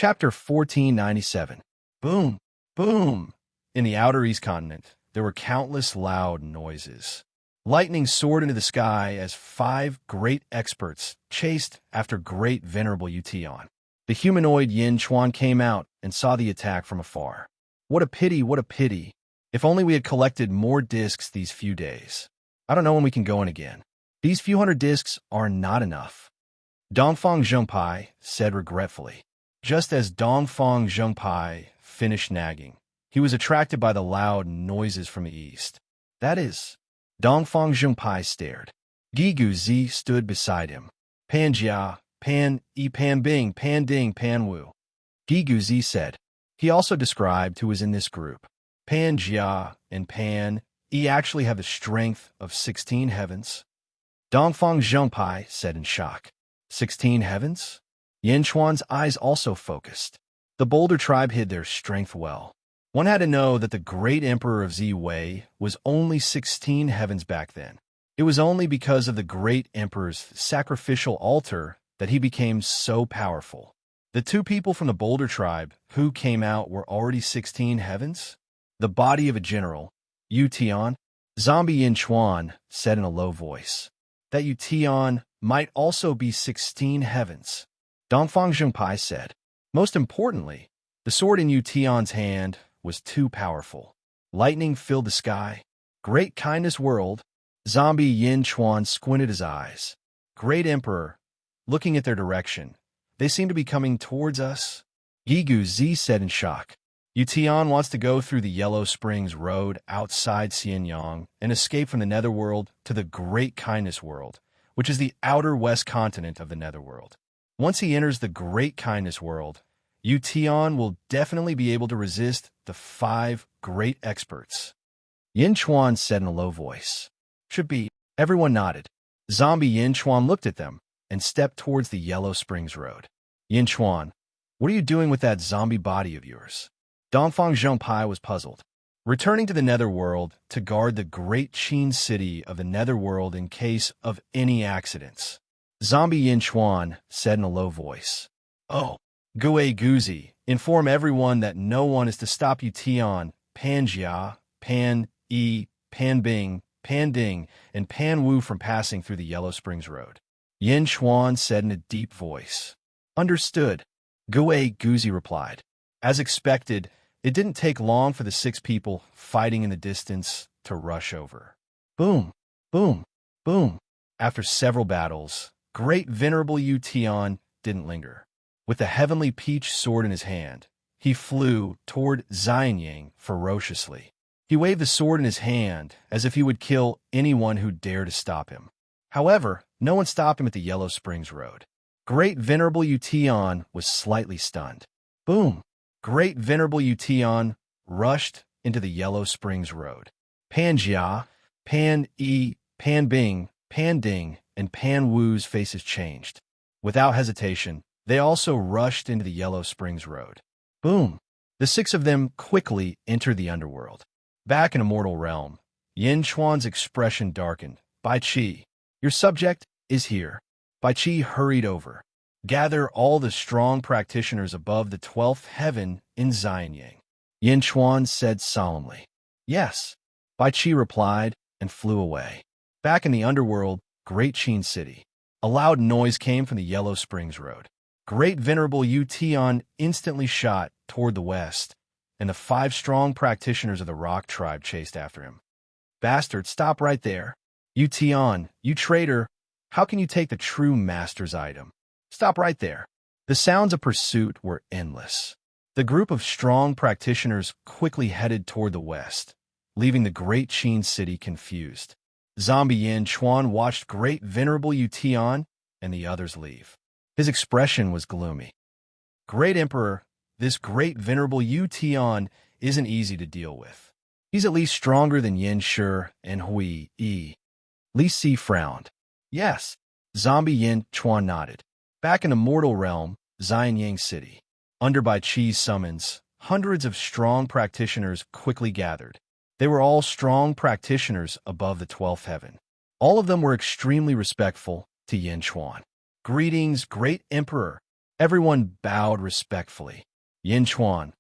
Chapter 1497. Boom! Boom! In the outer East Continent, there were countless loud noises. Lightning soared into the sky as 5 great experts chased after great venerable Ution. The humanoid Yin Chuan came out and saw the attack from afar. What a pity, what a pity. If only we had collected more discs these few days. I don't know when we can go in again. These few hundred discs are not enough. Dongfang Zhengpai said regretfully. Just as Dongfang Zhengpai finished nagging, he was attracted by the loud noises from the east. That is, Dongfang Zhengpai stared. Gigu Zi stood beside him. Pan Jia, Pan Yi, Pan Bing, Pan Ding, Pan Wu. Gigu Zi said. He also described who was in this group. Pan Jia and Pan Yi actually have the strength of 16 heavens. Dongfang Zhengpai said in shock. 16 heavens? Yin Chuan's eyes also focused. The Boulder tribe hid their strength well. One had to know that the great emperor of Ziwei was only 16 heavens back then. It was only because of the great emperor's sacrificial altar that he became so powerful. The 2 people from the Boulder tribe who came out were already 16 heavens? The body of a general, Ution, Zombie Yin Chuan said in a low voice. That Ution might also be 16 heavens. Dongfang Zhengpai said. Most importantly, the sword in Ution's hand was too powerful. Lightning filled the sky. Great kindness world. Zombie Yin Chuan squinted his eyes. Great Emperor, looking at their direction. They seem to be coming towards us. Gigu Zi said in shock. Ution wants to go through the Yellow Springs Road outside Xianyang and escape from the Netherworld to the Great Kindness World, which is the outer west continent of the Netherworld. Once he enters the Great Kindness World, Ution will definitely be able to resist the 5 great experts. Yin Chuan said in a low voice. Should be. Everyone nodded. Zombie Yin Chuan looked at them and stepped towards the Yellow Springs Road. Yin Chuan, what are you doing with that zombie body of yours? Dongfang Zhengpai was puzzled. Returning to the Netherworld to guard the great Qin city of the Netherworld in case of any accidents. Zombie Yin Chuan said in a low voice. Oh, Gue Guzi, inform everyone that no one is to stop Ution, Pan Jia, Pan Yi, Pan Bing, Pan Ding, and Pan Wu from passing through the Yellow Springs Road. Yin Chuan said in a deep voice. Understood, Gue Guzi replied. As expected, it didn't take long for the 6 people fighting in the distance to rush over. Boom, boom, boom. After several battles, great venerable Ution didn't linger. With the heavenly peach sword in his hand, he flew toward Xianyang ferociously. He waved the sword in his hand as if he would kill anyone who dared to stop him. However, no one stopped him at the Yellow Springs Road. Great venerable Ution was slightly stunned. Boom! Great venerable Ution rushed into the Yellow Springs Road. Pan Jia, Pan Yi, Pan Bing, Pan Ding, and Pan Wu's faces changed. Without hesitation, they also rushed into the Yellow Springs Road. Boom! The 6 of them quickly entered the underworld. Back in Immortal Realm, Yin Chuan's expression darkened. Bai Qi, your subject is here. Bai Qi hurried over. Gather all the strong practitioners above the 12th heaven in Xianyang. Yin Chuan said solemnly. Yes, Bai Qi replied and flew away. Back in the underworld, Great Qin City, a loud noise came from the Yellow Springs Road. Great venerable Ution instantly shot toward the west, and the 5 strong practitioners of the Rock tribe chased after him. Bastard, stop right there. Ution, you traitor, how can you take the true master's item? Stop right there. The sounds of pursuit were endless. The group of strong practitioners quickly headed toward the west, leaving the Great Qin City confused. Zombie Yin Chuan watched Great Venerable Ution and the others leave. His expression was gloomy. Great Emperor, this Great Venerable Ution isn't easy to deal with. He's at least stronger than Yin Shi and Hui Yi. Li Si frowned. Yes, Zombie Yin Chuan nodded. Back in Immortal Realm, Xianyang City, under Bai Qi's summons, hundreds of strong practitioners quickly gathered. They were all strong practitioners above the 12th heaven. All of them were extremely respectful to Yin Chuan. Greetings, Great Emperor. Everyone bowed respectfully. Yin Chuan,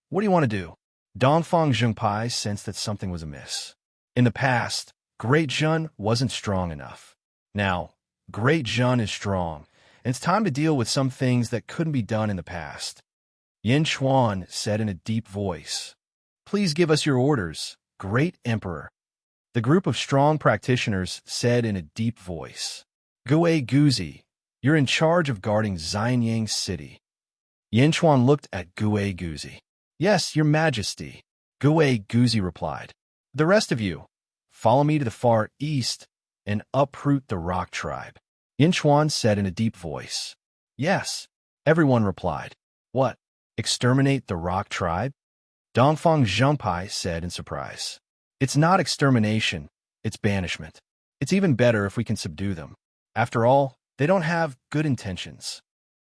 what do you want to do? Dongfang Zhengpai sensed that something was amiss. In the past, Great Zhun wasn't strong enough. Now, Great Zhun is strong, and it's time to deal with some things that couldn't be done in the past. Yin Chuan said in a deep voice, "Please give us your orders, Great Emperor." The group of strong practitioners said in a deep voice, "Gui Guzi, you're in charge of guarding Xianyang City." Yin Chuan looked at Gui Guzi. "Yes, your majesty," Gui Guzi replied. "The rest of you, follow me to the far east and uproot the rock tribe." Yin Chuan said in a deep voice. "Yes," everyone replied. "What? Exterminate the rock tribe?" Dongfang Zhengpai said in surprise. "It's not extermination, it's banishment. It's even better if we can subdue them. After all, they don't have good intentions."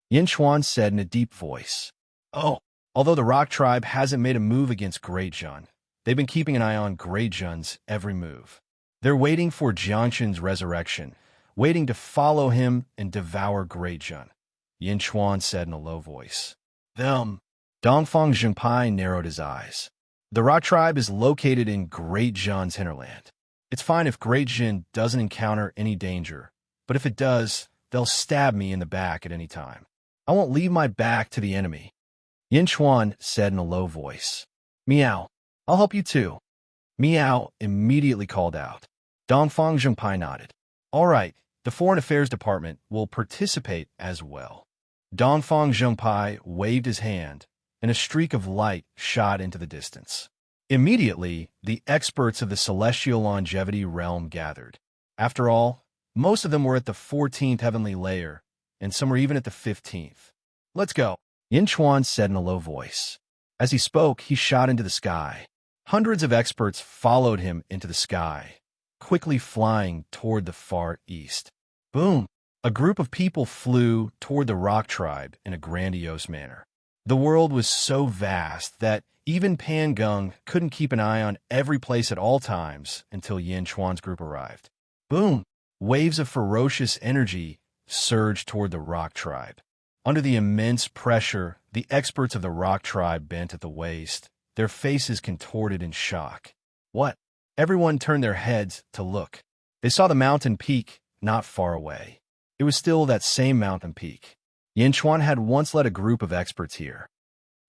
Yin Chuan said in a deep voice. "Oh, although the rock tribe hasn't made a move against Great Zhun, they've been keeping an eye on Great Zhun's every move. They're waiting for Jiangshan's resurrection, waiting to follow him and devour Great Zhun," Yin Chuan said in a low voice. "Them." Dongfang Zhengpai narrowed his eyes. "The rock tribe is located in Great Zhun's hinterland. It's fine if Great Zhun doesn't encounter any danger, but if it does, they'll stab me in the back at any time. I won't leave my back to the enemy." Yin Chuan said in a low voice. "Meow, I'll help you too." Meow immediately called out. Dongfang Zhengpai nodded. "All right, the Foreign Affairs Department will participate as well." Dongfang Zhengpai waved his hand, and a streak of light shot into the distance. Immediately, the experts of the celestial longevity realm gathered. After all, most of them were at the 14th heavenly layer, and some were even at the 15th. "Let's go," Yin Chuan said in a low voice. As he spoke, he shot into the sky. Hundreds of experts followed him into the sky, quickly flying toward the far east. Boom! A group of people flew toward the rock tribe in a grandiose manner. The world was so vast that even Pan Gung couldn't keep an eye on every place at all times until Yin Chuan's group arrived. Boom! Waves of ferocious energy surged toward the rock tribe. Under the immense pressure, the experts of the rock tribe bent at the waist, their faces contorted in shock. What? Everyone turned their heads to look. They saw the mountain peak not far away. It was still that same mountain peak. Yin Chuan had once led a group of experts here.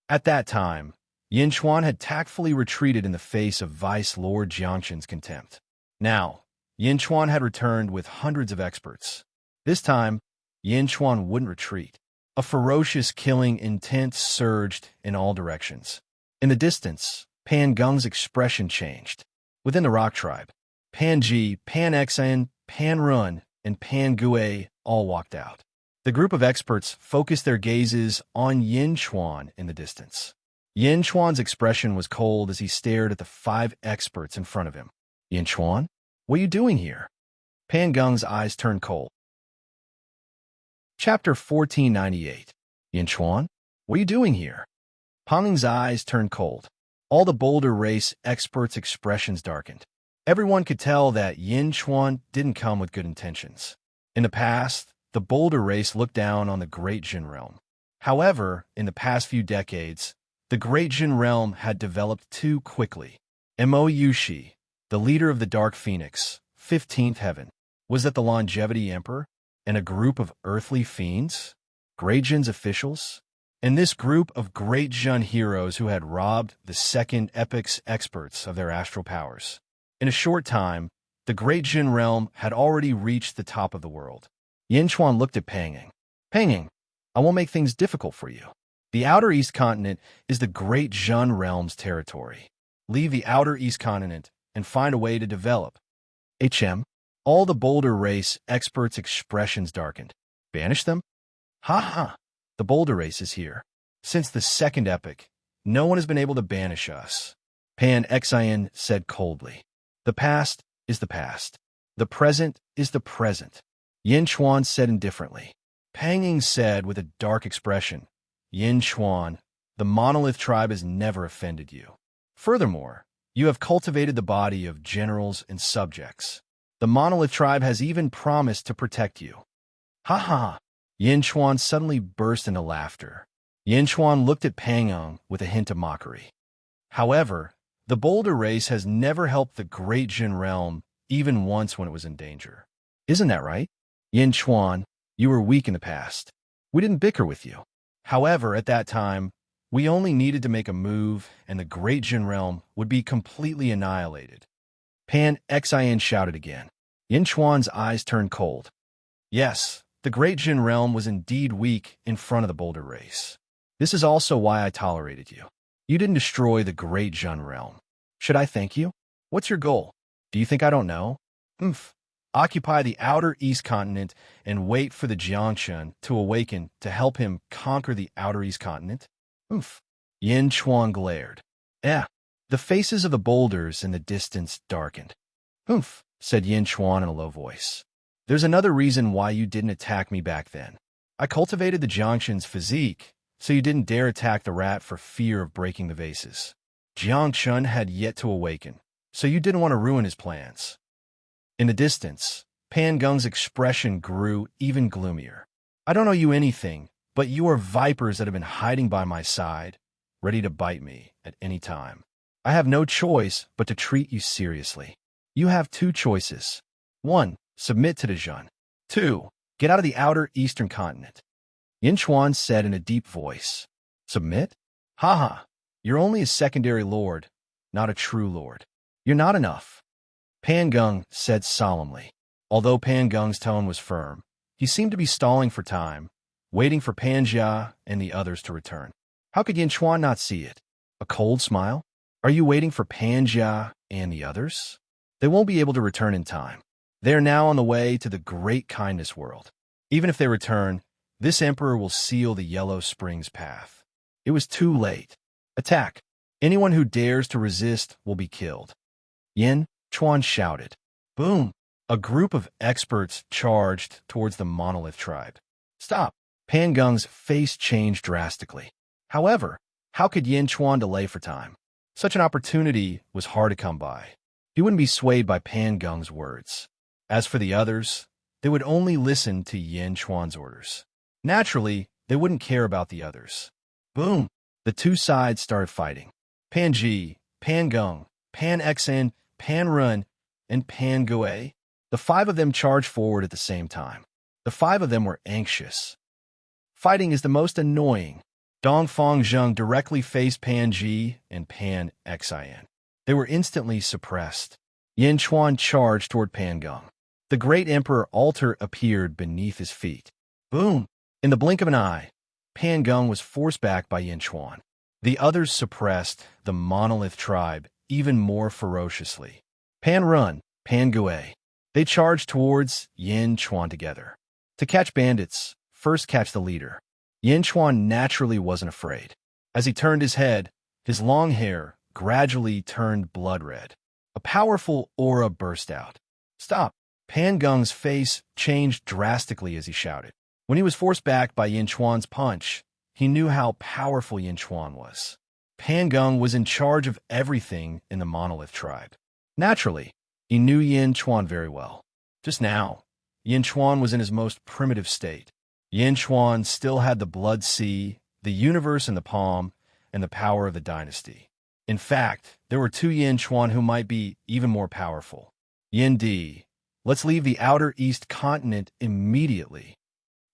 At that time, Yin Chuan had tactfully retreated in the face of Vice Lord Jiangshan's contempt. Now, Yin Chuan had returned with hundreds of experts. This time, Yin Chuan wouldn't retreat. A ferocious killing intent surged in all directions. In the distance, Pan Gung's expression changed. Within the rock tribe, Pan Ji, Pan Xan, Pan Run, and Pan Gui all walked out. The group of experts focused their gazes on Yin Chuan in the distance. Yin Chuan's expression was cold as he stared at the 5 experts in front of him. "Yin Chuan, what are you doing here?" Pan Gung's eyes turned cold. Chapter 1498. "Yin Chuan, what are you doing here?" Pan Gung's eyes turned cold. All the Boulder Race experts' expressions darkened. Everyone could tell that Yin Chuan didn't come with good intentions. In the past, the Boulder Race looked down on the Great Jin realm. However, in the past few decades, the Great Jin realm had developed too quickly. Mo Yushi, the leader of the Dark Phoenix, 15th Heaven, was that the Longevity Emperor and a group of earthly fiends? Great Jin's officials? And this group of Great Jin heroes who had robbed the Second Epic's experts of their astral powers. In a short time, the Great Jin realm had already reached the top of the world. Yin Chuan looked at Panging. "Panging, I won't make things difficult for you. The Outer East Continent is the Great Jin realm's territory. Leave the Outer East Continent and find a way to develop." All the Boulder Race experts' expressions darkened. "Banish them? Ha ha! The Boulder Race is here. Since the Second Epic, no one has been able to banish us," Pan Xian said coldly. "The past is the past. The present is the present," Yin Chuan said indifferently. Pan Ying said with a dark expression, "Yin Chuan, the Monolith tribe has never offended you. Furthermore, you have cultivated the body of generals and subjects. The Monolith tribe has even promised to protect you." "Ha ha! Yin Chuan suddenly burst into laughter. Yin Chuan looked at Pangeng with a hint of mockery. However, the boulder race has never helped the great Jin realm, even once when it was in danger. Isn't that right? Yin Chuan, you were weak in the past. We didn't bicker with you. However, at that time, we only needed to make a move, and the great Jin realm would be completely annihilated. Pan Xin shouted again. Yin Chuan's eyes turned cold. Yes, the great Jin realm was indeed weak in front of the boulder race. This is also why I tolerated you. You didn't destroy the great Jin realm. Should I thank you? What's your goal? Do you think I don't know? Occupy the outer east continent and wait for the Jiangchen to awaken to help him conquer the outer east continent? Yin Chuan glared. The faces of the boulders in the distance darkened. Said Yin Chuan in a low voice. There's another reason why you didn't attack me back then. I cultivated the Jiangchen's physique, so you didn't dare attack the rat for fear of breaking the vases. Jiangchen had yet to awaken, so you didn't want to ruin his plans. In the distance, Pan Geng's expression grew even gloomier. I don't owe you anything, but you are vipers that have been hiding by my side, ready to bite me at any time. I have no choice but to treat you seriously. You have two choices. 1. Submit to the Jin. 2. Get out of the outer eastern continent. Yin Chuan said in a deep voice. Submit? Haha, you're only a secondary lord, not a true lord. You're not enough. Pan Geng said solemnly. Although Pan Geng's tone was firm, he seemed to be stalling for time, waiting for Pan Jia and the others to return. How could Yin Chuan not see it? A cold smile? Are you waiting for Pan Jia and the others? They won't be able to return in time. They are now on the way to the great kindness world. Even if they return, this emperor will seal the Yellow Springs path. It was too late. Attack. Anyone who dares to resist will be killed. Yin Chuan shouted. Boom! A group of experts charged towards the monolith tribe. Stop! Pan Geng's face changed drastically. However, how could Yin Chuan delay for time? Such an opportunity was hard to come by. He wouldn't be swayed by Pan Geng's words. As for the others, they would only listen to Yin Chuan's orders. Naturally, they wouldn't care about the others. Boom! The two sides started fighting. Pan Ji, Pan Geng, Pan Xin, Pan Run, and Pan Gue. The five of them charged forward at the same time. The five of them were anxious. Fighting is the most annoying. Dongfang Zheng directly faced Pan Ji and Pan Xin. They were instantly suppressed. Yin Chuan charged toward Pan Geng. The great emperor altar appeared beneath his feet. Boom! In the blink of an eye, Pan Geng was forced back by Yin Chuan. The others suppressed the monolith tribe even more ferociously. Pan Run, Pan Gue. They charged towards Yin Chuan together. To catch bandits, first catch the leader. Yin Chuan naturally wasn't afraid. As he turned his head, his long hair gradually turned blood red. A powerful aura burst out. Stop! Pan Geng's face changed drastically as he shouted. When he was forced back by Yin Chuan's punch, he knew how powerful Yin Chuan was. Pan Geng was in charge of everything in the monolith tribe. Naturally, he knew Yin Chuan very well. Just now, Yin Chuan was in his most primitive state. Yin Chuan still had the blood sea, the universe in the palm, and the power of the dynasty. In fact, there were two Yin Chuan who might be even more powerful. Yin Di, let's leave the outer east continent immediately.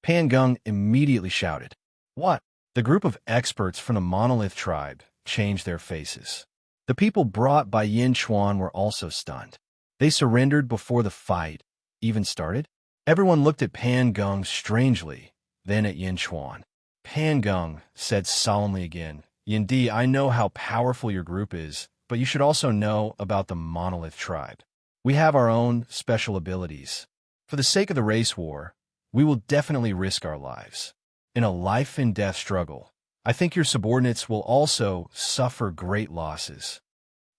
Pan Geng immediately shouted. What? The group of experts from the monolith tribe changed their faces. The people brought by Yin Chuan were also stunned. They surrendered before the fight even started. Everyone looked at Pan Geng strangely, then at Yin Chuan. Pan Geng said solemnly again, Yin Di, I know how powerful your group is, but you should also know about the monolith tribe. We have our own special abilities. For the sake of the race war, we will definitely risk our lives. In a life-and-death struggle, I think your subordinates will also suffer great losses.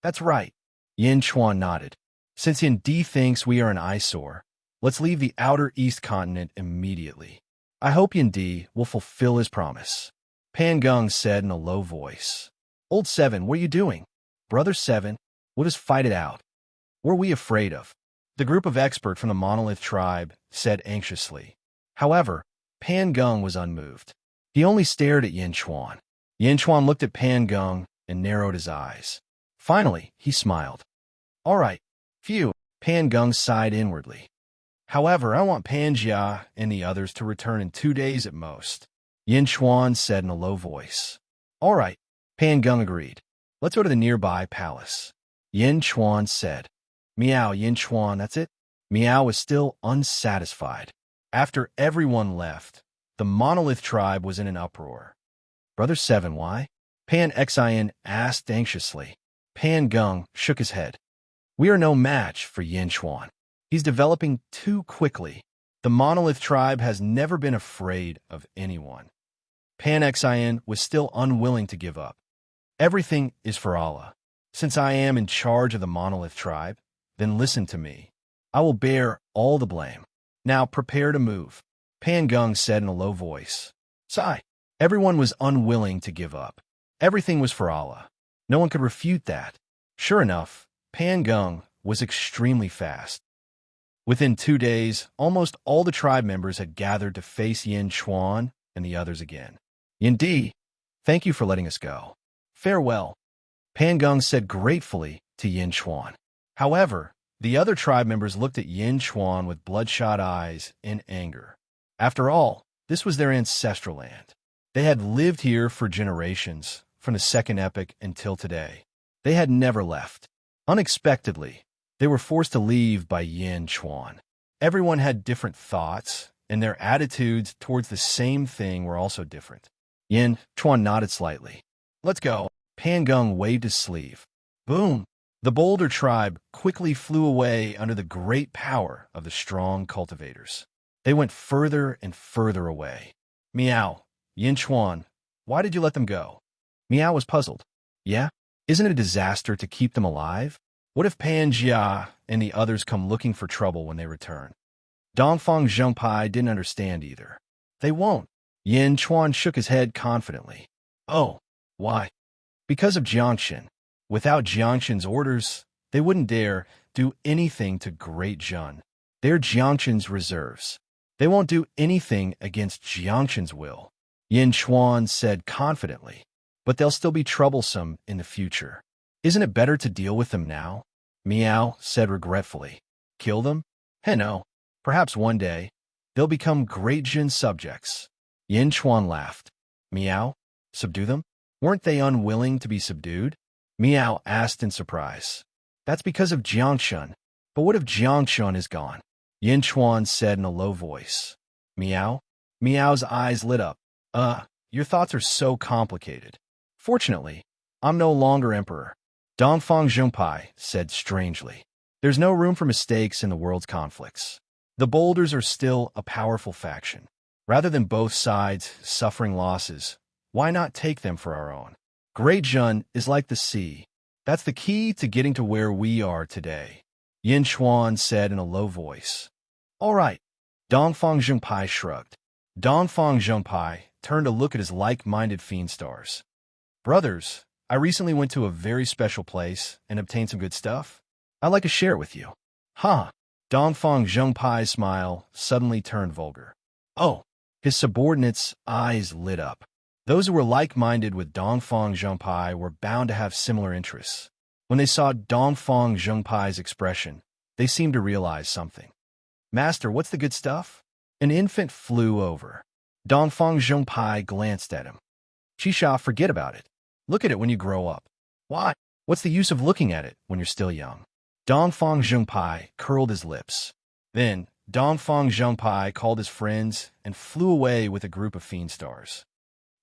That's right. Yin Chuan nodded. Since Yin Di thinks we are an eyesore, let's leave the outer east continent immediately. I hope Yin Di will fulfill his promise. Pan Geng said in a low voice. Old Seven, what are you doing? Brother Seven, we'll just fight it out. What are we afraid of? The group of experts from the monolith tribe said anxiously. However, Pan Geng was unmoved. He only stared at Yin Chuan. Yin Chuan looked at Pan Geng and narrowed his eyes. Finally, he smiled. All right. Phew, Pan Geng sighed inwardly. However, I want Pan Jia and the others to return in 2 days at most, Yin Chuan said in a low voice. All right, Pan Geng agreed. Let's go to the nearby palace, Yin Chuan said. Meow, Yin Chuan, that's it? Meow was still unsatisfied. After everyone left, the monolith tribe was in an uproar. Brother Seven, why? Pan Xian asked anxiously. Pan Geng shook his head. We are no match for Yin Chuan. He's developing too quickly. The monolith tribe has never been afraid of anyone. Pan Xian was still unwilling to give up. Everything is for Allah. Since I am in charge of the monolith tribe, then listen to me. I will bear all the blame. Now prepare to move, Pan Geng said in a low voice. Sigh. Everyone was unwilling to give up. Everything was for Allah. No one could refute that. Sure enough, Pan Geng was extremely fast. Within 2 days, almost all the tribe members had gathered to face Yin Chuan and the others again. Yin Di, thank you for letting us go. Farewell, Pan Geng said gratefully to Yin Chuan. However, the other tribe members looked at Yin Chuan with bloodshot eyes in anger. After all, this was their ancestral land. They had lived here for generations, from the second epoch until today. They had never left. Unexpectedly, they were forced to leave by Yin Chuan. Everyone had different thoughts, and their attitudes towards the same thing were also different. Yin Chuan nodded slightly. Let's go. Pan Geng waved his sleeve. Boom! The Boulder tribe quickly flew away under the great power of the strong cultivators. They went further and further away. Meow, Yin Chuan, why did you let them go? Meow was puzzled. Yeah? Isn't it a disaster to keep them alive? What if Pan Jia and the others come looking for trouble when they return? Dongfang Zhengpai didn't understand either. They won't. Yin Chuan shook his head confidently. Oh, why? Because of Jiangxin. Without Jiangxin's orders, they wouldn't dare do anything to Great Zhun. They're Jiangxin's reserves. They won't do anything against Jiangxin's will, Yin Chuan said confidently. But they'll still be troublesome in the future. Isn't it better to deal with them now? Meow said regretfully. Kill them? Hey no. Perhaps one day, they'll become Great Jin's subjects. Yin Chuan laughed. Meow? Subdue them? Weren't they unwilling to be subdued? Meow asked in surprise. That's because of Jiangxun. But what if Jiangxun is gone? Yin Chuan said in a low voice. Meow? Meow's eyes lit up. Your thoughts are so complicated. Fortunately, I'm no longer emperor. Dongfang Zhengpai said strangely. There's no room for mistakes in the world's conflicts. The Boulders are still a powerful faction. Rather than both sides suffering losses, why not take them for our own? Great Zhun is like the sea. That's the key to getting to where we are today, Yin Chuan said in a low voice. All right, Dongfang Zhengpai shrugged. Dongfang Zhengpai turned to look at his like-minded fiend stars. Brothers, I recently went to a very special place and obtained some good stuff. I'd like to share it with you. Huh? Dongfang Zhengpai's smile suddenly turned vulgar. Oh, his subordinates' eyes lit up. Those who were like-minded with Dongfang Zhengpai were bound to have similar interests. When they saw Dongfang Zhengpai's expression, they seemed to realize something. Master, what's the good stuff? An infant flew over. Dongfang Zhengpai glanced at him. Chisha, forget about it. Look at it when you grow up. Why? What's the use of looking at it when you're still young? Dongfang Zhengpai curled his lips. Then, Dongfang Zhengpai called his friends and flew away with a group of fiend stars.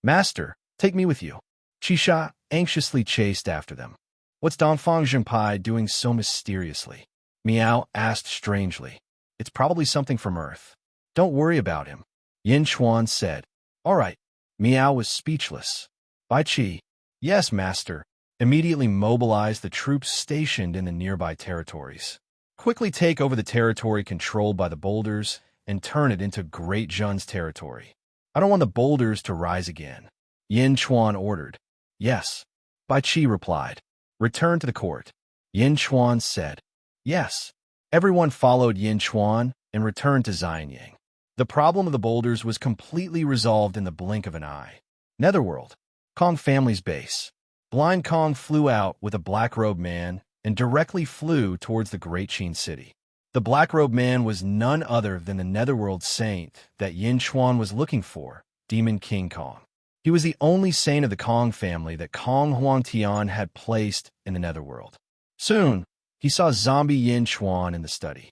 Master, take me with you. Chisha anxiously chased after them. What's Dongfang Zhengpai doing so mysteriously? Meow asked strangely. It's probably something from Earth. Don't worry about him, Yin Chuan said. All right. Meow was speechless. Bai Qi. Yes, master. Immediately mobilize the troops stationed in the nearby territories. Quickly take over the territory controlled by the Boulders and turn it into Great Zhun's territory. I don't want the Boulders to rise again, Yin Chuan ordered. Yes, Bai Qi replied. Return to the court, Yin Chuan said. Yes. Everyone followed Yin Chuan and returned to Xianying. The problem of the boulders was completely resolved in the blink of an eye. Netherworld, Kong family's base. Blind Kong flew out with a black-robed man and directly flew towards the Great Sheen City. The black-robed man was none other than the Netherworld saint that Yin Chuan was looking for, Demon King Kong. He was the only saint of the Kong family that Kong Huangtian had placed in the Netherworld. Soon, he saw zombie Yin Chuan in the study.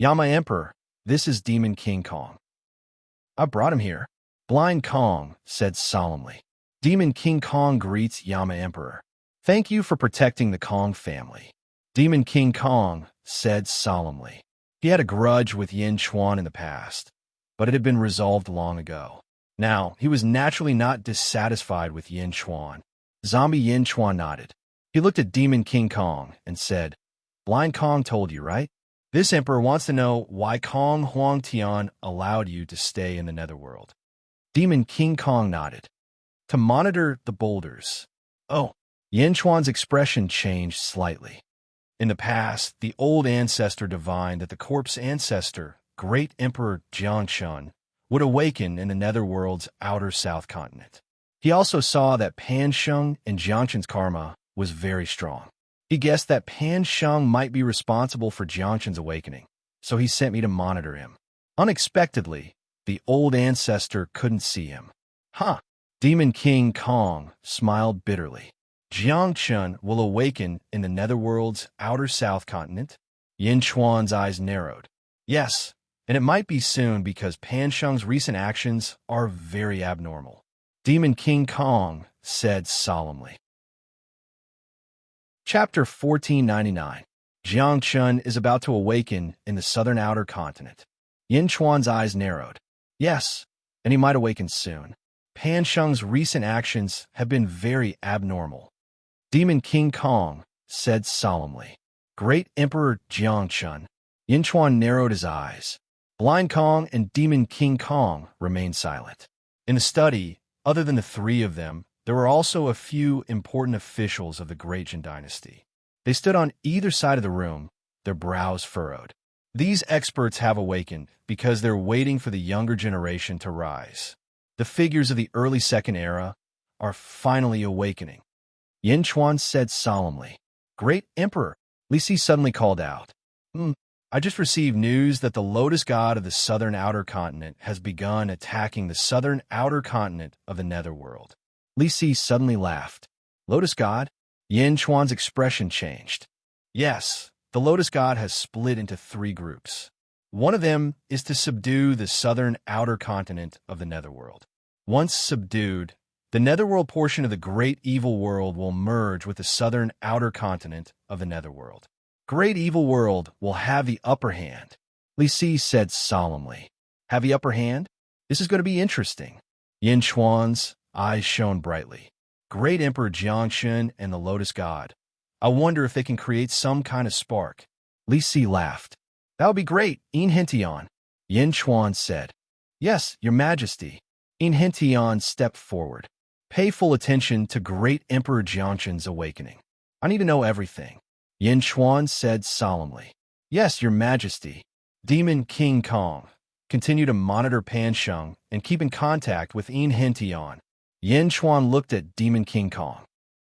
Yama Emperor, this is Demon King Kong. I brought him here, Blind Kong said solemnly. Demon King Kong greets Yama Emperor. Thank you for protecting the Kong family. Demon King Kong said solemnly. He had a grudge with Yin Chuan in the past, but it had been resolved long ago. Now, he was naturally not dissatisfied with Yin Chuan. Zombie Yin Chuan nodded. He looked at Demon King Kong and said, Blind Kong told you, right? This emperor wants to know why Kong Huangtian allowed you to stay in the Netherworld. Demon King Kong nodded. To monitor the boulders. Oh, Yin Chuan's expression changed slightly. In the past, the old ancestor divined that the corpse ancestor, Great Emperor Jiangshun, would awaken in the Netherworld's outer south continent. He also saw that Pan Sheng and Jiangshun's karma was very strong. He guessed that Pan Sheng might be responsible for Jiangshun's awakening, so he sent me to monitor him. Unexpectedly, the old ancestor couldn't see him. Huh. Demon King Kong smiled bitterly. Jiangshun will awaken in the Netherworld's outer south continent? Yin Chuan's eyes narrowed. Yes, and it might be soon because Pan Sheng's recent actions are very abnormal. Demon King Kong said solemnly. Chapter 1499. Jiangshun is about to awaken in the southern outer continent. Yin Chuan's eyes narrowed. Yes, and he might awaken soon. Pan Sheng's recent actions have been very abnormal. Demon King Kong said solemnly. Great Emperor Jiangshun. Yin Chuan narrowed his eyes. Blind Kong and Demon King Kong remained silent. In the study, other than the three of them, there were also a few important officials of the Great Jin dynasty. They stood on either side of the room, their brows furrowed. These experts have awakened because they're waiting for the younger generation to rise. The figures of the early Second Era are finally awakening. Yin Chuan said solemnly. Great Emperor, Li Si suddenly called out. I just received news that the Lotus God of the southern outer continent has begun attacking the southern outer continent of the Netherworld. Li Si suddenly laughed. Lotus God? Yin Chuan's expression changed. Yes, the Lotus God has split into three groups. One of them is to subdue the southern outer continent of the Netherworld. Once subdued, the Netherworld portion of the Great Evil World will merge with the southern outer continent of the Netherworld. Great Evil World will have the upper hand. Li Si said solemnly. Have the upper hand? This is going to be interesting. Yin Chuan's eyes shone brightly. Great Emperor Jiangshun and the Lotus God. I wonder if they can create some kind of spark. Li Si laughed. That would be great, Enrich. Yin Chuan said. Yes, Your Majesty. Enrich stepped forward. Pay full attention to Great Emperor Jiangshun's awakening. I need to know everything. Yin Chuan said solemnly. Yes, Your Majesty. Demon King Kong. Continue to monitor Pan Sheng and keep in contact with Enrich. Yin Chuan looked at Demon King Kong.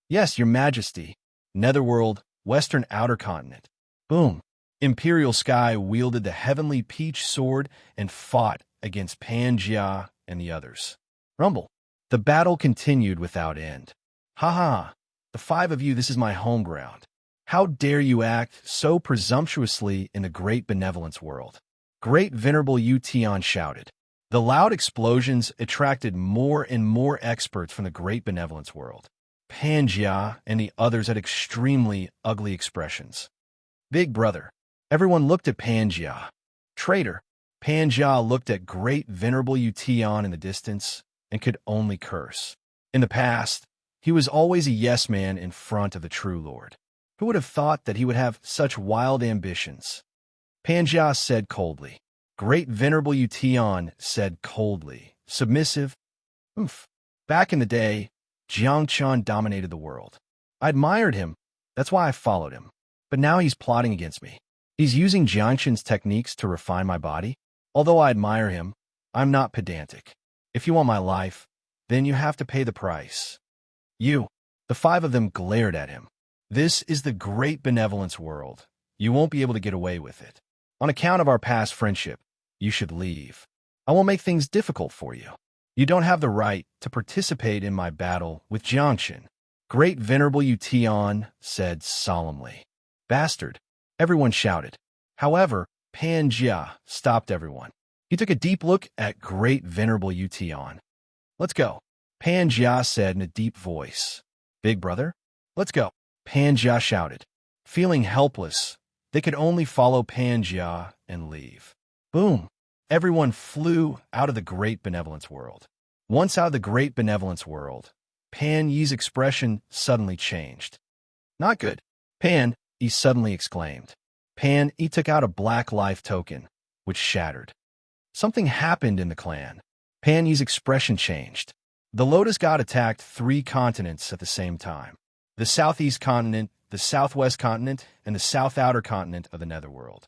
Yes, Your Majesty. Netherworld, Western Outer Continent. Boom. Imperial Sky wielded the heavenly peach sword and fought against Pan Jia and the others. Rumble. The battle continued without end. Ha ha. The five of you, this is my home ground. How dare you act so presumptuously in the great benevolence world? Great Venerable Yu Tian shouted. The loud explosions attracted more and more experts from the great benevolence world. Pan Jia and the others had extremely ugly expressions. Big brother. Everyone looked at Pan Jia. Traitor. Pan Jia looked at Great Venerable Yu Tian in the distance and could only curse. In the past, he was always a yes man in front of the true Lord. Who would have thought that he would have such wild ambitions? Pan Jia said coldly. Great Venerable Yu Tian said coldly. Submissive? Back in the day, Jiangshun dominated the world. I admired him. That's why I followed him. But now he's plotting against me. He's using Jiangshun's techniques to refine my body. Although I admire him, I'm not pedantic. If you want my life, then you have to pay the price. You. The five of them glared at him. This is the great benevolence world. You won't be able to get away with it. On account of our past friendship, you should leave. I will make things difficult for you. You don't have the right to participate in my battle with Jiangxin. Great Venerable Yution said solemnly. Bastard! Everyone shouted. However, Pan Jia stopped everyone. He took a deep look at Great Venerable Yution. Let's go, Pan Jia said in a deep voice. Big brother? Let's go, Pan Jia shouted. Feeling helpless, they could only follow Pan Jia and leave. Boom! Everyone flew out of the Great Benevolence World. Once out of the Great Benevolence World, Pan Yi's expression suddenly changed. Not good, Pan Yi suddenly exclaimed. Pan Yi took out a black life token, which shattered. Something happened in the clan. Pan Yi's expression changed. The Lotus God attacked 3 continents at the same time. The Southeast Continent, the Southwest Continent, and the South Outer Continent of the Netherworld.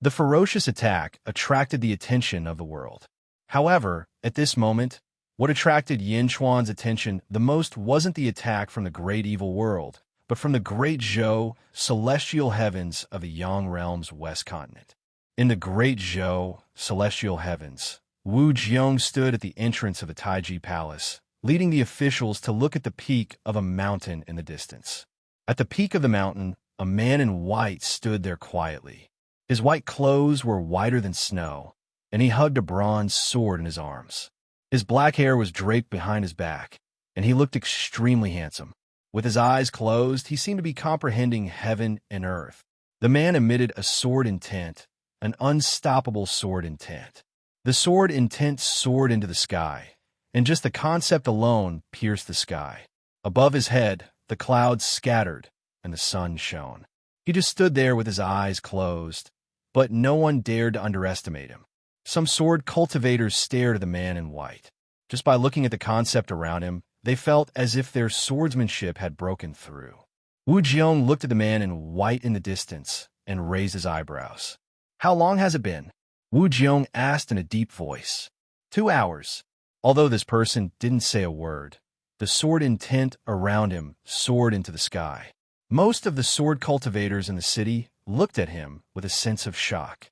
The ferocious attack attracted the attention of the world. However, at this moment, what attracted Yin Chuan's attention the most wasn't the attack from the Great Evil World, but from the Great Zhou celestial heavens of the Yang Realm's West Continent. In the Great Zhou celestial heavens, Wu Jiong stood at the entrance of the Taiji Palace, leading the officials to look at the peak of a mountain in the distance. At the peak of the mountain, a man in white stood there quietly. His white clothes were whiter than snow, and he hugged a bronze sword in his arms. His black hair was draped behind his back, and he looked extremely handsome. With his eyes closed, he seemed to be comprehending heaven and earth. The man emitted a sword intent, an unstoppable sword intent. The sword intent soared into the sky, and just the concept alone pierced the sky. Above his head, the clouds scattered, and the sun shone. He just stood there with his eyes closed, but no one dared to underestimate him. Some sword cultivators stared at the man in white. Just by looking at the concept around him, they felt as if their swordsmanship had broken through. Wu Jiong looked at the man in white in the distance and raised his eyebrows. How long has it been? Wu Jiong asked in a deep voice. 2 hours. Although this person didn't say a word, the sword intent around him soared into the sky. Most of the sword cultivators in the city looked at him with a sense of shock.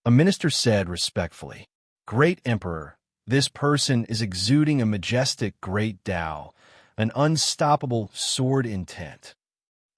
A minister said respectfully, Great Emperor, this person is exuding a majestic great Tao, an unstoppable sword intent.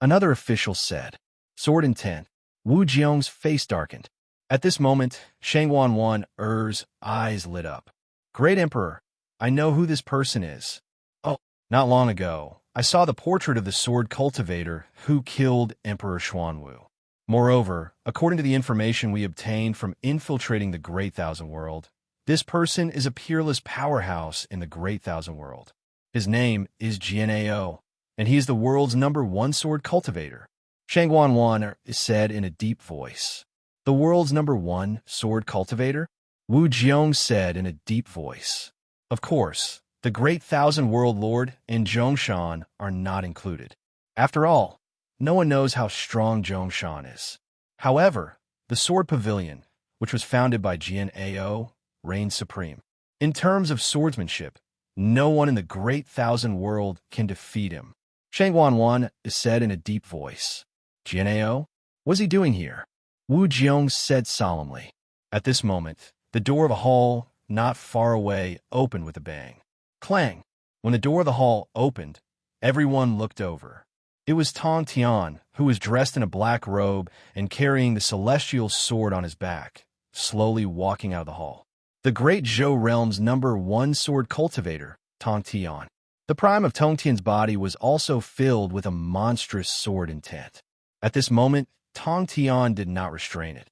Another official said, Sword intent. Wu Jiong's face darkened. At this moment, Shang Wanwan's eyes lit up. Great Emperor, I know who this person is. Oh, not long ago, I saw the portrait of the sword cultivator who killed Emperor Xuanwu. Moreover, according to the information we obtained from infiltrating the Great Thousand World, this person is a peerless powerhouse in the Great Thousand World. His name is Jianao, and he is the world's #1 sword cultivator. Shang Wanwan said in a deep voice. The world's #1 sword cultivator? Wu Jiong said in a deep voice. Of course, the Great Thousand World Lord and Zhongshan are not included. After all, no one knows how strong Zhongshan is. However, the Sword Pavilion, which was founded by Jianao, reigns supreme. In terms of swordsmanship, no one in the Great Thousand World can defeat him. Shang Wanwan said in a deep voice. Jianao? What's he doing here? Wu Jiong said solemnly. At this moment, the door of a hall not far away opened with a bang. Clang! When the door of the hall opened, everyone looked over. It was Tong Tian, who was dressed in a black robe and carrying the celestial sword on his back, slowly walking out of the hall. The Great Zhou Realm's #1 sword cultivator, Tong Tian. The prime of Tong Tian's body was also filled with a monstrous sword intent. At this moment, Tong Tian did not restrain it.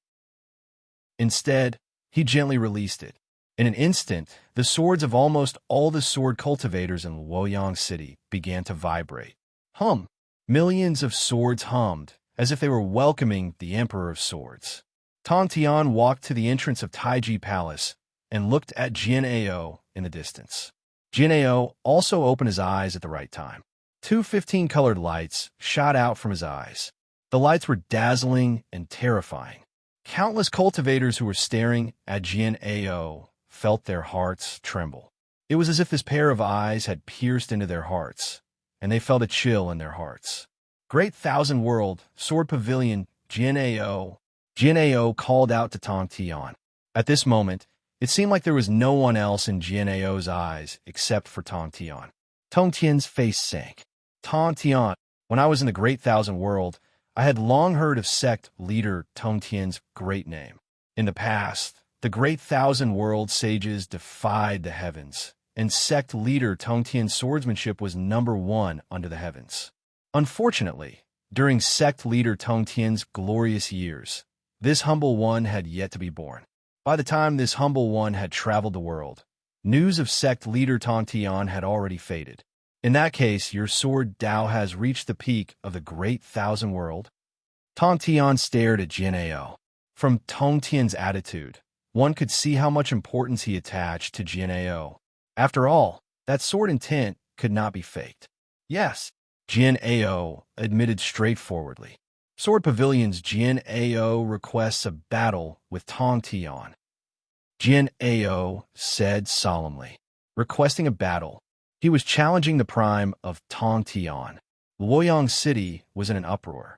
Instead, he gently released it. In an instant, the swords of almost all the sword cultivators in Luoyang City began to vibrate. Hum! Millions of swords hummed, as if they were welcoming the Emperor of Swords. Tong Tian walked to the entrance of Taiji Palace and looked at Jianao in the distance. Jianao also opened his eyes at the right time. 2 15-colored lights shot out from his eyes. The lights were dazzling and terrifying. Countless cultivators who were staring at Jianao felt their hearts tremble. It was as if this pair of eyes had pierced into their hearts, and they felt a chill in their hearts. Great Thousand World, Sword Pavilion, Jian-ao. Jian-ao called out to Tong Tian. At this moment, it seemed like there was no one else in Jian-ao's eyes except for Tong Tian. Tong Tian's face sank. Tong Tian, when I was in the Great Thousand World, I had long heard of sect leader Tong Tian's great name. In the past, the Great Thousand World sages defied the heavens, and sect leader Tong Tian's swordsmanship was #1 under the heavens. Unfortunately, during sect leader Tong Tian's glorious years, this humble one had yet to be born. By the time this humble one had traveled the world, news of sect leader Tong Tian had already faded. In that case, your sword Dao has reached the peak of the Great Thousand World. Tong Tian stared at Jian-ao. From Tong Tian's attitude, one could see how much importance he attached to Jian-ao. After all, that sword intent could not be faked. Yes, Jian-ao admitted straightforwardly. Sword Pavilion's Jian-ao requests a battle with Tong Tian. Jian-ao said solemnly, requesting a battle. He was challenging the prime of Tong Tian. Luoyang City was in an uproar.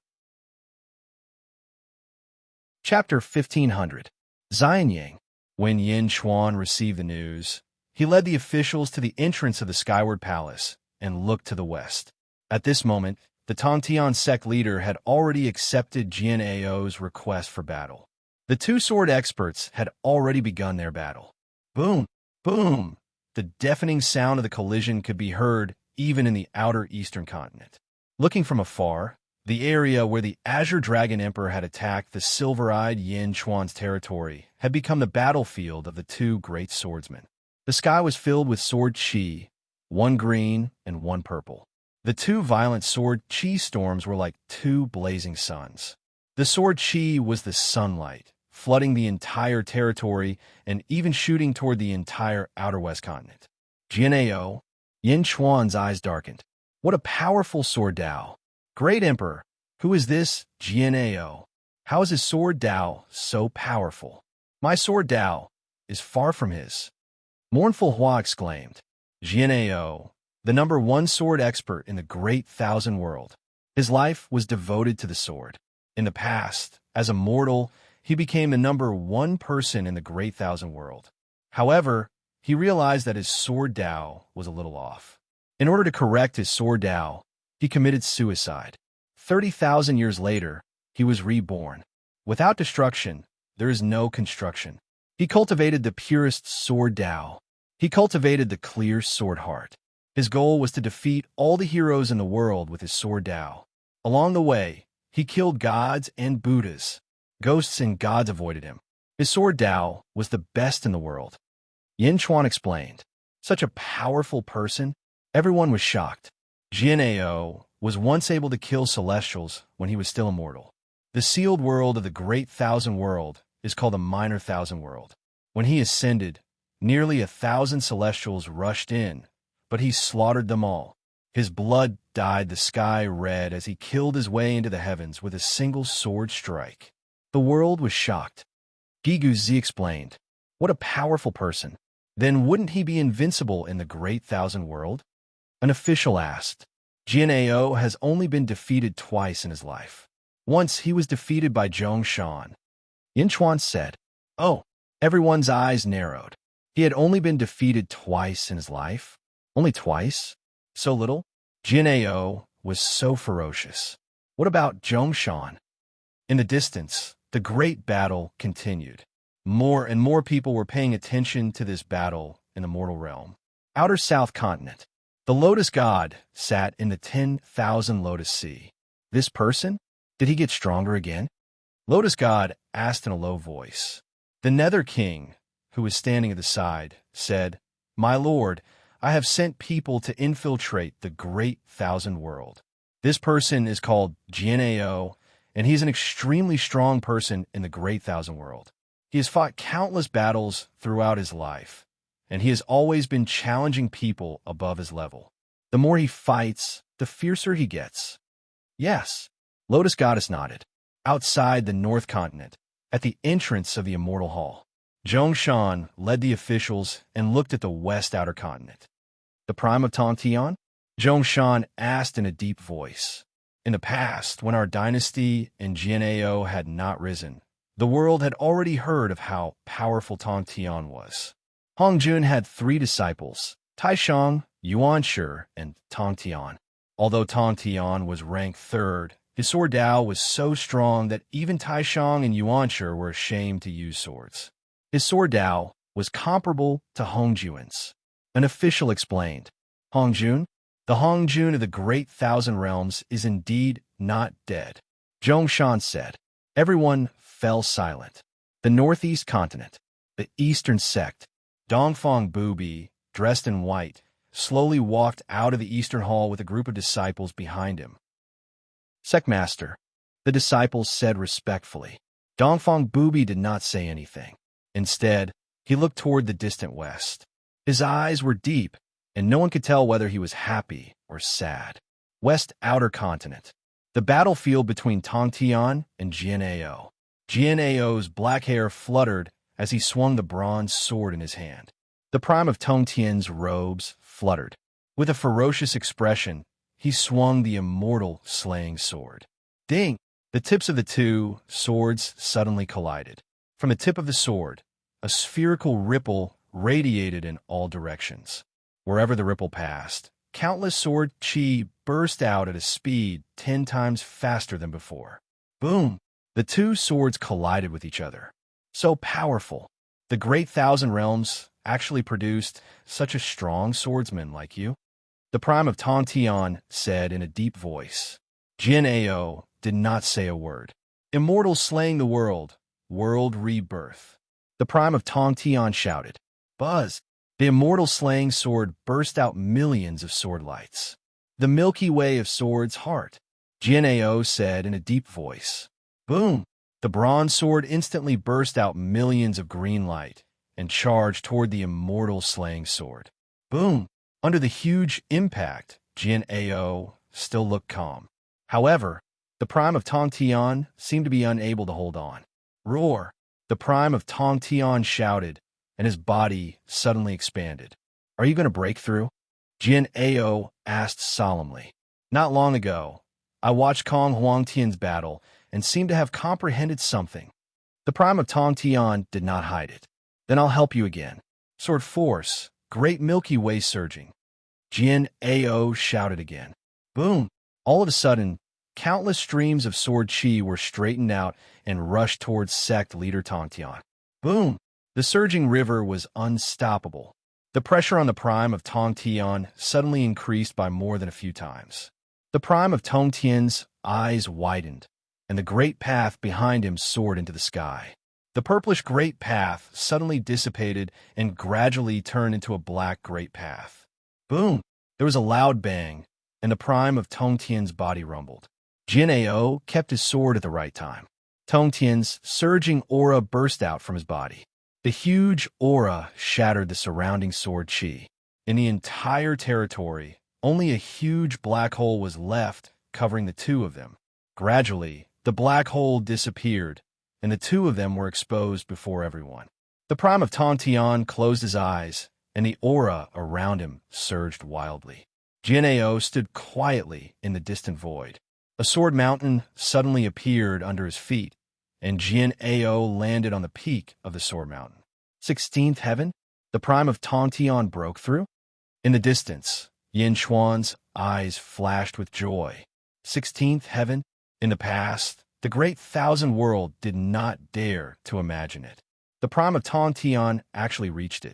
Chapter 1500. Xianying. When Yin Chuan received the news, he led the officials to the entrance of the Skyward Palace and looked to the west. At this moment, the Tong Tian sect leader had already accepted Jian-ao's request for battle. The two sword experts had already begun their battle. Boom! Boom! The deafening sound of the collision could be heard even in the outer eastern continent. Looking from afar, the area where the Azure Dragon Emperor had attacked the silver-eyed Yin Chuan's territory had become the battlefield of the two great swordsmen. The sky was filled with sword chi, one green and one purple. The two violent sword chi storms were like two blazing suns. The sword chi was the sunlight, flooding the entire territory and even shooting toward the entire outer west continent. Jian-ao, Yin Chuan's eyes darkened. What a powerful sword Dao! Great Emperor, who is this Jian-ao? How is his sword Dao so powerful? My sword Dao is far from his. Mournful Hua exclaimed. Jian-ao, the #1 sword expert in the Great Thousand World. His life was devoted to the sword. In the past, as a mortal, he became the #1 person in the Great Thousand World. However, he realized that his sword Dao was a little off. In order to correct his sword Dao, he committed suicide. 30,000 years later, he was reborn. Without destruction, there is no construction. He cultivated the purest sword Dao. He cultivated the clear sword heart. His goal was to defeat all the heroes in the world with his sword Dao. Along the way, he killed gods and Buddhas. Ghosts and gods avoided him. His sword Dao was the best in the world. Yin Chuan explained. Such a powerful person, everyone was shocked. Jian-ao was once able to kill celestials when he was still immortal. The sealed world of the Great Thousand World is called the Minor Thousand World. When he ascended, nearly 1,000 celestials rushed in, but he slaughtered them all. His blood dyed the sky red as he killed his way into the heavens with a single sword strike. The world was shocked. Gigu Zi explained, what a powerful person. Then wouldn't he be invincible in the Great Thousand World? An official asked. Jian-ao has only been defeated twice in his life. Once he was defeated by Zhong Shan. Yin Chuan said, oh, everyone's eyes narrowed. He had only been defeated twice in his life? Only twice? So little? Jian-ao was so ferocious. What about Zhong Shan? In the distance, the great battle continued. More and more people were paying attention to this battle in the mortal realm. Outer South Continent. The Lotus God sat in the 10,000 Lotus Sea. This person? Did he get stronger again? Lotus God asked in a low voice. The Nether King, who was standing at the side, said, my lord, I have sent people to infiltrate the Great Thousand World. This person is called Jian-ao, and he's an extremely strong person in the Great Thousand World. He has fought countless battles throughout his life, and he has always been challenging people above his level. The more he fights, the fiercer he gets. Yes, Lotus Goddess nodded. Outside the North Continent, at the entrance of the Immortal Hall, Zhongshan led the officials and looked at the west outer continent. The prime of Tongtian? Zhongshan asked in a deep voice. In the past, when our dynasty and Jian'eo had not risen, the world had already heard of how powerful Tongtian was. Hongjun had 3 disciples, Taishang, Yuanshi, and Tongtian. Although Tongtian was ranked 3rd, his sword Dao was so strong that even Taishang and Yuanshi were ashamed to use swords. His sword Dao was comparable to Hongjun's. An official explained, Hongjun? The Hongjun of the Great Thousand Realms is indeed not dead. Zhongshan said. Everyone fell silent. The northeast continent, the eastern sect, Dongfang Bubi, dressed in white, slowly walked out of the eastern hall with a group of disciples behind him. Sectmaster, the disciples said respectfully. Dongfang Bubi did not say anything. Instead, he looked toward the distant west. His eyes were deep, and no one could tell whether he was happy or sad. West Outer Continent. The battlefield between Tongtian and Jian'eo. Jian'eo's black hair fluttered as he swung the bronze sword in his hand. The prime of Tongtian's robes fluttered. With a ferocious expression, he swung the immortal slaying sword. Ding! The tips of the 2 swords suddenly collided. From the tip of the sword, a spherical ripple radiated in all directions. Wherever the ripple passed, countless sword chi burst out at a speed 10 times faster than before. Boom! The 2 swords collided with each other. So powerful. The Great Thousand Realms actually produced such a strong swordsman like you. The prime of Tongtian said in a deep voice. Jian'eo did not say a word. Immortal slaying the world rebirth. The prime of Tongtian shouted. Buzz! The immortal slaying sword burst out millions of sword lights. The Milky Way of Swords heart. Jian'eo said in a deep voice. Boom! The bronze sword instantly burst out millions of green light and charged toward the immortal slaying sword. Boom! Under the huge impact, Jian'eo still looked calm. However, the prime of Tongtian seemed to be unable to hold on. Roar! The prime of Tongtian shouted, and his body suddenly expanded. Are you going to break through? Jian'eo asked solemnly. Not long ago, I watched Kong Huangtian's battle and seemed to have comprehended something. The prime of Tongtian did not hide it. Then I'll help you again. Sword force, great Milky Way surging. Jian'eo shouted again. Boom! All of a sudden, countless streams of sword chi were straightened out and rushed towards sect leader Tongtian. Boom! The surging river was unstoppable. The pressure on the prime of Tongtian suddenly increased by more than a few times. The prime of Tongtian's eyes widened, and the great path behind him soared into the sky. The purplish great path suddenly dissipated and gradually turned into a black great path. Boom! There was a loud bang, and the prime of Tongtian's body rumbled. Jian'eo kept his sword at the right time. Tongtian's surging aura burst out from his body. The huge aura shattered the surrounding sword chi. In the entire territory, only a huge black hole was left, covering the 2 of them. Gradually, the black hole disappeared, and the 2 of them were exposed before everyone. The prime of Tongtian closed his eyes, and the aura around him surged wildly. Jian'eo stood quietly in the distant void. A sword mountain suddenly appeared under his feet, and Jian'eo landed on the peak of the sword mountain. 16th heaven? The prime of Tongtian broke through? In the distance, Yin Xuan's eyes flashed with joy. 16th heaven? In the past, the Great Thousand World did not dare to imagine it. The prime of Tongtian actually reached it.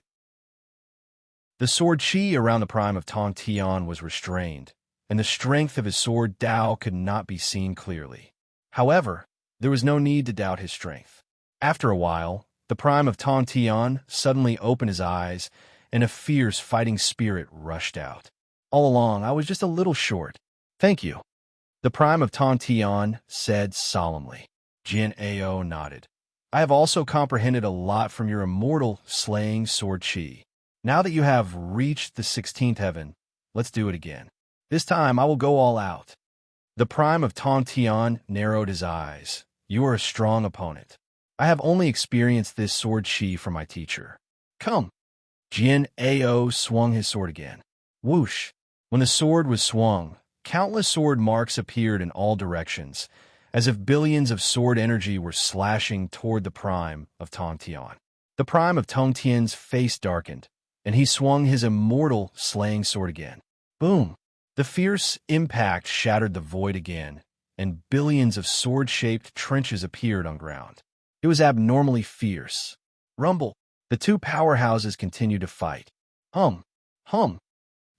The sword chi around the prime of Tongtian was restrained, and the strength of his sword Dao could not be seen clearly. However, there was no need to doubt his strength. After a while, the prime of Tongtian suddenly opened his eyes, and a fierce fighting spirit rushed out. All along, I was just a little short. Thank you. The prime of Tongtian said solemnly. Jian'eo nodded. I have also comprehended a lot from your immortal slaying sword chi. Now that you have reached the 16th heaven, let's do it again. This time I will go all out. The prime of Tongtian narrowed his eyes. You are a strong opponent. I have only experienced this sword chi from my teacher. Come. Jin Ao swung his sword again. Whoosh. When the sword was swung, countless sword marks appeared in all directions, as if billions of sword energy were slashing toward the prime of Tong Tian. The prime of Tong Tian's face darkened, and he swung his immortal slaying sword again. Boom! The fierce impact shattered the void again, and billions of sword-shaped trenches appeared on ground. It was abnormally fierce. Rumble! The two powerhouses continued to fight. Hum! Hum!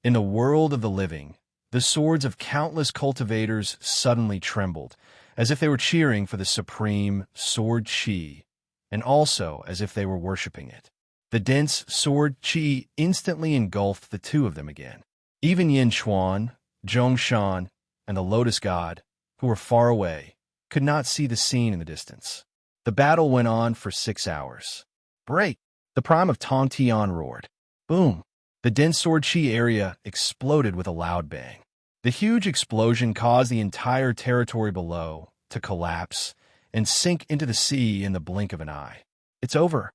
In the world of the living, the swords of countless cultivators suddenly trembled, as if they were cheering for the supreme sword chi, and also as if they were worshipping it. The dense sword chi instantly engulfed the two of them again. Even Yin Chuan, Zhongshan, and the Lotus God, who were far away, could not see the scene in the distance. The battle went on for 6 hours. Break! The prime of Tong Tian roared. Boom! The dense sword chi area exploded with a loud bang. The huge explosion caused the entire territory below to collapse and sink into the sea in the blink of an eye. It's over.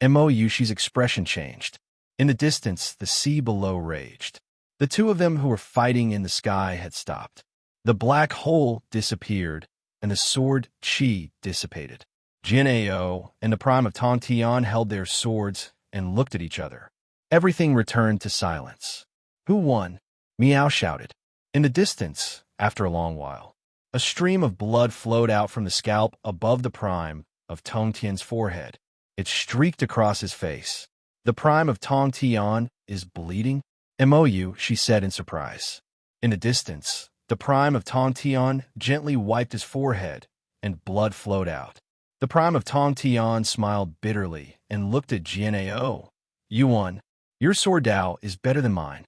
Mo Yushi's expression changed. In the distance, the sea below raged. The two of them who were fighting in the sky had stopped. The black hole disappeared, and the sword chi dissipated. Jin Ao and the prime of Tong Tian held their swords and looked at each other. Everything returned to silence. Who won? Miao shouted. In the distance, after a long while, a stream of blood flowed out from the scalp above the prime of Tong Tian's forehead. It streaked across his face. The prime of Tong Tian is bleeding? Mou, she said in surprise. In the distance, the prime of Tong Tian gently wiped his forehead, and blood flowed out. The prime of Tong Tian smiled bitterly and looked at Jian Ao. You won. Your sword Dao is better than mine.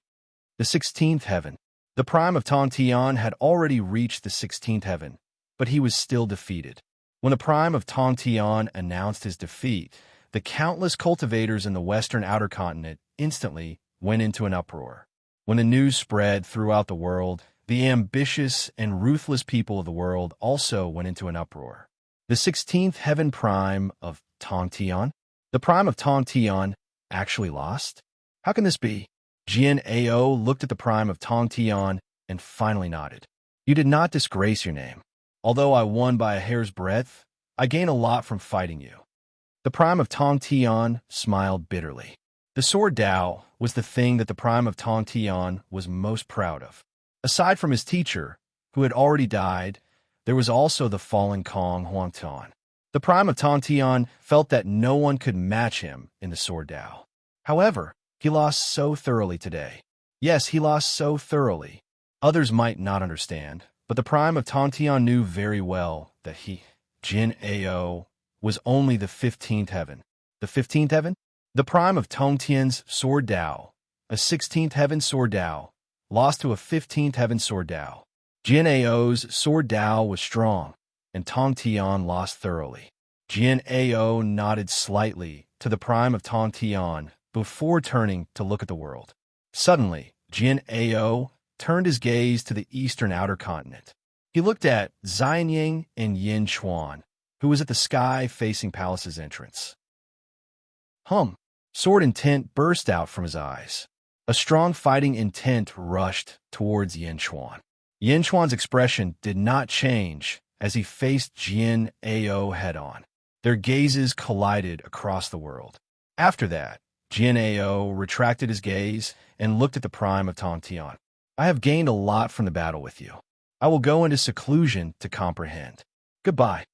The 16th heaven. The prime of Tong Tian had already reached the 16th heaven, but he was still defeated. When the prime of Tong Tian announced his defeat, the countless cultivators in the western outer continent instantly went into an uproar. When the news spread throughout the world, the ambitious and ruthless people of the world also went into an uproar. The 16th heaven prime of Tong Tian? The prime of Tong Tian actually lost? How can this be? Jian Ao looked at the prime of Tong Tian and finally nodded. You did not disgrace your name. Although I won by a hair's breadth, I gain a lot from fighting you. The prime of Tong Tian smiled bitterly. The sword Dao was the thing that the prime of Tong Tian was most proud of. Aside from his teacher, who had already died, there was also the fallen Kong Huangtan. The prime of Tong Tian felt that no one could match him in the sword Dao. However, he lost so thoroughly today. Yes, he lost so thoroughly. Others might not understand, but the prime of Tong Tian knew very well that he, Jin Ao, was only the 15th heaven. The 15th heaven? The prime of Tong Tian's sword Dao, a 16th heaven sword Dao, lost to a 15th heaven sword Dao. Jin Ao's sword Dao was strong, and Tong Tian lost thoroughly. Jin Ao nodded slightly to the prime of Tong Tian before turning to look at the world. Suddenly, Jin Ao turned his gaze to the eastern outer continent. He looked at Xianying and Yin Chuan, who was at the sky-facing palace's entrance. Sword intent burst out from his eyes. A strong fighting intent rushed towards Yin Chuan. Yin Chuan's expression did not change as he faced Jin Ao head-on. Their gazes collided across the world. After that, Jin Ao retracted his gaze and looked at the prime of Tong Tian. I have gained a lot from the battle with you. I will go into seclusion to comprehend. Goodbye,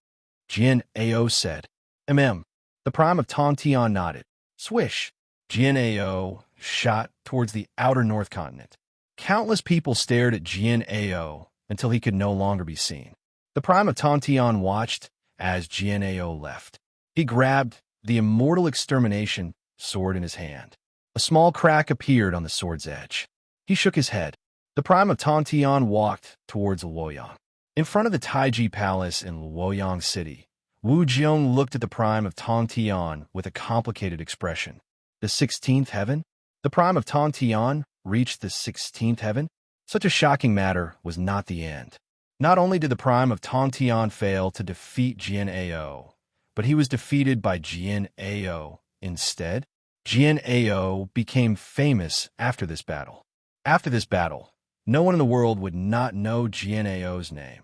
Jin Ao said. The prime of Tong Tian nodded. Swish! Jin Ao shot towards the outer north continent. Countless people stared at Jin Ao until he could no longer be seen. The prime of Tong Tian watched as Jin Ao left. He grabbed the immortal extermination sword in his hand. A small crack appeared on the sword's edge. He shook his head. The prime of Tong Tian walked towards Luoyang. In front of the Taiji Palace in Luoyang City, Wu Jiong looked at the prime of Tong Tian with a complicated expression. The 16th heaven? The prime of Tong Tian reached the 16th heaven? Such a shocking matter was not the end. Not only did the prime of Tong Tian fail to defeat Jin Ao, but he was defeated by Jian Ao instead. Jian Ao became famous after this battle. After this battle, no one in the world would not know Jian Ao's name.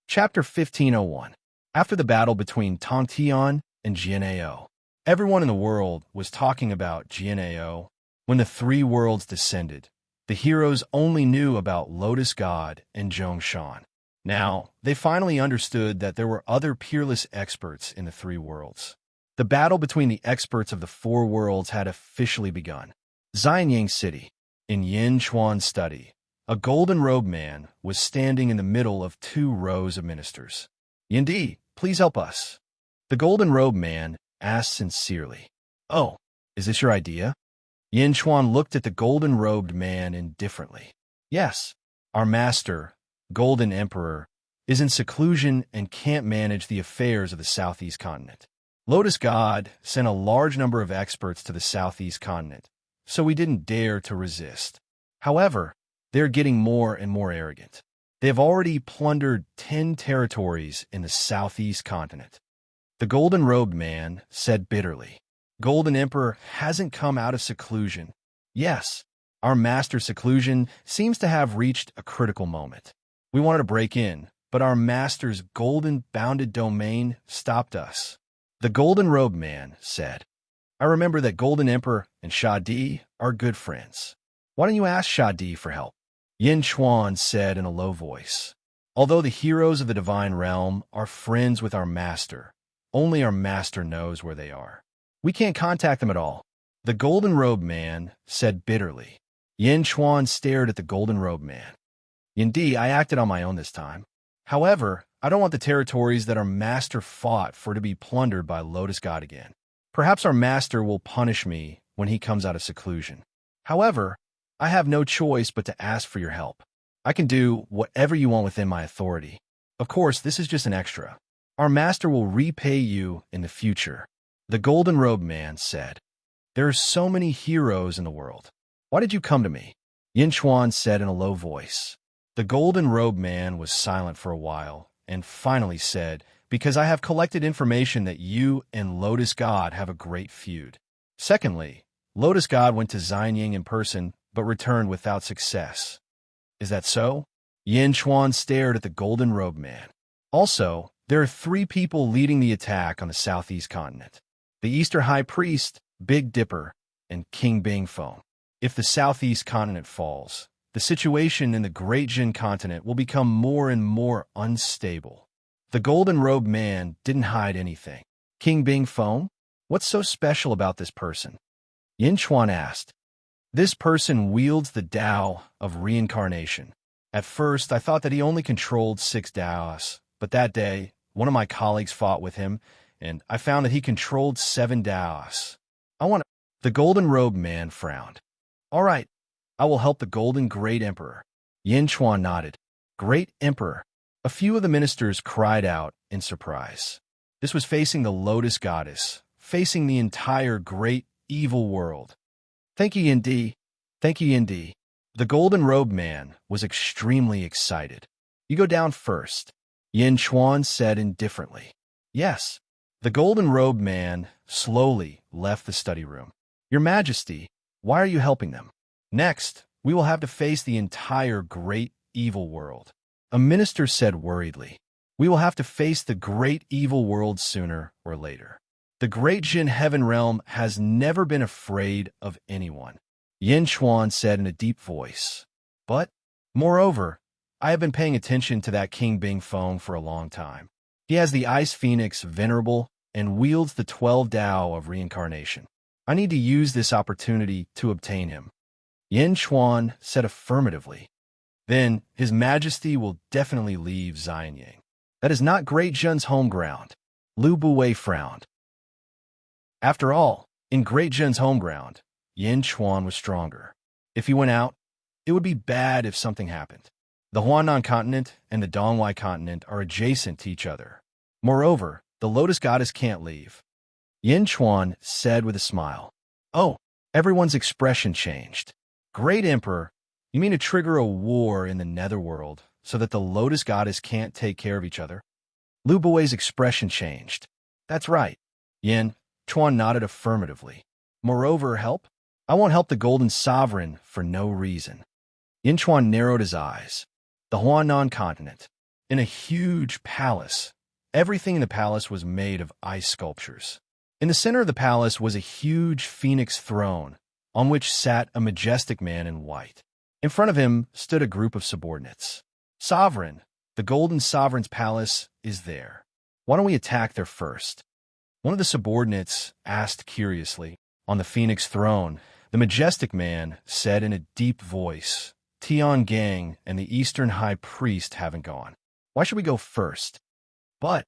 Chapter 1501. After the battle between Tong Tian and Jian Ao, everyone in the world was talking about Jian Ao. When the three worlds descended, the heroes only knew about Lotus God and Zhongshan. Now, they finally understood that there were other peerless experts in the three worlds. The battle between the experts of the four worlds had officially begun. Xianyang City. In Yin Chuan's study, a golden-robed man was standing in the middle of two rows of ministers. "Yindi, please help us." The golden-robed man asked sincerely. "Oh, is this your idea?" Yin Chuan looked at the golden-robed man indifferently. "Yes, our master, Golden Emperor, is in seclusion and can't manage the affairs of the Southeast continent. Lotus God sent a large number of experts to the Southeast continent, so we didn't dare to resist. However, they're getting more and more arrogant. They have already plundered 10 territories in the Southeast continent." The golden-robed man said bitterly. "Golden Emperor hasn't come out of seclusion. Yes, our master's seclusion seems to have reached a critical moment. We wanted to break in, but our master's golden bounded domain stopped us." The golden-robed man said, "I remember that Golden Emperor and Shadi are good friends. Why don't you ask Shadi for help?" Yin Chuan said in a low voice, "Although the heroes of the divine realm are friends with our master, only our master knows where they are. We can't contact them at all." The golden-robed man said bitterly. Yin Chuan stared at the golden-robed man. "Yindi, I acted on my own this time. However, I don't want the territories that our master fought for to be plundered by Lotus God again. Perhaps our master will punish me when he comes out of seclusion. However, I have no choice but to ask for your help. I can do whatever you want within my authority. Of course, this is just an extra. Our master will repay you in the future." The golden-robed man said, "There are so many heroes in the world. Why did you come to me?" Yin Chuan said in a low voice. The golden-robed man was silent for a while, and finally said, "Because I have collected information that you and Lotus God have a great feud. Secondly, Lotus God went to Xianyang in person, but returned without success. Is that so?" Yin Chuan stared at the golden-robed man. "Also, there are 3 people leading the attack on the Southeast continent. The Eastern High Priest, Big Dipper, and King Bing Foam. If the Southeast continent falls, the situation in the Great Jin continent will become more and more unstable." The golden-robed man didn't hide anything. "King Bing Foam? What's so special about this person?" Yin Chuan asked. "This person wields the Tao of reincarnation. At first, I thought that he only controlled 6 Taos, but that day, one of my colleagues fought with him, and I found that he controlled 7 Taos. I want to—" The golden-robed man frowned. "All right, I will help the Golden Great Emperor." Yin Chuan nodded. "Great Emperor." A few of the ministers cried out in surprise. This was facing the Lotus Goddess, facing the entire great evil world. "Thank you, Yindi. Thank you, Yindi." The golden-robed man was extremely excited. "You go down first," Yin Chuan said indifferently. "Yes." The golden-robed man slowly left the study room. "Your Majesty, why are you helping them? Next, we will have to face the entire great evil world." A minister said worriedly, "We will have to face the great evil world sooner or later. The great Jin heaven realm has never been afraid of anyone," Yin Chuan said in a deep voice. "But, moreover, I have been paying attention to that King Bing Foam for a long time. He has the Ice Phoenix Venerable and wields the 12 Tao of reincarnation. I need to use this opportunity to obtain him." Yin Chuan said affirmatively. "Then His Majesty will definitely leave Xianyang. That is not Great Jun's home ground." Lu Buwei frowned. After all, in Great Jun's home ground, Yin Chuan was stronger. If he went out, it would be bad if something happened. The Huanan continent and the Dongwai continent are adjacent to each other. Moreover, the Lotus Goddess can't leave. Yin Chuan said with a smile. "Oh," everyone's expression changed. "Great Emperor, you mean to trigger a war in the netherworld so that the Lotus Goddess can't take care of each other? Lu Bui's expression changed. That's right. Yin Chuan nodded affirmatively. Moreover, help? I won't help the Golden Sovereign for no reason. Yin Chuan narrowed his eyes. The Huanan continent. In a huge palace. Everything in the palace was made of ice sculptures. In the center of the palace was a huge phoenix throne, on which sat a majestic man in white. In front of him stood a group of subordinates. Sovereign, the Golden Sovereign's palace is there. Why don't we attack there first? One of the subordinates asked curiously. On the phoenix throne, the majestic man said in a deep voice, Tian Gang and the Eastern High Priest haven't gone. Why should we go first? But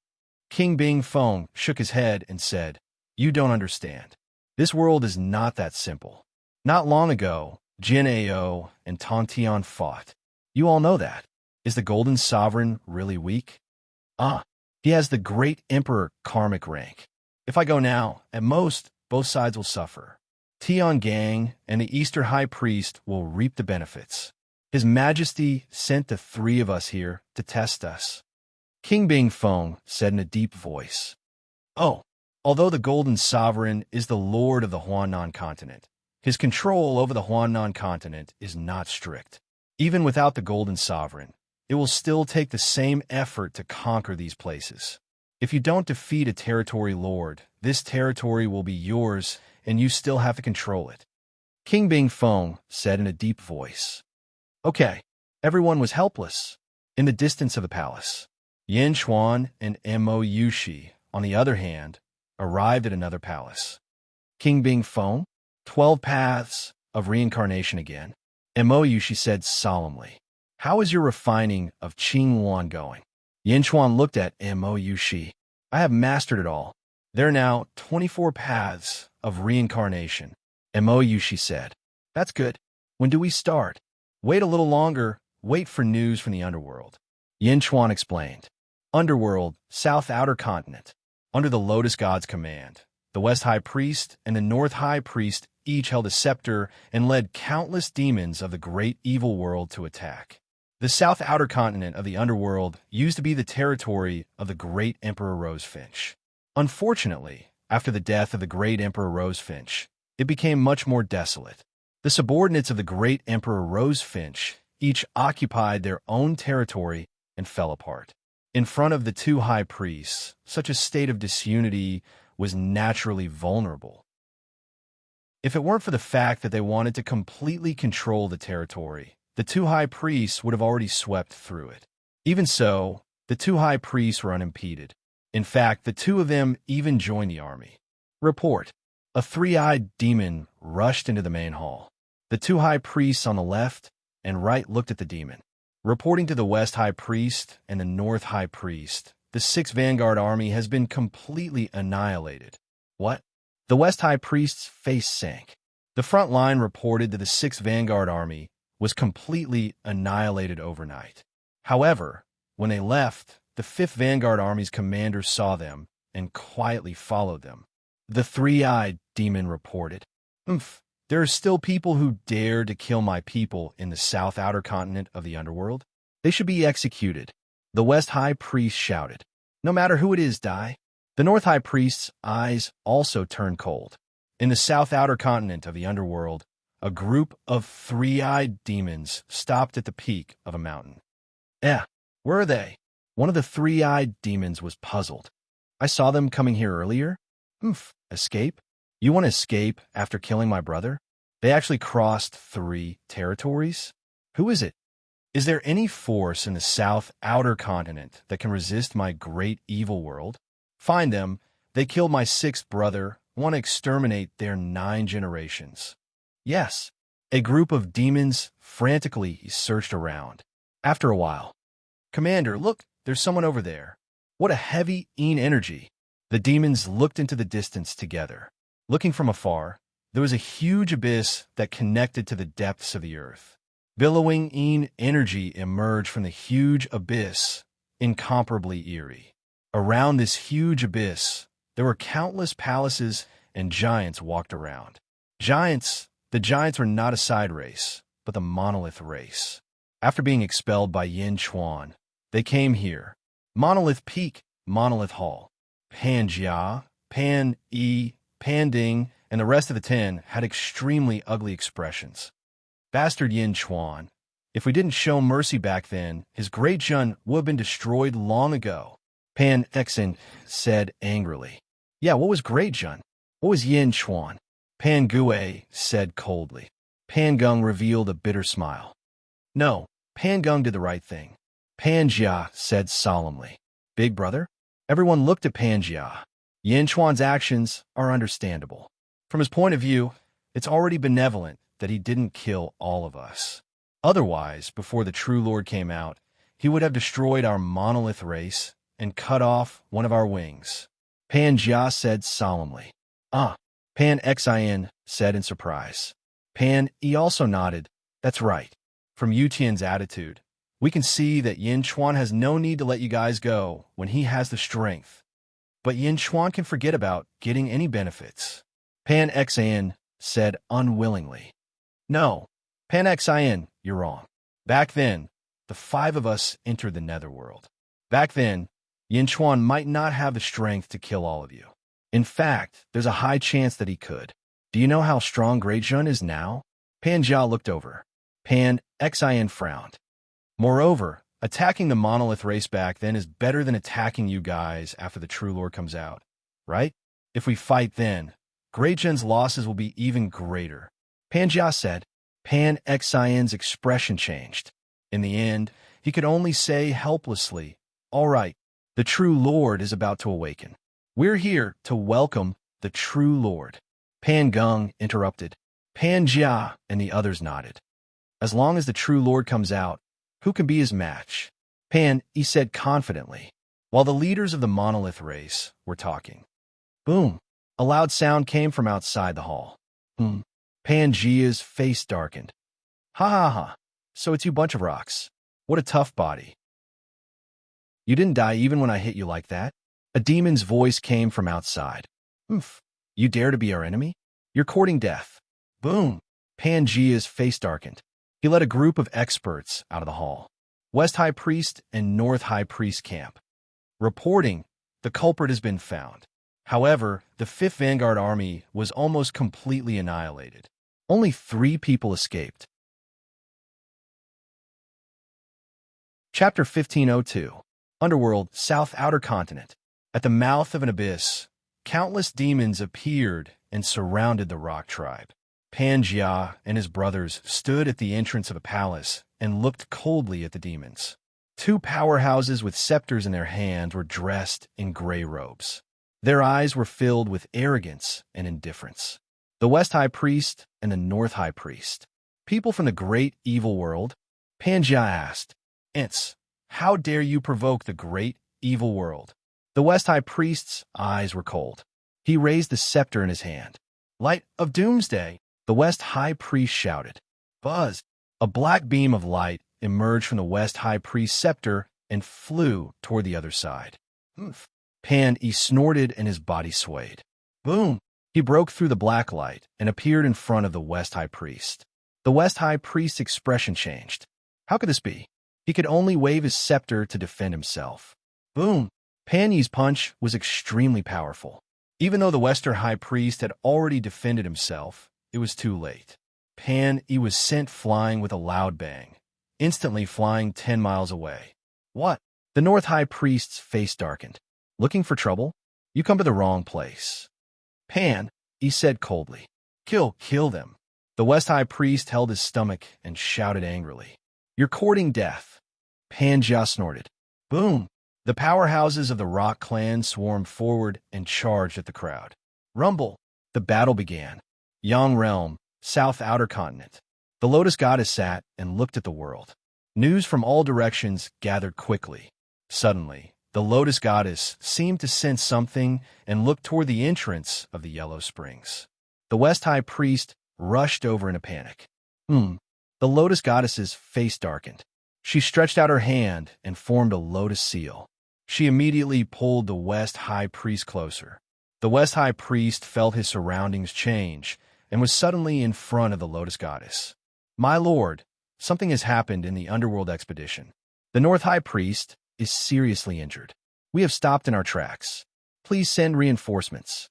King Bing Feng shook his head and said, You don't understand. This world is not that simple. Not long ago, Jin Ao and Tong Tian fought. You all know that. Is the Golden Sovereign really weak? He has the Great Emperor karmic rank. If I go now, at most, both sides will suffer. Tian Gang and the Eastern High Priest will reap the benefits. His Majesty sent the three of us here to test us. King Bing Feng said in a deep voice. Although the Golden Sovereign is the lord of the Huanan continent, his control over the Huanan continent is not strict. Even without the Golden Sovereign, it will still take the same effort to conquer these places. If you don't defeat a territory lord, this territory will be yours and you still have to control it. King Bing Feng said in a deep voice. Okay, everyone was helpless. In the distance of the palace, Yin Chuan and Mo Yushi, on the other hand, arrived at another palace. King Bing Feng, 12 paths of reincarnation again. Mo Yushi said solemnly. How is your refining of Qing Wan going? Yin Chuan looked at Mo Yushi. I have mastered it all. There are now 24 paths of reincarnation. Mo Yushi said. That's good. When do we start? Wait a little longer. Wait for news from the underworld. Yin Chuan explained. Underworld, South Outer Continent. Under the Lotus God's command, the West High Priest and the North High Priest each held a scepter and led countless demons of the great evil world to attack. The South Outer Continent of the Underworld used to be the territory of the Great Emperor Rosefinch. Unfortunately, after the death of the Great Emperor Rosefinch, it became much more desolate. The subordinates of the Great Emperor Rosefinch each occupied their own territory and fell apart. In front of the two high priests, such a state of disunity was naturally vulnerable. If it weren't for the fact that they wanted to completely control the territory, the two high priests would have already swept through it. Even so, the two high priests were unimpeded. In fact, the two of them even joined the army. Report. A three-eyed demon rushed into the main hall. The two high priests on the left and right looked at the demon. Reporting to the West High Priest and the North High Priest, the 6th Vanguard Army has been completely annihilated. What? The West High Priest's face sank. The front line reported that the 6th Vanguard Army was completely annihilated overnight. However, when they left, the 5th Vanguard Army's commander saw them and quietly followed them. The three-eyed demon reported. There are still people who dare to kill my people in the South Outer Continent of the Underworld. They should be executed. The West High Priest shouted. No matter who it is, die. The North High Priest's eyes also turned cold. In the South Outer Continent of the Underworld, a group of three-eyed demons stopped at the peak of a mountain. Where are they? One of the three-eyed demons was puzzled. I saw them coming here earlier. Escape? You want to escape after killing my brother? They actually crossed 3 territories? Who is it? Is there any force in the South Outer Continent that can resist my great evil world? Find them. They killed my 6th brother, want to exterminate their 9 generations. Yes. A group of demons frantically searched around. After a while, Commander, look, there's someone over there. What a heavy energy. The demons looked into the distance together. Looking from afar, there was a huge abyss that connected to the depths of the earth. Billowing energy emerged from the huge abyss, incomparably eerie. Around this huge abyss, there were countless palaces and giants walked around. The giants were not a side race, but the monolith race. After being expelled by Yin Chuan, they came here. Monolith Peak, Monolith Hall. Pan Jia, Pan Yi, Pan Ding, and the rest of the 10 had extremely ugly expressions. Bastard Yin Chuan. If we didn't show mercy back then, his great Jun would have been destroyed long ago. Pan Exin said angrily. Yeah, what was great Jun? What was Yin Chuan? Pan Gue said coldly. Pan Gung revealed a bitter smile. No, Pan Gung did the right thing. Pan Jia said solemnly. Big brother? Everyone looked at Pan Jia. Yin Chuan's actions are understandable. From his point of view, it's already benevolent that he didn't kill all of us. Otherwise, before the true Lord came out, he would have destroyed our monolith race and cut off one of our wings. Pan Jia said solemnly. Pan Xin said in surprise. Pan Yi also nodded. That's right. From Yu Tian's attitude, we can see that Yin Chuan has no need to let you guys go when he has the strength. But Yin Chuan can forget about getting any benefits. Pan Xin said unwillingly. No, Pan Xin, you're wrong. Back then, the 5 of us entered the netherworld. Back then, Yin Chuan might not have the strength to kill all of you. In fact, there's a high chance that he could. Do you know how strong Great Jun is now? Pan Jia looked over. Pan Xin frowned. Moreover, attacking the monolith race back then is better than attacking you guys after the true Lord comes out, right? If we fight then, Great Jun's losses will be even greater. Pan Jia said. Pan Xin's expression changed. In the end, he could only say helplessly, all right, the true Lord is about to awaken. We're here to welcome the true Lord. Pan Gung interrupted. Pan Jia and the others nodded. As long as the true Lord comes out, who can be his match? Pan Yi said confidently, while the leaders of the monolith race were talking. Boom! A loud sound came from outside the hall. Pan Jia's face darkened. Ha ha ha, so it's you bunch of rocks. What a tough body. You didn't die even when I hit you like that? A demon's voice came from outside. You dare to be our enemy? You're courting death. Boom! Pan Jia's face darkened. He led a group of experts out of the hall. West High Priest and North High Priest camp. Reporting, the culprit has been found. However, the 5th Vanguard Army was almost completely annihilated. Only 3 people escaped. Chapter 1502. Underworld, South Outer Continent. At the mouth of an abyss, countless demons appeared and surrounded the rock tribe. Pan Jia and his brothers stood at the entrance of a palace and looked coldly at the demons. 2 powerhouses with scepters in their hands were dressed in gray robes. Their eyes were filled with arrogance and indifference. The West High Priest and the North High Priest. People from the great evil world? Pan Jia asked. Ents, how dare you provoke the great evil world? The West High Priest's eyes were cold. He raised the scepter in his hand. Light of Doomsday, the West High Priest shouted. Buzz! A black beam of light emerged from the West High Priest's scepter and flew toward the other side. Pan Yi snorted and his body swayed. Boom! He broke through the black light and appeared in front of the West High Priest. The West High Priest's expression changed. How could this be? He could only wave his scepter to defend himself. Boom! Pan Yi's punch was extremely powerful. Even though the Western High Priest had already defended himself, it was too late. Pan Yi was sent flying with a loud bang, instantly flying 10 miles away. What? The North High Priest's face darkened. Looking for trouble? You come to the wrong place. Pan, he said coldly. Kill them. The West High Priest held his stomach and shouted angrily. You're courting death. Pan Jia snorted. Boom! The powerhouses of the Rock clan swarmed forward and charged at the crowd. Rumble! The battle began. Yang Realm, South Outer Continent. The Lotus Goddess sat and looked at the world. News from all directions gathered quickly. Suddenly, the Lotus Goddess seemed to sense something and looked toward the entrance of the Yellow Springs. The West High Priest rushed over in a panic. The Lotus Goddess's face darkened. She stretched out her hand and formed a lotus seal. She immediately pulled the West High Priest closer. The West High Priest felt his surroundings change and was suddenly in front of the Lotus Goddess. My lord, Something has happened in the underworld expedition. The North High Priest is seriously injured. We have stopped in our tracks. Please send reinforcements.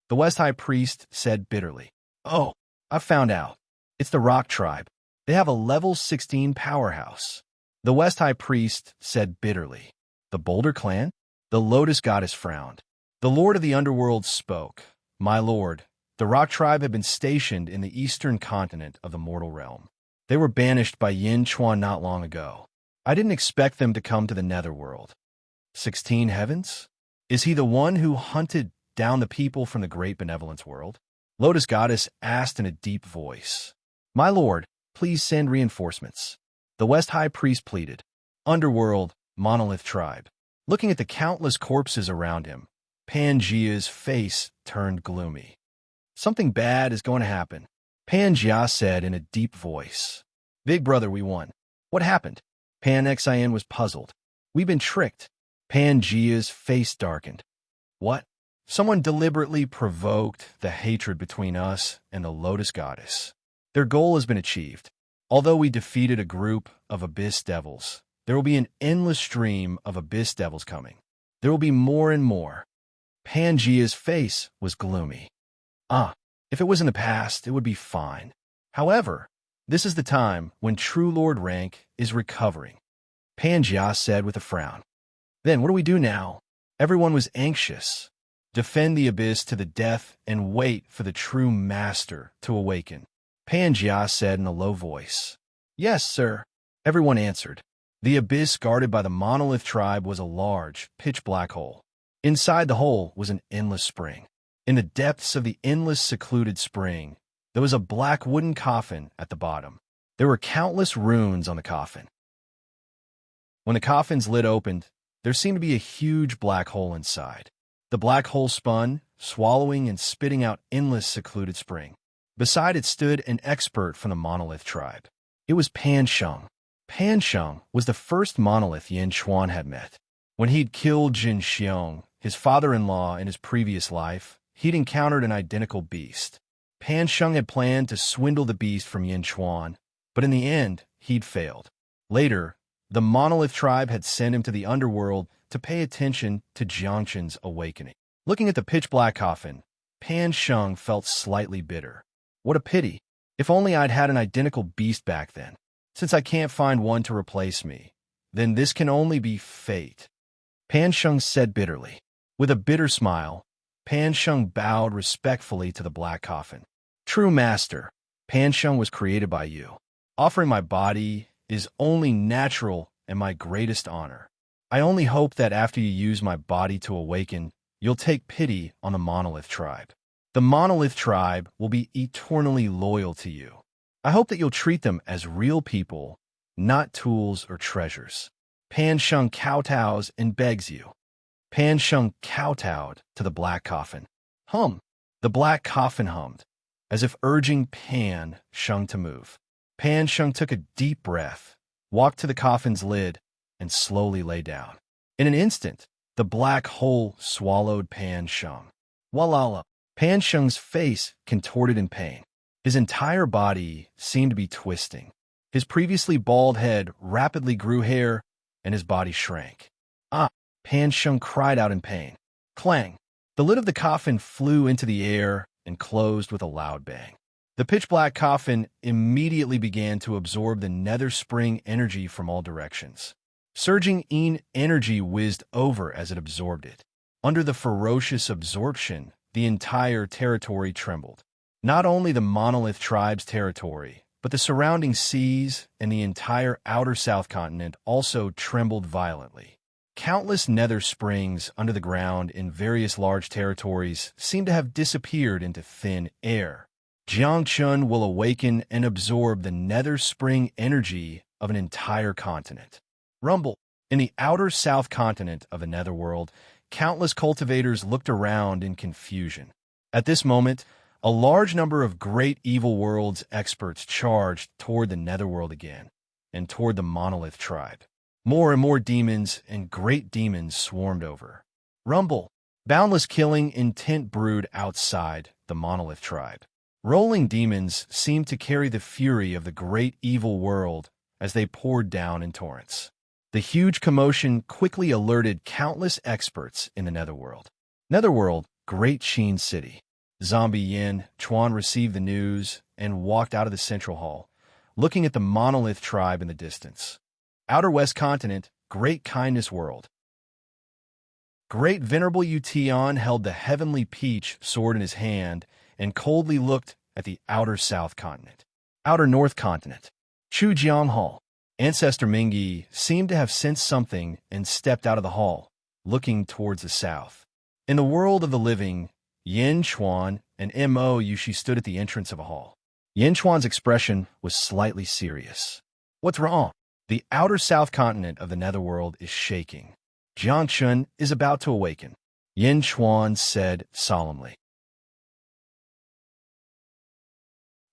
The West High Priest said bitterly. Oh, I've found out. It's the Rock Tribe. They have a level 16 powerhouse. The West High Priest said bitterly. The Boulder Clan? The Lotus Goddess frowned. The Lord of the Underworld spoke. My lord, the Rock Tribe had been stationed in the eastern continent of the mortal realm. They were banished by Yin Chuan not long ago. I didn't expect them to come to the netherworld. 16 heavens? Is he the one who hunted down the people from the great benevolence world? Lotus Goddess asked in a deep voice. My lord, please send reinforcements. The West High Priest pleaded. Underworld, Monolith Tribe. Looking at the countless corpses around him, Pangea's face turned gloomy. Something bad is going to happen, Pangea said in a deep voice. Big brother, we won. What happened? Pan-Xian was puzzled. We've been tricked. Pangea's face darkened. What? Someone deliberately provoked the hatred between us and the Lotus Goddess. Their goal has been achieved. Although we defeated a group of Abyss Devils, there will be an endless stream of Abyss Devils coming. There will be more and more. Pangea's face was gloomy. If it was in the past, it would be fine. However, this is the time when True Lord rank is recovering, Pangea said with a frown. Then what do we do now? Everyone was anxious. Defend the abyss to the death and wait for the true master to awaken, Pangea said in a low voice. Yes, sir, everyone answered. The abyss guarded by the Monolith Tribe was a large, pitch-black hole. Inside the hole was an endless spring. In the depths of the endless secluded spring, there was a black wooden coffin at the bottom. There were countless runes on the coffin. When the coffin's lid opened, there seemed to be a huge black hole inside. The black hole spun, swallowing and spitting out endless secluded spring. Beside it stood an expert from the Monolith Tribe. It was Pan Sheng. Pan Sheng was the first monolith Yin Chuan had met. When he'd killed Jin Xiong, his father-in-law, in his previous life, he'd encountered an identical beast. Pan Sheng had planned to swindle the beast from Yin Chuan, but in the end, he'd failed. Later, the Monolith Tribe had sent him to the underworld to pay attention to Jiangchen's awakening. Looking at the pitch-black coffin, Pan Sheng felt slightly bitter. What a pity. If only I'd had an identical beast back then. Since I can't find one to replace me, then this can only be fate, Pan Sheng said bitterly. With a bitter smile, Pan Sheng bowed respectfully to the black coffin. True master, Pan Sheng was created by you. Offering my body is only natural and my greatest honor. I only hope that after you use my body to awaken, you'll take pity on the Monolith Tribe. The Monolith Tribe will be eternally loyal to you. I hope that you'll treat them as real people, not tools or treasures. Pan Sheng kowtows and begs you. Pan Sheng kowtowed to the black coffin. Hum. The black coffin hummed, as if urging Pan Sheng to move. Pan Sheng took a deep breath, walked to the coffin's lid, and slowly lay down. In an instant, the black hole swallowed Pan Sheng. Walala. Pan Sheng's face contorted in pain. His entire body seemed to be twisting. His previously bald head rapidly grew hair, and his body shrank. Pan Sheng cried out in pain. Clang! The lid of the coffin flew into the air and closed with a loud bang. The pitch-black coffin immediately began to absorb the nether spring energy from all directions. Surging energy whizzed over as it absorbed it. Under the ferocious absorption, the entire territory trembled. Not only the Monolith Tribe's territory, but the surrounding seas and the entire outer South Continent also trembled violently. Countless nether springs under the ground in various large territories seemed to have disappeared into thin air. Jiangchun will awaken and absorb the nether spring energy of an entire continent. Rumble. In the outer South Continent of the Netherworld, countless cultivators looked around in confusion. At this moment, a large number of great evil worlds experts charged toward the Netherworld again, and toward the Monolith Tribe. More and more demons and great demons swarmed over. Rumble. Boundless killing intent brewed outside the Monolith Tribe. Rolling demons seemed to carry the fury of the great evil world as they poured down in torrents. The huge commotion quickly alerted countless experts in the Netherworld. Netherworld, Great Sheen City. Zombie Yin Chuan received the news and walked out of the central hall, looking at the monolith tribe in the distance. Outer West Continent, Great Kindness World. Great Venerable Yution held the heavenly peach sword in his hand and coldly looked at the Outer South Continent. Outer North Continent. Chujiang Hall. Ancestor Mingyi seemed to have sensed something and stepped out of the hall, looking towards the south. In the world of the living, Yin Chuan and Mo Yushi stood at the entrance of a hall. Yin Chuan's expression was slightly serious. What's wrong? The outer south continent of the Netherworld is shaking. Jiangchun is about to awaken, Yin Chuan said solemnly.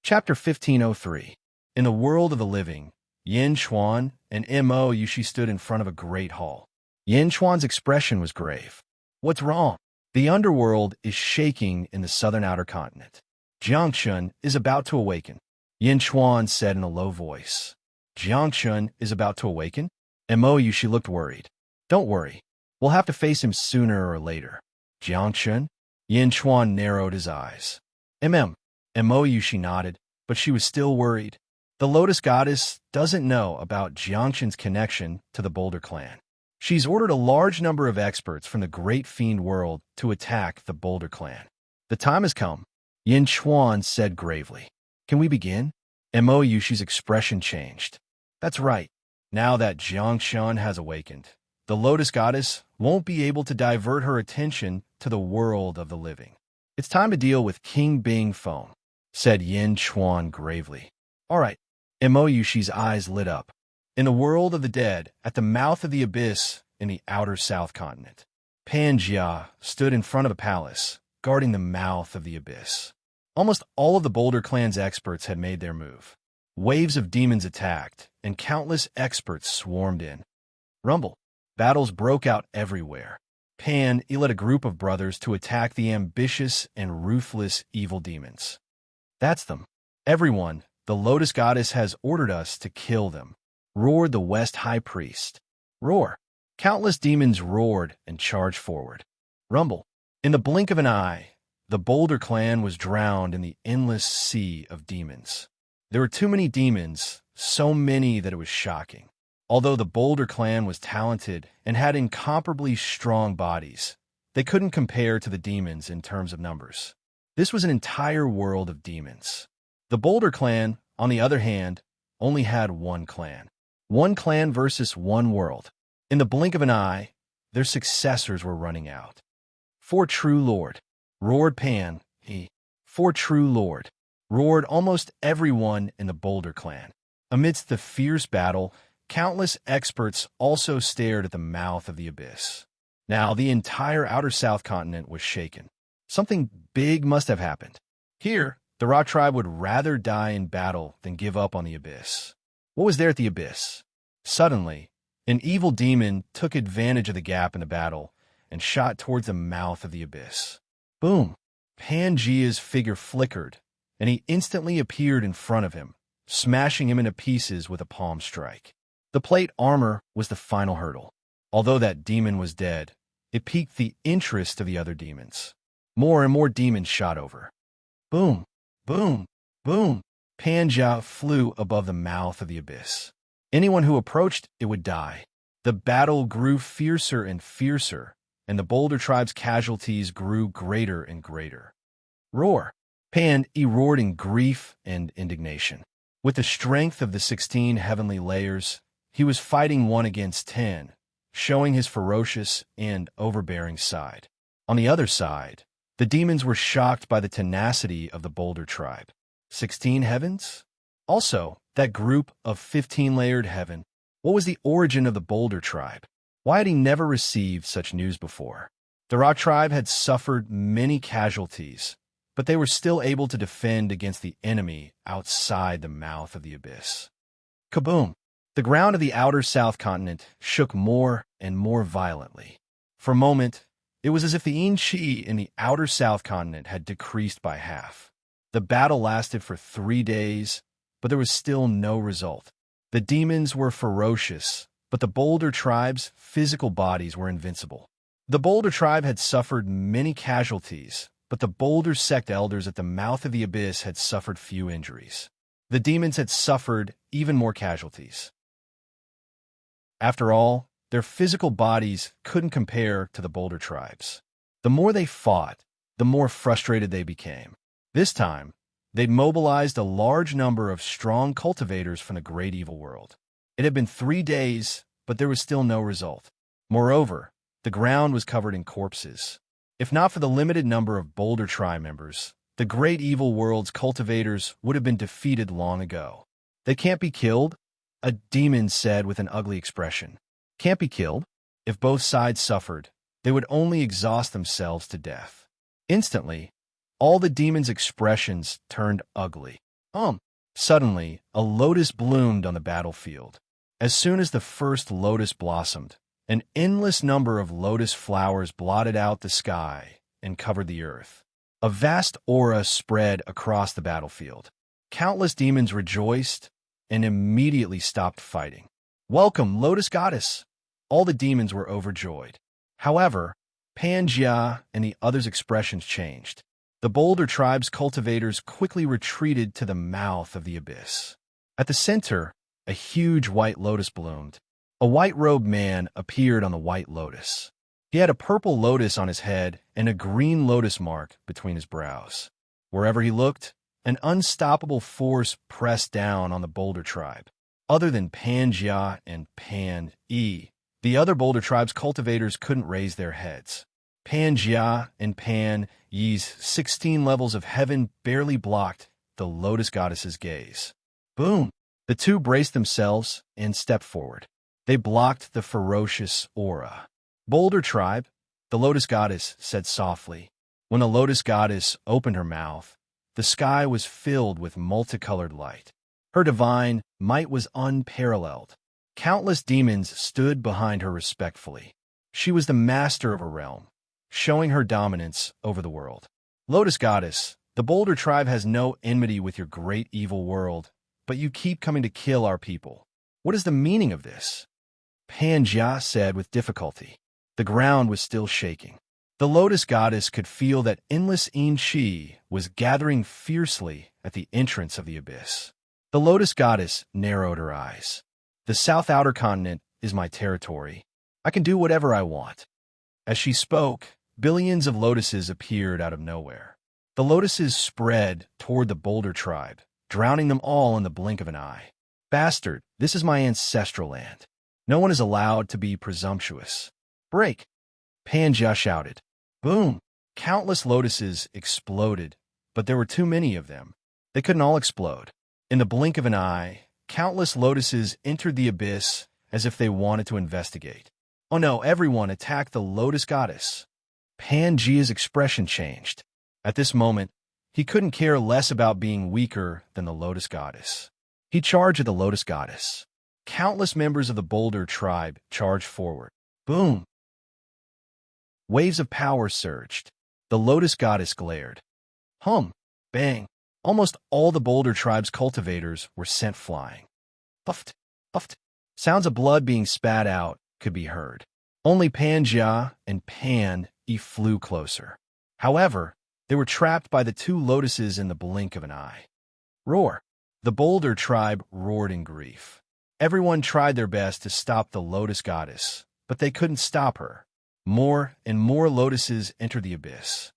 Chapter 1503. In the world of the living, Yin Chuan and Mo Yushi stood in front of a great hall. Yin Chuan's expression was grave. What's wrong? The underworld is shaking in the southern outer continent. Jiangchun is about to awaken, Yin Chuan said in a low voice. Jiangchun is about to awaken? Mo Yushi looked worried. Don't worry. We'll have to face him sooner or later. Jiangchun? Yin Chuan narrowed his eyes. Mo Yushi nodded, but she was still worried. The Lotus Goddess doesn't know about Jiangchun's connection to the Boulder Clan. She's ordered a large number of experts from the Great Fiend World to attack the Boulder Clan. The time has come, Yin Chuan said gravely. Can we begin? Mo Yushi's expression changed. That's right. Now that Jiangchun has awakened, the Lotus Goddess won't be able to divert her attention to the world of the living. It's time to deal with King Bing Phone, said Yin Chuan gravely. All right. Mo Yushi's eyes lit up. In the world of the dead, at the mouth of the abyss in the outer south continent, Panjia stood in front of a palace, guarding the mouth of the abyss. Almost all of the Boulder Clan's experts had made their move. Waves of demons attacked, and countless experts swarmed in. Rumble. Battles broke out everywhere. Pan led a group of brothers to attack the ambitious and ruthless evil demons. That's them. Everyone, the Lotus Goddess has ordered us to kill them, roared the West High Priest. Roar. Countless demons roared and charged forward. Rumble. In the blink of an eye, the Boulder Clan was drowned in the endless sea of demons. There were too many demons, so many that it was shocking. Although the Boulder Clan was talented and had incomparably strong bodies, they couldn't compare to the demons in terms of numbers. This was an entire world of demons. The Boulder Clan, on the other hand, only had one clan. One clan versus one world. In the blink of an eye, their successors were running out. For true Lord, roared Pan, For true Lord, roared almost everyone in the Boulder Clan. Amidst the fierce battle, countless experts also stared at the mouth of the abyss. Now the entire outer south continent was shaken. Something big must have happened. Here, the Rock Tribe would rather die in battle than give up on the abyss. What was there at the abyss? Suddenly, an evil demon took advantage of the gap in the battle and shot towards the mouth of the abyss. Boom! Pangea's figure flickered, and he instantly appeared in front of him, smashing him into pieces with a palm strike. The plate armor was the final hurdle. Although that demon was dead, it piqued the interest of the other demons. More and more demons shot over. Boom! Boom! Boom! Pangea flew above the mouth of the abyss. Anyone who approached it would die. The battle grew fiercer and fiercer, and the Boulder Tribe's casualties grew greater and greater. Roar! Pan roared in grief and indignation. With the strength of the 16 heavenly layers, he was fighting 1 against 10, showing his ferocious and overbearing side. On the other side, the demons were shocked by the tenacity of the Boulder Tribe. 16 heavens? Also, that group of 15-layered heaven. What was the origin of the Boulder Tribe? Why had he never received such news before? The Rock Tribe had suffered many casualties, but they were still able to defend against the enemy outside the mouth of the abyss. Kaboom! The ground of the outer south continent shook more and more violently. For a moment, it was as if the yin qi in the outer south continent had decreased by half. The battle lasted for 3 days, but there was still no result. The demons were ferocious, but the Boulder tribe's physical bodies were invincible. The Boulder tribe had suffered many casualties, but the Boulder sect elders at the mouth of the abyss had suffered few injuries. The demons had suffered even more casualties. After all, their physical bodies couldn't compare to the Boulder tribes. The more they fought, the more frustrated they became. This time, they'd mobilized a large number of strong cultivators from the great evil world. It had been 3 days, but there was still no result. Moreover, the ground was covered in corpses. If not for the limited number of Boulder tribe members, the great evil world's cultivators would have been defeated long ago. They can't be killed, a demon said with an ugly expression. Can't be killed? If both sides suffered, they would only exhaust themselves to death. Instantly, all the demon's expressions turned ugly. Suddenly, a lotus bloomed on the battlefield. As soon as the first lotus blossomed, an endless number of lotus flowers blotted out the sky and covered the earth. A vast aura spread across the battlefield. Countless demons rejoiced and immediately stopped fighting. Welcome, Lotus Goddess! All the demons were overjoyed. However, Pangaea and the others' expressions changed. The Boulder tribe's cultivators quickly retreated to the mouth of the abyss. At the center, a huge white lotus bloomed. A white-robed man appeared on the white lotus. He had a purple lotus on his head and a green lotus mark between his brows. Wherever he looked, an unstoppable force pressed down on the Boulder tribe. Other than Pangaea and Pan-E, the other Boulder tribe's cultivators couldn't raise their heads. Pangaea and Pan-E's 16 levels of heaven barely blocked the Lotus Goddess's gaze. Boom! The two braced themselves and stepped forward. They blocked the ferocious aura. Boulder tribe, the Lotus Goddess said softly. When the Lotus Goddess opened her mouth, the sky was filled with multicolored light. Her divine might was unparalleled. Countless demons stood behind her respectfully. She was the master of a realm, showing her dominance over the world. Lotus Goddess, the Boulder tribe has no enmity with your great evil world, but you keep coming to kill our people. What is the meaning of this? Pangaea said with difficulty. The ground was still shaking. The Lotus Goddess could feel that endless Enchi was gathering fiercely at the entrance of the abyss. The Lotus Goddess narrowed her eyes. The South Outer Continent is my territory. I can do whatever I want. As she spoke, billions of lotuses appeared out of nowhere. The lotuses spread toward the Boulder tribe, drowning them all in the blink of an eye. Bastard, this is my ancestral land. No one is allowed to be presumptuous. Break! Pangaea shouted. Boom! Countless lotuses exploded, but there were too many of them. They couldn't all explode. In the blink of an eye, countless lotuses entered the abyss as if they wanted to investigate. Oh no, everyone attacked the Lotus Goddess. Pangaea's expression changed. At this moment, he couldn't care less about being weaker than the Lotus Goddess. He charged at the Lotus Goddess. Countless members of the Boulder tribe charged forward. Boom! Waves of power surged. The Lotus Goddess glared. Bang! Almost all the Boulder tribe's cultivators were sent flying. Puffed, puffed. Sounds of blood being spat out could be heard. Only Pangaea and Pan-E flew closer. However, they were trapped by the two lotuses in the blink of an eye. Roar! The Boulder tribe roared in grief. Everyone tried their best to stop the Lotus Goddess, but they couldn't stop her. More and more lotuses entered the abyss.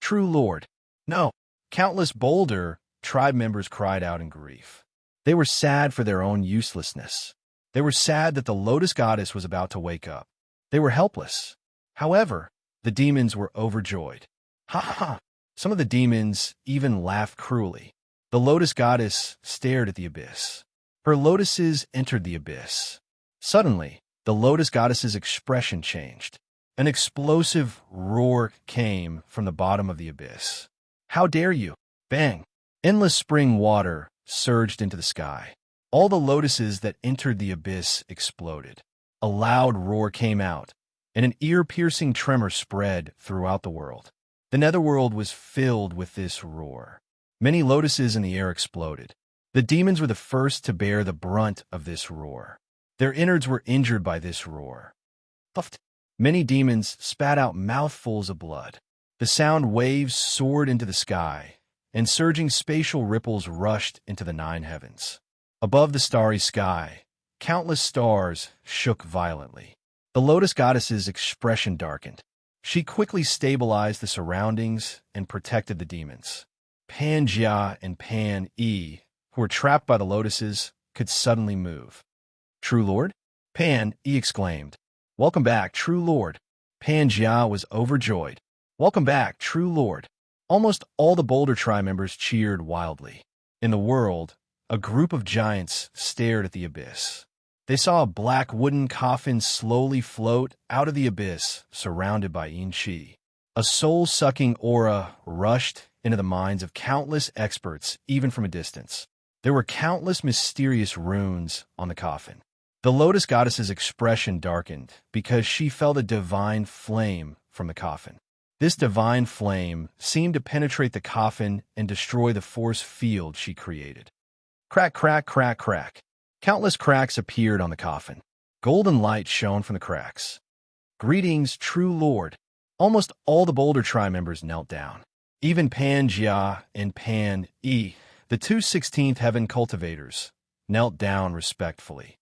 True Lord! No! Countless Boulder tribe members cried out in grief. They were sad for their own uselessness. They were sad that the Lotus Goddess was about to wake up. They were helpless. However, the demons were overjoyed. Ha ha! Some of the demons even laughed cruelly. The Lotus Goddess stared at the abyss. Her lotuses entered the abyss. Suddenly, the Lotus Goddess's expression changed. An explosive roar came from the bottom of the abyss. How dare you! Bang! Endless spring water surged into the sky. All the lotuses that entered the abyss exploded. A loud roar came out, and an ear-piercing tremor spread throughout the world. The netherworld was filled with this roar. Many lotuses in the air exploded. The demons were the first to bear the brunt of this roar. Their innards were injured by this roar. Puffed. Many demons spat out mouthfuls of blood. The sound waves soared into the sky, and surging spatial ripples rushed into the nine heavens. Above the starry sky, countless stars shook violently. The lotus goddess's expression darkened. She quickly stabilized the surroundings and protected the demons. Pan Jia and Pan Yi, who were trapped by the lotuses, could suddenly move. "True Lord?" Pan Yi exclaimed. "Welcome back, True Lord." Pan Jia was overjoyed. "Welcome back, True Lord." Almost all the Boulder Tribe members cheered wildly. In the world, a group of giants stared at the abyss. They saw a black wooden coffin slowly float out of the abyss, surrounded by Yin Qi. A soul-sucking aura rushed into the minds of countless experts, even from a distance. There were countless mysterious runes on the coffin. The lotus goddess's expression darkened because she felt a divine flame from the coffin. This divine flame seemed to penetrate the coffin and destroy the force field she created. Crack, crack, crack, crack. Countless cracks appeared on the coffin. Golden light shone from the cracks. "Greetings, True Lord." Almost all the Boulder Tribe members knelt down. Even Pan Jia and Pan Yi, the two 16th heaven cultivators, knelt down respectfully.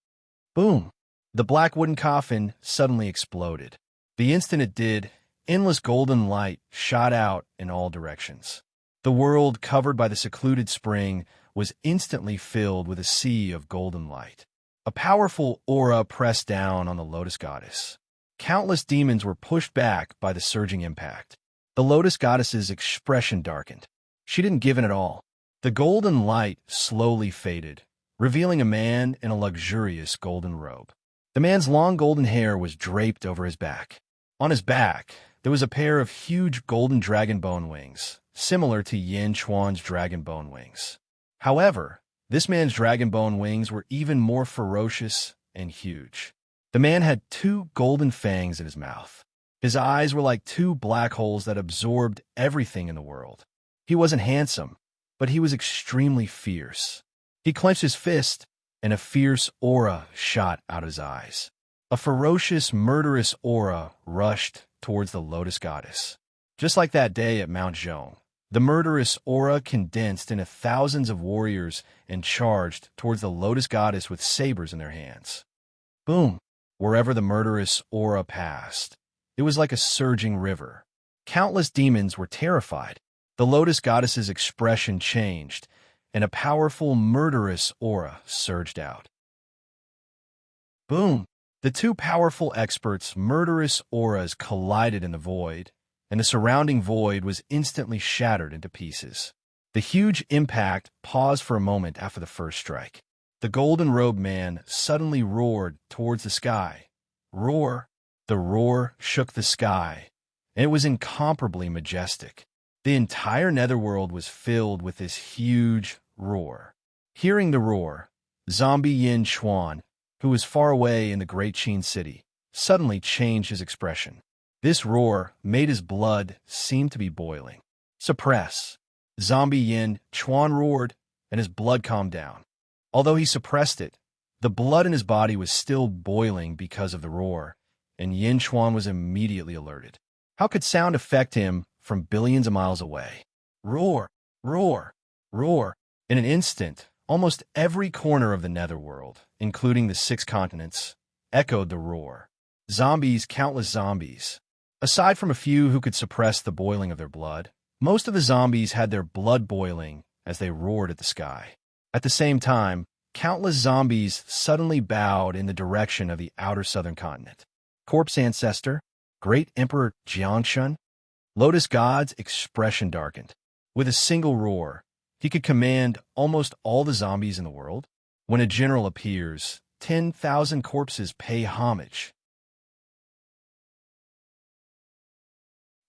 Boom! The black wooden coffin suddenly exploded. The instant it did, endless golden light shot out in all directions. The world, covered by the secluded spring, was instantly filled with a sea of golden light. A powerful aura pressed down on the lotus goddess. Countless demons were pushed back by the surging impact. The lotus goddess's expression darkened. She didn't give in at all. The golden light slowly faded, revealing a man in a luxurious golden robe. The man's long golden hair was draped over his back. On his back, there was a pair of huge golden dragon bone wings, similar to Yin Chuan's dragon bone wings. However, this man's dragon bone wings were even more ferocious and huge. The man had two golden fangs in his mouth. His eyes were like two black holes that absorbed everything in the world. He wasn't handsome, but he was extremely fierce. He clenched his fist, and a fierce aura shot out of his eyes. A ferocious, murderous aura rushed towards the lotus goddess. Just like that day at Mount Zhong, the murderous aura condensed into thousands of warriors and charged towards the lotus goddess with sabers in their hands. Boom! Wherever the murderous aura passed, it was like a surging river. Countless demons were terrified. The lotus goddess's expression changed, and a powerful, murderous aura surged out. Boom! The two powerful experts' murderous auras collided in the void, and the surrounding void was instantly shattered into pieces. The huge impact paused for a moment after the first strike. The golden-robed man suddenly roared towards the sky. Roar! The roar shook the sky, and it was incomparably majestic. The entire netherworld was filled with this huge roar. Hearing the roar, zombie Yin Chuan, who was far away in the Great Qin City, suddenly changed his expression. This roar made his blood seem to be boiling. Suppress. Zombie Yin Chuan roared, and his blood calmed down. Although he suppressed it, the blood in his body was still boiling because of the roar, and Yin Chuan was immediately alerted. How could sound affect him from billions of miles away? Roar, roar, roar. In an instant, almost every corner of the netherworld, including the 6 continents, echoed the roar. Zombies, countless zombies. Aside from a few who could suppress the boiling of their blood, most of the zombies had their blood boiling as they roared at the sky. At the same time, countless zombies suddenly bowed in the direction of the outer southern continent. Corpse Ancestor, Great Emperor Jiangshun, Lotus God's expression darkened. With a single roar, he could command almost all the zombies in the world. When a general appears, 10,000 corpses pay homage.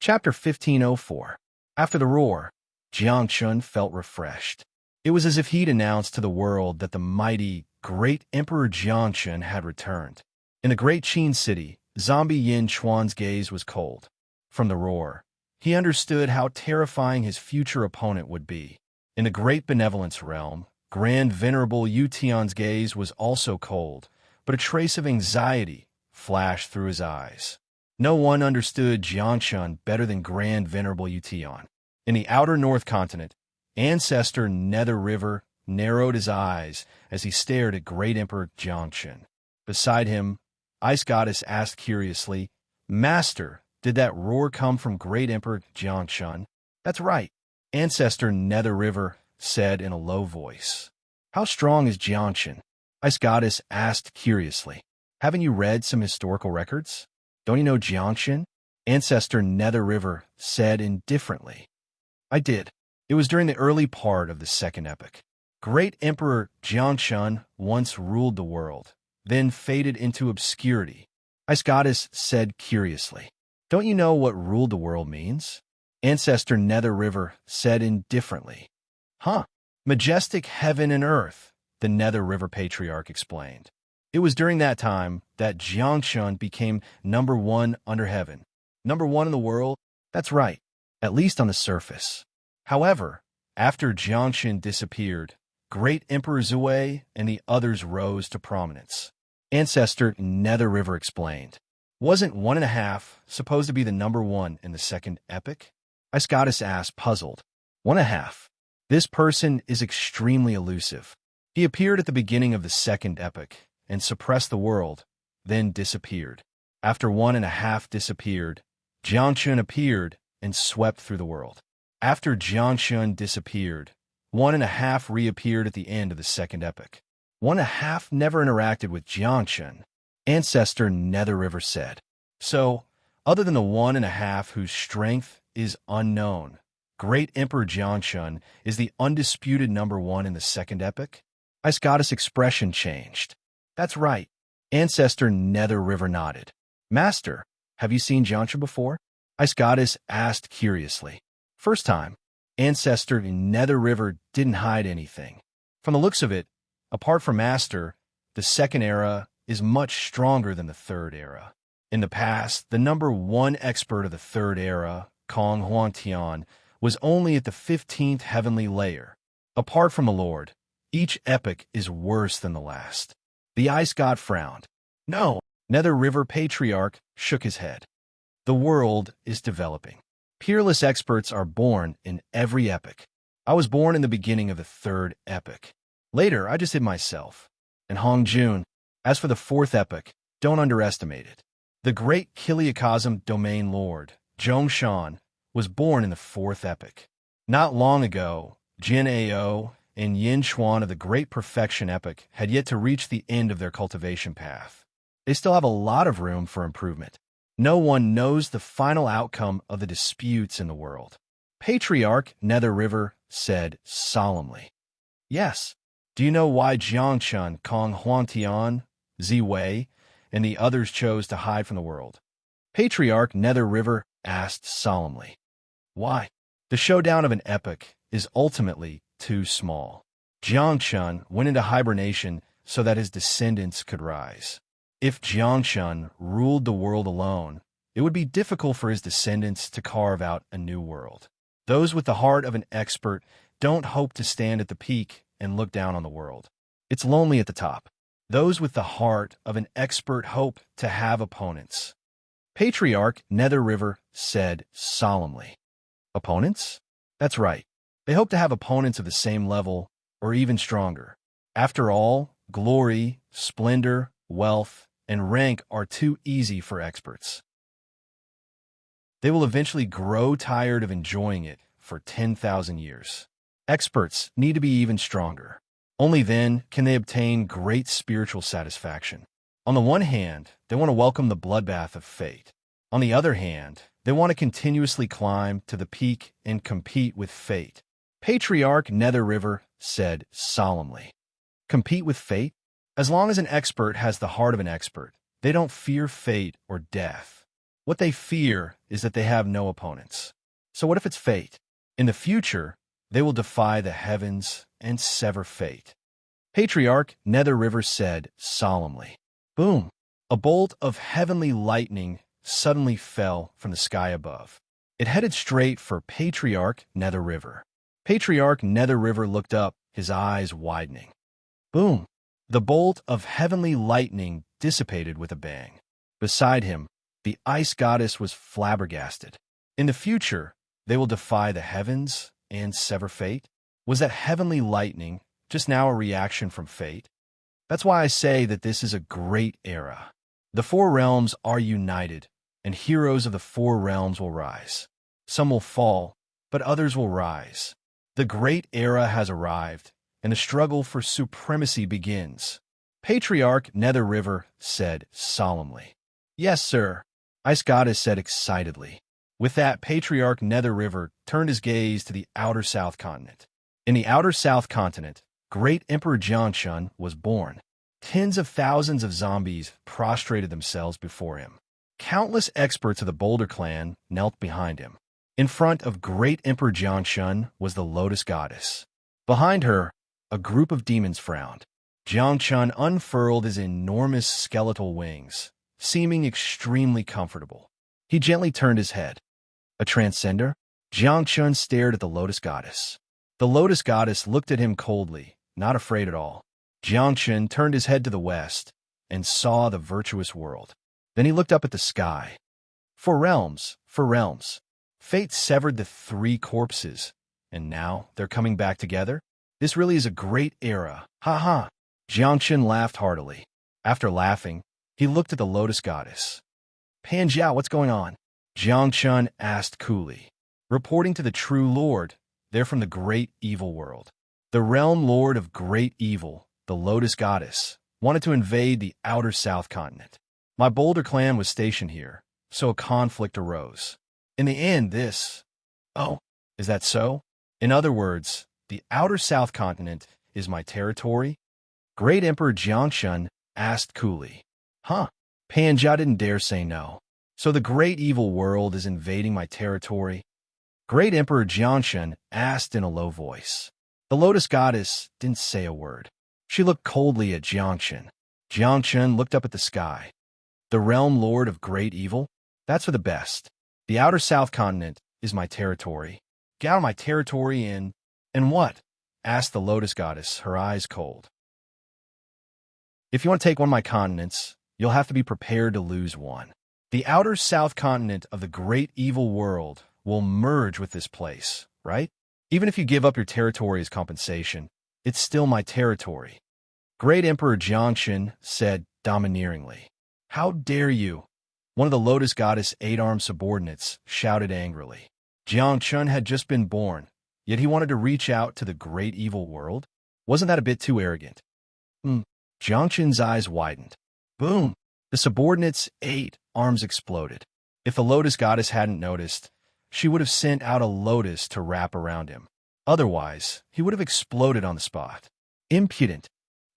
Chapter 1504. After the roar, Jiangshun felt refreshed. It was as if he'd announced to the world that the mighty, great Emperor Jiangshun had returned. In the Great Qin City, zombie Yin Chuan's gaze was cold. From the roar, he understood how terrifying his future opponent would be. In the great benevolence realm, Grand Venerable Ution's gaze was also cold, but a trace of anxiety flashed through his eyes. No one understood Jiangshun better than Grand Venerable Ution. In the outer North Continent, Ancestor Nether River narrowed his eyes as he stared at Great Emperor Jiangshun. Beside him, Ice Goddess asked curiously, "Master, did that roar come from Great Emperor Jiangshun?" "That's right," Ancestor Nether River said in a low voice. "How strong is Jiangshun?" Ice Goddess asked curiously. "Haven't you read some historical records? Don't you know Jiangshun?" Ancestor Nether River said indifferently. "I did. It was during the early part of the Second Epoch. Great Emperor Jiangshun once ruled the world, then faded into obscurity." Ice Goddess said curiously. "Don't you know what ruled the world means?" Ancestor Nether River said indifferently. "Huh. Majestic heaven and earth," the Nether River Patriarch explained. "It was during that time that Jiangshun became number one under heaven. Number one in the world? That's right, at least on the surface. However, after Jiangshun disappeared, Great Emperor Zhui and the others rose to prominence." Ancestor Nether River explained. "Wasn't 1.5 supposed to be the number one in the Second Epoch?" Ice Goddess asked, puzzled. 1.5. This person is extremely elusive. He appeared at the beginning of the Second Epoch and suppressed the world, then disappeared. After 1.5 disappeared, Jiangshun appeared and swept through the world. After Jiangshun disappeared, 1.5 reappeared at the end of the Second Epoch. 1.5 never interacted with Jiangshun, Ancestor Nether River said. So, other than the 1.5 whose strength is unknown, Great Emperor Jiangshun is the undisputed number one in the Second Epoch? Ice Goddess' expression changed. "That's right." Ancestor Nether River nodded. "Master, have you seen Jiangshun before?" Ice Goddess asked curiously. "First time." Ancestor Nether River didn't hide anything. From the looks of it, apart from Master, the Second Era is much stronger than the Third Era. In the past, the number one expert of the Third Era, Kong Huangtian, was only at the 15th heavenly layer. Apart from the Lord, each epoch is worse than the last. The Ice God frowned. "No," Nether River Patriarch shook his head. "The world is developing. Peerless experts are born in every epoch. I was born in the beginning of the Third Epoch. Later, I just hid myself. And Hongjun, as for the Fourth Epoch, don't underestimate it. The great Kiliakosm Domain Lord, Zhongshan, was born in the Fourth Epoch. Not long ago, Jin Ao and Yin Xuan of the Great Perfection Epoch had yet to reach the end of their cultivation path. They still have a lot of room for improvement. No one knows the final outcome of the disputes in the world." Patriarch Nether River said solemnly. "Yes. Do you know why Jiangshun, Kong Huangtian, Ziwei, and the others chose to hide from the world?" Patriarch Nether River asked solemnly. "Why? The showdown of an epoch is ultimately too small. Jiangshun went into hibernation so that his descendants could rise. If Jiangshun ruled the world alone, it would be difficult for his descendants to carve out a new world. Those with the heart of an expert don't hope to stand at the peak and look down on the world. It's lonely at the top. Those with the heart of an expert hope to have opponents." Patriarch Nether River said solemnly. "Opponents?" "That's right. They hope to have opponents of the same level or even stronger. After all, glory, splendor, wealth, and rank are too easy for experts. They will eventually grow tired of enjoying it for 10,000 years. Experts need to be even stronger. Only then can they obtain great spiritual satisfaction. On the one hand, they want to welcome the bloodbath of fate. On the other hand, they want to continuously climb to the peak and compete with fate." Patriarch Nether River said solemnly. "Compete with fate? As long as an expert has the heart of an expert, they don't fear fate or death. What they fear is that they have no opponents. So what if it's fate? In the future, they will defy the heavens and sever fate." Patriarch Nether River said solemnly. Boom! A bolt of heavenly lightning suddenly fell from the sky above. It headed straight for Patriarch Nether River. Patriarch Nether River looked up, his eyes widening. Boom! The bolt of heavenly lightning dissipated with a bang. Beside him, the ice goddess was flabbergasted. In the future, they will defy the heavens and sever fate? Was that heavenly lightning just now a reaction from fate? That's why I say that this is a great era. The four realms are united, and heroes of the four realms will rise. Some will fall, but others will rise. The great era has arrived, and the struggle for supremacy begins. Patriarch Nether River said solemnly. Yes, sir, Ice Goddess said excitedly. With that, Patriarch Nether River turned his gaze to the outer South Continent. In the outer South Continent, Great Emperor Jiangshun was born. Tens of thousands of zombies prostrated themselves before him. Countless experts of the Boulder clan knelt behind him. In front of Great Emperor Jiangshun was the Lotus Goddess. Behind her, a group of demons frowned. Jiangshun unfurled his enormous skeletal wings, seeming extremely comfortable. He gently turned his head. A transcender? Jiangshun stared at the Lotus Goddess. The Lotus Goddess looked at him coldly, not afraid at all. Jiangshun turned his head to the west and saw the virtuous world. Then he looked up at the sky. For realms. Fate severed the three corpses, and now they're coming back together? This really is a great era. Ha ha! Jiangshun laughed heartily. After laughing, he looked at the Lotus Goddess. Pan Jiao, what's going on? Jiangshun asked coolly. Reporting to the true lord, they're from the great evil world. The realm lord of great evil, the Lotus Goddess, wanted to invade the outer South Continent. My Boulder clan was stationed here, so a conflict arose. In the end, Oh, is that so? In other words, the outer South Continent is my territory? Great Emperor Jiangshun asked coolly. Huh? Panjia didn't dare say no. So the great evil world is invading my territory? Great Emperor Jiangshun asked in a low voice. The Lotus Goddess didn't say a word. She looked coldly at Jiangshun. Jiangshun looked up at the sky. The realm lord of great evil? That's for the best. The outer South Continent is my territory. Get out of my territory and what? Asked the Lotus Goddess, her eyes cold. If you want to take one of my continents, you'll have to be prepared to lose one. The outer South Continent of the great evil world will merge with this place, right? Even if you give up your territory as compensation, it's still my territory. Great Emperor Jiangshun said domineeringly. How dare you? One of the Lotus Goddess' eight-armed subordinates shouted angrily. Jiangshun had just been born, yet he wanted to reach out to the great evil world? Wasn't that a bit too arrogant? Jiangshun's eyes widened. Boom! The subordinate's 8 arms exploded. If the Lotus Goddess hadn't noticed, she would have sent out a lotus to wrap around him. Otherwise, he would have exploded on the spot. Impudent,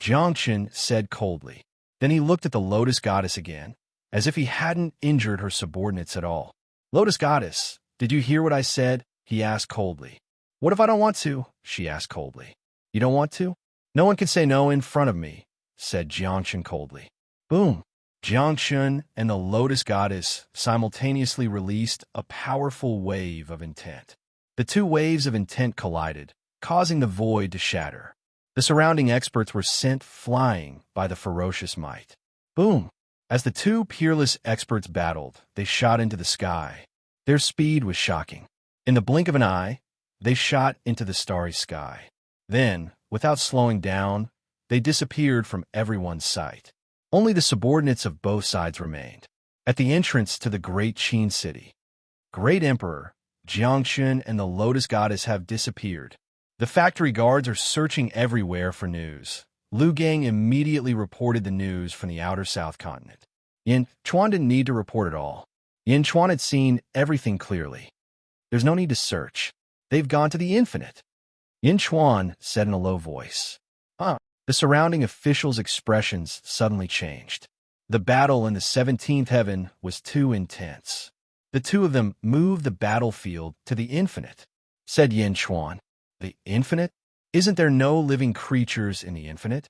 Jiangshun said coldly. Then he looked at the Lotus Goddess again, as if he hadn't injured her subordinates at all. Lotus Goddess, did you hear what I said? He asked coldly. What if I don't want to? She asked coldly. You don't want to? No one can say no in front of me, said Jiangshun coldly. Boom! Jiangshun and the Lotus Goddess simultaneously released a powerful wave of intent. The two waves of intent collided, causing the void to shatter. The surrounding experts were sent flying by the ferocious might. Boom! As the two peerless experts battled, they shot into the sky. Their speed was shocking. In the blink of an eye, they shot into the starry sky. Then, without slowing down, they disappeared from everyone's sight. Only the subordinates of both sides remained. At the entrance to the great Qin city, Great Emperor, Jiangshun, and the Lotus Goddess have disappeared. The factory guards are searching everywhere for news. Lu Gang immediately reported the news from the outer South Continent. Yin Chuan didn't need to report at all. Yin Chuan had seen everything clearly. There's no need to search. They've gone to the infinite. Yin Chuan said in a low voice. The surrounding officials' expressions suddenly changed. The battle in the 17th heaven was too intense. The two of them moved the battlefield to the infinite, said Yin Chuan. The infinite? Isn't there no living creatures in the infinite?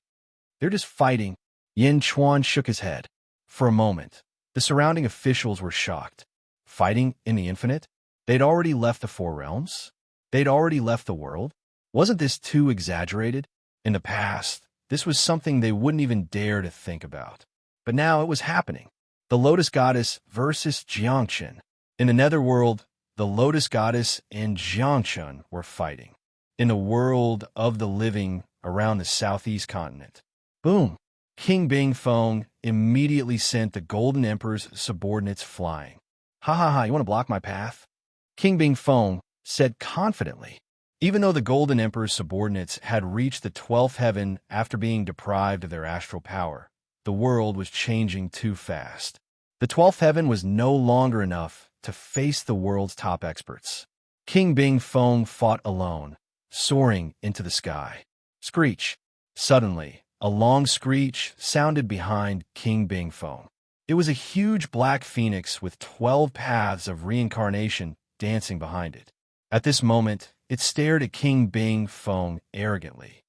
They're just fighting. Yin Chuan shook his head. For a moment, the surrounding officials were shocked. Fighting in the infinite? They'd already left the four realms? They'd already left the world? Wasn't this too exaggerated? In the past, this was something they wouldn't even dare to think about. But now it was happening. The Lotus Goddess versus Jiangchen. In the Netherworld, the Lotus Goddess and Jiangchen were fighting. In the world of the living around the southeast continent. Boom! King Bingfeng immediately sent the Golden Emperor's subordinates flying. Ha ha ha, you want to block my path? King Bingfeng said confidently. Even though the Golden Emperor's subordinates had reached the 12th heaven after being deprived of their astral power, the world was changing too fast. The 12th heaven was no longer enough to face the world's top experts. King Bingfeng fought alone, soaring into the sky. Screech! Suddenly, a long screech sounded behind King Bingfeng. It was a huge black phoenix with 12 paths of reincarnation dancing behind it. At this moment, it stared at King Bingfeng arrogantly.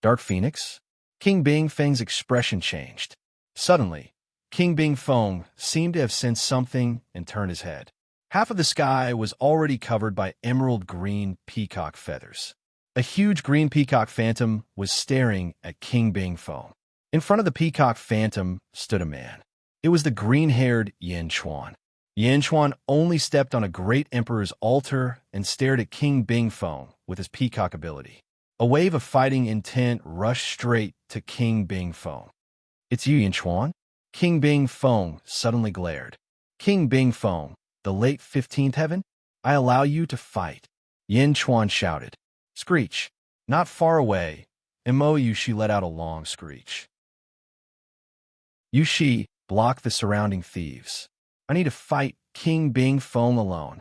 Dark Phoenix? King Bingfeng's expression changed. Suddenly, King Bingfeng seemed to have sensed something and turned his head. Half of the sky was already covered by emerald green peacock feathers. A huge green peacock phantom was staring at King Bingfeng. In front of the peacock phantom stood a man. It was the green-haired Yin Chuan. Yin Chuan only stepped on a great emperor's altar and stared at King Bingfeng with his peacock ability. A wave of fighting intent rushed straight to King Bingfeng. It's you, Yin Chuan? King Bingfeng suddenly glared. King Bingfeng, the late 15th heaven? I allow you to fight. Yin Chuan shouted. Screech. Not far away, Imo Yushi let out a long screech. Yushi, block the surrounding thieves. I need to fight King Bingfeng alone.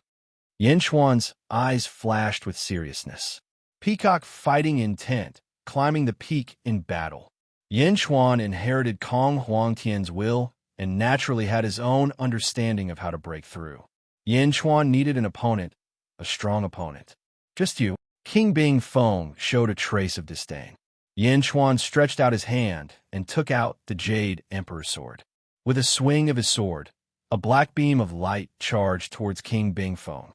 Yin Chuan's eyes flashed with seriousness. Peacock fighting intent, climbing the peak in battle. Yin Chuan inherited Kong Huangtian's will and naturally had his own understanding of how to break through. Yin Chuan needed an opponent, a strong opponent. Just you. King Bingfeng showed a trace of disdain. Yin Chuan stretched out his hand and took out the Jade Emperor's sword. With a swing of his sword, a black beam of light charged towards King Bingfeng.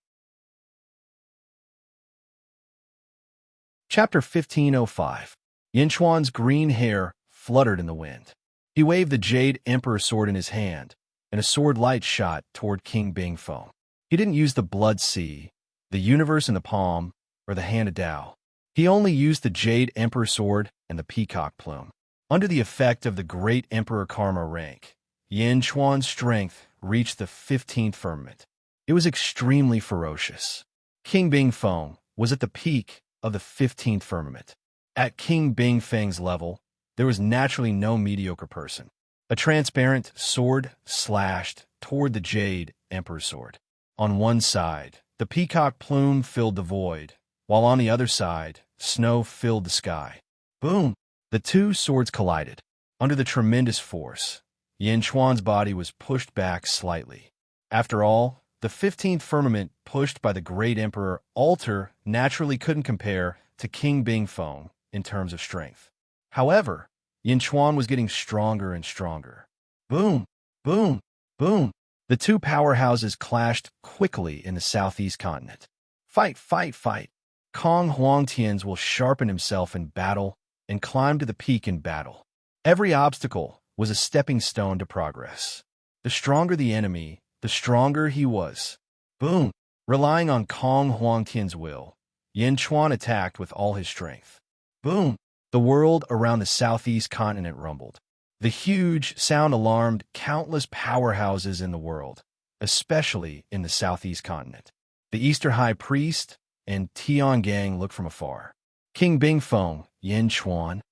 Chapter 1505. Yin Chuan's green hair fluttered in the wind. He waved the Jade Emperor's sword in his hand, and a sword light shot toward King Bingfeng. He didn't use the Blood Sea, the universe in the palm, or the hand of Tao. He only used the Jade Emperor sword and the peacock plume. Under the effect of the Great Emperor Karma rank, Yin Chuan's strength reached the 15th firmament. It was extremely ferocious. King Bingfeng was at the peak of the 15th firmament. At King Bingfeng's level, there was naturally no mediocre person. A transparent sword slashed toward the Jade Emperor's sword. On one side, the peacock plume filled the void, while on the other side, snow filled the sky. Boom! The two swords collided. Under the tremendous force, Yin Chuan's body was pushed back slightly. After all, the 15th firmament pushed by the Great Emperor altar naturally couldn't compare to King Bingfeng in terms of strength. However, Yin Chuan was getting stronger and stronger. Boom! Boom! Boom! The two powerhouses clashed quickly in the southeast continent. Fight, fight, fight! Kong Huangtian's will sharpen himself in battle and climb to the peak in battle. Every obstacle was a stepping stone to progress. The stronger the enemy, the stronger he was. Boom! Relying on Kong Huangtian's will, Yin Chuan attacked with all his strength. Boom! The world around the southeast continent rumbled. The huge sound alarmed countless powerhouses in the world, especially in the southeast continent. The Eastern High Priest and Tiangang looked from afar. King Bingfeng, Yin Chuan.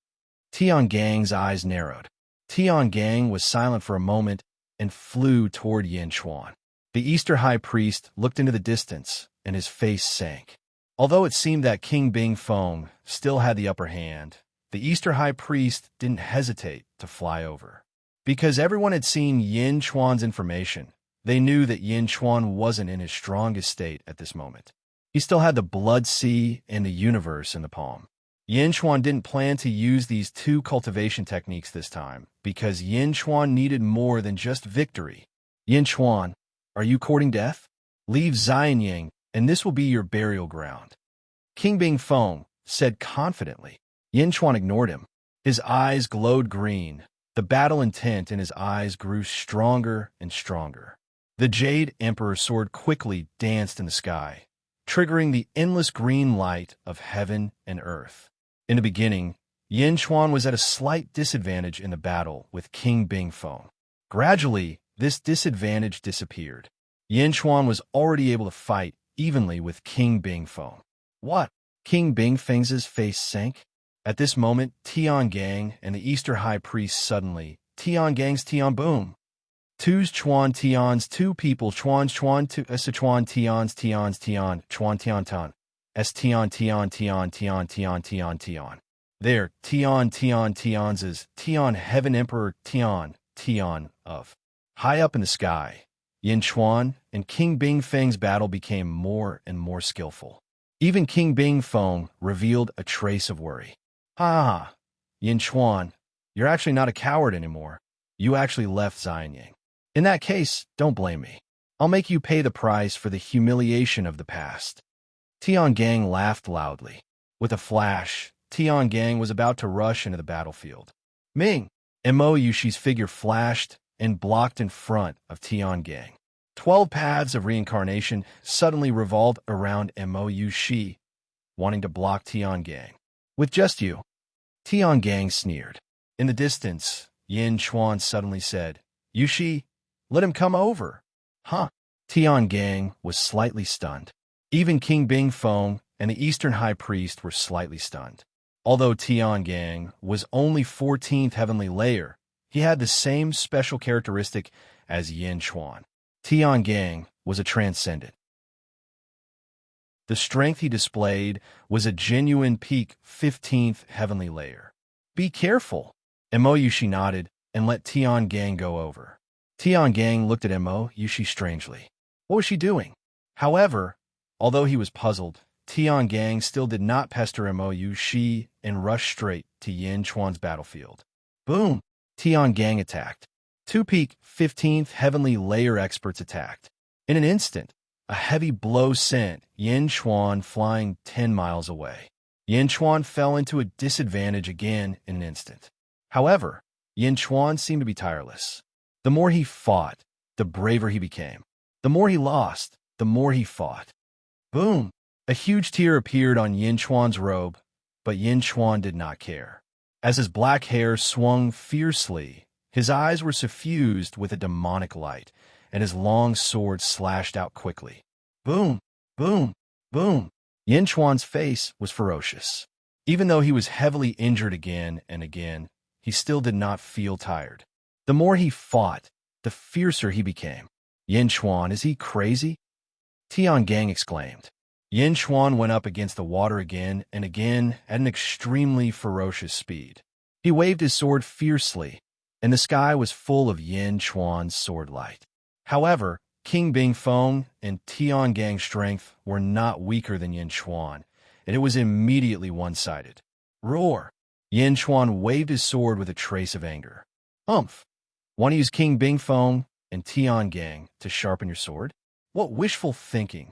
Tiangang's eyes narrowed. Tiangang was silent for a moment and flew toward Yin Chuan. The Eastern High Priest looked into the distance, and his face sank. Although it seemed that King Bingfeng still had the upper hand, the Eastern High Priest didn't hesitate to fly over. Because everyone had seen Yin Chuan's information, they knew that Yin Chuan wasn't in his strongest state at this moment. He still had the Blood Sea and the universe in the palm. Yin Chuan didn't plan to use these two cultivation techniques this time, because Yin Chuan needed more than just victory. Yin Chuan, are you courting death? Leave Xianying, and this will be your burial ground. King Bing Feng said confidently. Yin Chuan ignored him. His eyes glowed green. The battle intent in his eyes grew stronger and stronger. The Jade Emperor's sword quickly danced in the sky, triggering the endless green light of heaven and earth. In the beginning, Yin Chuan was at a slight disadvantage in the battle with King Bing Feng. Gradually, this disadvantage disappeared. Yin Chuan was already able to fight evenly with King Bing Feng. What? King Bing Feng's face sank. At this moment, Tian Gang and the Easter High Priest suddenly, Tian Gang's Tian Boom. Two's Chuan Tian's two people Chuan's Chuan to Chuan Tian's Tian Chuan Tian Tan. S Tian Tian Tian Tian Tian Tian Tian. There, Tian Tian's Tian Heaven Emperor Tian of. High up in the sky, Yin Chuan and King Bing Feng's battle became more and more skillful. Even King Bing Feng revealed a trace of worry. Ha! Yin Chuan, you're actually not a coward anymore. You actually left Xianyang. In that case, don't blame me. I'll make you pay the price for the humiliation of the past. Tian Gang laughed loudly. With a flash, Tian Gang was about to rush into the battlefield. Ming! Mo Yushi's figure flashed and blocked in front of Tian Gang. 12 paths of reincarnation suddenly revolved around Mo Yushi, wanting to block Tian Gang. With just you. Tian Gang sneered. In the distance, Yin Chuan suddenly said, Yushi, let him come over. Huh? Tian Gang was slightly stunned. Even King Bing Feng and the Eastern High Priest were slightly stunned. Although Tian Gang was only 14th heavenly layer, he had the same special characteristic as Yin Chuan. Tian Gang was a transcendent. The strength he displayed was a genuine peak 15th heavenly layer. Be careful. Mo Yushi nodded and let Tian Gang go over. Tian Gang looked at Mo Yushi strangely. What was she doing? However, although he was puzzled, Tian Gang still did not pester Mo Yushi and rushed straight to Yin Chuan's battlefield. Boom! Tian Gang attacked. Two peak 15th heavenly layer experts attacked. In an instant, a heavy blow sent Yin Chuan flying 10 miles away. Yin Chuan fell into a disadvantage again in an instant. However, Yin Chuan seemed to be tireless. The more he fought, the braver he became. The more he lost, the more he fought. Boom! A huge tear appeared on Yin Chuan's robe, but Yin Chuan did not care. As his black hair swung fiercely, his eyes were suffused with a demonic light, and his long sword slashed out quickly. Boom! Boom! Boom! Yin Chuan's face was ferocious. Even though he was heavily injured again and again, he still did not feel tired. The more he fought, the fiercer he became. Yin Chuan, is he crazy? Tian Gang exclaimed. Yin Chuan went up against the water again and again at an extremely ferocious speed. He waved his sword fiercely, and the sky was full of Yin Chuan's sword light. However, King Bing Feng and Tian Gang's strength were not weaker than Yin Chuan, and it was immediately one-sided. Roar! Yin Chuan waved his sword with a trace of anger. Umph! Want to use King Bing Feng and Tian Gang to sharpen your sword? What wishful thinking!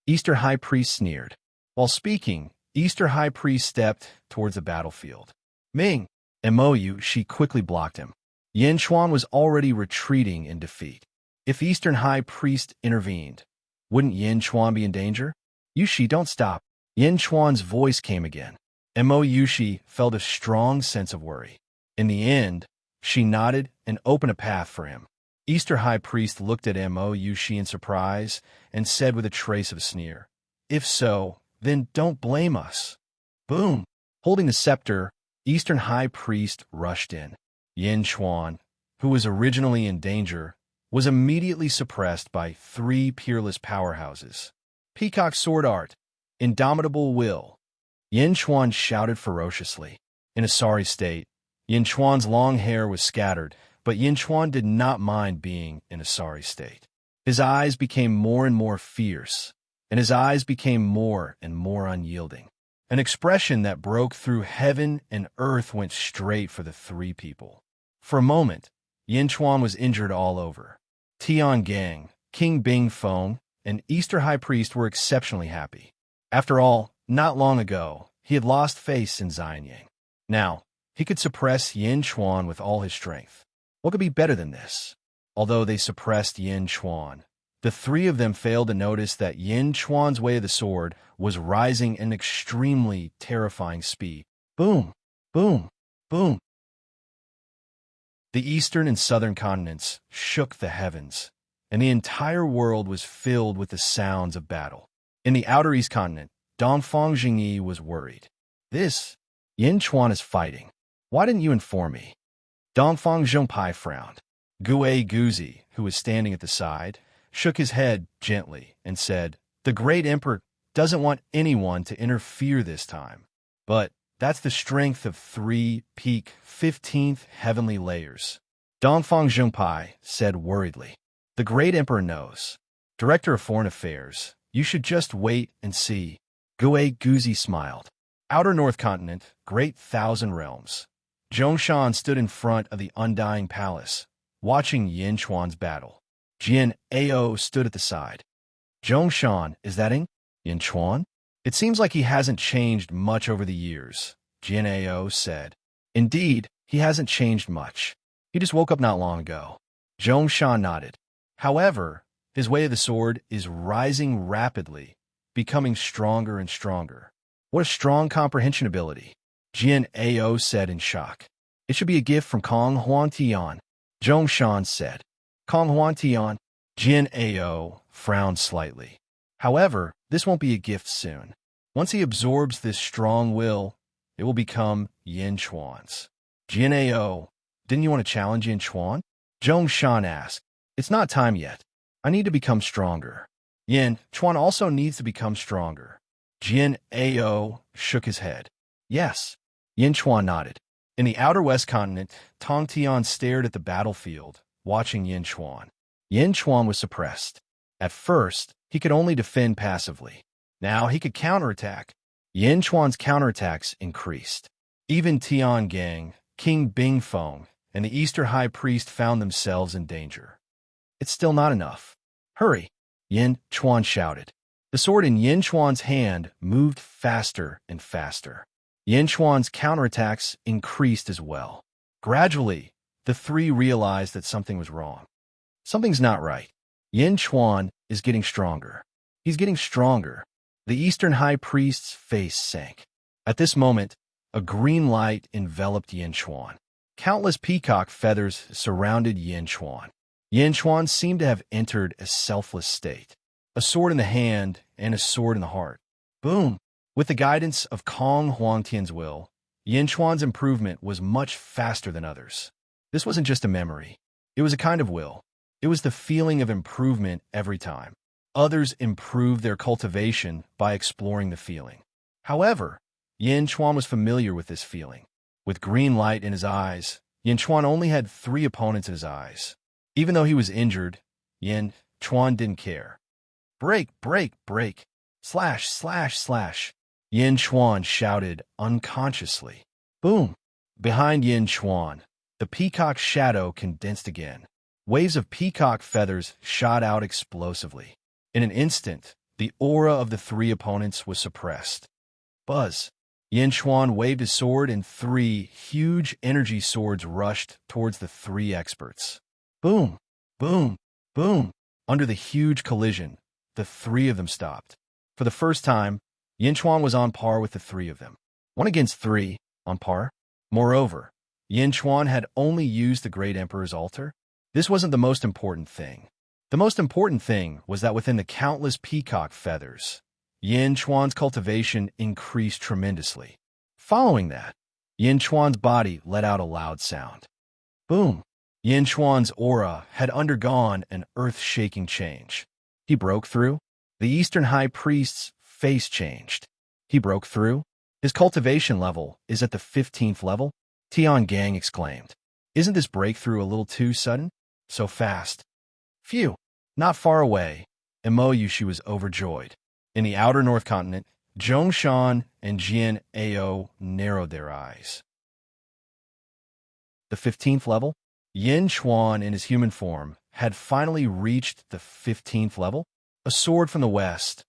Easter High Priest sneered. While speaking, Easter High Priest stepped towards the battlefield. Ming! Mo Yushi quickly blocked him. Yin Chuan was already retreating in defeat. If Eastern High Priest intervened, wouldn't Yin Chuan be in danger? Yushi, don't stop. Yin Chuan's voice came again. Mo Yushi felt a strong sense of worry. In the end, she nodded and opened a path for him. Easter High Priest looked at Mo Yushi in surprise and said with a trace of sneer, If so, then don't blame us. Boom! Holding the scepter, Eastern High Priest rushed in. Yin Chuan, who was originally in danger, was immediately suppressed by 3 peerless powerhouses. Peacock Sword Art, Indomitable Will. Yin Chuan shouted ferociously. In a sorry state, Yin Chuan's long hair was scattered, but Yin Chuan did not mind being in a sorry state. His eyes became more and more fierce, and his eyes became more and more unyielding. An expression that broke through heaven and earth went straight for the 3 people. For a moment, Yin Chuan was injured all over. Tian Gang, King Bing Feng, and Easter High Priest were exceptionally happy. After all, Not long ago, he had lost face in Xianyang. Now, he could suppress Yin Chuan with all his strength. What could be better than this? Although they suppressed Yin Chuan, the three of them failed to notice that Yin Chuan's way of the sword was rising in extremely terrifying speed. Boom, boom, boom. The eastern and southern continents shook the heavens, and the entire world was filled with the sounds of battle. In the outer east continent, Dongfang Jingyi was worried. This, Yin Chuan is fighting. Why didn't you inform me? Dongfang Zhongpai frowned. Gue Guzi, who was standing at the side, shook his head gently and said, "The great emperor doesn't want anyone to interfere this time. But that's the strength of 3 peak 15th heavenly layers." Dongfang Zhongpai said worriedly, "The great emperor knows. Director of Foreign Affairs, you should just wait and see." Gue Guzi smiled. Outer North Continent, Great Thousand Realms. Zhongshan stood in front of the Undying Palace, watching Yin Chuan's battle. Jian Ao stood at the side. "Zhongshan, is that Yin Chuan? It seems like he hasn't changed much over the years," Jian Ao said. "Indeed, he hasn't changed much. He just woke up not long ago." Zhongshan nodded. "However, his way of the sword is rising rapidly, becoming stronger and stronger. What a strong comprehension ability," Jian Ao said in shock. "It should be a gift from Kong Huantian," Zhongshan said. "Kong Huantian?" Jian Ao frowned slightly. "However, this won't be a gift soon. Once he absorbs this strong will, it will become Yin Chuan's." Jian Ao, "Didn't you want to challenge Yin Chuan?" Zhongshan asked. "It's not time yet. I need to become stronger." Yin Chuan also needs to become stronger. Jian Ao shook his head. "Yes." Yin Chuan nodded. In the outer west continent, Tong Tian stared at the battlefield, watching Yin Chuan. Yin Chuan was suppressed. At first, he could only defend passively. Now he could counterattack. Yin Chuan's counterattacks increased. Even Tian Gang, King Bingfeng, and the Eastern High Priest found themselves in danger. "It's still not enough. Hurry!" Yin Chuan shouted. The sword in Yin Chuan's hand moved faster and faster. Yin Chuan's counterattacks increased as well. Gradually, the three realized that something was wrong. Something's not right. Yin Chuan is getting stronger. He's getting stronger. The Eastern High Priest's face sank. At this moment, a green light enveloped Yin Chuan. Countless peacock feathers surrounded Yin Chuan. Yin Chuan seemed to have entered a selfless state. A sword in the hand and a sword in the heart. Boom! With the guidance of Kong Huangtian's will, Yin Chuan's improvement was much faster than others. This wasn't just a memory. It was a kind of will. It was the feeling of improvement every time. Others improved their cultivation by exploring the feeling. However, Yin Chuan was familiar with this feeling. With green light in his eyes, Yin Chuan only had 3 opponents in his eyes. Even though he was injured, Yin Chuan didn't care. "Break, break, break! Slash, slash, slash!" Yin Chuan shouted unconsciously. Boom! Behind Yin Chuan, the peacock's shadow condensed again. Waves of peacock feathers shot out explosively. In an instant, the aura of the 3 opponents was suppressed. Buzz! Yin Chuan waved his sword and 3 huge energy swords rushed towards the 3 experts. Boom! Boom! Boom! Under the huge collision, the 3 of them stopped. For the first time, Yin Chuan was on par with the 3 of them. 1 against 3, on par. Moreover, Yin Chuan had only used the Great Emperor's altar. This wasn't the most important thing. The most important thing was that within the countless peacock feathers, Yin Chuan's cultivation increased tremendously. Following that, Yin Chuan's body let out a loud sound. Boom! Yin Chuan's aura had undergone an earth-shaking change. He broke through. The Eastern High Priest's face changed. He broke through. His cultivation level is at the 15th level, Tian Gang exclaimed. Isn't this breakthrough a little too sudden? So fast. Phew! Not far away, Imoyushi was overjoyed. In the outer North Continent, Zhongshan and Jian Ao narrowed their eyes. The 15th level? Yin Chuan in his human form had finally reached the 15th level. A sword from the west.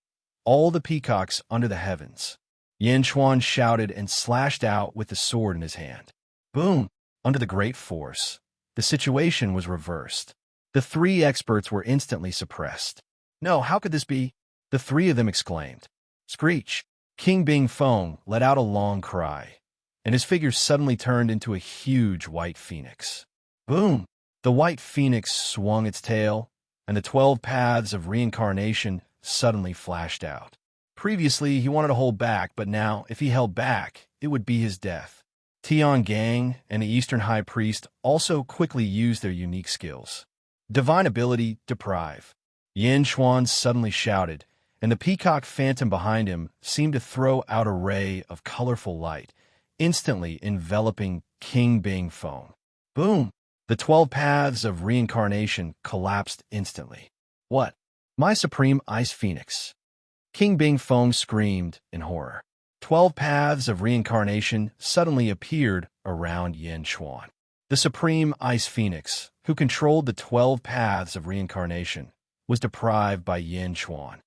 All the peacocks under the heavens. Yin Chuan shouted and slashed out with the sword in his hand. Boom! Under the great force, the situation was reversed. The three experts were instantly suppressed. No, how could this be? The three of them exclaimed. Screech! King Bing Feng let out a long cry, and his figure suddenly turned into a huge white phoenix. Boom! The white phoenix swung its tail, and the 12 paths of reincarnation suddenly flashed out. Previously, he wanted to hold back, but now, if he held back, it would be his death. Tian Gang and the Eastern High Priest also quickly used their unique skills. Divine ability, deprive. Yin Chuan suddenly shouted, and the peacock phantom behind him seemed to throw out a ray of colorful light, instantly enveloping King Bing Feng. Boom! The 12 paths of reincarnation collapsed instantly. What? My supreme ice phoenix! King Bing Feng screamed in horror. 12 paths of reincarnation suddenly appeared around Yin Chuan. The supreme ice phoenix, who controlled the 12 paths of reincarnation, was deprived by Yin Chuan.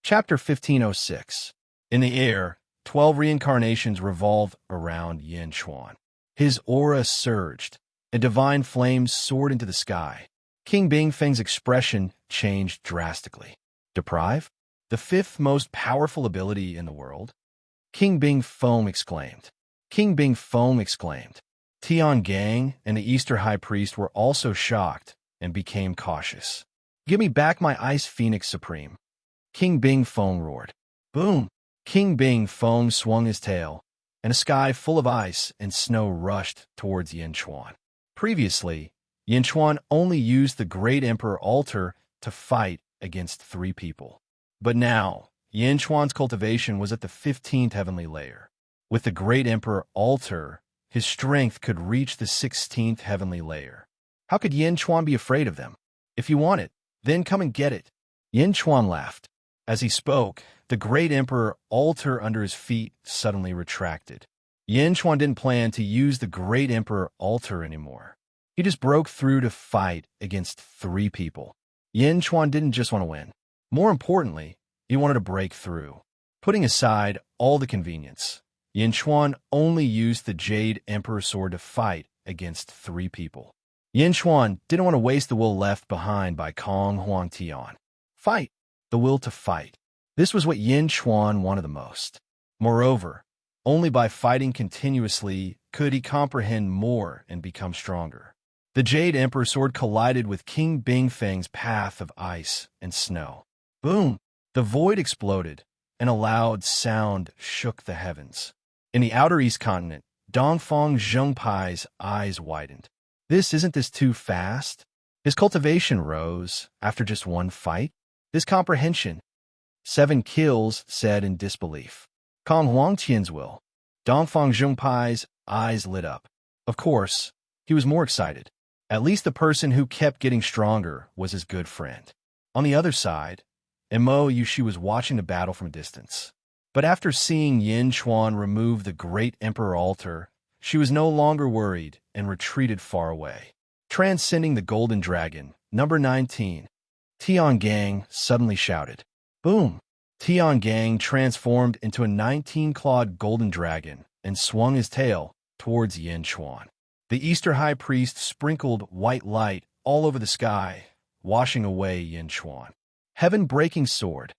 Chapter 1506. In the air, 12 reincarnations revolved around Yin Chuan. His aura surged, and divine flames soared into the sky. King Bing Feng's expression changed drastically. Deprive? The fifth most powerful ability in the world? King Bing Feng exclaimed. King Bing Feng exclaimed. Tian Gang and the Eastern High Priest were also shocked and became cautious. Give me back my Ice Phoenix Supreme. King Bing Feng roared. Boom! King Bing Feng swung his tail, and a sky full of ice and snow rushed towards Yin Chuan. Previously, Yin Chuan only used the Great Emperor altar to fight against 3 people. But now, Yin Chuan's cultivation was at the 15th heavenly layer. With the Great Emperor altar, his strength could reach the 16th heavenly layer. How could Yin Chuan be afraid of them? If you want it, then come and get it. Yin Chuan laughed. As he spoke, the Great Emperor altar under his feet suddenly retracted. Yin Chuan didn't plan to use the Great Emperor altar anymore. He just broke through to fight against 3 people. Yin Chuan didn't just want to win. More importantly, he wanted to break through. Putting aside all the convenience, Yin Chuan only used the Jade Emperor sword to fight against 3 people. Yin Chuan didn't want to waste the will left behind by Kong Huang Tian. Fight! The will to fight. This was what Yin Chuan wanted the most. Moreover, only by fighting continuously could he comprehend more and become stronger. The Jade Emperor sword collided with King Bing Feng's path of ice and snow. Boom! The void exploded, and a loud sound shook the heavens. In the outer east continent, Dongfang Zhengpai's eyes widened. Isn't this too fast? His cultivation rose after just one fight. This comprehension. 7 kills, said in disbelief. Kong Huangtian's will. Dongfang Zhengpai's eyes lit up. Of course, he was more excited. At least the person who kept getting stronger was his good friend. On the other side, Mo Yushi was watching the battle from a distance. But after seeing Yin Chuan remove the Great Emperor altar, she was no longer worried and retreated far away. Transcending the Golden Dragon, number 19. Tian Gang suddenly shouted. Boom! Tian Gang transformed into a 19-clawed golden dragon and swung his tail towards Yin Chuan. The Eastern High Priest sprinkled white light all over the sky, washing away Yin Chuan. Heaven-breaking sword.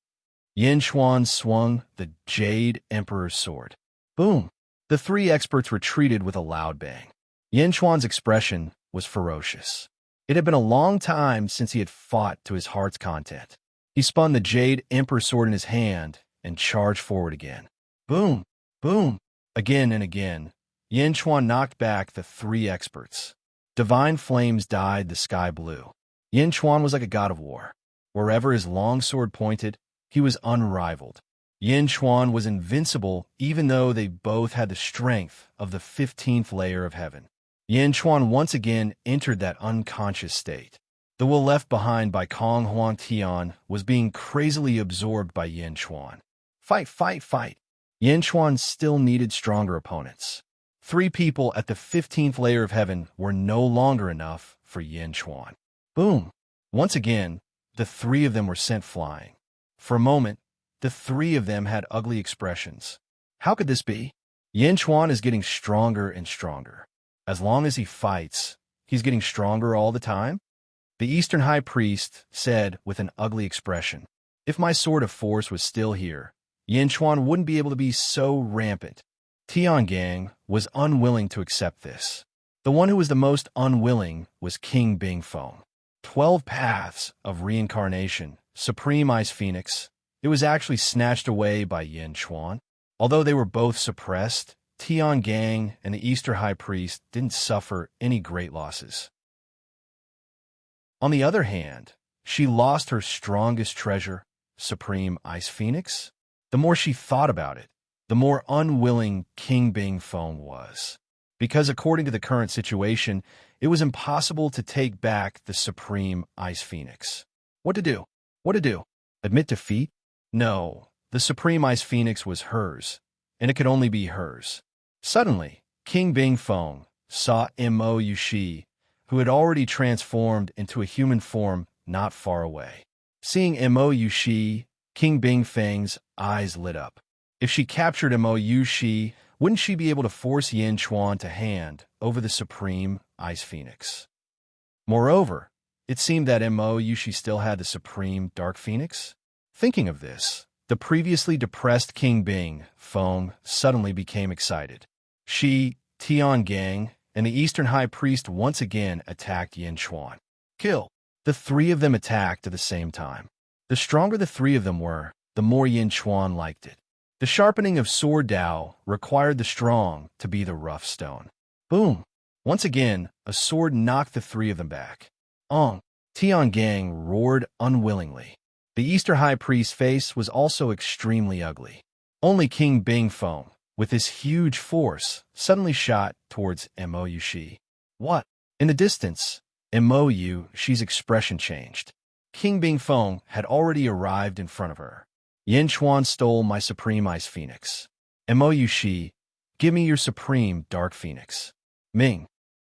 Yin Chuan swung the Jade Emperor's sword. Boom! The 3 experts retreated with a loud bang. Yin Chuan's expression was ferocious. It had been a long time since he had fought to his heart's content. He spun the Jade Emperor sword in his hand and charged forward again. Boom! Boom! Again and again, Yin Chuan knocked back the 3 experts. Divine flames dyed the sky blue. Yin Chuan was like a god of war. Wherever his long sword pointed, he was unrivaled. Yin Chuan was invincible even though they both had the strength of the 15th layer of heaven. Yin Chuan once again entered that unconscious state. The will left behind by Kong Huang Tian was being crazily absorbed by Yin Chuan. Fight, fight, fight! Yin Chuan still needed stronger opponents. 3 people at the 15th layer of heaven were no longer enough for Yin Chuan. Boom! Once again, the 3 of them were sent flying. For a moment, the three of them had ugly expressions. How could this be? Yin Chuan is getting stronger and stronger. As long as he fights, he's getting stronger all the time? The Eastern High Priest said with an ugly expression, "If my sword of force was still here, Yin Chuan wouldn't be able to be so rampant." Tiangang was unwilling to accept this. The one who was the most unwilling was King Bingfeng. 12 paths of reincarnation, Supreme Ice Phoenix. It was actually snatched away by Yin Chuan. Although they were both suppressed, Tiangang and the Eastern High Priest didn't suffer any great losses. On the other hand, she lost her strongest treasure, Supreme Ice Phoenix. The more she thought about it, the more unwilling King Bingfeng was. Because according to the current situation, it was impossible to take back the Supreme Ice Phoenix. What to do? What to do? Admit defeat? No, the Supreme Ice Phoenix was hers, and it could only be hers. Suddenly, King Bingfeng saw Mo Yushi, who had already transformed into a human form not far away. Seeing Mo Yushi, King Bingfeng's eyes lit up. If she captured Mo Yushi, wouldn't she be able to force Yin Chuan to hand over the Supreme Ice Phoenix? Moreover, it seemed that Mo Yushi still had the Supreme Dark Phoenix. Thinking of this, the previously depressed King Bingfeng suddenly became excited. She, Tiangang, and the Eastern High Priest once again attacked Yin Chuan. Kill! The three of them attacked at the same time. The stronger the three of them were, the more Yin Chuan liked it. The sharpening of sword Dao required the strong to be the rough stone. Boom! Once again, a sword knocked the three of them back. Tiangang roared unwillingly. The Eastern High Priest's face was also extremely ugly. Only King Bingfeng, with his huge force, suddenly shot towards Mo Yushi. What? In the distance, Mo Yushi's expression changed. King Bingfeng had already arrived in front of her. Yin Chuan stole my Supreme Ice Phoenix. Mo Yushi, give me your Supreme Dark Phoenix. Ming.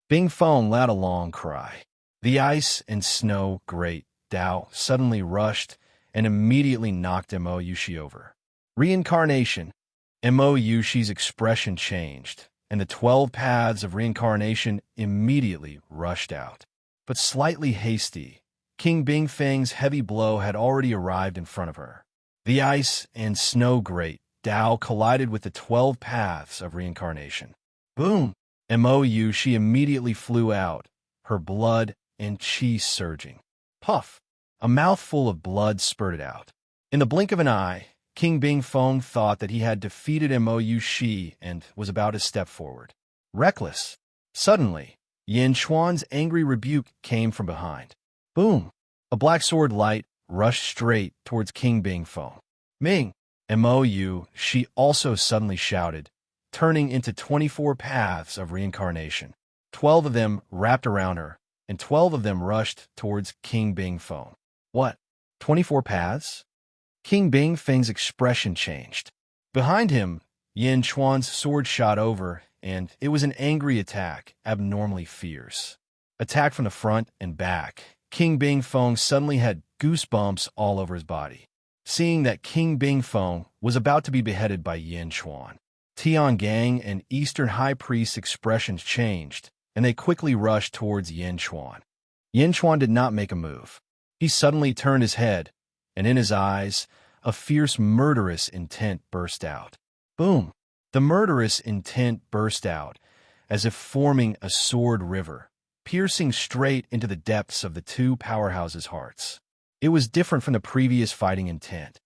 Bingfeng let a long cry. The ice and snow great Dao suddenly rushed and immediately knocked Mo Yushi over. Reincarnation. Mo Yushi's expression changed, and the 12 paths of reincarnation immediately rushed out. But slightly hasty, King Bingfeng's heavy blow had already arrived in front of her. The ice and snow great Dao collided with the 12 paths of reincarnation. Boom! Mo Yushi immediately flew out, her blood and chi surging. Puff! A mouthful of blood spurted out. In the blink of an eye, King Bingfeng thought that he had defeated Mo Yushi and was about to step forward. Reckless. Suddenly, Yin Chuan's angry rebuke came from behind. Boom! A black sword light rushed straight towards King Bingfeng. Ming! Mo Yushi also suddenly shouted, turning into 24 paths of reincarnation. 12 of them wrapped around her, and 12 of them rushed towards King Bingfeng. What? 24 paths? King Bingfeng's expression changed. Behind him, Yin Chuan's sword shot over, and it was an angry attack, abnormally fierce. Attack from the front and back. King Bingfeng suddenly had goosebumps all over his body. Seeing that King Bingfeng was about to be beheaded by Yin Chuan, Tiangang and Eastern High Priest's expressions changed, and they quickly rushed towards Yin Chuan. Yin Chuan did not make a move. He suddenly turned his head, and in his eyes, a fierce murderous intent burst out. Boom! The murderous intent burst out, as if forming a sword river, piercing straight into the depths of the two powerhouses' hearts. It was different from the previous fighting intent.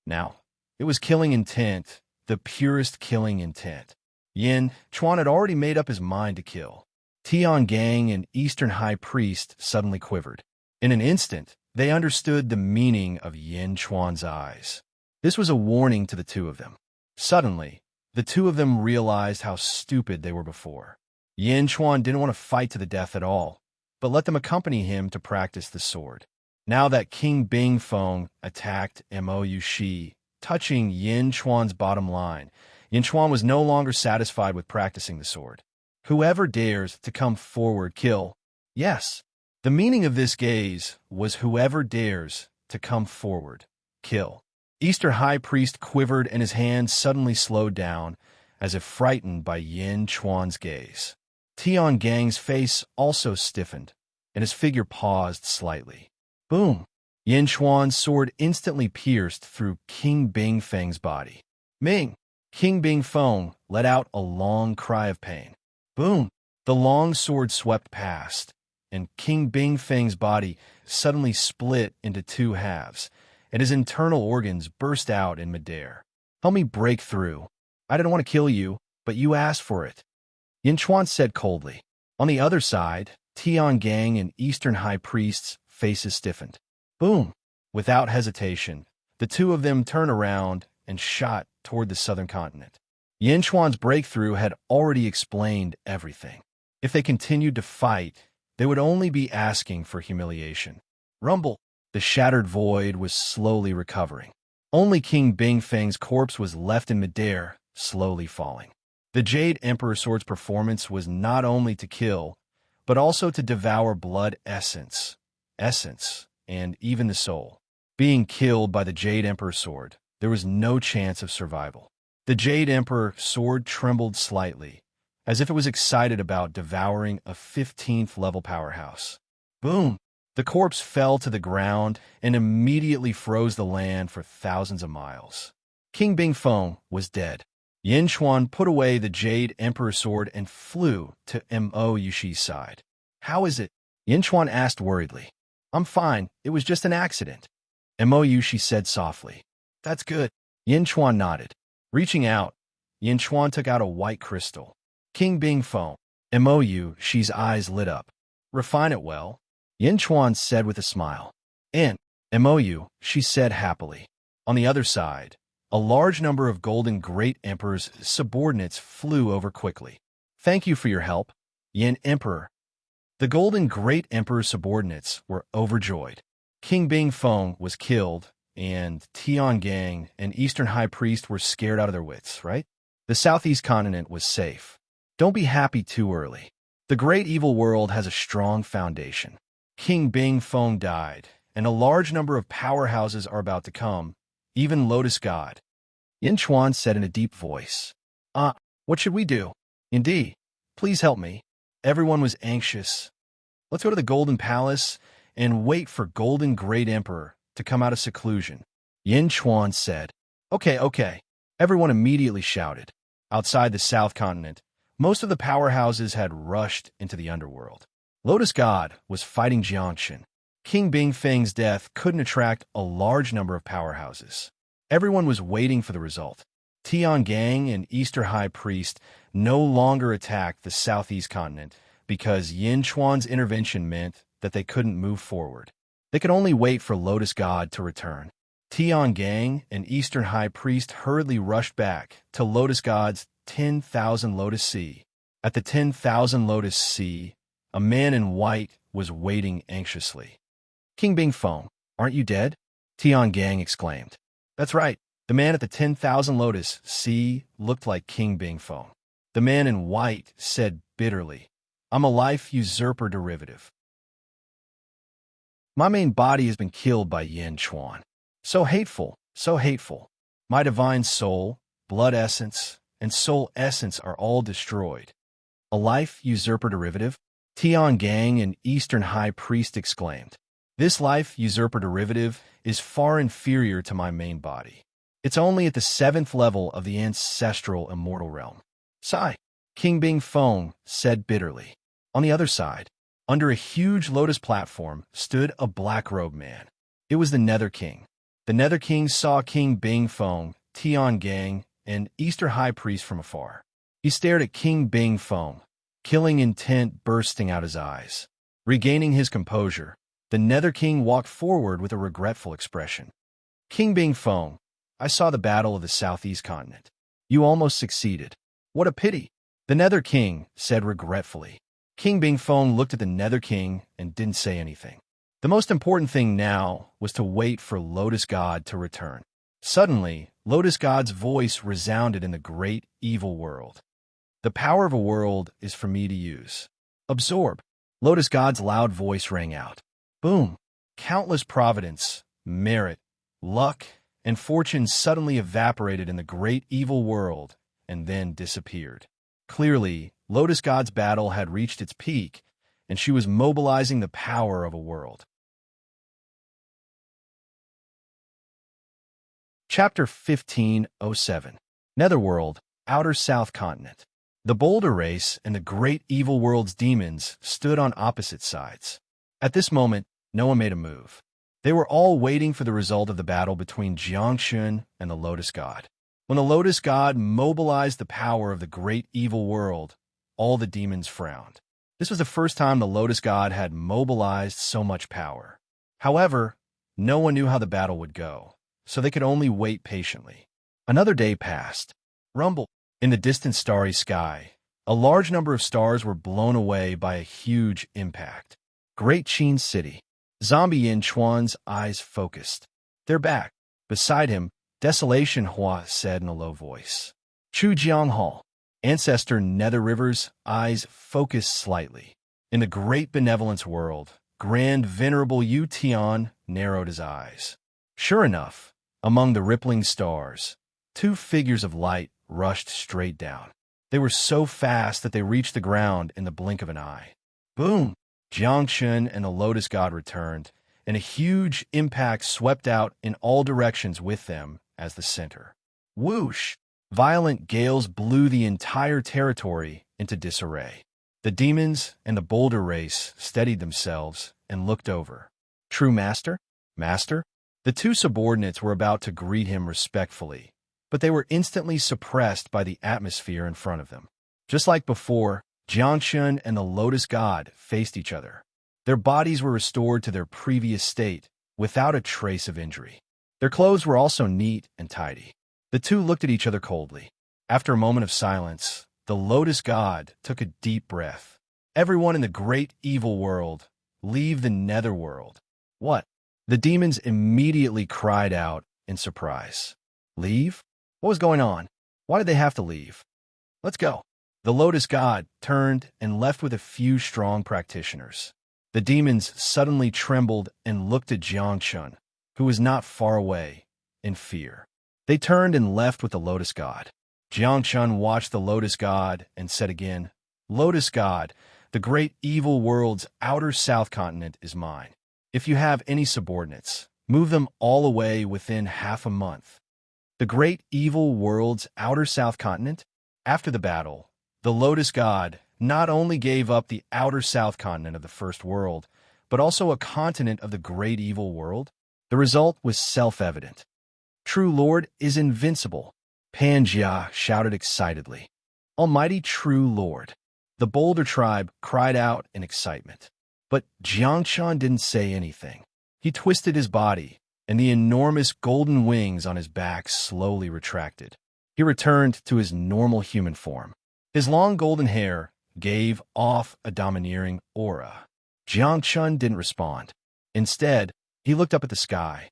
Now, it was killing intent, the purest killing intent. Yin Chuan had already made up his mind to kill. Tiangang and Eastern High Priest suddenly quivered. In an instant, they understood the meaning of Yin Chuan's eyes. This was a warning to the two of them. Suddenly, the two of them realized how stupid they were before. Yin Chuan didn't want to fight to the death at all, but let them accompany him to practice the sword. Now that King Bingfeng attacked Mo Yushi, touching Yin Chuan's bottom line, Yin Chuan was no longer satisfied with practicing the sword. Whoever dares to come forward, kill. Yes, the meaning of this gaze was whoever dares to come forward. Kill. Easter High Priest quivered and his hand suddenly slowed down, as if frightened by Yin Chuan's gaze. Tian Gang's face also stiffened, and his figure paused slightly. Boom! Yin Chuan's sword instantly pierced through King Bing Feng's body. Ming! King Bing Feng let out a long cry of pain. Boom! The long sword swept past, and King Bing Feng's body suddenly split into two halves, and his internal organs burst out in midair. Help me break through. I didn't want to kill you, but you asked for it, Yin Chuan said coldly. On the other side, Tian Gang and Eastern High Priest's faces stiffened. Boom! Without hesitation, the two of them turned around and shot toward the southern continent. Yin Chuan's breakthrough had already explained everything. If they continued to fight, they would only be asking for humiliation. Rumble! The shattered void was slowly recovering. Only King Bing Feng's corpse was left in midair, slowly falling. The Jade Emperor Sword's performance was not only to kill, but also to devour blood essence, and even the soul. Being killed by the Jade Emperor Sword, there was no chance of survival. The Jade Emperor Sword trembled slightly, as if it was excited about devouring a 15th level powerhouse. Boom! The corpse fell to the ground and immediately froze the land for thousands of miles. King Bing Feng was dead. Yin Chuan put away the Jade Emperor Sword and flew to Mo Yushi's side. How is it? Yin Chuan asked worriedly. I'm fine. It was just an accident. Mo Yushi said softly. That's good. Yin Chuan nodded. Reaching out, Yin Chuan took out a white crystal. King Bing Feng. Mo Yushi's eyes lit up. Refine it well, Yin Chuan said with a smile. And Mo Yushi said happily. On the other side, a large number of Golden Great Emperor's subordinates flew over quickly. Thank you for your help, Yin Emperor. The Golden Great Emperor's subordinates were overjoyed. King Bing Feng was killed, and Tian Gang and Eastern High Priest were scared out of their wits, right? The Southeast continent was safe. Don't be happy too early. The great evil world has a strong foundation. King Bing Feng died, and a large number of powerhouses are about to come, even Lotus God. Yin Chuan said in a deep voice. What should we do? Indeed, please help me. Everyone was anxious. Let's go to the Golden Palace and wait for Golden Great Emperor to come out of seclusion. Yin Chuan said. Okay. Everyone immediately shouted. Outside the South Continent, most of the powerhouses had rushed into the underworld. Lotus God was fighting Jiangxin. King Bing Feng's death couldn't attract a large number of powerhouses. Everyone was waiting for the result. Tian Gang and Eastern High Priest no longer attacked the Southeast Continent because Yin Chuan's intervention meant that they couldn't move forward. They could only wait for Lotus God to return. Tian Gang and Eastern High Priest hurriedly rushed back to Lotus God's 10,000 Lotus Sea. At the 10,000 Lotus Sea, a man in white was waiting anxiously. King Bing Feng, aren't you dead? Tian Gang exclaimed. That's right. The man at the 10,000 Lotus Sea looked like King Bing Feng. The man in white said bitterly, I'm a life usurper derivative. My main body has been killed by Yin Chuan. So hateful. My divine soul, blood essence, and soul essence are all destroyed. A life usurper derivative? Tian Gang and Eastern High Priest exclaimed. This life usurper derivative is far inferior to my main body. It's only at the 7th level of the ancestral immortal realm. Sigh, King Bing Feng said bitterly. On the other side, under a huge lotus platform, stood a black-robed man. It was the Nether King. The Nether King saw King Bing Feng, Tian Gang, and Eastern High Priest from afar. He stared at King Bing Feng, killing intent bursting out his eyes. Regaining his composure, the Nether King walked forward with a regretful expression. King Bing Feng, I saw the battle of the Southeast Continent. You almost succeeded. What a pity, the Nether King said regretfully. King Bing Feng looked at the Nether King and didn't say anything. The most important thing now was to wait for Lotus God to return. Suddenly, Lotus God's voice resounded in the great evil world. The power of a world is for me to use. Absorb. Lotus God's loud voice rang out. Boom. Countless providence, merit, luck, and fortune suddenly evaporated in the great evil world and then disappeared. Clearly, Lotus God's battle had reached its peak, and she was mobilizing the power of a world. Chapter 1507. Netherworld, Outer South Continent. The Boulder Race and the great evil world's demons stood on opposite sides. At this moment, no one made a move. They were all waiting for the result of the battle between Jiangshun and the Lotus God. When the Lotus God mobilized the power of the great evil world, all the demons frowned. This was the first time the Lotus God had mobilized so much power. However, no one knew how the battle would go, so they could only wait patiently. Another day passed. Rumble. In the distant starry sky, a large number of stars were blown away by a huge impact. Great Qin City. Zombie Yin Chuan's eyes focused. "They're back." Beside him, Desolation Hua said in a low voice. Chu Jianghao. Ancestor Nether River's eyes focused slightly. In the great benevolence world, Grand Venerable Yu Tian narrowed his eyes. Sure enough, among the rippling stars, two figures of light rushed straight down. They were so fast that they reached the ground in the blink of an eye. Boom! Jiangshun and the Lotus God returned, and a huge impact swept out in all directions with them as the center. Whoosh! Violent gales blew the entire territory into disarray. The demons and the Boulder Race steadied themselves and looked over. True Master? Master? The two subordinates were about to greet him respectfully, but they were instantly suppressed by the atmosphere in front of them. Just like before, Jiangshun and the Lotus God faced each other. Their bodies were restored to their previous state, without a trace of injury. Their clothes were also neat and tidy. The two looked at each other coldly. After a moment of silence, the Lotus God took a deep breath. "Everyone in the great evil world, leave the netherworld." "What?" The demons immediately cried out in surprise. "Leave? What was going on? Why did they have to leave?" "Let's go." The Lotus God turned and left with a few strong practitioners. The demons suddenly trembled and looked at Jiangshun, who was not far away, in fear. They turned and left with the Lotus God. Jiangshun watched the Lotus God and said again, "Lotus God, the great evil world's outer south continent is mine. If you have any subordinates, move them all away within half a month." The great evil world's outer south continent? After the battle, the Lotus God not only gave up the outer south continent of the first world, but also a continent of the great evil world. The result was self-evident. True Lord is invincible, Pan Jia shouted excitedly. Almighty True Lord. The Boulder tribe cried out in excitement. But Jiangshun didn't say anything. He twisted his body, and the enormous golden wings on his back slowly retracted. He returned to his normal human form. His long golden hair gave off a domineering aura. Jiangshun didn't respond. Instead, he looked up at the sky.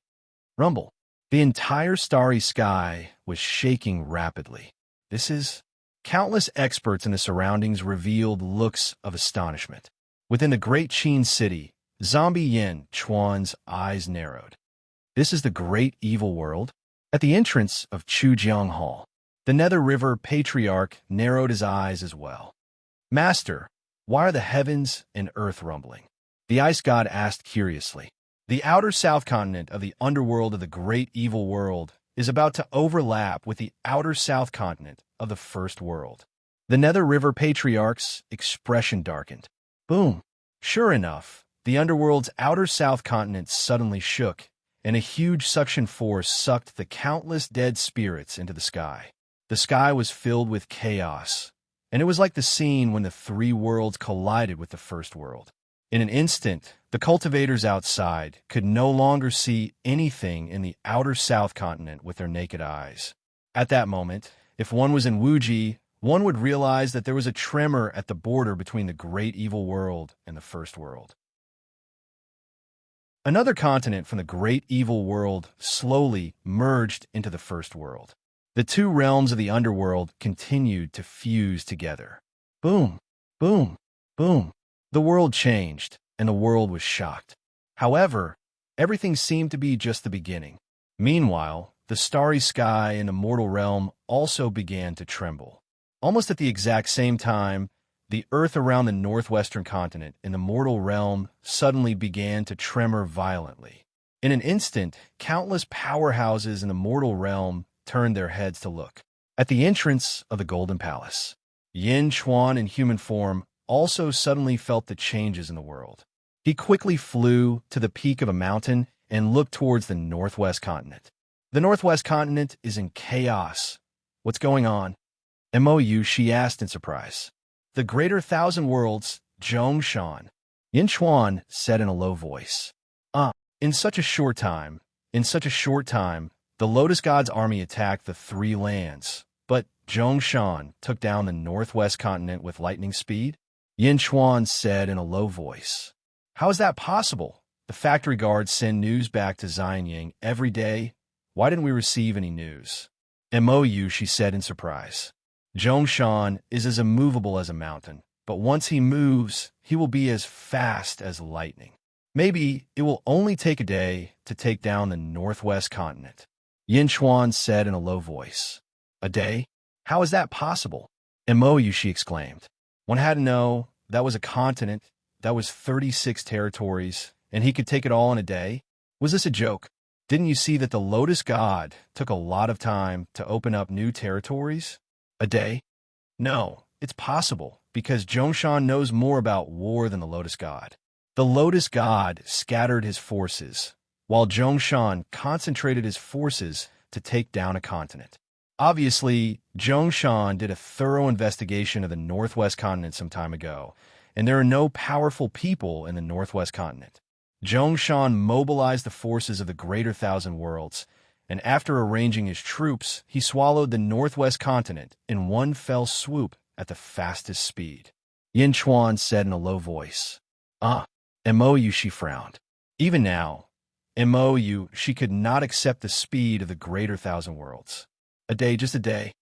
Rumble. The entire starry sky was shaking rapidly. This is... Countless experts in the surroundings revealed looks of astonishment. Within the great Qin city, Zombie Yin Chuan's eyes narrowed. This is the great evil world? At the entrance of Chujiang Hall, the Nether River Patriarch narrowed his eyes as well. Master, why are the heavens and earth rumbling? The Ice God asked curiously. The outer south continent of the underworld of the great evil world is about to overlap with the outer south continent of the first world. The Nether River Patriarch's expression darkened. Boom! Sure enough, the underworld's outer south continent suddenly shook, and a huge suction force sucked the countless dead spirits into the sky. The sky was filled with chaos, and it was like the scene when the three worlds collided with the first world. In an instant, the cultivators outside could no longer see anything in the outer south continent with their naked eyes. At that moment, if one was in Wuji, one would realize that there was a tremor at the border between the great evil world and the first world. Another continent from the great evil world slowly merged into the first world. The two realms of the underworld continued to fuse together. Boom, boom, boom. The world changed, and the world was shocked. However, Everything seemed to be just the beginning. Meanwhile, the starry sky in the mortal realm also began to tremble. Almost at the exact same time, the earth around the northwestern continent in the mortal realm suddenly began to tremor violently. In an instant, countless powerhouses in the mortal realm turned their heads to look. At the entrance of the Golden Palace, Yin Chuan in human form also suddenly felt the changes in the world. He quickly flew to the peak of a mountain and looked towards the northwest continent. The northwest continent is in chaos. What's going on? MOU, she asked in surprise. The greater thousand worlds, Zhongshan. Yin Chuan said in a low voice. In such a short time, the Lotus God's army attacked the three lands, but Zhongshan took down the northwest continent with lightning speed? Yin Chuan said in a low voice. How is that possible? The factory guards send news back to Xianying every day. Why didn't we receive any news? MOU, she said in surprise. Zhongshan is as immovable as a mountain, but once he moves, he will be as fast as lightning. Maybe it will only take a day to take down the northwest continent. Yin Chuan said in a low voice. A day? How is that possible? MOU, she exclaimed. One had to know that was a continent, that was 36 territories, and he could take it all in a day? Was this a joke? Didn't you see that the Lotus God took a lot of time to open up new territories? A day? No, it's possible, because Zhongshan knows more about war than the Lotus God. The Lotus God scattered his forces, while Zhongshan concentrated his forces to take down a continent. Obviously, Zhongshan did a thorough investigation of the northwest continent some time ago, and there are no powerful people in the northwest continent. Zhongshan mobilized the forces of the greater thousand worlds, and after arranging his troops, he swallowed the northwest continent in one fell swoop at the fastest speed. Yin Chuan said in a low voice. MOU, she frowned. Even now, MOU, she could not accept the speed of the greater thousand worlds. A day, just a day.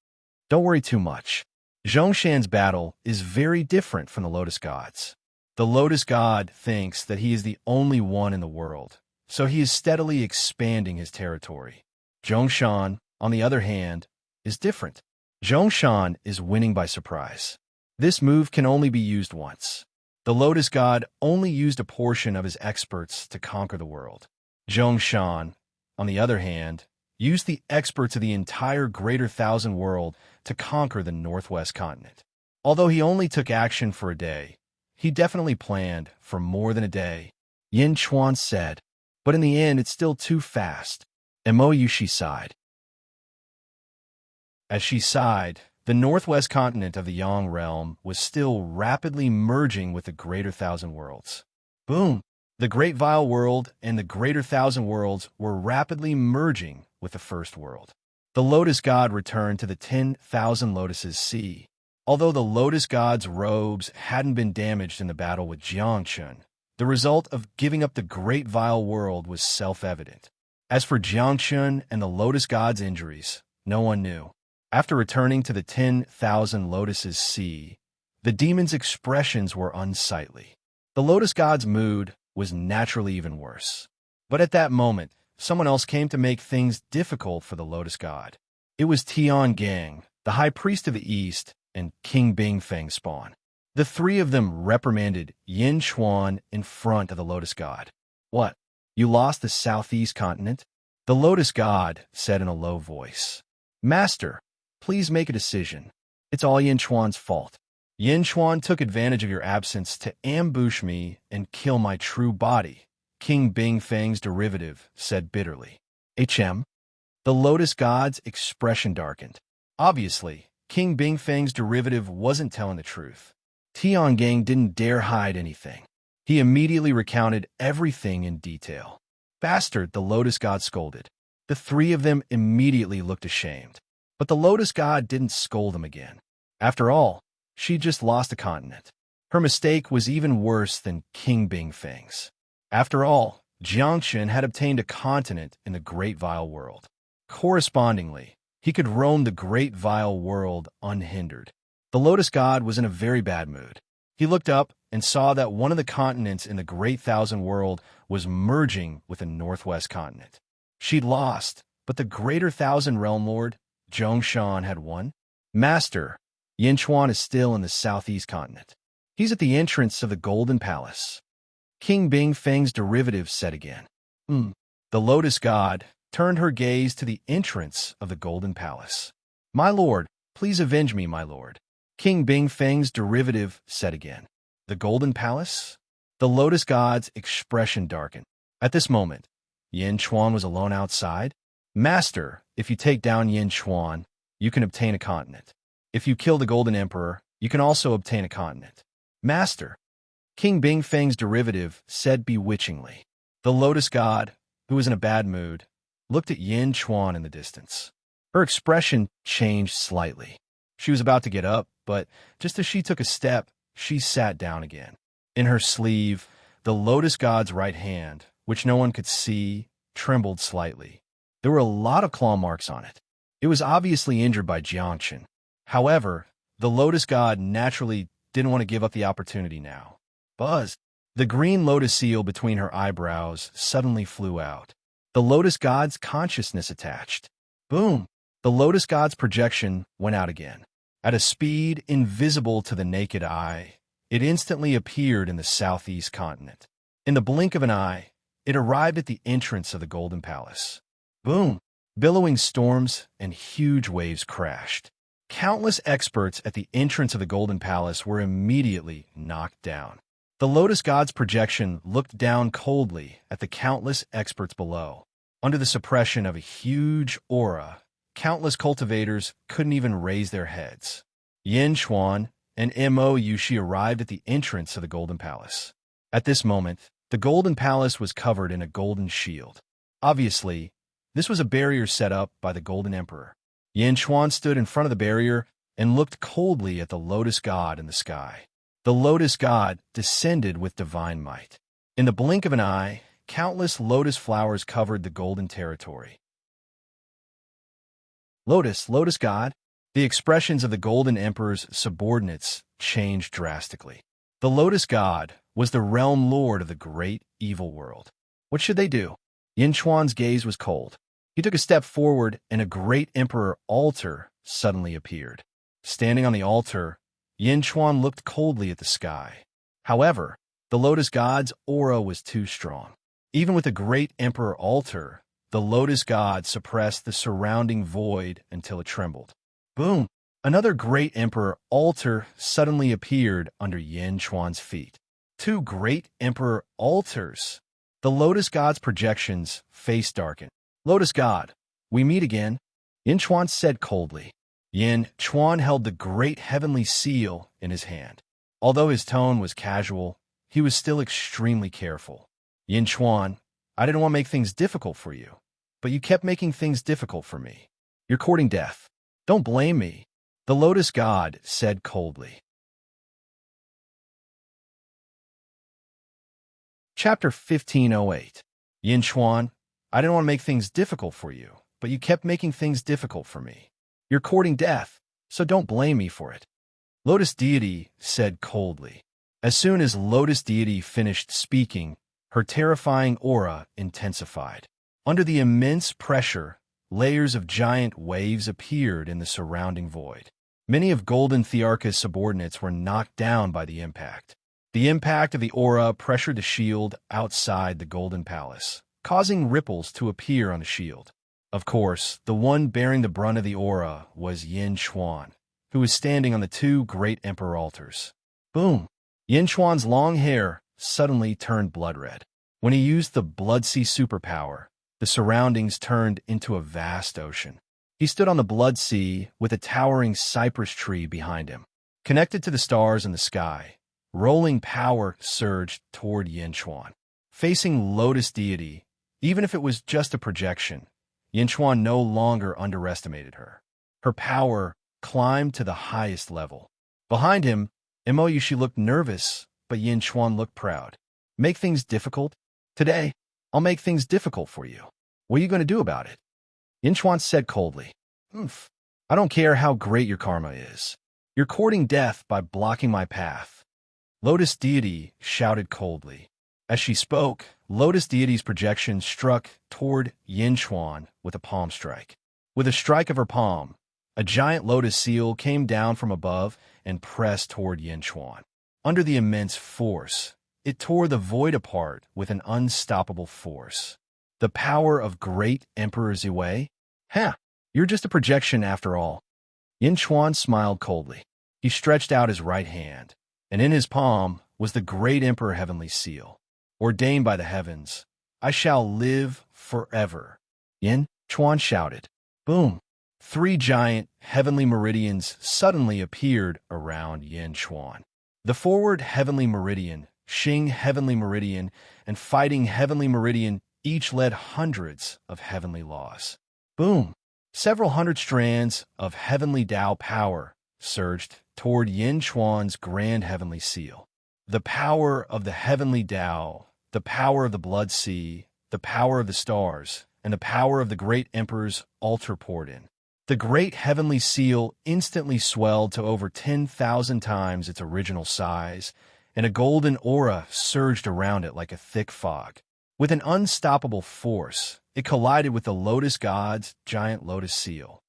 Don't worry too much. Zhongshan's battle is very different from the Lotus Gods. The Lotus God thinks that he is the only one in the world, so he is steadily expanding his territory. Zhongshan, on the other hand, is different. Zhongshan is winning by surprise. This move can only be used once. The Lotus God only used a portion of his experts to conquer the world. Zhongshan, on the other hand, used the experts of the entire greater thousand world to conquer the northwest continent. Although he only took action for a day, he definitely planned for more than a day. Yin Chuan said, but in the end it's still too fast. MOU, she sighed. As she sighed, the northwest continent of the Yang realm was still rapidly merging with the greater thousand worlds. Boom! The Great Vile World and the greater thousand worlds were rapidly merging with the first world. The Lotus God returned to the 10,000 Lotuses Sea. Although the Lotus God's robes hadn't been damaged in the battle with Jiangchun, the result of giving up the Great Vile World was self-evident. As for Jiangchun and the Lotus God's injuries, no one knew. After returning to the 10,000 Lotuses Sea, the demon's expressions were unsightly. The Lotus God's mood was naturally even worse. But at that moment, someone else came to make things difficult for the Lotus God. It was Tiangang, the High Priest of the East, and King Bingfeng's spawn. The three of them reprimanded Yin Chuan in front of the Lotus God. What? You lost the southeast continent? The Lotus God said in a low voice. Master, please make a decision. It's all Yin Chuan's fault. Yin Chuan took advantage of your absence to ambush me and kill my true body, King Bingfeng's derivative said bitterly. The Lotus God's expression darkened. Obviously, King Bingfeng's derivative wasn't telling the truth. Tiangang didn't dare hide anything. He immediately recounted everything in detail. Bastard, the Lotus God scolded. The three of them immediately looked ashamed. But the Lotus God didn't scold them again. After all, she just lost a continent. Her mistake was even worse than King Bingfeng's. After all, Jiangchun had obtained a continent in the Great Vile World. Correspondingly, he could roam the Great Vile World unhindered. The Lotus God was in a very bad mood. He looked up and saw that one of the continents in the Great Thousand World was merging with the Northwest continent. She'd lost, but the Greater Thousand Realm Lord, Zhongshan, had won. Master, Yin Chuan is still in the Southeast continent. He's at the entrance of the Golden Palace. King Bing Feng's derivative said again. The Lotus God turned her gaze to the entrance of the Golden Palace. My lord, please avenge me, my lord. King Bing Feng's derivative said again. The Golden Palace? The Lotus God's expression darkened. At this moment, Yin Chuan was alone outside. Master, if you take down Yin Chuan, you can obtain a continent. If you kill the Golden Emperor, you can also obtain a continent. Master, King Bing Feng's derivative said bewitchingly. The Lotus God, who was in a bad mood, looked at Yin Chuan in the distance. Her expression changed slightly. She was about to get up, but just as she took a step, she sat down again. In her sleeve, the Lotus God's right hand, which no one could see, trembled slightly. There were a lot of claw marks on it. It was obviously injured by Jiangchen. However, the Lotus God naturally didn't want to give up the opportunity now. Buzz! The green lotus seal between her eyebrows suddenly flew out. The Lotus God's consciousness attached. Boom! The Lotus God's projection went out again. At a speed invisible to the naked eye, it instantly appeared in the Southeast continent. In the blink of an eye, it arrived at the entrance of the Golden Palace. Boom! Billowing storms and huge waves crashed. Countless experts at the entrance of the Golden Palace were immediately knocked down. The Lotus God's projection looked down coldly at the countless experts below. Under the suppression of a huge aura, countless cultivators couldn't even raise their heads. Yin Chuan and Mo Yushi arrived at the entrance of the Golden Palace. At this moment, the Golden Palace was covered in a golden shield. Obviously, this was a barrier set up by the Golden Emperor. Yin Chuan stood in front of the barrier and looked coldly at the Lotus God in the sky. The Lotus God descended with divine might. In the blink of an eye, countless lotus flowers covered the golden territory. Lotus God. The expressions of the Golden Emperor's subordinates changed drastically. The Lotus God was the realm lord of the great evil world. What should they do? Yin Chuan's gaze was cold. He took a step forward, and a great emperor altar suddenly appeared. Standing on the altar, Yin Chuan looked coldly at the sky. However, the Lotus God's aura was too strong. Even with the great emperor altar, the Lotus God suppressed the surrounding void until it trembled. Boom! Another great emperor altar suddenly appeared under Yin Chuan's feet. Two great emperor altars. The Lotus God's projections face darkened. Lotus God, we meet again, Yin Chuan said coldly. Yin Chuan held the great heavenly seal in his hand. Although his tone was casual, he was still extremely careful. Yin Chuan, I didn't want to make things difficult for you, but you kept making things difficult for me. You're courting death. Don't blame me, the Lotus God said coldly. Chapter 1508. Yin Chuan, I didn't want to make things difficult for you, but you kept making things difficult for me. You're courting death, so don't blame me for it. Lotus Deity said coldly. As soon as Lotus Deity finished speaking, her terrifying aura intensified. Under the immense pressure, layers of giant waves appeared in the surrounding void. Many of Golden Thearka's subordinates were knocked down by the impact. The impact of the aura pressured the shield outside the Golden Palace, causing ripples to appear on the shield. Of course, the one bearing the brunt of the aura was Yin Chuan, who was standing on the two great emperor altars. Boom! Yin Chuan's long hair suddenly turned blood red. When he used the Blood Sea superpower, the surroundings turned into a vast ocean. He stood on the Blood Sea with a towering cypress tree behind him. Connected to the stars in the sky, rolling power surged toward Yin Chuan. Facing Lotus Deity, even if it was just a projection, Yin Chuan no longer underestimated her. Her power climbed to the highest level. Behind him, Mo Yushi looked nervous, but Yin Chuan looked proud. Make things difficult? Today, I'll make things difficult for you. What are you going to do about it? Yin Chuan said coldly. I don't care how great your karma is. You're courting death by blocking my path. Lotus Deity shouted coldly. As she spoke, Lotus Deity's projection struck toward Yin Chuan with a palm strike. With a strike of her palm, a giant lotus seal came down from above and pressed toward Yin Chuan. Under the immense force, it tore the void apart with an unstoppable force. The power of great Emperor Ziwei? Ha! You're just a projection after all. Yin Chuan smiled coldly. He stretched out his right hand, and in his palm was the great Emperor Heavenly Seal. Ordained by the heavens, I shall live forever. Yin Chuan shouted. Boom! 3 giant heavenly meridians suddenly appeared around Yin Chuan. The forward heavenly meridian, Xing heavenly meridian, and fighting heavenly meridian each led hundreds of heavenly laws. Boom! Several hundred strands of heavenly Tao power surged toward Yin Chuan's grand heavenly seal. The power of the heavenly Tao, the power of the blood sea, the power of the stars, and the power of the great emperor's altar poured in. The great heavenly seal instantly swelled to over 10,000 times its original size, and a golden aura surged around it like a thick fog. With an unstoppable force, it collided with the Lotus God's giant lotus seal.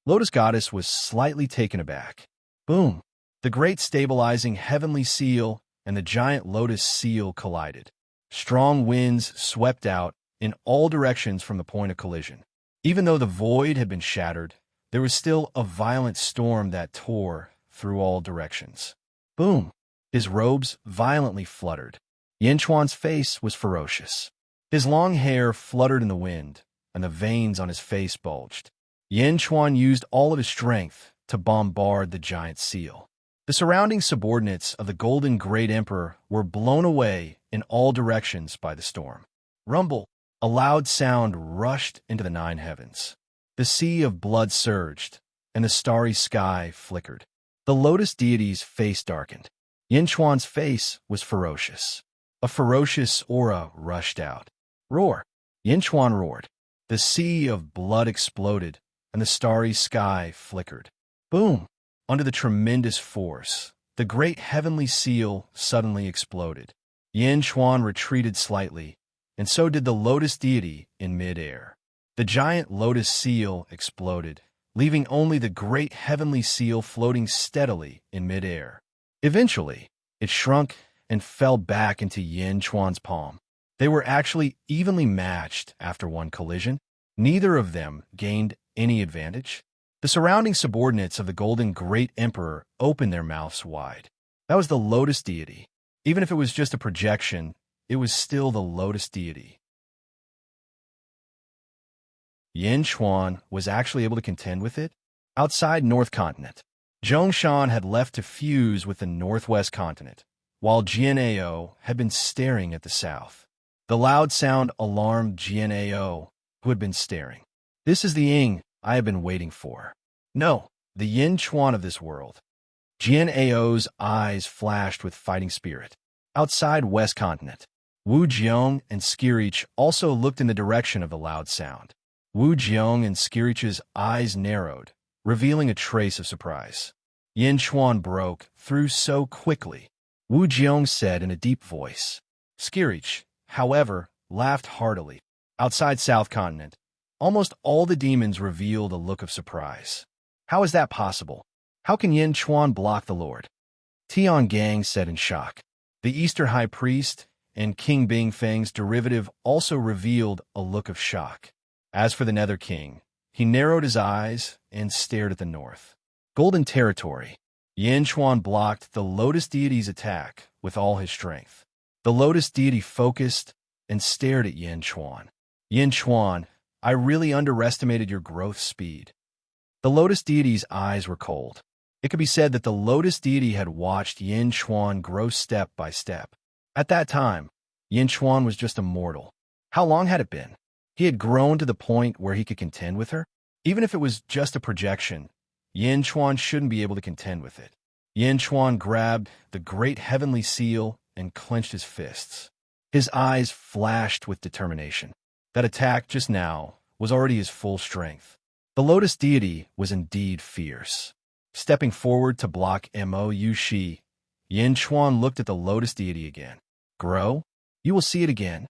Lotus Goddess was slightly taken aback. Boom! The great stabilizing heavenly seal and the giant lotus seal collided. Strong winds swept out in all directions from the point of collision. Even though the void had been shattered, there was still a violent storm that tore through all directions. Boom! His robes violently fluttered. Yin Chuan's face was ferocious. His long hair fluttered in the wind, and the veins on his face bulged. Yin Chuan used all of his strength to bombard the giant seal. The surrounding subordinates of the Golden Great Emperor were blown away in all directions by the storm. Rumble! A loud sound rushed into the 9 heavens. The sea of blood surged, and the starry sky flickered. The Lotus Deity's face darkened. Yin Chuan's face was ferocious. A ferocious aura rushed out. Roar! Yin Chuan roared. The sea of blood exploded, and the starry sky flickered. Boom! Under the tremendous force, the great heavenly seal suddenly exploded. Yin Chuan retreated slightly, and so did the Lotus Deity in mid-air. The giant lotus seal exploded, leaving only the great heavenly seal floating steadily in mid-air. Eventually, it shrunk and fell back into Yin Chuan's palm. They were actually evenly matched after one collision. Neither of them gained any advantage. The surrounding subordinates of the Golden Great Emperor opened their mouths wide. That was the Lotus Deity. Even if it was just a projection, it was still the Lotus Deity. Yin Chuan was actually able to contend with it. Outside North Continent, Zhongshan had left to fuse with the Northwest Continent, while Jian'eo had been staring at the south. The loud sound alarmed Jian'eo, who had been staring. This is the Ying I have been waiting for. No, the Yin Chuan of this world. Jian'eo's eyes flashed with fighting spirit. Outside West Continent, Wu Jiong and Skirich also looked in the direction of the loud sound. Wu Jiong and Skirich's eyes narrowed, revealing a trace of surprise. Yin Chuan broke through so quickly, Wu Jiong said in a deep voice. Skirich, however, laughed heartily. Outside South Continent, almost all the demons revealed a look of surprise. How is that possible? How can Yin Chuan block the Lord? Tian Gang said in shock. The Easter High Priest and King Bingfeng's derivative also revealed a look of shock. As for the Nether King, he narrowed his eyes and stared at the north. Golden Territory. Yin Chuan blocked the Lotus Deity's attack with all his strength. The Lotus Deity focused and stared at Yin Chuan. Yin Chuan, I really underestimated your growth speed. The Lotus Deity's eyes were cold. It could be said that the Lotus Deity had watched Yin Chuan grow step by step. At that time, Yin Chuan was just a mortal. How long had it been? He had grown to the point where he could contend with her? Even if it was just a projection, Yin Chuan shouldn't be able to contend with it. Yin Chuan grabbed the great heavenly seal and clenched his fists. His eyes flashed with determination. That attack just now was already his full strength. The Lotus Deity was indeed fierce. Stepping forward to block Mo Yushi, Yin Chuan looked at the lotus deity again. Grow? You will see it again.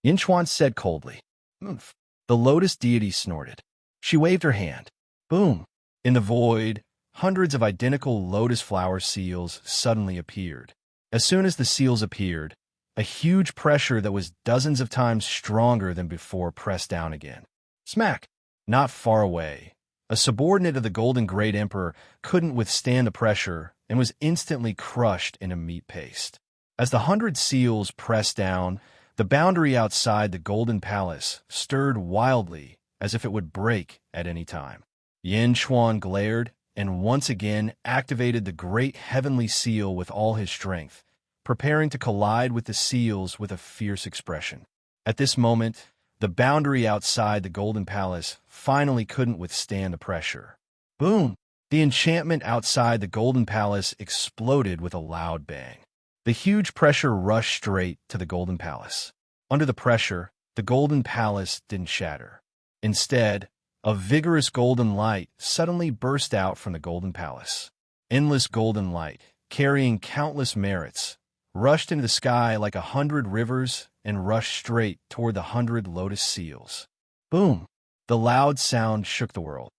Yin Chuan said coldly. Oomph. The lotus deity snorted. She waved her hand. Boom. In the void, hundreds of identical lotus flower seals suddenly appeared. As soon as the seals appeared, a huge pressure that was dozens of times stronger than before pressed down again. Smack! Not far away, a subordinate of the Golden Great Emperor couldn't withstand the pressure and was instantly crushed into meat paste. As the 100 seals pressed down, the boundary outside the Golden Palace stirred wildly as if it would break at any time. Yin Chuan glared and once again activated the great heavenly seal with all his strength, preparing to collide with the seals with a fierce expression. At this moment, the boundary outside the Golden Palace finally couldn't withstand the pressure. Boom! The enchantment outside the Golden Palace exploded with a loud bang. The huge pressure rushed straight to the Golden Palace. Under the pressure, the Golden Palace didn't shatter. Instead, a vigorous golden light suddenly burst out from the Golden Palace. Endless golden light, carrying countless merits, rushed into the sky like 100 rivers and rushed straight toward the 100 lotus seals. Boom! The loud sound shook the world.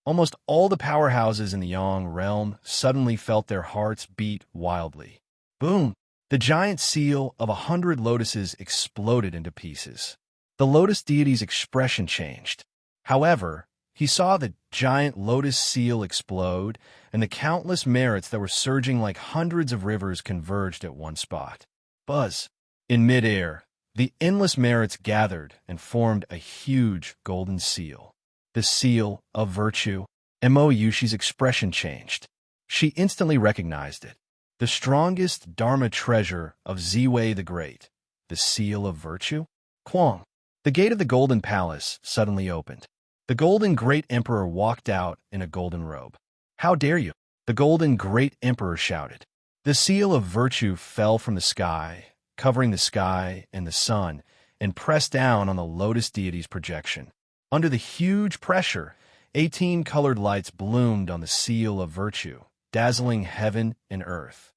Almost all the powerhouses in the Yang realm suddenly felt their hearts beat wildly. Boom! The giant seal of 100 lotuses exploded into pieces. The lotus deity's expression changed. However, he saw the giant lotus seal explode, and the countless merits that were surging like hundreds of rivers converged at one spot. Buzz! In midair, the endless merits gathered and formed a huge golden seal. The seal of virtue. Mo Yushi's expression changed. She instantly recognized it. The strongest Dharma treasure of Ziwei the Great. The seal of virtue? Quang! The gate of the Golden Palace suddenly opened. The Golden Great Emperor walked out in a golden robe. How dare you? The Golden Great Emperor shouted. The seal of virtue fell from the sky, covering the sky and the sun, and pressed down on the lotus deity's projection. Under the huge pressure, 18 colored lights bloomed on the seal of virtue, dazzling heaven and earth.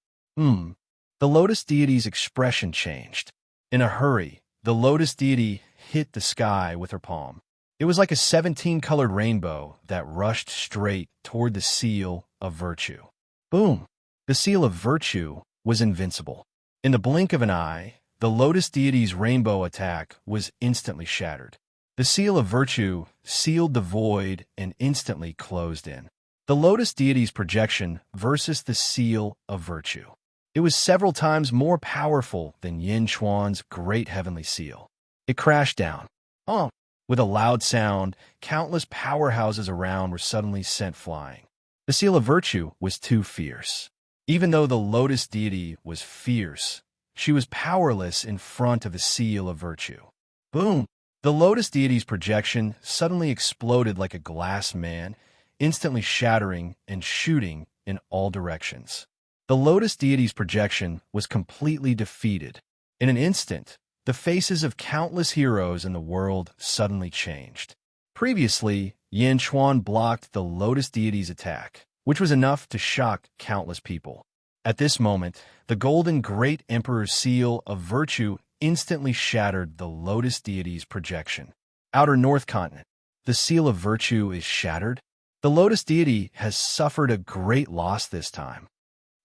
The lotus deity's expression changed. In a hurry, the lotus deity hit the sky with her palm. It was like a 17-colored rainbow that rushed straight toward the seal of virtue. Boom! The seal of virtue was invincible. In the blink of an eye, the lotus deity's rainbow attack was instantly shattered. The seal of virtue sealed the void and instantly closed in. The lotus deity's projection versus the seal of virtue. It was several times more powerful than Yin Chuan's great heavenly seal. It crashed down. With a loud sound, countless powerhouses around were suddenly sent flying. The seal of virtue was too fierce. Even though the lotus deity was fierce, she was powerless in front of the seal of virtue. Boom! The lotus deity's projection suddenly exploded like a glass man, instantly shattering and shooting in all directions. The lotus deity's projection was completely defeated. In an instant, the faces of countless heroes in the world suddenly changed. Previously, Yin Chuan blocked the lotus deity's attack, which was enough to shock countless people. At this moment, the Golden Great Emperor's seal of virtue instantly shattered the lotus deity's projection. Outer North Continent. The seal of virtue is shattered. The lotus deity has suffered a great loss this time.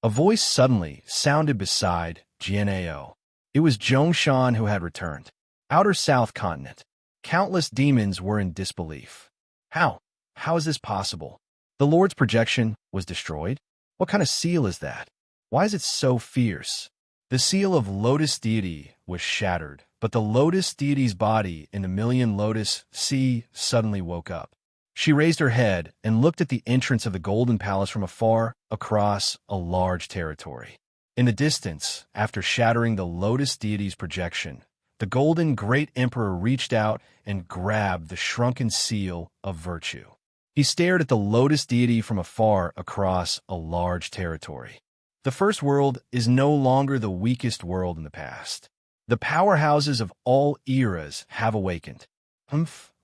A voice suddenly sounded beside Jianao. It was Zhongshan who had returned. Outer South Continent. Countless demons were in disbelief. How? How is this possible? The Lord's projection was destroyed? What kind of seal is that? Why is it so fierce? The seal of lotus deity was shattered, but the lotus deity's body in the million lotus sea suddenly woke up. She raised her head and looked at the entrance of the Golden Palace from afar across a large territory. In the distance, after shattering the lotus deity's projection, the Golden Great Emperor reached out and grabbed the shrunken seal of virtue. He stared at the lotus deity from afar across a large territory. The first world is no longer the weakest world in the past. The powerhouses of all eras have awakened.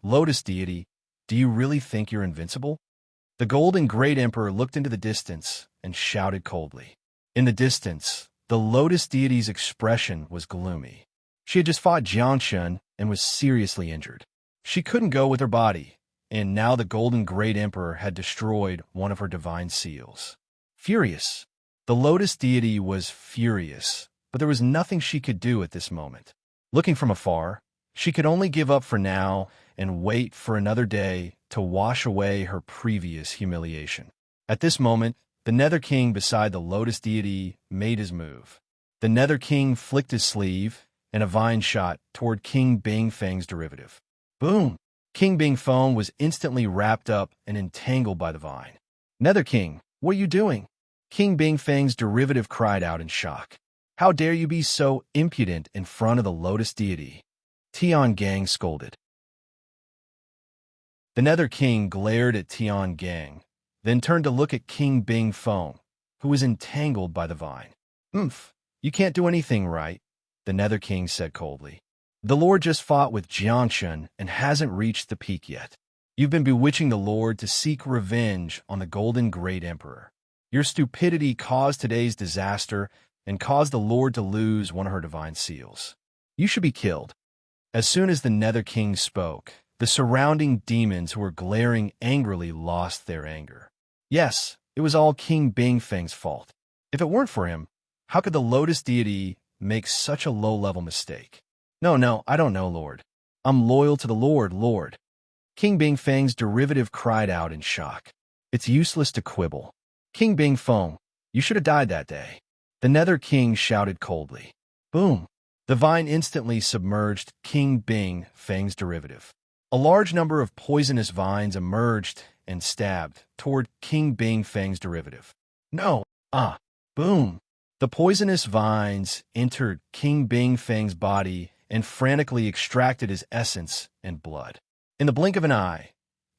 Lotus deity, do you really think you're invincible? The Golden Great Emperor looked into the distance and shouted coldly. In the distance, the lotus deity's expression was gloomy. She had just fought Jiangshun and was seriously injured. She couldn't go with her body, and now the Golden Great Emperor had destroyed one of her divine seals. Furious. The lotus deity was furious, but there was nothing she could do at this moment. Looking from afar, she could only give up for now and wait for another day to wash away her previous humiliation. At this moment, the Nether King beside the lotus deity made his move. The Nether King flicked his sleeve, and a vine shot toward King Bingfeng's derivative. Boom! King Bingfeng was instantly wrapped up and entangled by the vine. Nether King, what are you doing? King Bingfeng's derivative cried out in shock. How dare you be so impudent in front of the lotus deity? Tian Gang scolded. The Nether King glared at Tian Gang, then turned to look at King Bingfeng, who was entangled by the vine. You can't do anything right, the Nether King said coldly. The Lord just fought with Jiangshun and hasn't reached the peak yet. You've been bewitching the Lord to seek revenge on the Golden Great Emperor. Your stupidity caused today's disaster and caused the Lord to lose one of her divine seals. You should be killed. As soon as the Nether King spoke, the surrounding demons who were glaring angrily lost their anger. Yes, it was all King Bingfeng's fault. If it weren't for him, how could the lotus deity make such a low-level mistake? No, I don't know, Lord. I'm loyal to the Lord. King Bingfeng's derivative cried out in shock. It's useless to quibble. King Bingfeng, you should have died that day. The Nether King shouted coldly. Boom! The vine instantly submerged King Bingfeng's derivative. A large number of poisonous vines emerged and stabbed toward King Bingfeng's derivative. No! Boom! The poisonous vines entered King Bingfeng's body and frantically extracted his essence and blood. In the blink of an eye,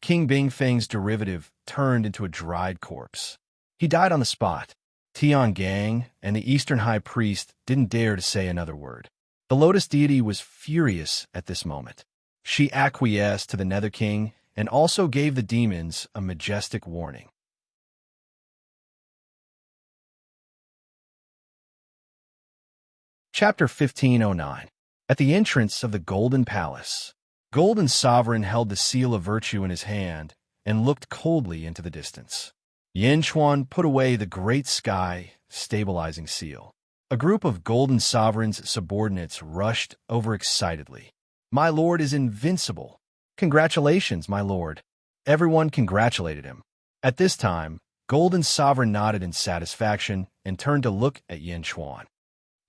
King Bingfeng's derivative turned into a dried corpse. He died on the spot. Tian Gang and the Eastern High Priest didn't dare to say another word. The lotus deity was furious at this moment. She acquiesced to the Nether King and also gave the demons a majestic warning. Chapter 1509. At the entrance of the Golden Palace, Golden Sovereign held the seal of virtue in his hand and looked coldly into the distance. Yin Chuan put away the great sky stabilizing seal. A group of Golden Sovereign's subordinates rushed over excitedly. My lord is invincible. Congratulations, my lord. Everyone congratulated him. At this time, Golden Sovereign nodded in satisfaction and turned to look at Yin Chuan.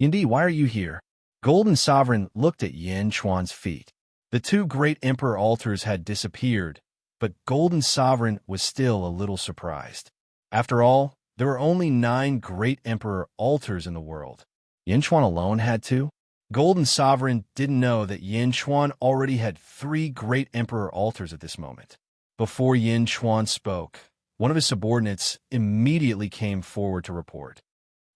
Yindi, why are you here? Golden Sovereign looked at Yin Chuan's feet. The two great emperor altars had disappeared, but Golden Sovereign was still a little surprised. After all, there were only 9 great emperor altars in the world. Yin Chuan alone had 2? Golden Sovereign didn't know that Yin Chuan already had 3 great emperor altars at this moment. Before Yin Chuan spoke, one of his subordinates immediately came forward to report.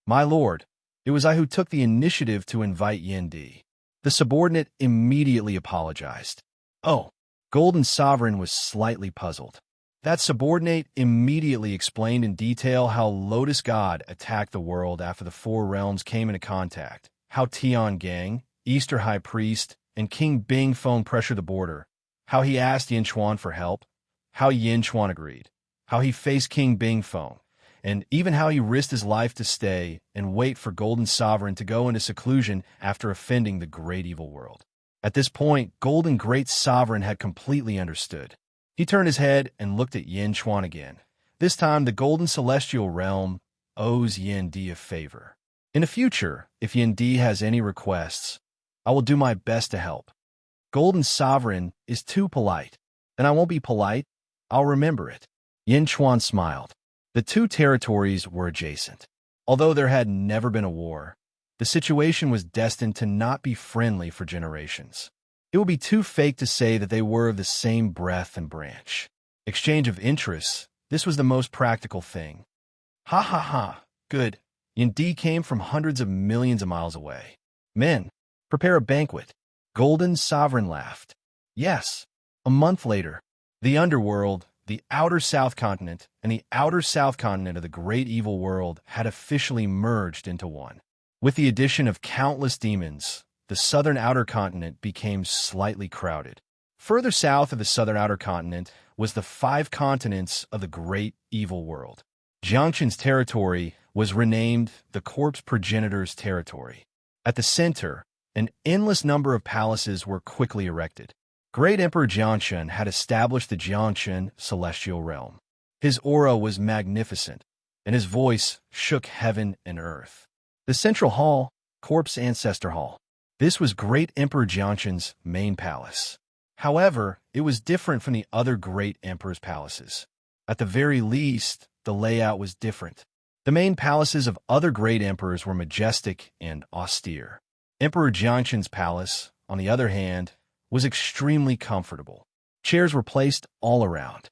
My lord, it was I who took the initiative to invite Yin Di. The subordinate immediately apologized. Oh, Golden Sovereign was slightly puzzled. That subordinate immediately explained in detail how Lotus God attacked the world after the 4 realms came into contact, how Tian Gang, Eastern High Priest, and King Bingfeng pressured the border, how he asked Yin Chuan for help, how Yin Chuan agreed, how he faced King Bingfeng, and even how he risked his life to stay and wait for Golden Sovereign to go into seclusion after offending the great evil world. At this point, Golden Great Sovereign had completely understood. He turned his head and looked at Yin Chuan again. This time, the Golden Celestial Realm owes Yin Di a favor. In the future, if Yin Di has any requests, I will do my best to help. Golden Sovereign is too polite. Then I won't be polite. I'll remember it. Yin Chuan smiled. The 2 territories were adjacent. Although there had never been a war, the situation was destined to not be friendly for generations. It would be too fake to say that they were of the same breath and branch. Exchange of interests, this was the most practical thing. Ha, good. Yin Di came from hundreds of millions of miles away. Men, prepare a banquet. Golden Sovereign laughed. Yes. A month later, the underworld, the outer south continent and the outer south continent of the great evil world had officially merged into one. With the addition of countless demons, the southern outer continent became slightly crowded. Further south of the southern outer continent was the 5 continents of the great evil world. Jiangchen's territory was renamed the Corpse Progenitor's Territory. At the center, an endless number of palaces were quickly erected. Great Emperor Jiangchen had established the Jiangchen celestial realm. His aura was magnificent, and his voice shook heaven and earth. The central hall, Corpse Ancestor Hall. This was Great Emperor Jiangchen's main palace. However, it was different from the other great emperor's palaces. At the very least, the layout was different. The main palaces of other great emperors were majestic and austere. Emperor Jiangchen's palace, on the other hand, was extremely comfortable. Chairs were placed all around.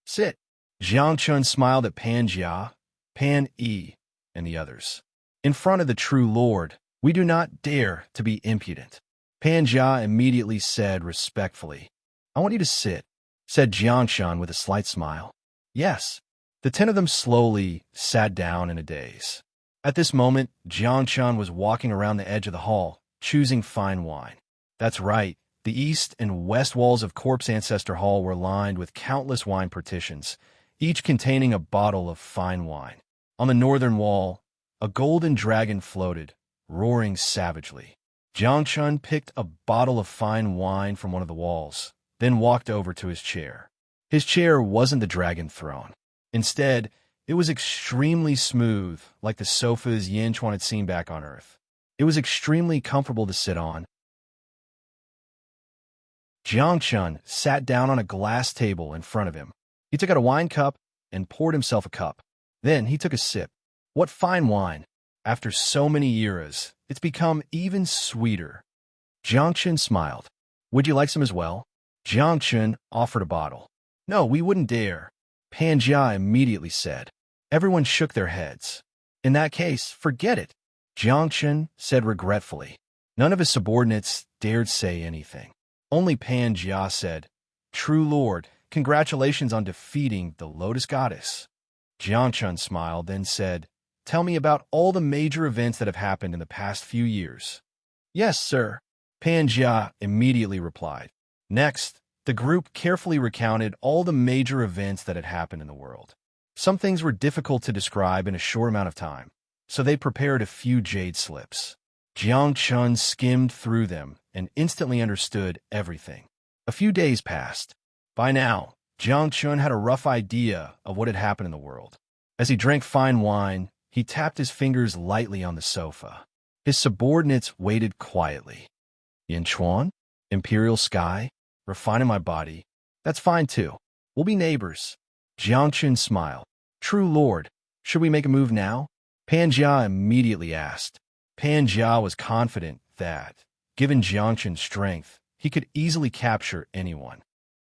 Sit. Jiangchen smiled at Pan Jia, Pan Yi, and the others. In front of the true lord, we do not dare to be impudent. Pan Jia immediately said respectfully, I want you to sit, said Jiangchen with a slight smile. Yes. The 10 of them slowly sat down in a daze. At this moment, Jiangchen was walking around the edge of the hall, choosing fine wine. That's right. The east and west walls of Corpse Ancestor Hall were lined with countless wine partitions, each containing a bottle of fine wine. On the northern wall, a golden dragon floated, roaring savagely. Jiangchen picked a bottle of fine wine from one of the walls, then walked over to his chair. His chair wasn't the dragon throne. Instead, it was extremely smooth, like the sofas Yin Chuan had seen back on Earth. It was extremely comfortable to sit on. Jiangchen sat down on a glass table in front of him. He took out a wine cup and poured himself a cup. Then he took a sip. What fine wine! After so many eras, it's become even sweeter. Jiangchen smiled. Would you like some as well? Jiangchen offered a bottle. No, we wouldn't dare. Pan Jia immediately said. Everyone shook their heads. In that case, forget it, Jiangchen said regretfully. None of his subordinates dared say anything. Only Pan Jia said, True Lord, congratulations on defeating the Lotus Goddess. Jiangchen smiled, then said, Tell me about all the major events that have happened in the past few years. Yes, sir, Pan Jia immediately replied. Next, the group carefully recounted all the major events that had happened in the world. Some things were difficult to describe in a short amount of time, so they prepared a few jade slips. Jiangchen skimmed through them and instantly understood everything. A few days passed. By now, Jiangchen had a rough idea of what had happened in the world. As he drank fine wine, he tapped his fingers lightly on the sofa. His subordinates waited quietly. Yin Chuan? Imperial Sky? Refining my body. That's fine too. We'll be neighbors. Jiangchen smiled. True Lord, should we make a move now? Pan Jia immediately asked. Pan Jia was confident that, given Jiangchen's strength, he could easily capture anyone.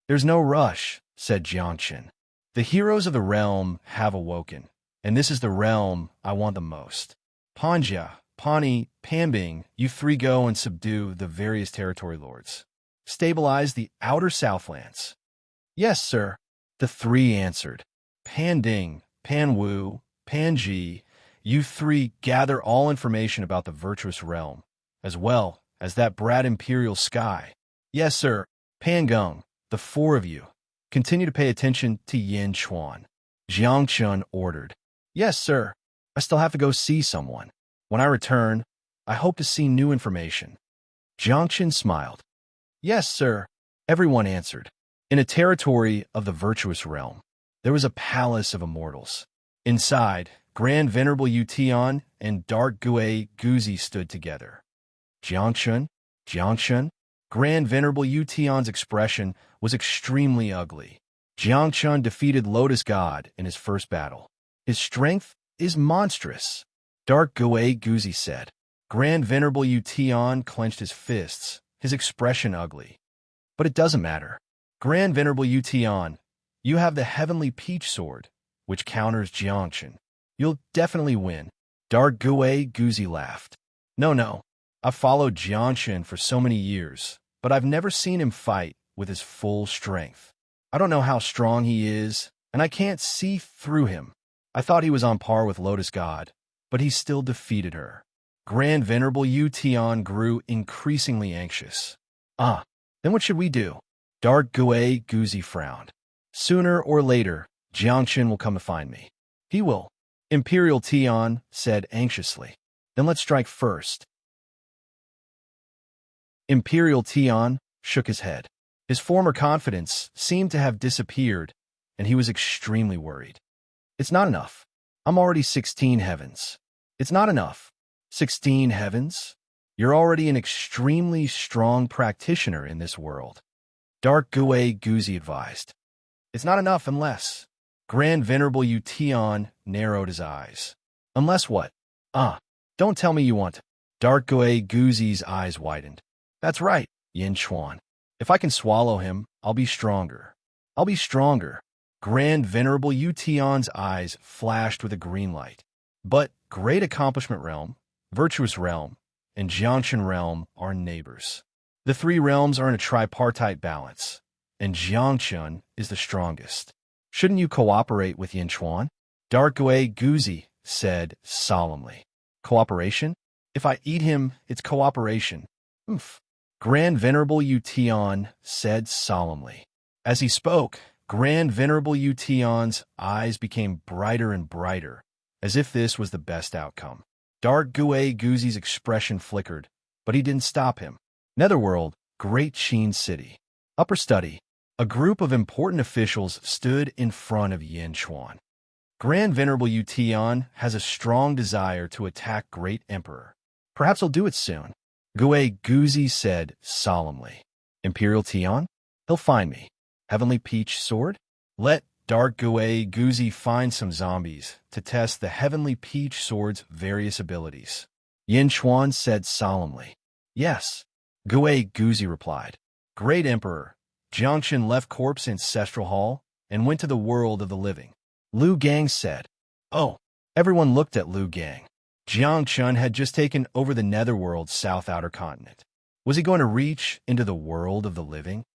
There's no rush, said Jiangchen. The heroes of the realm have awoken, and this is the realm I want the most. Panja, Pani, Pambing, you 3 go and subdue the various territory lords. Stabilize the outer southlands. Yes, sir, the 3 answered. Panding, Panwu, Panji, you 3 gather all information about the virtuous realm, as well as that brat Imperial Sky. Yes, sir, Pangong, the 4 of you. Continue to pay attention to Yin Chuan. Jiangchen ordered. Yes, sir. I still have to go see someone. When I return, I hope to see new information. Jiangchen smiled. Yes, sir, everyone answered. In a territory of the virtuous realm, there was a palace of immortals. Inside, Grand Venerable Yutian and Dark Gui Guzi stood together. Jiangchen, Grand Venerable Yutian's expression was extremely ugly. Jiangchen defeated Lotus God in his first battle. His strength is monstrous, Dark Gui Guzi said. Grand Venerable Yutian clenched his fists, his expression ugly. But it doesn't matter. Grand Venerable Yutian, you have the Heavenly Peach Sword, which counters Jiangchen. You'll definitely win. Dark Gui Guzi laughed. No. I've followed Jiangchen for so many years, but I've never seen him fight with his full strength. I don't know how strong he is, and I can't see through him. I thought he was on par with Lotus God, but he still defeated her. Grand Venerable Yu Tian grew increasingly anxious. Then what should we do? Dark Gui Guzi frowned. Sooner or later, Jiangchen will come to find me. He will. Imperial Tian said anxiously. Then let's strike first. Imperial Tian shook his head. His former confidence seemed to have disappeared, and he was extremely worried. It's not enough. I'm already 16 heavens. It's not enough. 16 heavens? You're already an extremely strong practitioner in this world. Dark Gui Guzi advised. It's not enough unless... Grand Venerable Yu Tian narrowed his eyes. Unless what? Don't tell me you want... Dark Gui Guzi's eyes widened. That's right, Yin Chuan. If I can swallow him, I'll be stronger. I'll be stronger. Grand Venerable Yu Tian's eyes flashed with a green light. But Great Accomplishment Realm, Virtuous Realm, and Jiangchen Realm are neighbors. The three realms are in a tripartite balance, and Jiangchen is the strongest. Shouldn't you cooperate with Yin Chuan? Dark Gui Guzi said solemnly. Cooperation? If I eat him, it's cooperation. Grand Venerable Yu Tian said solemnly. As he spoke, Grand Venerable Yu Tian's eyes became brighter and brighter, as if this was the best outcome. Dark Gui Guzi's expression flickered, but he didn't stop him. Netherworld, Great Qin City. Upper Study. A group of important officials stood in front of Yin Chuan. Grand Venerable Yu Tian has a strong desire to attack Great Emperor. Perhaps he'll do it soon. Gui Guzi said solemnly. Imperial Tian? He'll find me. Heavenly Peach Sword? Let Dark Gui Guzi find some zombies to test the Heavenly Peach Sword's various abilities. Yin Chuan said solemnly. Yes. Gui Guzi replied. Great Emperor, Jiangchen left Corpse Ancestral Hall and went to the world of the living. Lu Gang said. Oh. Everyone looked at Lu Gang. Jiangchen had just taken over the Netherworld's South Outer Continent. Was he going to reach into the world of the living?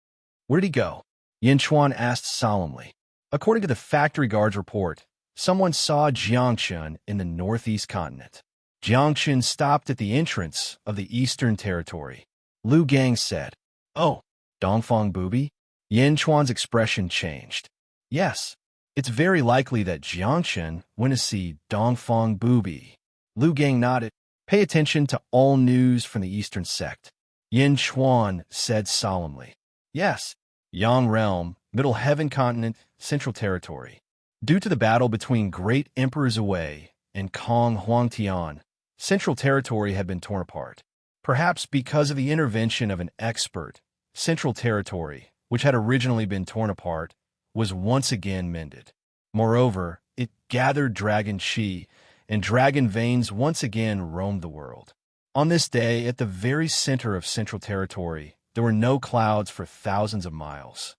Where did he go? Yin Chuan asked solemnly. According to the factory guard's report, someone saw Jiangchen in the northeast continent. Jiangchen stopped at the entrance of the Eastern Territory. Lu Gang said. Oh. Dongfang Booby? Yin Chuan's expression changed. Yes. It's very likely that Jiangchen went to see Dongfang Booby. Lu Gang nodded. Pay attention to all news from the Eastern Sect. Yin Chuan said solemnly. Yes. Yang Realm, Middle Heaven Continent, Central Territory. Due to the battle between Great Emperor Zhui and Kong Huangtian, Central Territory had been torn apart. Perhaps because of the intervention of an expert, Central Territory, which had originally been torn apart, was once again mended. Moreover, it gathered dragon chi, and dragon veins once again roamed the world. On this day, at the very center of Central Territory, there were no clouds for thousands of miles.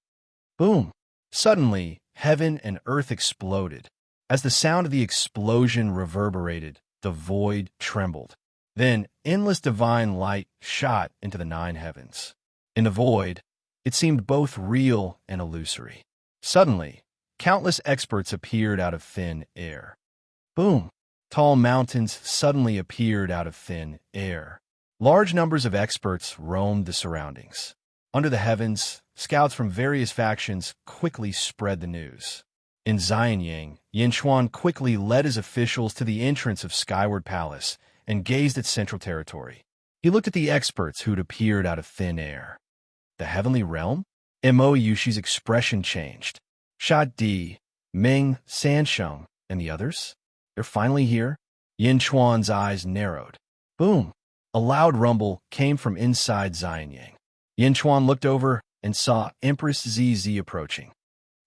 Boom! Suddenly, heaven and earth exploded. As the sound of the explosion reverberated, the void trembled. Then, endless divine light shot into the nine heavens. In the void, it seemed both real and illusory. Suddenly, countless experts appeared out of thin air. Boom! Tall mountains suddenly appeared out of thin air. Large numbers of experts roamed the surroundings. Under the heavens, scouts from various factions quickly spread the news. In Xianyang, Yin Chuan quickly led his officials to the entrance of Skyward Palace and gazed at Central Territory. He looked at the experts who'd appeared out of thin air. The Heavenly Realm? Mo Yushi's expression changed. Sha Di, Ming, Sansheng, and the others? They're finally here? Yin Chuan's eyes narrowed. Boom! A loud rumble came from inside Xianyang. Yin Chuan looked over and saw Empress ZZ approaching.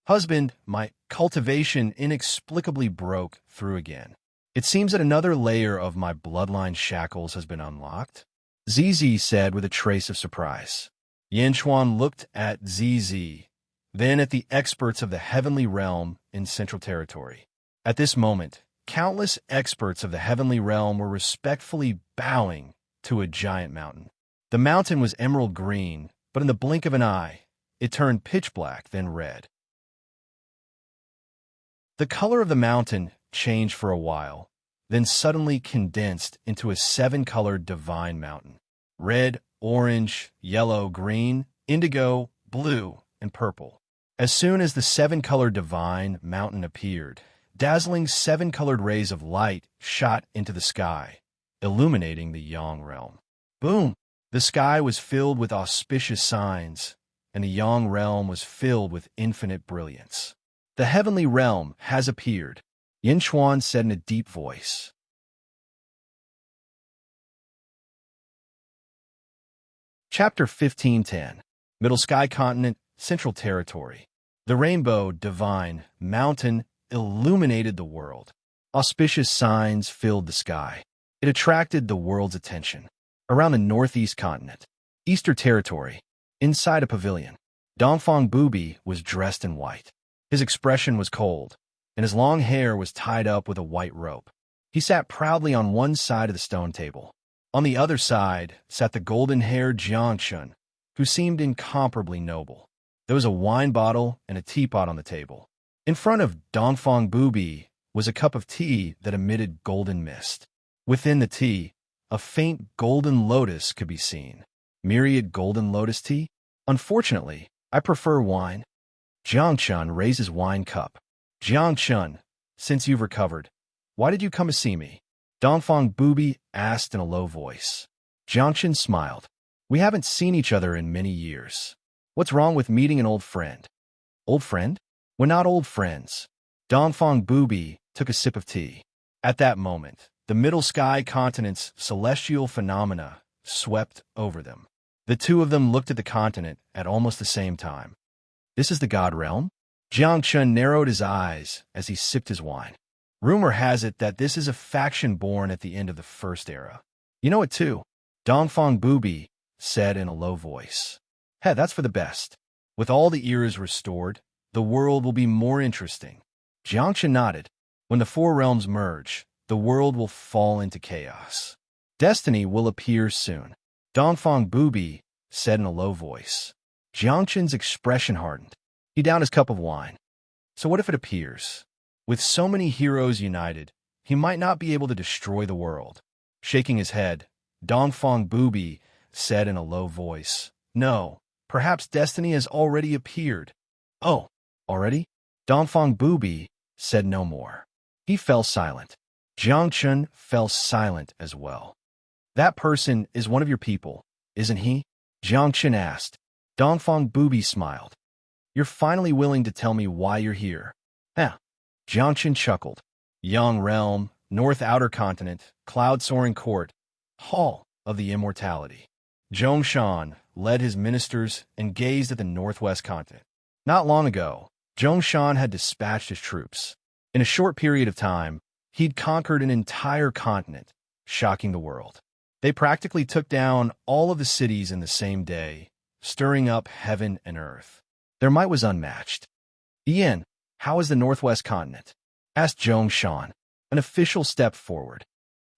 Husband, my cultivation inexplicably broke through again. It seems that another layer of my bloodline shackles has been unlocked. ZZ said with a trace of surprise. Yin Chuan looked at ZZ, then at the experts of the Heavenly Realm in Central Territory. At this moment, countless experts of the Heavenly Realm were respectfully bowing to a giant mountain. The mountain was emerald green, but in the blink of an eye, it turned pitch black, then red. The color of the mountain changed for a while, then suddenly condensed into a seven-colored divine mountain. Red, orange, yellow, green, indigo, blue, and purple. As soon as the seven-colored divine mountain appeared, dazzling seven-colored rays of light shot into the sky, illuminating the Yang realm. Boom! The sky was filled with auspicious signs, and the Yang realm was filled with infinite brilliance. The heavenly realm has appeared, Yin Chuan said in a deep voice. Chapter 15:10. Middle Sky Continent, Central Territory. The rainbow, divine, mountain illuminated the world. Auspicious signs filled the sky. It attracted the world's attention. Around the northeast continent, Eastern Territory, inside a pavilion, Dongfang Bubi was dressed in white. His expression was cold, and his long hair was tied up with a white rope. He sat proudly on one side of the stone table. On the other side sat the golden-haired Jiangchun, who seemed incomparably noble. There was a wine bottle and a teapot on the table. In front of Dongfang Bubi was a cup of tea that emitted golden mist. Within the tea, a faint golden lotus could be seen. Myriad golden lotus tea? Unfortunately, I prefer wine. Jiangchun raised his wine cup. Jiangchun, since you've recovered, why did you come to see me? Dongfang Bubi asked in a low voice. Jiangchun smiled. We haven't seen each other in many years. What's wrong with meeting an old friend? Old friend? We're not old friends. Dongfang Bubi took a sip of tea. At that moment, the Middle Sky Continent's celestial phenomena swept over them. The two of them looked at the continent at almost the same time. This is the God realm? Jiangchun narrowed his eyes as he sipped his wine. Rumor has it that this is a faction born at the end of the First Era. You know it too, Dongfang Bubi said in a low voice. Hey, that's for the best. With all the eras restored, the world will be more interesting. Jiangchun nodded. When the four realms merge, the world will fall into chaos. Destiny will appear soon, Dongfang Bubi said in a low voice. Jiangchun's expression hardened. He downed his cup of wine. So what if it appears? With so many heroes united, he might not be able to destroy the world. Shaking his head, Dongfang Bubi said in a low voice, No, perhaps destiny has already appeared. Oh, already? Dongfang Bubi said no more. He fell silent. Jiangchun fell silent as well. That person is one of your people, isn't he? Jiangchun asked. Dongfang Bubi smiled. You're finally willing to tell me why you're here. Jiangchun chuckled. Yang Realm, North Outer Continent, Cloud-Soaring Court, Hall of the Immortality. Zhongshan led his ministers and gazed at the northwest continent. Not long ago, Zhongshan had dispatched his troops. In a short period of time, he'd conquered an entire continent, shocking the world. They practically took down all of the cities in the same day, stirring up heaven and earth. Their might was unmatched. Ian, how is the northwest continent? Asked Zhongshan, an official step forward.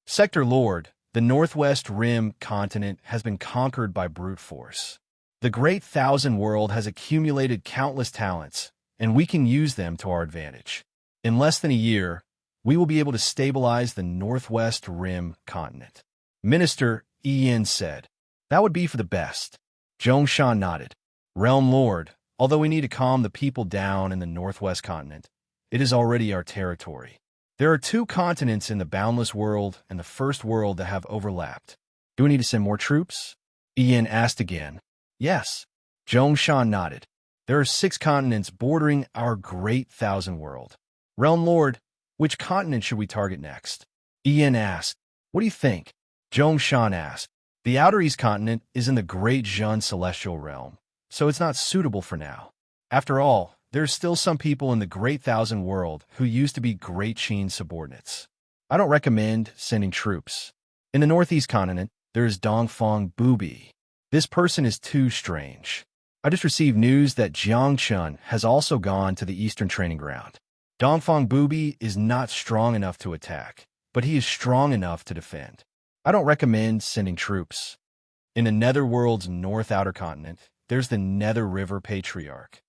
Sector Lord, the northwest rim continent has been conquered by brute force. The Great Thousand World has accumulated countless talents, and we can use them to our advantage. In less than a year, we will be able to stabilize the northwest rim continent. Minister Ian said, That would be for the best. Zhongshan nodded. Realm Lord, although we need to calm the people down in the northwest continent, it is already our territory. There are two continents in the boundless world and the first world that have overlapped. Do we need to send more troops? Ian asked again. Yes. Zhongshan nodded. There are 6 continents bordering our Great Thousand World. Realm Lord, which continent should we target next? Ian asked. What do you think? Zhongshan asked. The Outer East continent is in the Great Zhun celestial realm, so it's not suitable for now. After all, there's still some people in the Great Thousand World who used to be Great Qin's subordinates. I don't recommend sending troops. In the Northeast continent, there is Dongfang Bubi. This person is too strange. I just received news that Jiangchun has also gone to the Eastern Training Ground. Dongfang Bubi is not strong enough to attack, but he is strong enough to defend. I don't recommend sending troops. In the Netherworld's North Outer Continent, there's the Nether River Patriarch.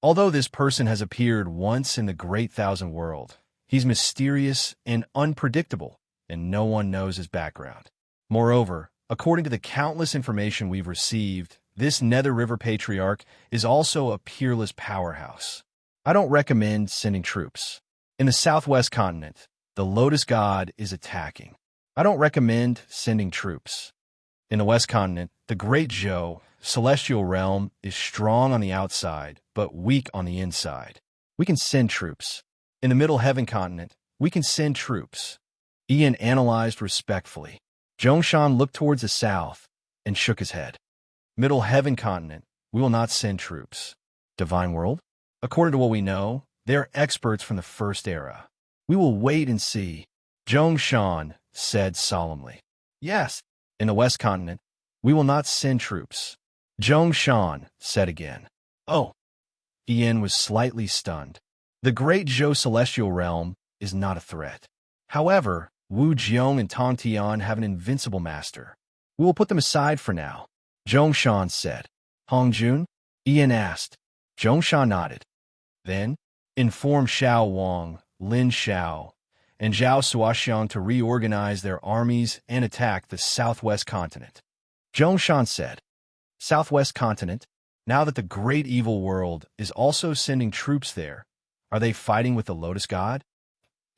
Although this person has appeared once in the Great Thousand World, he's mysterious and unpredictable, and no one knows his background. Moreover, according to the countless information we've received, this Nether River Patriarch is also a peerless powerhouse. I don't recommend sending troops. In the southwest continent, the Lotus God is attacking. I don't recommend sending troops. In the west continent, the Great Zhou, celestial realm, is strong on the outside, but weak on the inside. We can send troops. In the middle heaven continent, we can send troops. Ian analyzed respectfully. Zhongshan looked towards the south and shook his head. Middle heaven continent, we will not send troops. Divine world? According to what we know, they are experts from the first era. We will wait and see. Zhongshan said solemnly. Yes. In the west continent, we will not send troops. Zhongshan said again. Oh. Ian was slightly stunned. The Great Zhou celestial realm is not a threat. However, Wu Jiong and Tong Tian have an invincible master. We will put them aside for now, Zhongshan said. Hong Jun? Ian asked. Zhongshan nodded. Then, inform Xiao Wang, Lin Xiao, and Zhao Suoxiang to reorganize their armies and attack the southwest continent. Zhongshan said. Southwest continent? Now that the great evil world is also sending troops there, are they fighting with the Lotus God?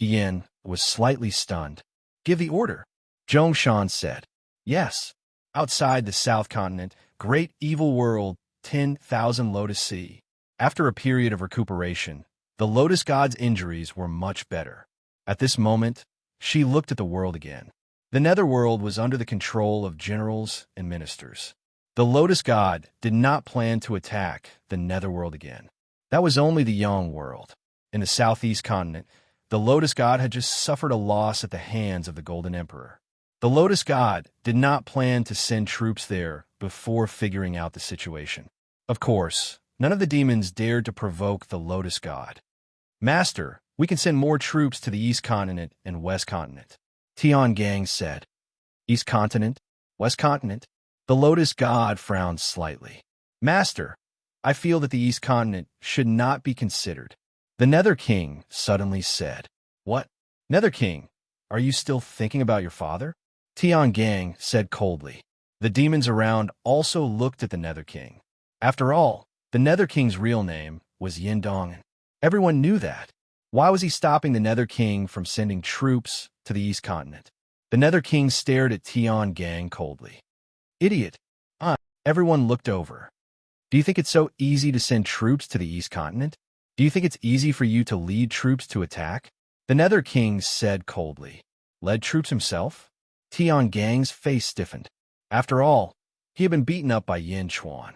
Ian was slightly stunned. Give the order, Zhongshan said. Yes. Outside the south continent, great evil world, 10,000 Lotus Sea. After a period of recuperation, the Lotus God's injuries were much better. At this moment, she looked at the world again. The Netherworld was under the control of generals and ministers. The Lotus God did not plan to attack the Netherworld again. That was only the Young World. In the southeast continent, the Lotus God had just suffered a loss at the hands of the Golden Emperor. The Lotus God did not plan to send troops there before figuring out the situation. Of course, none of the demons dared to provoke the Lotus God. Master, we can send more troops to the East Continent and West Continent, Tian Gang said. East Continent? West Continent? The Lotus God frowned slightly. Master, I feel that the East Continent should not be considered. The Nether King suddenly said. What? Nether King, are you still thinking about your father? Tian Gang said coldly. The demons around also looked at the Nether King. After all, the Nether King's real name was Yin Dongan. Everyone knew that. Why was he stopping the Nether King from sending troops to the East Continent? The Nether King stared at Tian Gang coldly. Idiot. Everyone looked over. Do you think it's so easy to send troops to the East Continent? Do you think it's easy for you to lead troops to attack? The Nether King said coldly. Led troops himself? Tian Gang's face stiffened. After all, he had been beaten up by Yin Chuan.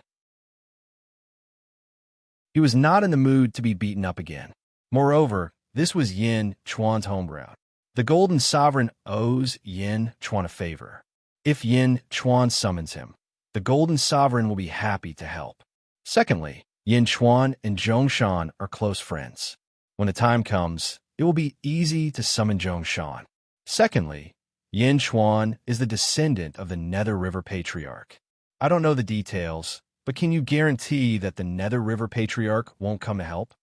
He was not in the mood to be beaten up again. Moreover, this was Yin Chuan's homeground. The Golden Sovereign owes Yin Chuan a favor. If Yin Chuan summons him, the Golden Sovereign will be happy to help. Secondly, Yin Chuan and Zhongshan are close friends. When the time comes, it will be easy to summon Zhongshan. Secondly, Yin Chuan is the descendant of the Nether River Patriarch. I don't know the details, but can you guarantee that the Nether River Patriarch won't come to help?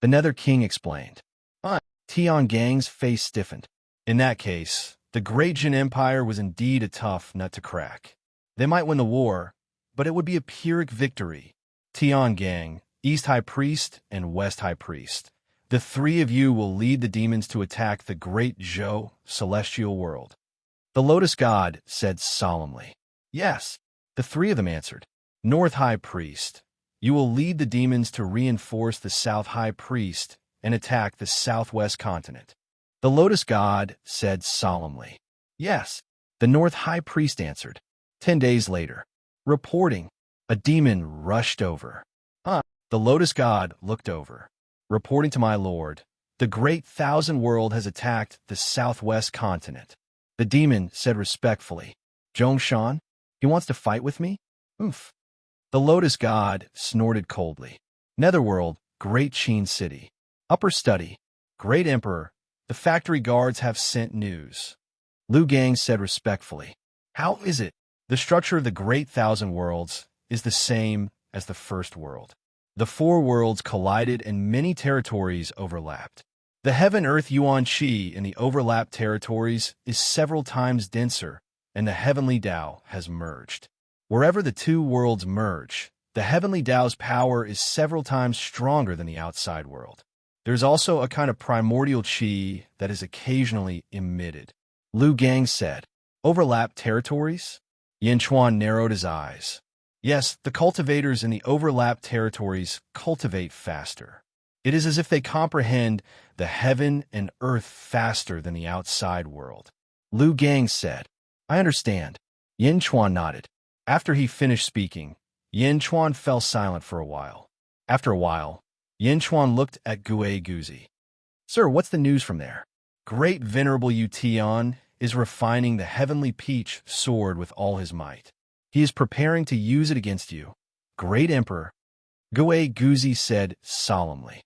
The Nether King explained. Tian Gang's face stiffened. In that case, the Great Jin Empire was indeed a tough nut to crack. They might win the war, but it would be a Pyrrhic victory. Tian Gang, East High Priest, and West High Priest. The three of you will lead the demons to attack the Great Zhou celestial world. The Lotus God said solemnly. Yes, the three of them answered. North High Priest, you will lead the demons to reinforce the South High Priest and attack the southwest continent. The Lotus God said solemnly. Yes, the North High Priest answered. 10 days later, reporting, a demon rushed over. The Lotus God looked over. Reporting to my lord, the Great Thousand World has attacked the southwest continent. The demon said respectfully, Zhongshan, he wants to fight with me? Oof. The Lotus God snorted coldly. Netherworld, Great Qin City. Upper Study, Great Emperor, the factory guards have sent news. Liu Gang said respectfully. How is it? The structure of the Great Thousand Worlds is the same as the First World. The four worlds collided and many territories overlapped. The heaven-earth yuan qi in the overlapped territories is several times denser, and the heavenly Tao has merged. Wherever the two worlds merge, the heavenly Tao's power is several times stronger than the outside world. There's also a kind of primordial qi that is occasionally emitted. Lu Gang said, "Overlapped territories?" Yin Chuan narrowed his eyes. Yes, the cultivators in the overlapped territories cultivate faster. It is as if they comprehend the heaven and earth faster than the outside world. Lu Gang said, "I understand." Yin Chuan nodded. After he finished speaking, Yin Chuan fell silent for a while. After a while, Yin Chuan looked at Gue Guzi. "Sir, what's the news from there?" "Great Venerable Yu Tian is refining the heavenly peach sword with all his might. He is preparing to use it against you, Great Emperor," Gue Guzi said solemnly.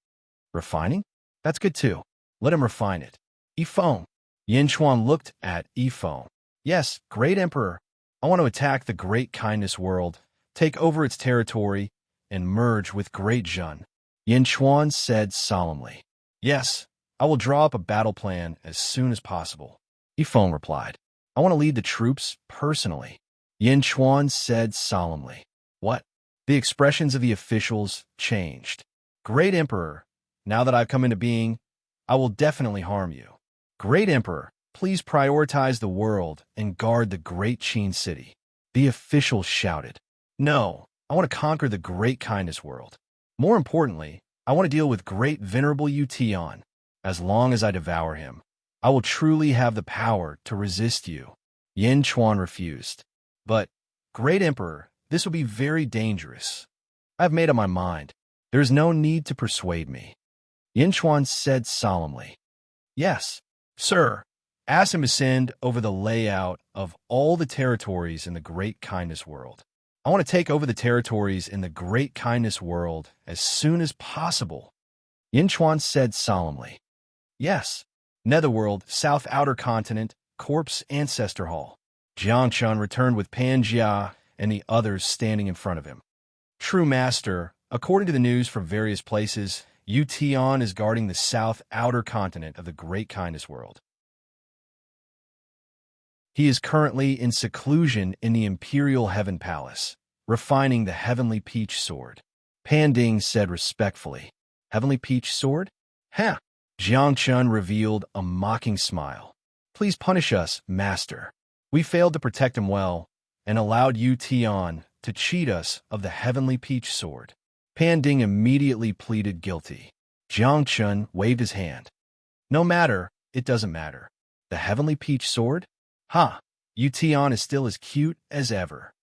"Refining? That's good too. Let him refine it." Yifeng. Yin Chuan looked at Yifeng. "Yes, Great Emperor. I want to attack the Great Kindness world, take over its territory, and merge with Great Zhen," Yin Chuan said solemnly. "Yes, I will draw up a battle plan as soon as possible," Yifeng replied. "I want to lead the troops personally," Yin Chuan said solemnly. "What?" The expressions of the officials changed. "Great Emperor, now that I've come into being, I will definitely harm you. Great Emperor, please prioritize the world and guard the Great Qin City." The officials shouted. "No, I want to conquer the Great Kindness world. More importantly, I want to deal with Great Venerable Yu Tian. As long as I devour him, I will truly have the power to resist you." Yin Chuan refused. "But, Great Emperor, this will be very dangerous. I have made up my mind. There is no need to persuade me," Yin Chuan said solemnly. "Yes, sir. Ask him to send over the layout of all the territories in the Great Kindness world. I want to take over the territories in the Great Kindness world as soon as possible," Yin Chuan said solemnly. "Yes. Netherworld, South Outer Continent, Corpse Ancestor Hall." Jiang Chun returned with Pan Jia and the others standing in front of him. "True Master, according to the news from various places, Yu Tian is guarding the South Outer Continent of the Great Kindness world. He is currently in seclusion in the Imperial Heaven Palace, refining the Heavenly Peach Sword," Pan Ding said respectfully. "Heavenly Peach Sword? Ha!" Jiang Chun revealed a mocking smile. "Please punish us, Master. We failed to protect him well and allowed Yu Tian to cheat us of the Heavenly Peach Sword." Pan Ding immediately pleaded guilty. Jiang Chun waved his hand. "No matter, it doesn't matter. The Heavenly Peach Sword? Ha! Yu Tian is still as cute as ever."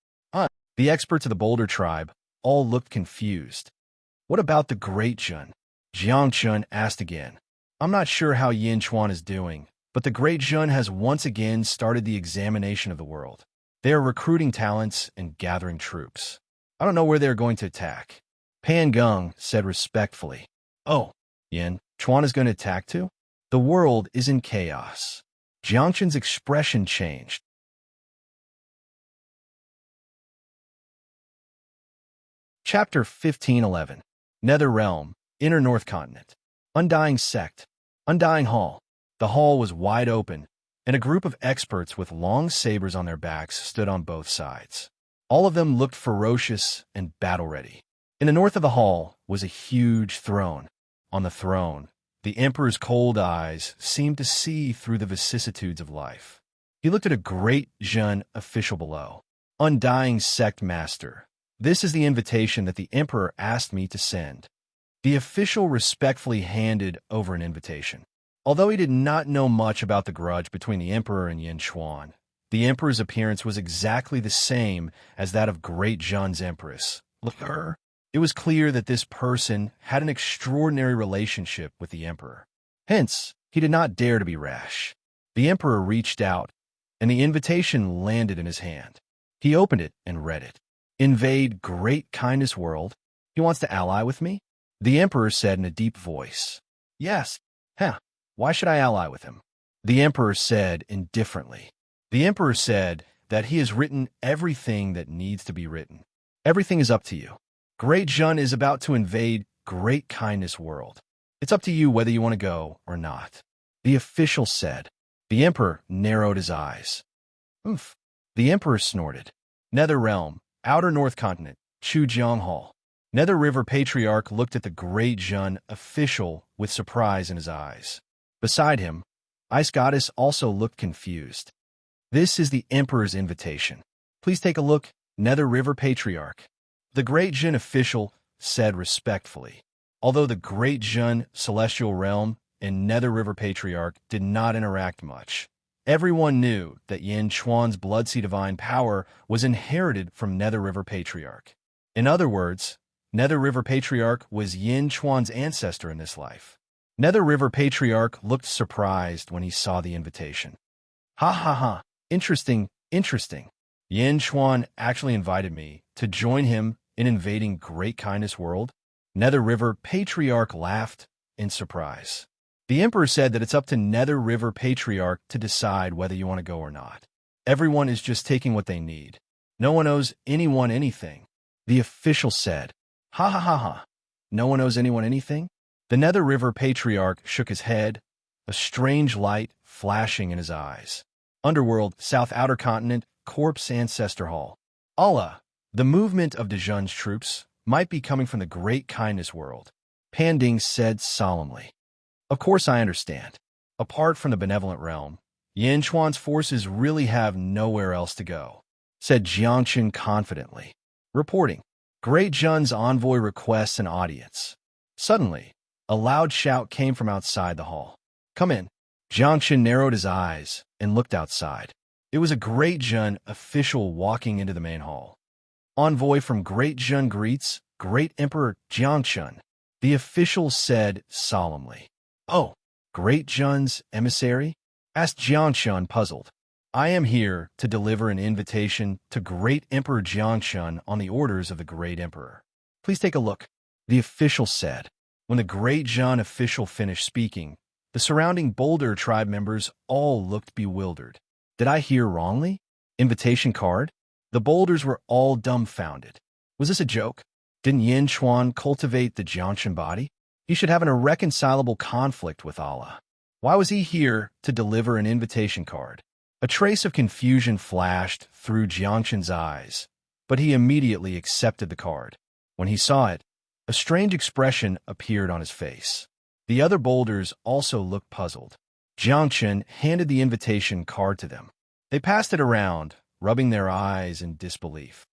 The experts of the Boulder tribe all looked confused. "What about the Great Zhen?" Jiang Chun asked again. "I'm not sure how Yin Chuan is doing, but the Great Zhen has once again started the examination of the world. They are recruiting talents and gathering troops. I don't know where they are going to attack." Pan Gung said respectfully. "Oh, Yin Chuan is going to attack too?" "The world is in chaos." Jiang Chun's expression changed. Chapter 1511. Nether Realm, Inner North Continent. Undying Sect. Undying Hall. The hall was wide open, and a group of experts with long sabers on their backs stood on both sides. All of them looked ferocious and battle-ready. In the north of the hall was a huge throne. On the throne, the Emperor's cold eyes seemed to see through the vicissitudes of life. He looked at a Great Zhen official below. "Undying Sect Master, this is the invitation that the Emperor asked me to send." The official respectfully handed over an invitation. Although he did not know much about the grudge between the Emperor and Yin Chuan, the Emperor's appearance was exactly the same as that of Great Zhen's Empress. Look at her. It was clear that this person had an extraordinary relationship with the Emperor. Hence, he did not dare to be rash. The Emperor reached out, and the invitation landed in his hand. He opened it and read it. "Invade Great Kindness World. He wants to ally with me?" The Emperor said in a deep voice. "Yes. Why should I ally with him?" The Emperor said indifferently. The Emperor said that he has written everything that needs to be written. Everything is up to you. Great Jun is about to invade Great Kindness World. It's up to you whether you want to go or not. The official said. The Emperor narrowed his eyes. Oof. The Emperor snorted. Nether Realm, Outer North Continent, Chujiang Hall. Nether River Patriarch looked at the Great Jun official with surprise in his eyes. Beside him, Ice Goddess also looked confused. This is the Emperor's invitation. Please take a look, Nether River Patriarch. The Great Jun official said respectfully. Although the Great Jun Celestial Realm and Nether River Patriarch did not interact much, everyone knew that Yin Chuan's Bloodseed Divine power was inherited from Nether River Patriarch. In other words, Nether River Patriarch was Yin Chuan's ancestor in this life. Nether River Patriarch looked surprised when he saw the invitation. Ha ha ha, interesting, interesting. Yin Chuan actually invited me to join him in invading Great Kindness World. Nether River Patriarch laughed in surprise. The Emperor said that it's up to Nether River Patriarch to decide whether you want to go or not. Everyone is just taking what they need. No one owes anyone anything. The official said. Ha ha ha ha. No one owes anyone anything? The Nether River Patriarch shook his head, a strange light flashing in his eyes. Underworld, South Outer Continent, Corpse Ancestor Hall. Allah, the movement of Dejun's troops might be coming from the Great Kindness World. Panding said solemnly. Of course I understand. Apart from the Benevolent Realm, Yin Chuan's forces really have nowhere else to go, said Jiangchen confidently. Reporting. Great Jun's envoy requests an audience. Suddenly, a loud shout came from outside the hall. Come in. Jiangchen narrowed his eyes and looked outside. It was a Great Jun official walking into the main hall. Envoy from Great Jun greets Great Emperor Jiangchen, the official said solemnly. Oh, Great Jun's emissary? Asked Jiangchen, puzzled. I am here to deliver an invitation to Great Emperor Jiangchen on the orders of the Great Emperor. Please take a look, the official said. When the Great Jun official finished speaking, the surrounding Boulder tribe members all looked bewildered. Did I hear wrongly? Invitation card? The Boulders were all dumbfounded. Was this a joke? Didn't Yin Chuan cultivate the Jiangchen body? He should have an irreconcilable conflict with Allah. Why was he here to deliver an invitation card? A trace of confusion flashed through Jiangchen's eyes, but he immediately accepted the card. When he saw it, a strange expression appeared on his face. The other Boulders also looked puzzled. Jiangchen handed the invitation card to them. They passed it around, rubbing their eyes in disbelief.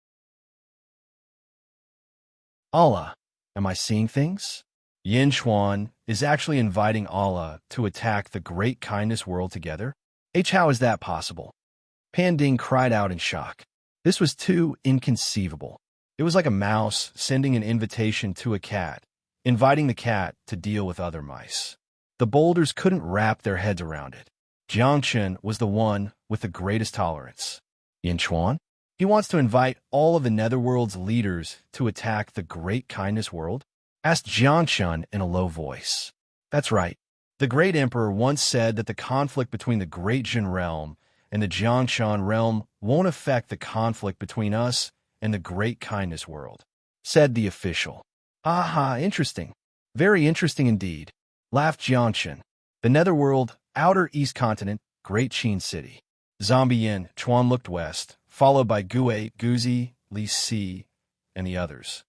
Allah, am I seeing things? Yin Chuan is actually inviting Allah to attack the Great Kindness World together? How is that possible? Panding cried out in shock. This was too inconceivable. It was like a mouse sending an invitation to a cat, inviting the cat to deal with other mice. The Boulders couldn't wrap their heads around it. Jiangchen was the one with the greatest tolerance. Yin Chuan? He wants to invite all of the Netherworld's leaders to attack the Great Kindness World? Asked Jiangchen in a low voice. That's right. The Great Emperor once said that the conflict between the Great Jun Realm and the Jiangchen Realm won't affect the conflict between us and the Great Kindness World, said the official. Aha, interesting. Very interesting indeed, laughed Jiangchen. The Netherworld, Outer East Continent, Great Qin City. Zombie Yin Chuan looked west, followed by Gue, Guzi, Li Si, and the others.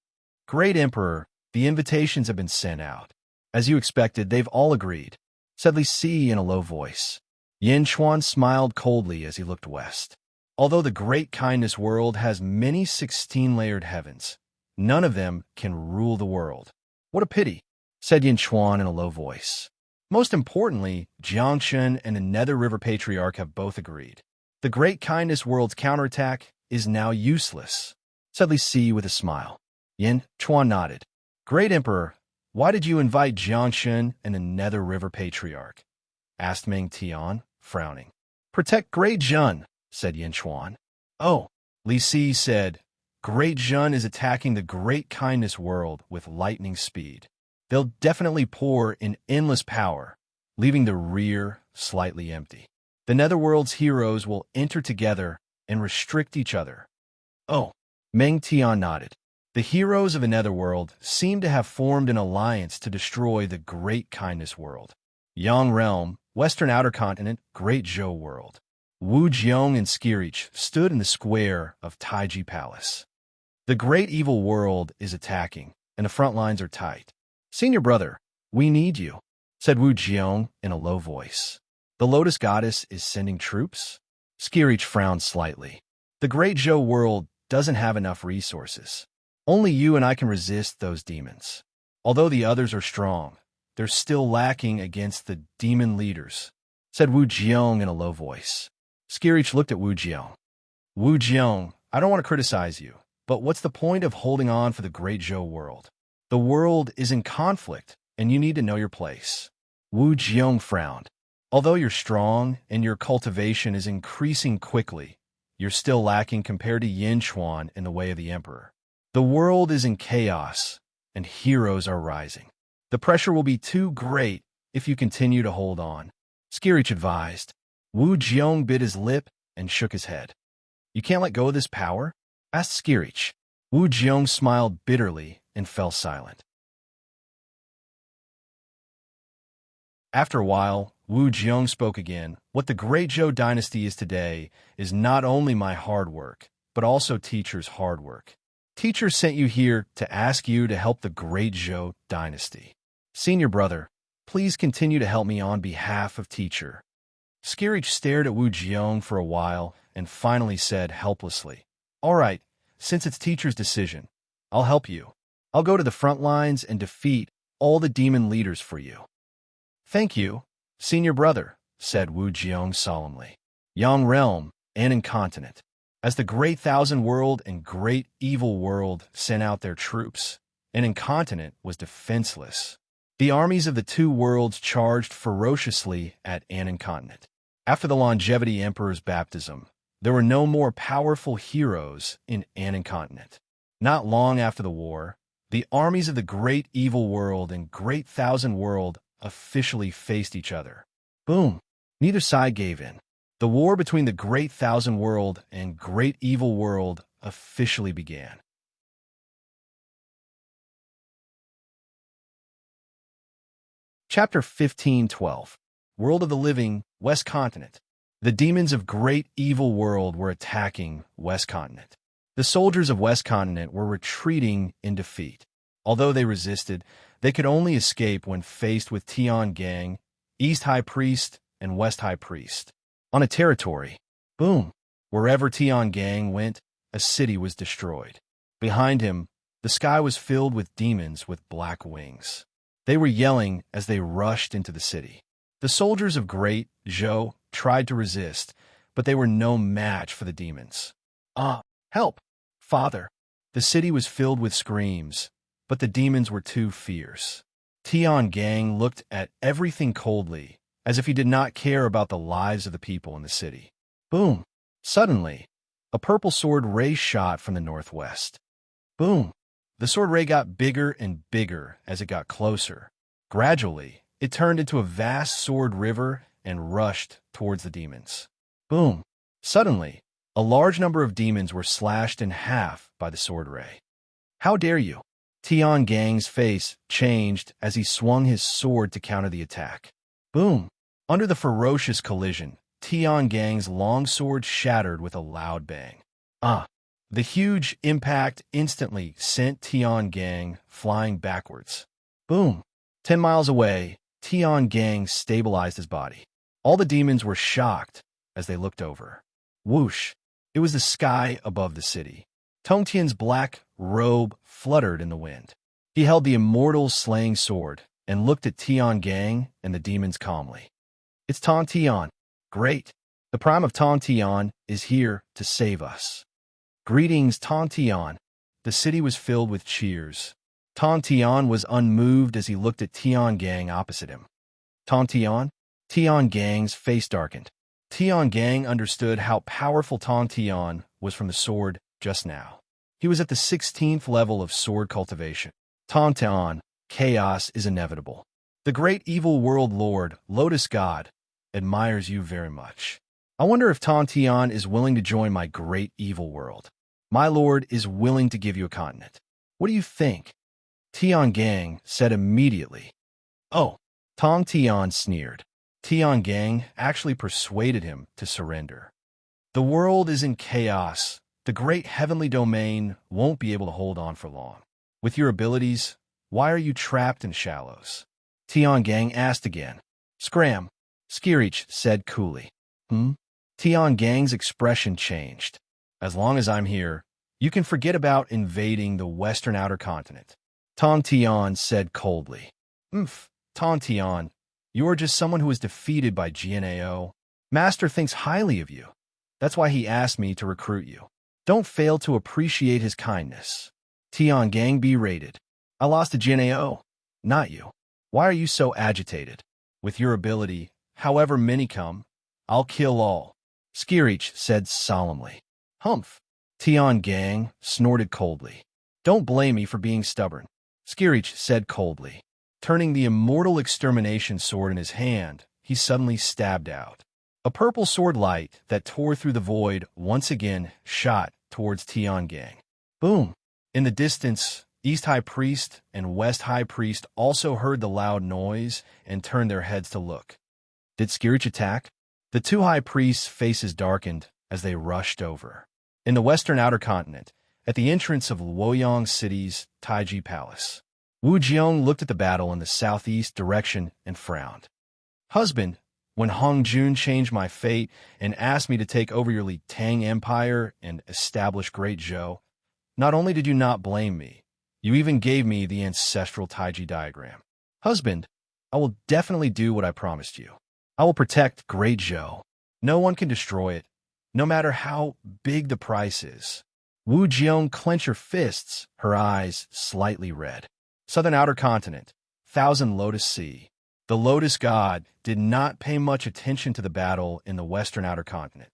Great Emperor, the invitations have been sent out. As you expected, they've all agreed, said Li Si in a low voice. Yin Chuan smiled coldly as he looked west. Although the Great Kindness World has many 16-layered heavens, none of them can rule the world. What a pity, said Yin Chuan in a low voice. Most importantly, Jiangchen and the Nether River Patriarch have both agreed. The Great Kindness World's counterattack is now useless, said Li Si with a smile. Yin Chuan nodded. Great Emperor, why did you invite Jiangchen and the Nether River Patriarch? Asked Meng Tian, frowning. Protect Great Jun, said Yin Chuan. Oh, Li Si said, Great Jun is attacking the Great Kindness World with lightning speed. They'll definitely pour in endless power, leaving the rear slightly empty. The Netherworld's heroes will enter together and restrict each other. Oh, Meng Tian nodded. The heroes of another world seem to have formed an alliance to destroy the Great Kindness World. Yang Realm, Western Outer Continent, Great Zhou World. Wu Jiong and Skirich stood in the square of Taiji Palace. The Great Evil World is attacking, and the front lines are tight. "Senior brother, we need you," said Wu Jiong in a low voice. "The Lotus Goddess is sending troops?" Skirich frowned slightly. "The Great Zhou World doesn't have enough resources. Only you and I can resist those demons. Although the others are strong, they're still lacking against the demon leaders," said Wu Jiong in a low voice. Skirich looked at Wu Jiong. "Wu Jiong, I don't want to criticize you, but what's the point of holding on for the Great Zhou World? The world is in conflict, and you need to know your place." Wu Jiong frowned. "Although you're strong and your cultivation is increasing quickly, you're still lacking compared to Yin Chuan in the way of the Emperor. The world is in chaos, and heroes are rising. The pressure will be too great if you continue to hold on," Skirich advised. Wu Jiong bit his lip and shook his head. "You can't let go of this power?" asked Skirich. Wu Jiong smiled bitterly and fell silent. After a while, Wu Jiong spoke again. "What the Great Zhou dynasty is today is not only my hard work, but also teacher's hard work. Teacher sent you here to ask you to help the Great Zhou dynasty. Senior brother, please continue to help me on behalf of teacher." Skirich stared at Wu Jiong for a while and finally said helplessly, "All right, since it's teacher's decision, I'll help you. I'll go to the front lines and defeat all the demon leaders for you." "Thank you, senior brother," said Wu Jiong solemnly. Yang Realm, Anan Continent. As the Great Thousand World and Great Evil World sent out their troops, Anan Continent was defenseless. The armies of the two worlds charged ferociously at Anan Continent. After the Longevity Emperor's baptism, there were no more powerful heroes in Anan Continent. Not long after the war, the armies of the Great Evil World and Great Thousand World officially faced each other. Boom! Neither side gave in. The war between the Great Thousand World and Great Evil World officially began. Chapter 15:12. World of the Living, West Continent. The demons of Great Evil World were attacking West Continent. The soldiers of West Continent were retreating in defeat. Although they resisted, they could only escape when faced with Tian Gang, East High Priest, and West High Priest. On a territory, boom, wherever Tian Gang went, a city was destroyed. Behind him, the sky was filled with demons with black wings. They were yelling as they rushed into the city. The soldiers of Great Zhou tried to resist, but they were no match for the demons. "Ah, help! Father!" The city was filled with screams, but the demons were too fierce. Tian Gang looked at everything coldly, as if he did not care about the lives of the people in the city. Boom! Suddenly, a purple sword ray shot from the northwest. Boom! The sword ray got bigger and bigger as it got closer. Gradually, it turned into a vast sword river and rushed towards the demons. Boom! Suddenly, a large number of demons were slashed in half by the sword ray. "How dare you!" Tian Gang's face changed as he swung his sword to counter the attack. Boom! Under the ferocious collision, Tian Gang's long sword shattered with a loud bang. The huge impact instantly sent Tian Gang flying backwards. Boom! 10 miles away, Tian Gang stabilized his body. All the demons were shocked as they looked over. Whoosh! It was the sky above the city. Tongtian's black robe fluttered in the wind. He held the Immortal slaying sword and looked at Tian Gang and the demons calmly. "It's Tongtian. Great. The prime of Tongtian is here to save us." "Greetings, Tongtian." The city was filled with cheers. Tongtian was unmoved as he looked at Tian Gang opposite him. "Tongtian?" Tian Gang's face darkened. Tian Gang understood how powerful Tongtian was from the sword just now. He was at the 16th level of sword cultivation. "Tongtian, chaos is inevitable. The Great Evil World Lord, Lotus God, admires you very much. I wonder if Tongtian is willing to join my Great Evil World. My lord is willing to give you a continent." What do you think? Tian Gang said immediately. Oh, Tong Tian sneered. Tian Gang actually persuaded him to surrender. The world is in chaos. The great heavenly domain won't be able to hold on for long. With your abilities, why are you trapped in shallows? Tian Gang asked again. Scram, Skirich said coolly. Tian Gang's expression changed. As long as I'm here, you can forget about invading the western outer continent. Tong Tian said coldly. Tong Tian, you are just someone who was defeated by GNAO. Master thinks highly of you. That's why he asked me to recruit you. Don't fail to appreciate his kindness. Tian Gang berated. I lost to GNAO, not you. Why are you so agitated? With your ability, however many come, I'll kill all. Skirich said solemnly. Humph. Tian Gang snorted coldly. Don't blame me for being stubborn. Skirich said coldly. Turning the immortal extermination sword in his hand, he suddenly stabbed out. A purple sword light that tore through the void once again shot towards Tian Gang. Boom! In the distance, East High Priest and West High Priest also heard the loud noise and turned their heads to look. Did Skirich attack? The two High Priests' faces darkened as they rushed over. In the western outer continent, at the entrance of Luoyang City's Taiji Palace, Wu Jiong looked at the battle in the southeast direction and frowned. Husband, when Hong Jun changed my fate and asked me to take over your Li Tang Empire and establish Great Zhou, not only did you not blame me, you even gave me the ancestral Taiji diagram. Husband, I will definitely do what I promised you. I will protect Great Zhou. No one can destroy it, no matter how big the price is. Wu Jiong clenched her fists, her eyes slightly red. Southern Outer Continent, Thousand Lotus Sea. The Lotus God did not pay much attention to the battle in the Western Outer Continent.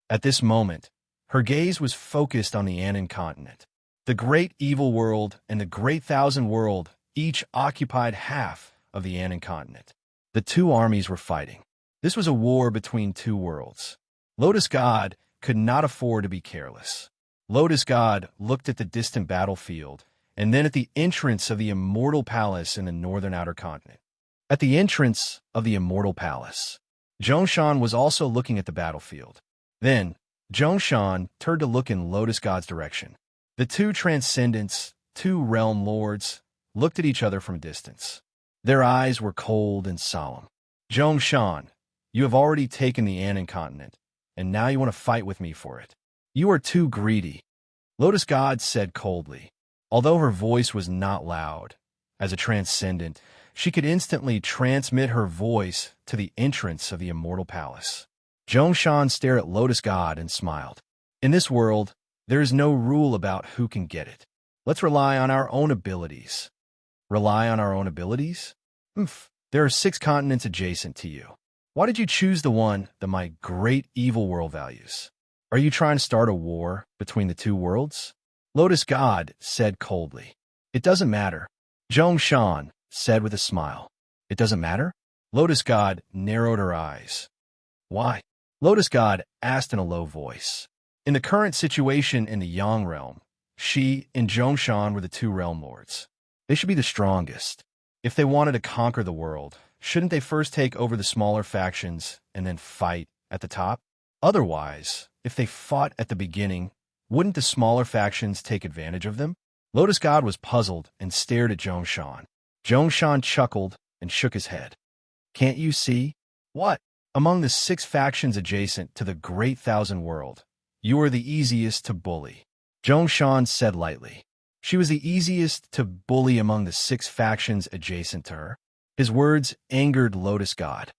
At this moment, her gaze was focused on the Anan continent. The Great Evil World and the Great Thousand World each occupied half of the Anan continent. The two armies were fighting. This was a war between two worlds. Lotus God could not afford to be careless. Lotus God looked at the distant battlefield and then at the entrance of the Immortal Palace in the northern outer continent. At the entrance of the Immortal Palace, Zhongshan was also looking at the battlefield. Then, Zhongshan turned to look in Lotus God's direction. The two transcendents, two realm lords, looked at each other from a distance. Their eyes were cold and solemn. Zhongshan, you have already taken the Anan continent, and now you want to fight with me for it. You are too greedy, Lotus God said coldly. Although her voice was not loud, as a transcendent, she could instantly transmit her voice to the entrance of the Immortal Palace. Zhongshan stared at Lotus God and smiled. In this world, there is no rule about who can get it. Let's rely on our own abilities. Rely on our own abilities? There are 6 continents adjacent to you. Why did you choose the one that my great evil world values? Are you trying to start a war between the two worlds? Lotus God said coldly. It doesn't matter. Zhongshan said with a smile. It doesn't matter? Lotus God narrowed her eyes. Why? Lotus God asked in a low voice. In the current situation in the Yang realm, she and Zhongshan were the two realm lords. They should be the strongest. If they wanted to conquer the world, shouldn't they first take over the smaller factions and then fight at the top? Otherwise, if they fought at the beginning, wouldn't the smaller factions take advantage of them? Lotus God was puzzled and stared at Zhongshan. Zhongshan chuckled and shook his head. Can't you see? What? Among the 6 factions adjacent to the Great Thousand World, you are the easiest to bully. Zhongshan said lightly. She was the easiest to bully among the 6 factions adjacent to her. His words angered Lotus God.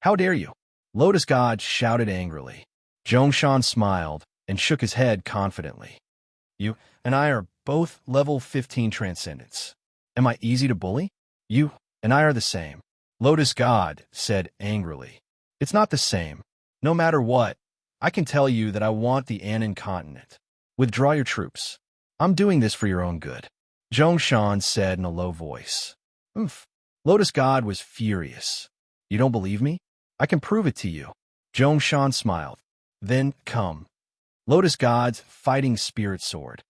How dare you? Lotus God shouted angrily. Zhongshan smiled and shook his head confidently. You and I are both level 15 transcendents. Am I easy to bully? You and I are the same. Lotus God said angrily. It's not the same. No matter what, I can tell you that I want the Anan continent. Withdraw your troops. I'm doing this for your own good. Zhongshan said in a low voice. Lotus God was furious. You don't believe me? I can prove it to you. Zhongshan smiled. Then come. Lotus God's fighting spirit sword.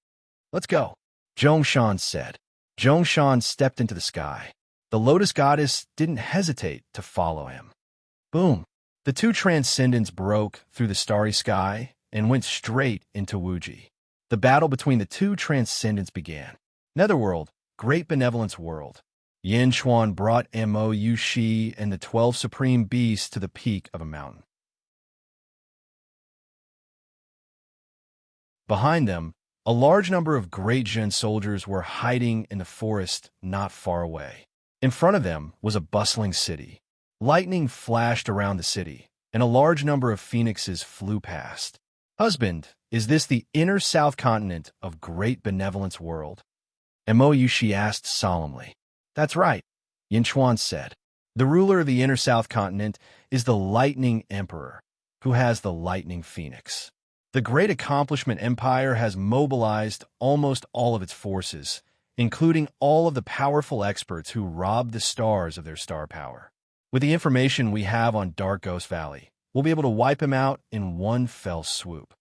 Let's go, Zhongshan said. Zhongshan stepped into the sky. The Lotus Goddess didn't hesitate to follow him. Boom! The two transcendents broke through the starry sky and went straight into Wuji. The battle between the two transcendents began. Netherworld, Great Benevolence World. Yin Chuan brought Mo Yushi and the 12 supreme beasts to the peak of a mountain. Behind them, a large number of Great Zhen soldiers were hiding in the forest not far away. In front of them was a bustling city. Lightning flashed around the city, and a large number of phoenixes flew past. Husband, is this the inner south continent of Great Benevolence World? Mo Yushi asked solemnly. That's right, Yin Chuan said. The ruler of the inner south continent is the Lightning Emperor, who has the Lightning Phoenix. The Great Accomplishment Empire has mobilized almost all of its forces, including all of the powerful experts who robbed the stars of their star power. With the information we have on Dark Ghost Valley, we'll be able to wipe him out in one fell swoop.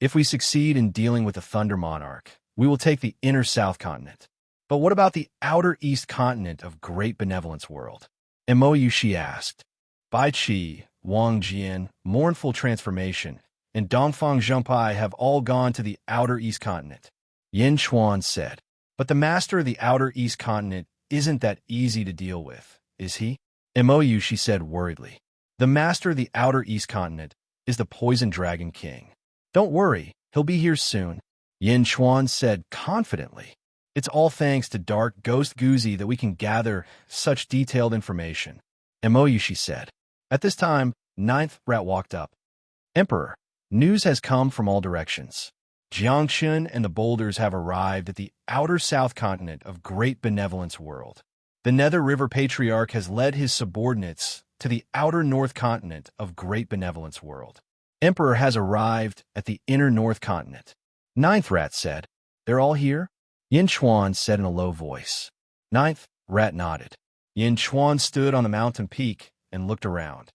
If we succeed in dealing with the Thunder Monarch, we will take the inner south continent. But what about the outer east continent of Great Benevolence World? Mo Yushi asked. Bai Qi, Wang Jian, Mournful Transformation, and Dongfang Zhengpai have all gone to the outer east continent. Yin Chuan said. But the master of the outer east continent isn't that easy to deal with, is he? Mo Yushi said worriedly. The master of the outer east continent is the Poison Dragon King. Don't worry, he'll be here soon, Yin Chuan said confidently. It's all thanks to Dark Ghost Guzi that we can gather such detailed information, Mo Yushi said. At this time, Ninth Rat walked up. Emperor, news has come from all directions. Jiangxun and the Boulders have arrived at the outer south continent of Great Benevolence World. The Nether River Patriarch has led his subordinates to the outer north continent of Great Benevolence World. Emperor has arrived at the inner north continent. Ninth Rat said. They're all here? Yin Chuan said in a low voice. Ninth Rat nodded. Yin Chuan stood on the mountain peak and looked around.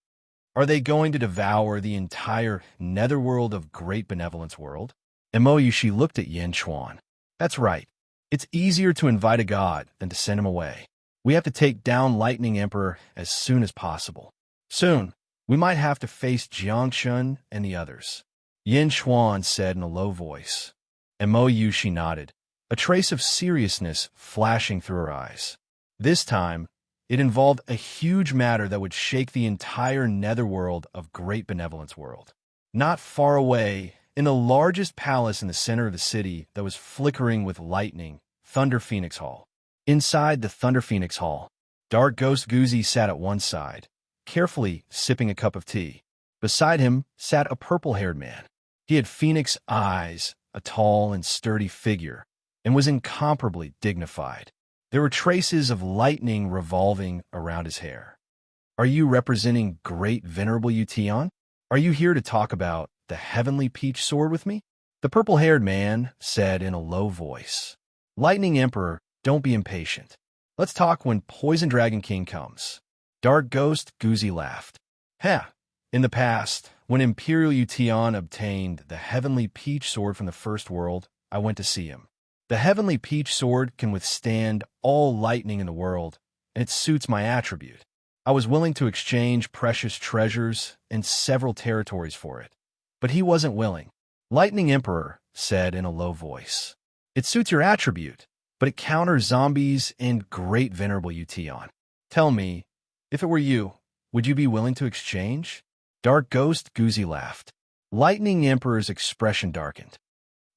Are they going to devour the entire netherworld of Great Benevolence World? Mo Yushi looked at Yin Chuan. That's right. It's easier to invite a god than to send him away. We have to take down Lightning Emperor as soon as possible. Soon, we might have to face Jiangxun and the others. Yin Chuan said in a low voice. Mo Yushi nodded, a trace of seriousness flashing through her eyes. This time, it involved a huge matter that would shake the entire netherworld of Great Benevolence World. Not far away, in the largest palace in the center of the city that was flickering with lightning, Thunder Phoenix Hall. Inside the Thunder Phoenix Hall, Dark Ghost Guzi sat at one side, carefully sipping a cup of tea. Beside him sat a purple-haired man. He had phoenix eyes, a tall and sturdy figure, and was incomparably dignified. There were traces of lightning revolving around his hair. Are you representing Great Venerable Yution? Are you here to talk about the Heavenly Peach Sword with me? The purple-haired man said in a low voice. Lightning Emperor, don't be impatient. Let's talk when Poison Dragon King comes. Dark Ghost Guzi laughed. Heh, in the past, when Imperial Yution obtained the Heavenly Peach Sword from the First World, I went to see him. The Heavenly Peach Sword can withstand all lightning in the world, and it suits my attribute. I was willing to exchange precious treasures and several territories for it. But he wasn't willing. Lightning Emperor said in a low voice. It suits your attribute, but it counters zombies and Great Venerable Yution. Tell me, if it were you, would you be willing to exchange? Dark Ghost Guzi laughed. Lightning Emperor's expression darkened.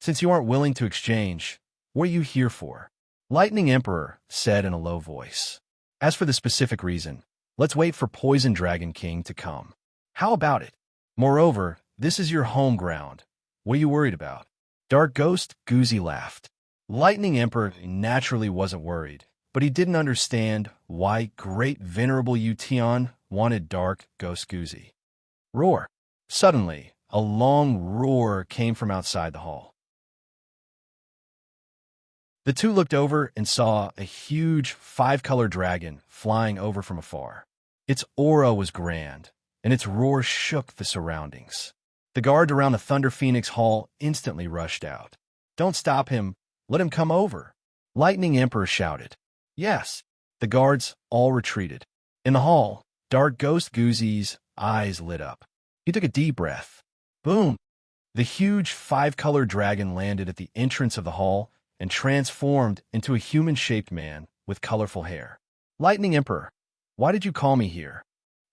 Since you aren't willing to exchange, what are you here for? Lightning Emperor said in a low voice. As for the specific reason, let's wait for Poison Dragon King to come. How about it? Moreover, this is your home ground. What are you worried about? Dark Ghost Guzi laughed. Lightning Emperor naturally wasn't worried, but he didn't understand why Great Venerable Yution wanted Dark Ghost Guzi. Roar. Suddenly, a long roar came from outside the hall. The two looked over and saw a huge five-color dragon flying over from afar. Its aura was grand, and its roar shook the surroundings. The guards around the Thunder Phoenix Hall instantly rushed out. Don't stop him, Let him come over. Lightning Emperor shouted. Yes. The guards all retreated. In the hall, Dark Ghost Goozy's eyes lit up. He took a deep breath. Boom! The huge five-color dragon landed at the entrance of the hall and transformed into a human-shaped man with colorful hair. Lightning Emperor, why did you call me here?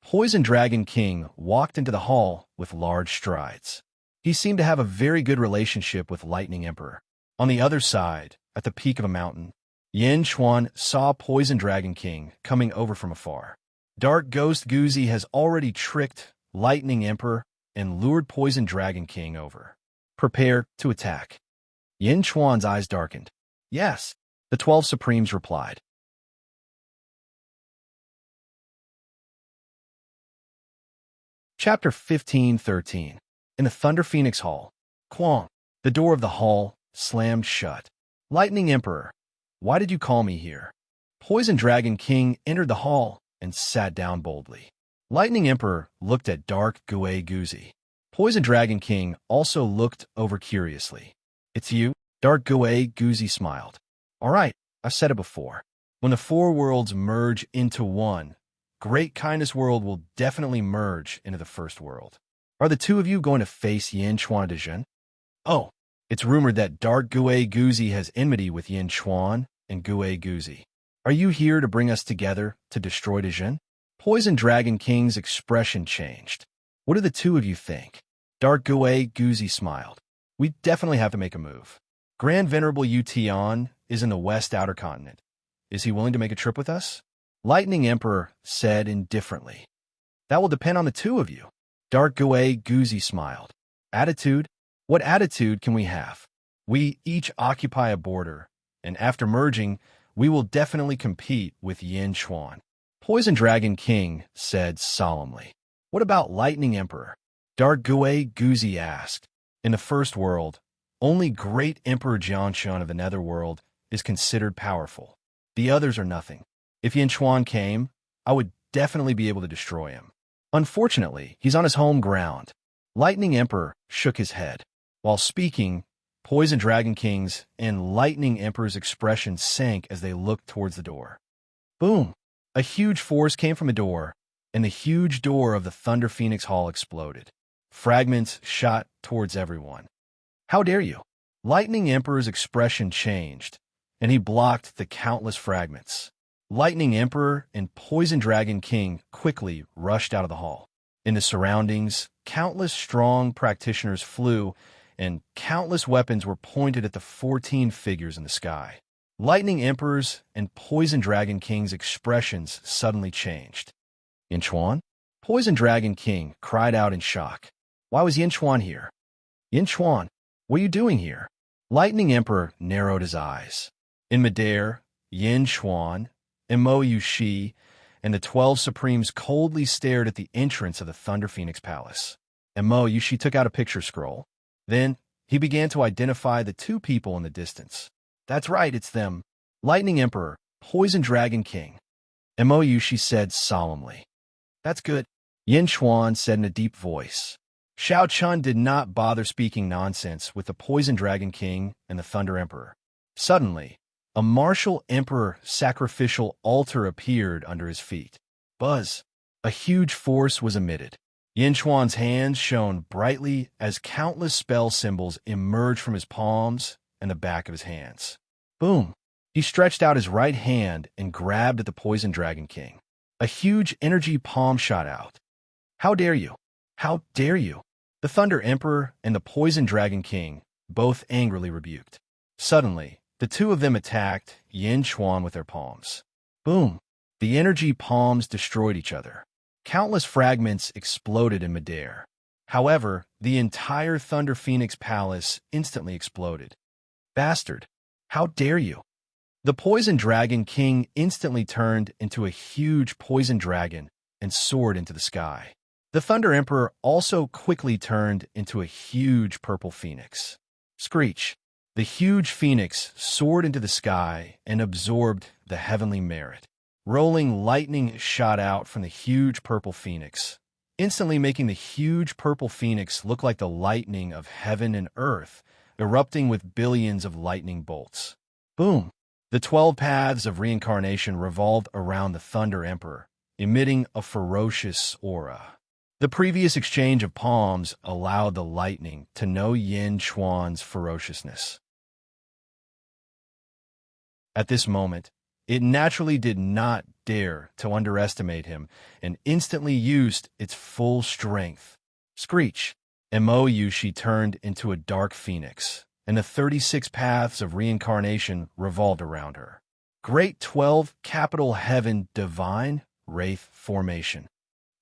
Poison Dragon King walked into the hall with large strides. He seemed to have a very good relationship with Lightning Emperor. On the other side, at the peak of a mountain, Yin Chuan saw Poison Dragon King coming over from afar. Dark Ghost Goozy has already tricked Lightning Emperor and lured Poison Dragon King over. Prepare to attack. Yin Chuan's eyes darkened. Yes, the 12 Supremes replied. Chapter 15:13. In the Thunder Phoenix Hall. Quang. The door of the hall slammed shut. Lightning Emperor, why did you call me here? Poison Dragon King entered the hall and sat down boldly. Lightning Emperor looked at Dark Gouet Goozy. Poison Dragon King also looked over curiously. It's you? Dark Gouet Goozy smiled. All right, I've said it before. When the four worlds merge into one, Great Kindness World will definitely merge into the first world. Are the two of you going to face Yin Chuan de Zhen? Oh, it's rumored that Dark Gouet Goozy has enmity with Yin Chuan and Gouet Goozy. Are you here to bring us together to destroy de Zhen? Poison Dragon King's expression changed. What do the two of you think? Dark Gouet Goozy smiled. We definitely have to make a move. Grand Venerable Yu Tian is in the West Outer Continent. Is he willing to make a trip with us? Lightning Emperor said indifferently. That will depend on the two of you. Dark Gouet Goozy smiled. Attitude? What attitude can we have? We each occupy a border, and after merging, we will definitely compete with Yin Chuan. Poison Dragon King said solemnly. What about Lightning Emperor? Dark Gouet Goozy asked. In the first world, only Great Emperor Jianshan of the Netherworld is considered powerful. The others are nothing. If Yin Chuan came, I would definitely be able to destroy him. Unfortunately, he's on his home ground. Lightning Emperor shook his head. While speaking, Poison Dragon King's and Lightning Emperor's expressions sank as they looked towards the door. Boom! A huge force came from the door, and the huge door of the Thunder Phoenix Hall exploded. Fragments shot towards everyone. How dare you? Lightning Emperor's expression changed, and he blocked the countless fragments. Lightning Emperor and Poison Dragon King quickly rushed out of the hall. In the surroundings, countless strong practitioners flew, and countless weapons were pointed at the 14 figures in the sky. Lightning Emperor's and Poison Dragon King's expressions suddenly changed. Yin Chuan? Poison Dragon King cried out in shock. Why was Yin Chuan here? Yin Chuan, what are you doing here? Lightning Emperor narrowed his eyes. In midair, Yin Chuan, Mo Yushi, and the 12 Supremes coldly stared at the entrance of the Thunder Phoenix Palace. Mo Yushi took out a picture scroll. Then, he began to identify the two people in the distance. That's right, it's them. Lightning Emperor, Poison Dragon King. Mo Yushi said solemnly. That's good. Yin Chuan said in a deep voice. Xiao Chun did not bother speaking nonsense with the Poison Dragon King and the Thunder Emperor. Suddenly, a martial emperor sacrificial altar appeared under his feet. Buzz! A huge force was emitted. Yin Chuan's hands shone brightly as countless spell symbols emerged from his palms and the back of his hands. Boom! He stretched out his right hand and grabbed at the Poison Dragon King. A huge energy palm shot out. How dare you? How dare you? The Thunder Emperor and the Poison Dragon King both angrily rebuked. Suddenly, the two of them attacked Yin Chuan with their palms. Boom! The energy palms destroyed each other. Countless fragments exploded in midair. However, the entire Thunder Phoenix Palace instantly exploded. Bastard! How dare you? The Poison Dragon King instantly turned into a huge poison dragon and soared into the sky. The Thunder Emperor also quickly turned into a huge purple phoenix. Screech! The huge phoenix soared into the sky and absorbed the heavenly merit. Rolling lightning shot out from the huge purple phoenix, instantly making the huge purple phoenix look like the lightning of heaven and earth erupting with billions of lightning bolts. Boom! The 12 paths of reincarnation revolved around the Thunder Emperor, emitting a ferocious aura. The previous exchange of palms allowed the lightning to know Yin Chuan's ferociousness. At this moment, it naturally did not dare to underestimate him and instantly used its full strength. Screech! Mo Yushi turned into a dark phoenix, and the 36 paths of reincarnation revolved around her. Great 12 Capital Heaven Divine Wraith Formation.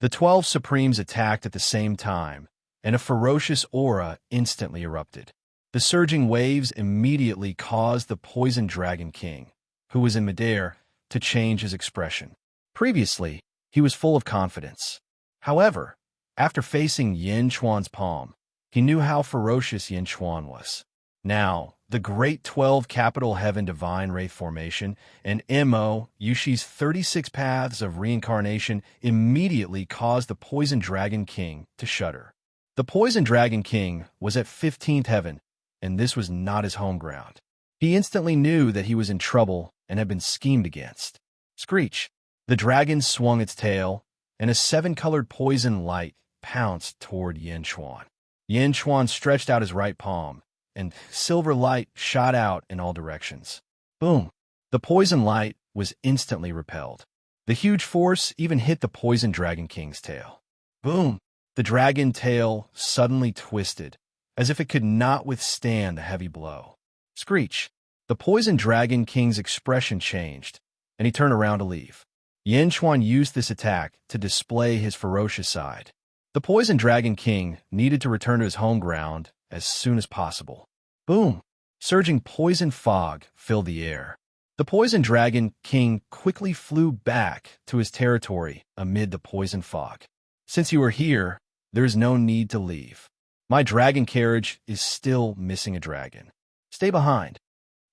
The 12 Supremes attacked at the same time, and a ferocious aura instantly erupted. The surging waves immediately caused the Poison Dragon King, who was in midair, to change his expression. Previously, he was full of confidence. However, after facing Yin Chuan's palm, he knew how ferocious Yin Chuan was. Now, the Great 12 Capital Heaven Divine Wraith Formation and Mo Yushi's 36 Paths of Reincarnation immediately caused the Poison Dragon King to shudder. The Poison Dragon King was at 15th heaven, and this was not his home ground. He instantly knew that he was in trouble and had been schemed against. Screech! The dragon swung its tail, and a 7-colored poison light pounced toward Yin Chuan. Yin Chuan stretched out his right palm, and silver light shot out in all directions. Boom! The poison light was instantly repelled. The huge force even hit the Poison Dragon King's tail. Boom! The dragon tail suddenly twisted, as if it could not withstand the heavy blow. Screech! The Poison Dragon King's expression changed, and he turned around to leave. Yin Chuan used this attack to display his ferocious side. The Poison Dragon King needed to return to his home ground as soon as possible. Boom! Surging poison fog filled the air. The Poison Dragon King quickly flew back to his territory amid the poison fog. Since you are here, there is no need to leave. My dragon carriage is still missing a dragon. Stay behind.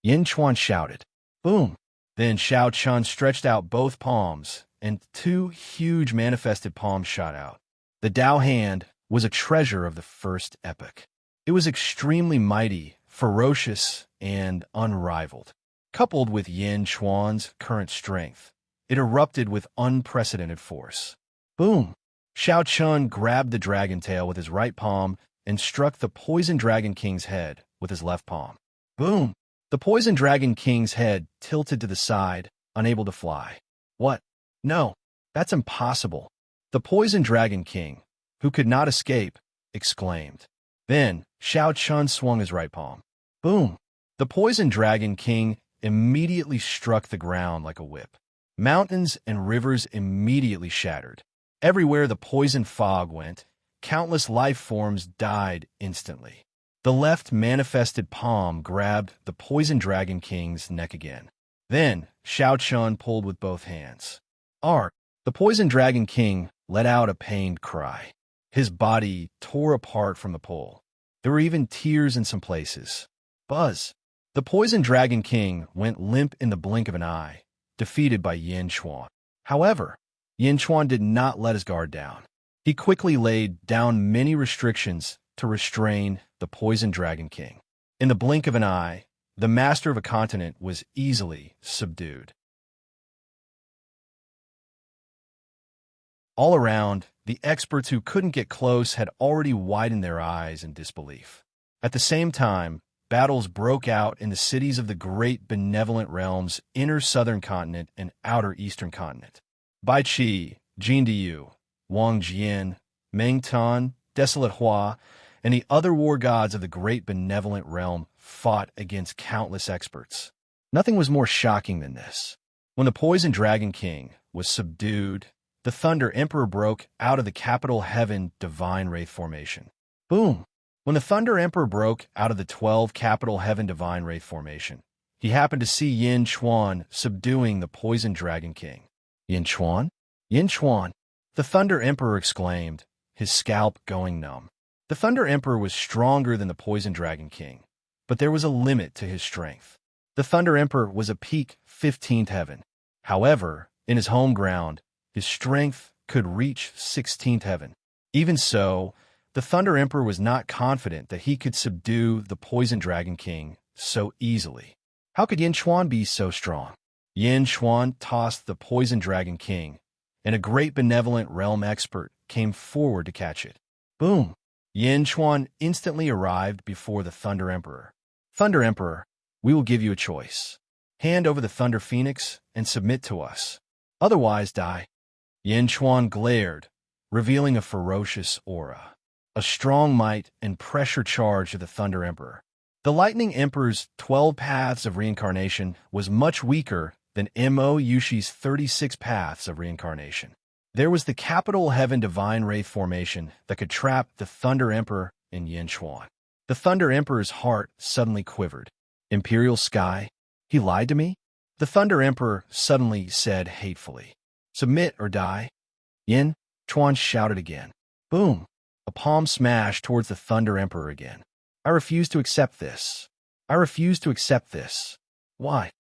Yin Chuan shouted. Boom! Then Xiao Chun stretched out both palms, and 2 huge manifested palms shot out. The Dao hand was a treasure of the first epoch. It was extremely mighty, ferocious, and unrivaled. Coupled with Yin Chuan's current strength, it erupted with unprecedented force. Boom! Xiao Chun grabbed the dragon tail with his right palm and struck the Poison Dragon King's head with his left palm. Boom! The Poison Dragon King's head tilted to the side, unable to fly. What? No, that's impossible. The Poison Dragon King, who could not escape, exclaimed. Then, Xiao Chun swung his right palm. Boom! The Poison Dragon King immediately struck the ground like a whip. Mountains and rivers immediately shattered. Everywhere the poison fog went, countless life forms died instantly. The left manifested palm grabbed the Poison Dragon King's neck again. Then, Xiao Chun pulled with both hands. Ark! The Poison Dragon King let out a pained cry. His body tore apart from the pull. There were even tears in some places. Buzz! The Poison Dragon King went limp in the blink of an eye, defeated by Yin Chuan. However, Yin Chuan did not let his guard down. He quickly laid down many restrictions to restrain the Poison Dragon King. In the blink of an eye, the master of a continent was easily subdued. All around, the experts who couldn't get close had already widened their eyes in disbelief. At the same time, battles broke out in the cities of the great benevolent realms, inner southern continent and outer eastern continent. Bai Qi, Jin Diyu, Wang Jian, Meng Tan, Desolate Hua, and the other war gods of the great benevolent realm fought against countless experts. Nothing was more shocking than this. When the Poison Dragon King was subdued, the Thunder Emperor broke out of the Capital Heaven Divine Wraith Formation. Boom! When the Thunder Emperor broke out of the 12 Capital Heaven Divine Wraith Formation, he happened to see Yin Chuan subduing the Poison Dragon King. Yin Chuan? Yin Chuan! The Thunder Emperor exclaimed, his scalp going numb. The Thunder Emperor was stronger than the Poison Dragon King, but there was a limit to his strength. The Thunder Emperor was a peak 15th heaven. However, in his home ground, his strength could reach 16th heaven. Even so, The Thunder Emperor was not confident that he could subdue the Poison Dragon King so easily. How could Yin Chuan be so strong? Yin Chuan tossed the Poison Dragon King, and a great benevolent realm expert came forward to catch it. Boom! Yin Chuan instantly arrived before the Thunder Emperor. Thunder Emperor, we will give you a choice. Hand over the Thunder Phoenix and submit to us. Otherwise, die. Yin Chuan glared, revealing a ferocious aura, a strong might and pressure charge of the Thunder Emperor. The Lightning Emperor's 12 paths of reincarnation was much weaker than Mo Yushi's 36 paths of reincarnation. There was the Capital Heaven Divine Wraith formation that could trap the Thunder Emperor in Yin Chuan. The Thunder Emperor's heart suddenly quivered. Imperial Sky? He lied to me? The Thunder Emperor suddenly said hatefully. Submit or die. Yin Chuan shouted again. Boom! A palm smashed towards the Thunder Emperor again. I refuse to accept this. I refuse to accept this. Why?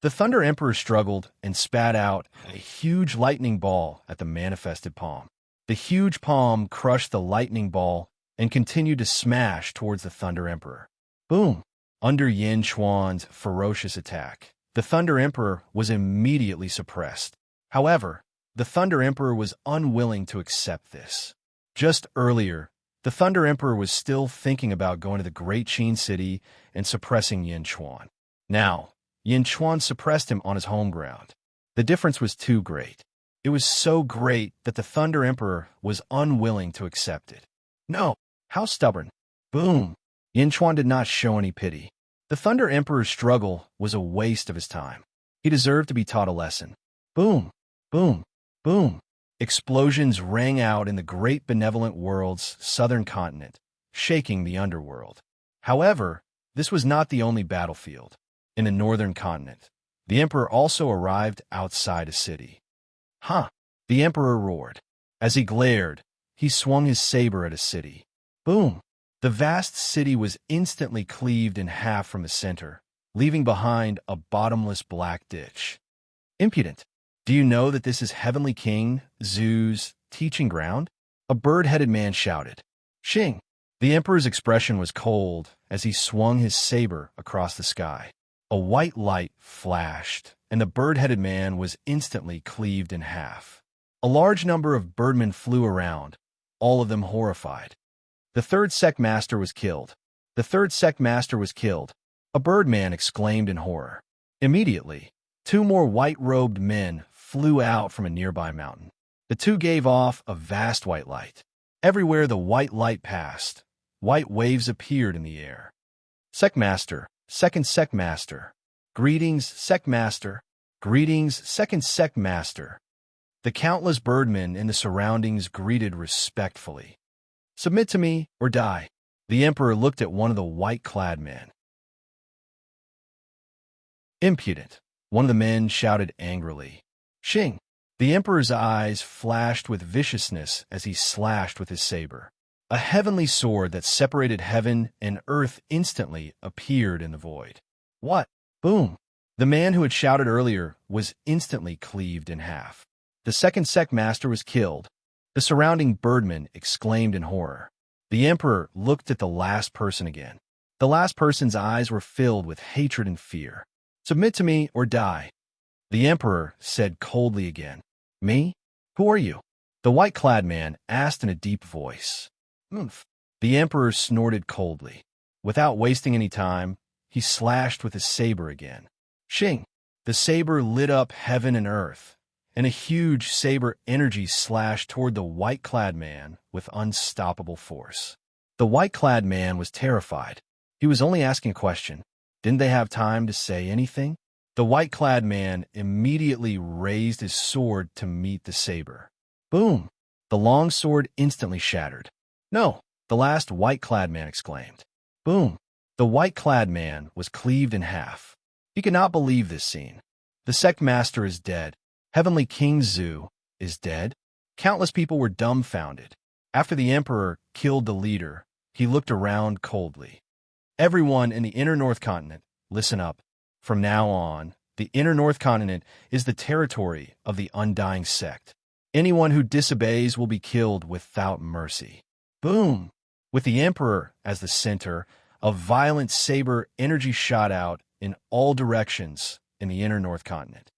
The Thunder Emperor struggled and spat out a huge lightning ball at the manifested palm. The huge palm crushed the lightning ball and continued to smash towards the Thunder Emperor. Boom! Under Yin Chuan's ferocious attack, the Thunder Emperor was immediately suppressed. However, the Thunder Emperor was unwilling to accept this. Just earlier, the Thunder Emperor was still thinking about going to the Great Qin City and suppressing Yin Chuan. Now, Yin Chuan suppressed him on his home ground. The difference was too great. It was so great that the Thunder Emperor was unwilling to accept it. No, how stubborn. Boom! Yin Chuan did not show any pity. The Thunder Emperor's struggle was a waste of his time. He deserved to be taught a lesson. Boom! Boom! Boom! Explosions rang out in the great benevolent world's southern continent, shaking the underworld. However, this was not the only battlefield. In the northern continent, the Emperor also arrived outside a city. Huh! The Emperor roared. As he glared, he swung his saber at a city. Boom! The vast city was instantly cleaved in half from the center, leaving behind a bottomless black ditch. Impudent! Do you know that this is Heavenly King Zhu's teaching ground? A bird-headed man shouted. Xing! The Emperor's expression was cold as he swung his saber across the sky. A white light flashed, and the bird-headed man was instantly cleaved in half. A large number of birdmen flew around, all of them horrified. The third sect master was killed. The third sect master was killed. A birdman exclaimed in horror. Immediately, 2 more white-robed men flew out from a nearby mountain. The 2 gave off a vast white light. Everywhere the white light passed, white waves appeared in the air. Sect master, second sect master. Greetings, sect master. Greetings, second sect master. The countless birdmen in the surroundings greeted respectfully. Submit to me or die. The Emperor looked at one of the white-clad men. Impudent! One of the men shouted angrily. Xing! The Emperor's eyes flashed with viciousness as he slashed with his saber. A heavenly sword that separated heaven and earth instantly appeared in the void. What? Boom! The man who had shouted earlier was instantly cleaved in half. The second sect master was killed. The surrounding birdmen exclaimed in horror. The Emperor looked at the last person again. The last person's eyes were filled with hatred and fear. Submit to me or die. The Emperor said coldly again. Me? Who are you? The white-clad man asked in a deep voice. Oomph. The Emperor snorted coldly. Without wasting any time, he slashed with his saber again. Xing! The saber lit up heaven and earth, and a huge saber energy slashed toward the white-clad man with unstoppable force. The white-clad man was terrified. He was only asking a question. Didn't they have time to say anything? The white-clad man immediately raised his sword to meet the saber. Boom! The long sword instantly shattered. No! The last white-clad man exclaimed. Boom! The white-clad man was cleaved in half. He could not believe this scene. The sect master is dead. Heavenly King Zhu is dead. Countless people were dumbfounded. After the Emperor killed the leader, he looked around coldly. Everyone in the inner North Continent, listen up. From now on, the inner North Continent is the territory of the Undying Sect. Anyone who disobeys will be killed without mercy. Boom! With the Emperor as the center, a violent saber energy shot out in all directions in the inner North Continent.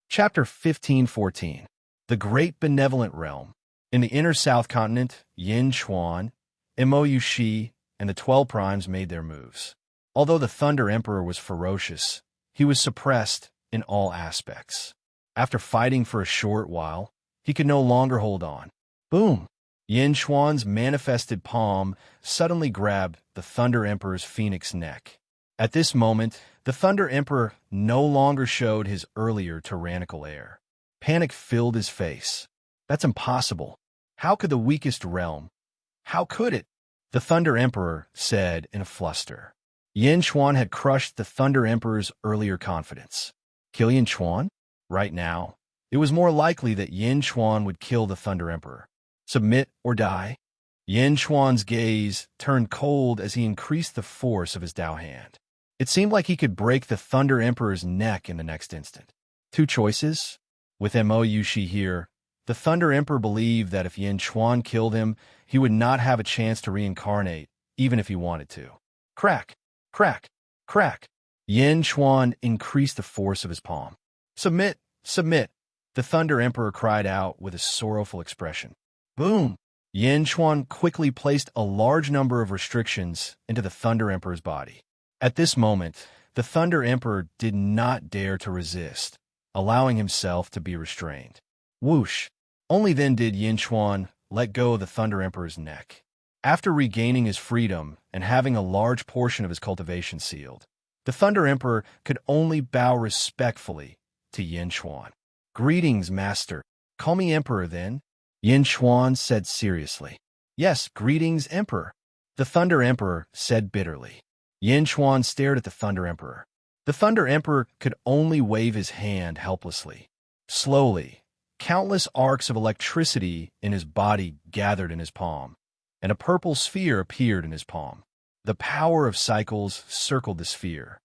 Chapter 1514. The Great Benevolent Realm. In the inner South Continent, Yin Chuan, Mo Shi, and the 12 Primes made their moves. Although the Thunder Emperor was ferocious, he was suppressed in all aspects. After fighting for a short while, he could no longer hold on. Boom! Yin Chuan's manifested palm suddenly grabbed the Thunder Emperor's phoenix neck. At this moment, the Thunder Emperor no longer showed his earlier tyrannical air. Panic filled his face. That's impossible. How could the weakest realm? How could it? The Thunder Emperor said in a fluster. Yin Chuan had crushed the Thunder Emperor's earlier confidence. Kill Yin Chuan? Right now, it was more likely that Yin Chuan would kill the Thunder Emperor. Submit or die? Yin Chuan's gaze turned cold as he increased the force of his Dao hand. It seemed like he could break the Thunder Emperor's neck in the next instant. Two choices? With Mo Shi here, the Thunder Emperor believed that if Yin Chuan killed him, he would not have a chance to reincarnate, even if he wanted to. Crack! Crack! Crack! Yin Chuan increased the force of his palm. Submit! Submit! The Thunder Emperor cried out with a sorrowful expression. Boom! Yin Chuan quickly placed a large number of restrictions into the Thunder Emperor's body. At this moment, the Thunder Emperor did not dare to resist, allowing himself to be restrained. Whoosh! Only then did Yin Chuan let go of the Thunder Emperor's neck. After regaining his freedom and having a large portion of his cultivation sealed, the Thunder Emperor could only bow respectfully to Yin Chuan. Greetings, Master. Call me Emperor, then. Yin Chuan said seriously. Yes, greetings, Emperor. The Thunder Emperor said bitterly. Yin Chuan stared at the Thunder Emperor. The Thunder Emperor could only wave his hand helplessly. Slowly, countless arcs of electricity in his body gathered in his palm, and a purple sphere appeared in his palm. The power of cycles circled the sphere.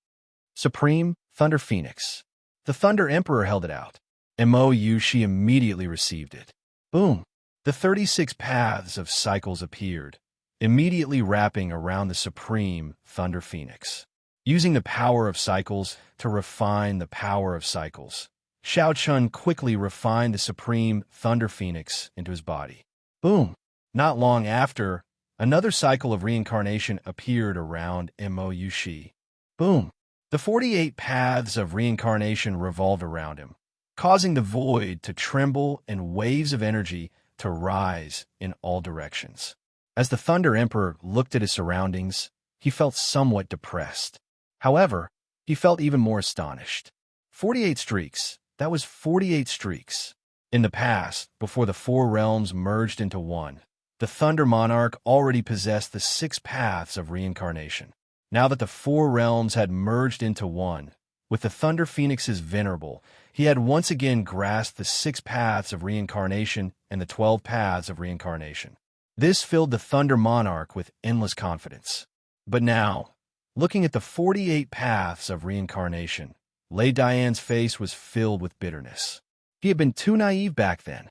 Supreme Thunder Phoenix. The Thunder Emperor held it out. Mo Shi immediately received it. Boom! The 36 paths of cycles appeared, immediately wrapping around the Supreme Thunder Phoenix. Using the power of cycles to refine the power of cycles, Xiao Chun quickly refined the Supreme Thunder Phoenix into his body. Boom! Not long after, another cycle of reincarnation appeared around Mo Shi. Boom! The 48 paths of reincarnation revolved around him, causing the void to tremble and waves of energy to rise in all directions. As the Thunder Emperor looked at his surroundings, he felt somewhat depressed. However, he felt even more astonished. 48 streaks. That was 48 streaks. In the past, before the four realms merged into one, the Thunder Monarch already possessed the 6 paths of reincarnation. Now that the four realms had merged into one, with the Thunder Phoenix's venerable, he had once again grasped the 6 paths of reincarnation and the 12 paths of reincarnation. This filled the Thunder Monarch with endless confidence. But now, looking at the 48 paths of reincarnation, Lei Dian's face was filled with bitterness. He had been too naive back then.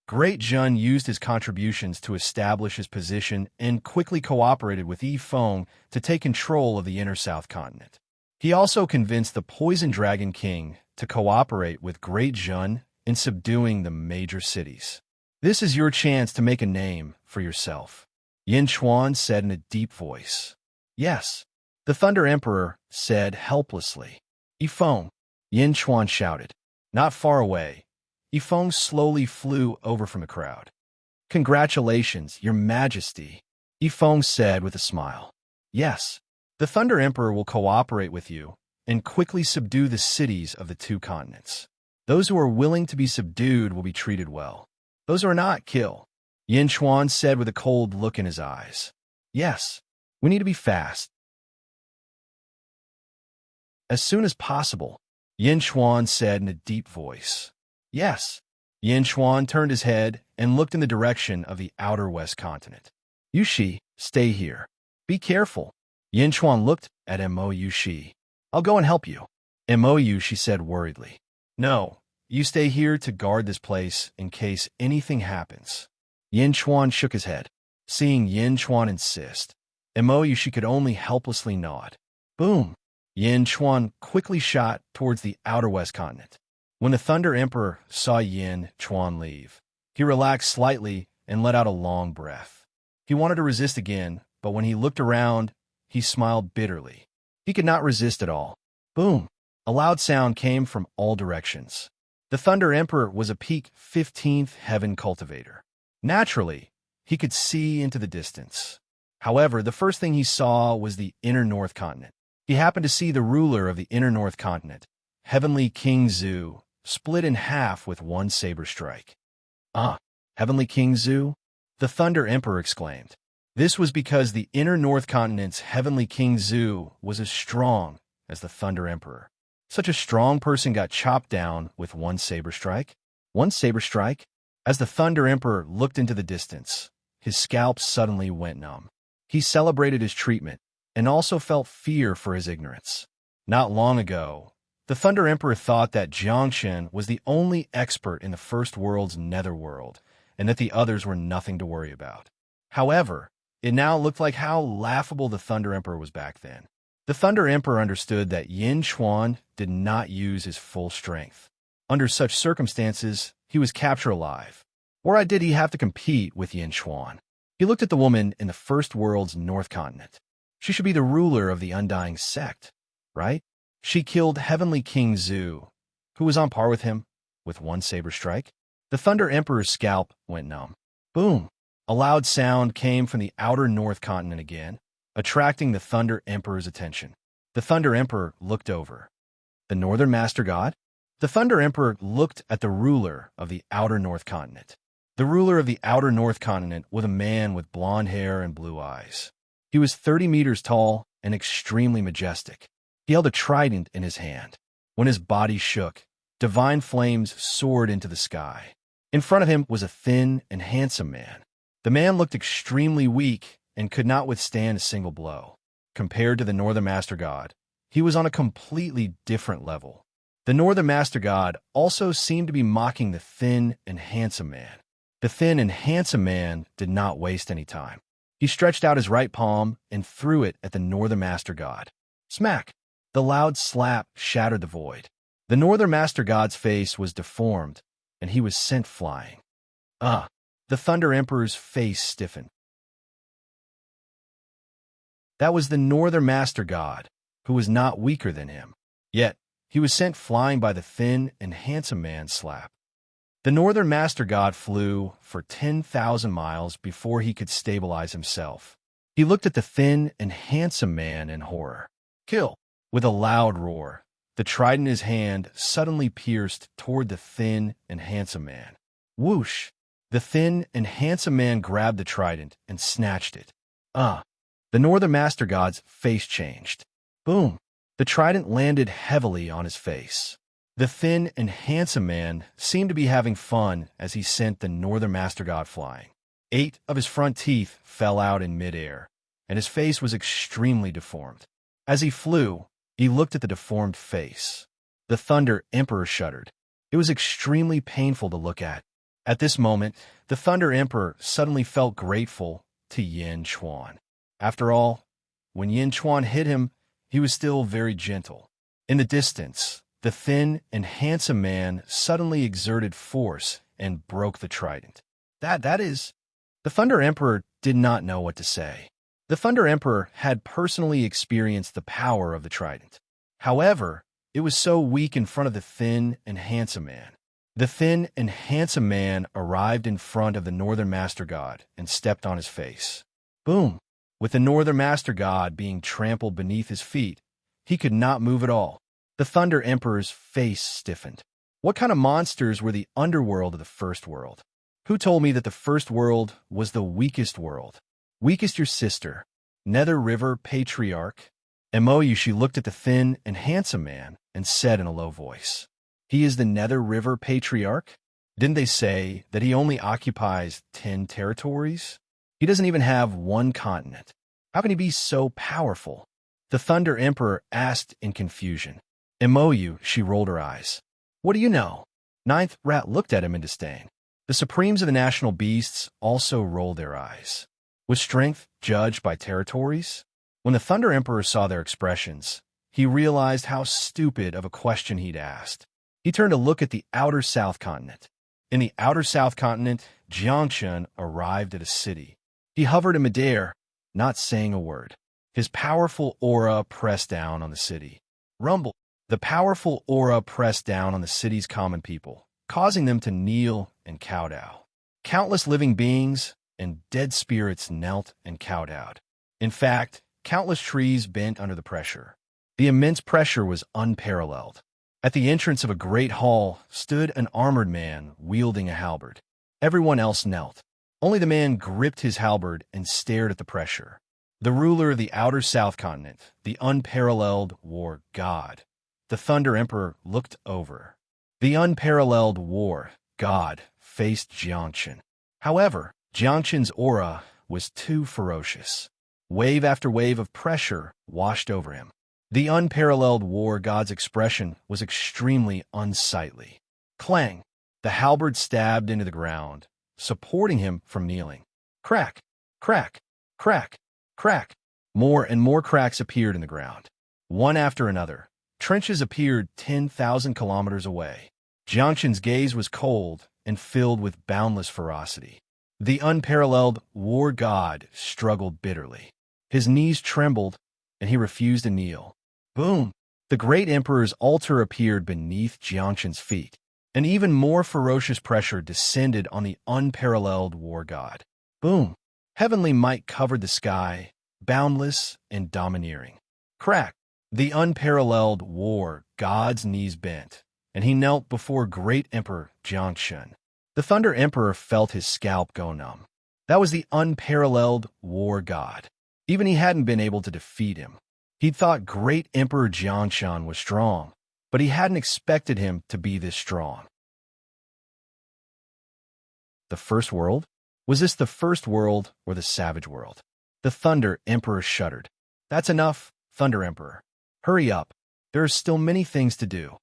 Great Jun used his contributions to establish his position and quickly cooperated with Yi Feng to take control of the inner South Continent. He also convinced the Poison Dragon King to cooperate with Great Jun in subduing the major cities. This is your chance to make a name for yourself, Yin Chuan said in a deep voice. Yes, the Thunder Emperor said helplessly. Yi Feng, Yin Chuan shouted. Not far away, Yi Feng slowly flew over from the crowd. Congratulations, Your Majesty, Yi Feng said with a smile. Yes, the Thunder Emperor will cooperate with you and quickly subdue the cities of the 2 continents. Those who are willing to be subdued will be treated well. Those who are not, kill, Yin Chuan said with a cold look in his eyes. Yes, we need to be fast. As soon as possible, Yin Chuan said in a deep voice. Yes. Yin Chuan turned his head and looked in the direction of the outer west continent. Yushi, stay here. Be careful. Yin Chuan looked at Mo Shi. I'll go and help you. Mo Shi said worriedly. No, You stay here to guard this place in case anything happens. Yin Chuan shook his head. Seeing Yin Chuan insist, Imoyu she could only helplessly nod. Boom! Yin Chuan quickly shot towards the outer west continent. When the Thunder Emperor saw Yin Chuan leave, he relaxed slightly and let out a long breath. He wanted to resist again, but when he looked around, he smiled bitterly. He could not resist at all. Boom! A loud sound came from all directions. The Thunder Emperor was a peak 15th heaven cultivator. Naturally, he could see into the distance. However, the first thing he saw was the inner North Continent. He happened to see the ruler of the inner North Continent, Heavenly King Zhu, split in half with one saber strike. Heavenly King Zhu? The Thunder Emperor exclaimed. This was because the inner North Continent's Heavenly King Zhu was as strong as the Thunder Emperor. Such a strong person got chopped down with one saber strike? One saber strike? As the Thunder Emperor looked into the distance, his scalp suddenly went numb. He celebrated his treatment and also felt fear for his ignorance. Not long ago, the Thunder Emperor thought that Jiangshan was the only expert in the First World's netherworld, and that the others were nothing to worry about. However, it now looked like how laughable the Thunder Emperor was back then. The Thunder Emperor understood that Yin Chuan did not use his full strength. Under such circumstances, he was captured alive. Why did he have to compete with Yin Chuan? He looked at the woman in the First World's North Continent. She should be the ruler of the Undying Sect, right? She killed Heavenly King Zhu, who was on par with him, with one saber strike. The Thunder Emperor's scalp went numb. Boom! A loud sound came from the outer North Continent again, attracting the Thunder Emperor's attention. The Thunder Emperor looked over. The Northern Master God? The Thunder Emperor looked at the ruler of the outer North Continent. The ruler of the outer North Continent was a man with blonde hair and blue eyes. He was 30 meters tall and extremely majestic. He held a trident in his hand. When his body shook, divine flames soared into the sky. In front of him was a thin and handsome man. The man looked extremely weak and could not withstand a single blow. Compared to the Northern Master God, he was on a completely different level. The Northern Master God also seemed to be mocking the thin and handsome man. The thin and handsome man did not waste any time. He stretched out his right palm and threw it at the Northern Master God. Smack! The loud slap shattered the void. The Northern Master God's face was deformed, and he was sent flying. The Thunder Emperor's face stiffened. That was the Northern Master God, who was not weaker than him. Yet, he was sent flying by the thin and handsome man's slap. The Northern Master God flew for 10,000 miles before he could stabilize himself. He looked at the thin and handsome man in horror. Kill! With a loud roar, the trident in his hand suddenly pierced toward the thin and handsome man. Whoosh! The thin and handsome man grabbed the trident and snatched it. The Northern Master God's face changed. Boom! The trident landed heavily on his face. The thin and handsome man seemed to be having fun as he sent the Northern Master God flying. 8 of his front teeth fell out in midair, and his face was extremely deformed. As he flew, he looked at the deformed face. The Thunder Emperor shuddered. It was extremely painful to look at. At this moment, the Thunder Emperor suddenly felt grateful to Yin Chuan. After all, when Yin Chuan hit him, he was still very gentle. In the distance, the thin and handsome man suddenly exerted force and broke the trident. That is... The Thunder Emperor did not know what to say. The Thunder Emperor had personally experienced the power of the trident. However, it was so weak in front of the thin and handsome man. The thin and handsome man arrived in front of the Northern Master God and stepped on his face. Boom! With the Northern Master God being trampled beneath his feet, he could not move at all. The Thunder Emperor's face stiffened. What kind of monsters were the underworld of the First World? Who told me that the First World was the weakest world? Weakest your sister, Nether River Patriarch? Emoyushi looked at the thin and handsome man and said in a low voice, "He is the Nether River Patriarch? Didn't they say that he only occupies 10 territories? He doesn't even have one continent. How can he be so powerful?" The Thunder Emperor asked in confusion. Emoyu, she rolled her eyes. "What do you know?" Ninth Rat looked at him in disdain. The supremes of the national beasts also rolled their eyes. Was strength judged by territories? When the Thunder Emperor saw their expressions, he realized how stupid of a question he'd asked. He turned to look at the outer South Continent. In the outer South Continent, Jiangchen arrived at a city. He hovered in midair, not saying a word. His powerful aura pressed down on the city. Rumble. The powerful aura pressed down on the city's common people, causing them to kneel and kowtow. Countless living beings and dead spirits knelt and kowtowed. In fact, countless trees bent under the pressure. The immense pressure was unparalleled. At the entrance of a great hall stood an armored man wielding a halberd. Everyone else knelt. Only the man gripped his halberd and stared at the pressure. The ruler of the outer South Continent, the unparalleled war god. The Thunder Emperor looked over. The unparalleled war god faced Jiangchen. However, Jiangchen's aura was too ferocious. Wave after wave of pressure washed over him. The unparalleled war god's expression was extremely unsightly. Clang! The halberd stabbed into the ground, supporting him from kneeling. Crack! Crack! Crack! Crack! More and more cracks appeared in the ground. One after another, trenches appeared 10,000 kilometers away. Jiangchen's gaze was cold and filled with boundless ferocity. The unparalleled war god struggled bitterly. His knees trembled, and he refused to kneel. Boom! The great emperor's altar appeared beneath Jiangchen's feet. An even more ferocious pressure descended on the unparalleled war god. Boom! Heavenly might covered the sky, boundless and domineering. Crack! The unparalleled war god's knees bent, and he knelt before great Emperor Jiangchen. The Thunder Emperor felt his scalp go numb. That was the unparalleled war god. Even he hadn't been able to defeat him. He'd thought great Emperor Jiangchen was strong, but he hadn't expected him to be this strong. The first world? Was this the first world or the savage world? The Thunder Emperor shuddered. That's enough, Thunder Emperor. Hurry up. There are still many things to do.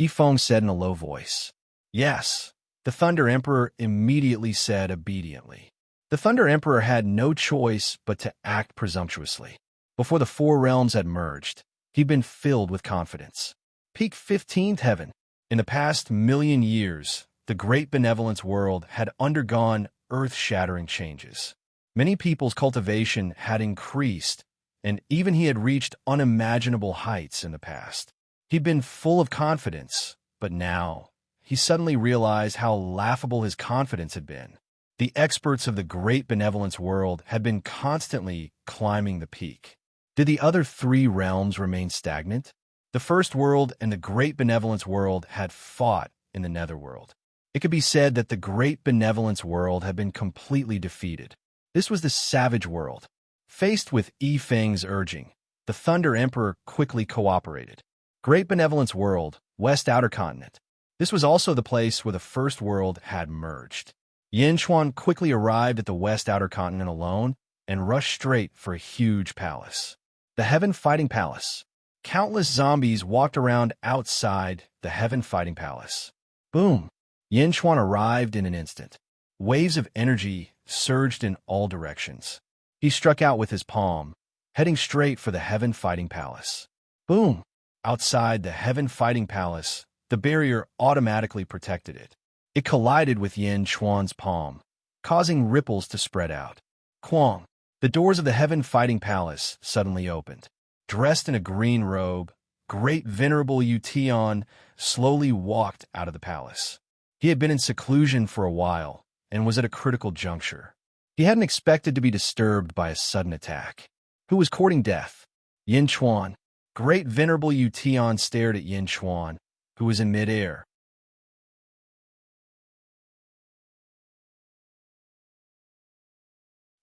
Yifeng said in a low voice. Yes, the Thunder Emperor immediately said obediently. The Thunder Emperor had no choice but to act presumptuously. Before the four realms had merged, he'd been filled with confidence. Peak 15th heaven. In the past million years, the great benevolence world had undergone earth-shattering changes. Many people's cultivation had increased, and even he had reached unimaginable heights in the past. He'd been full of confidence, but now he suddenly realized how laughable his confidence had been. The experts of the great benevolence world had been constantly climbing the peak. Did the other three realms remain stagnant? The first world and the great benevolence world had fought in the netherworld. It could be said that the great benevolence world had been completely defeated. This was the savage world. Faced with Yifeng's urging, the Thunder Emperor quickly cooperated. Great benevolence world, West Outer Continent. This was also the place where the first world had merged. Yin Chuan quickly arrived at the West Outer Continent alone and rushed straight for a huge palace. The Heaven Fighting Palace. Countless zombies walked around outside the Heaven Fighting Palace. Boom! Yin Chuan arrived in an instant. Waves of energy surged in all directions. He struck out with his palm, heading straight for the Heaven Fighting Palace. Boom! Outside the Heaven Fighting Palace, the barrier automatically protected it. It collided with Yin Chuan's palm, causing ripples to spread out. Quang! The doors of the Heaven Fighting Palace suddenly opened. Dressed in a green robe, great venerable Yu Tian slowly walked out of the palace. He had been in seclusion for a while and was at a critical juncture. He hadn't expected to be disturbed by a sudden attack. Who was courting death? Yin Chuan. Great venerable Yu Tian stared at Yin Chuan, who was in midair.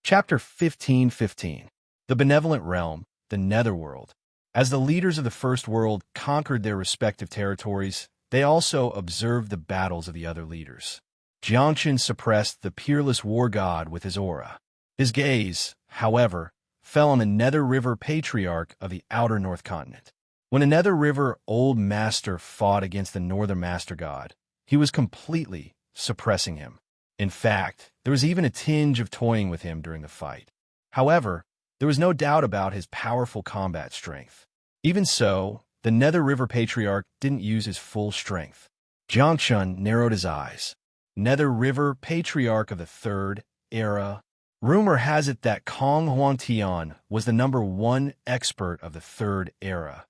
Chapter 15:15. The Benevolent Realm, the Netherworld. As the leaders of the First World conquered their respective territories, they also observed the battles of the other leaders. Jiangchen suppressed the peerless war god with his aura. His gaze, however, fell on the Nether River Patriarch of the Outer North Continent. When a Nether River Old Master fought against the Northern Master God, He was completely suppressing him. In fact, there was even a tinge of toying with him during the fight. However, there was no doubt about his powerful combat strength. Even so, the Nether River Patriarch didn't use his full strength. Jiang Chun narrowed his eyes. Nether River Patriarch of the Third Era. Rumor has it that Kong Huangtian was the #1 expert of the Third Era,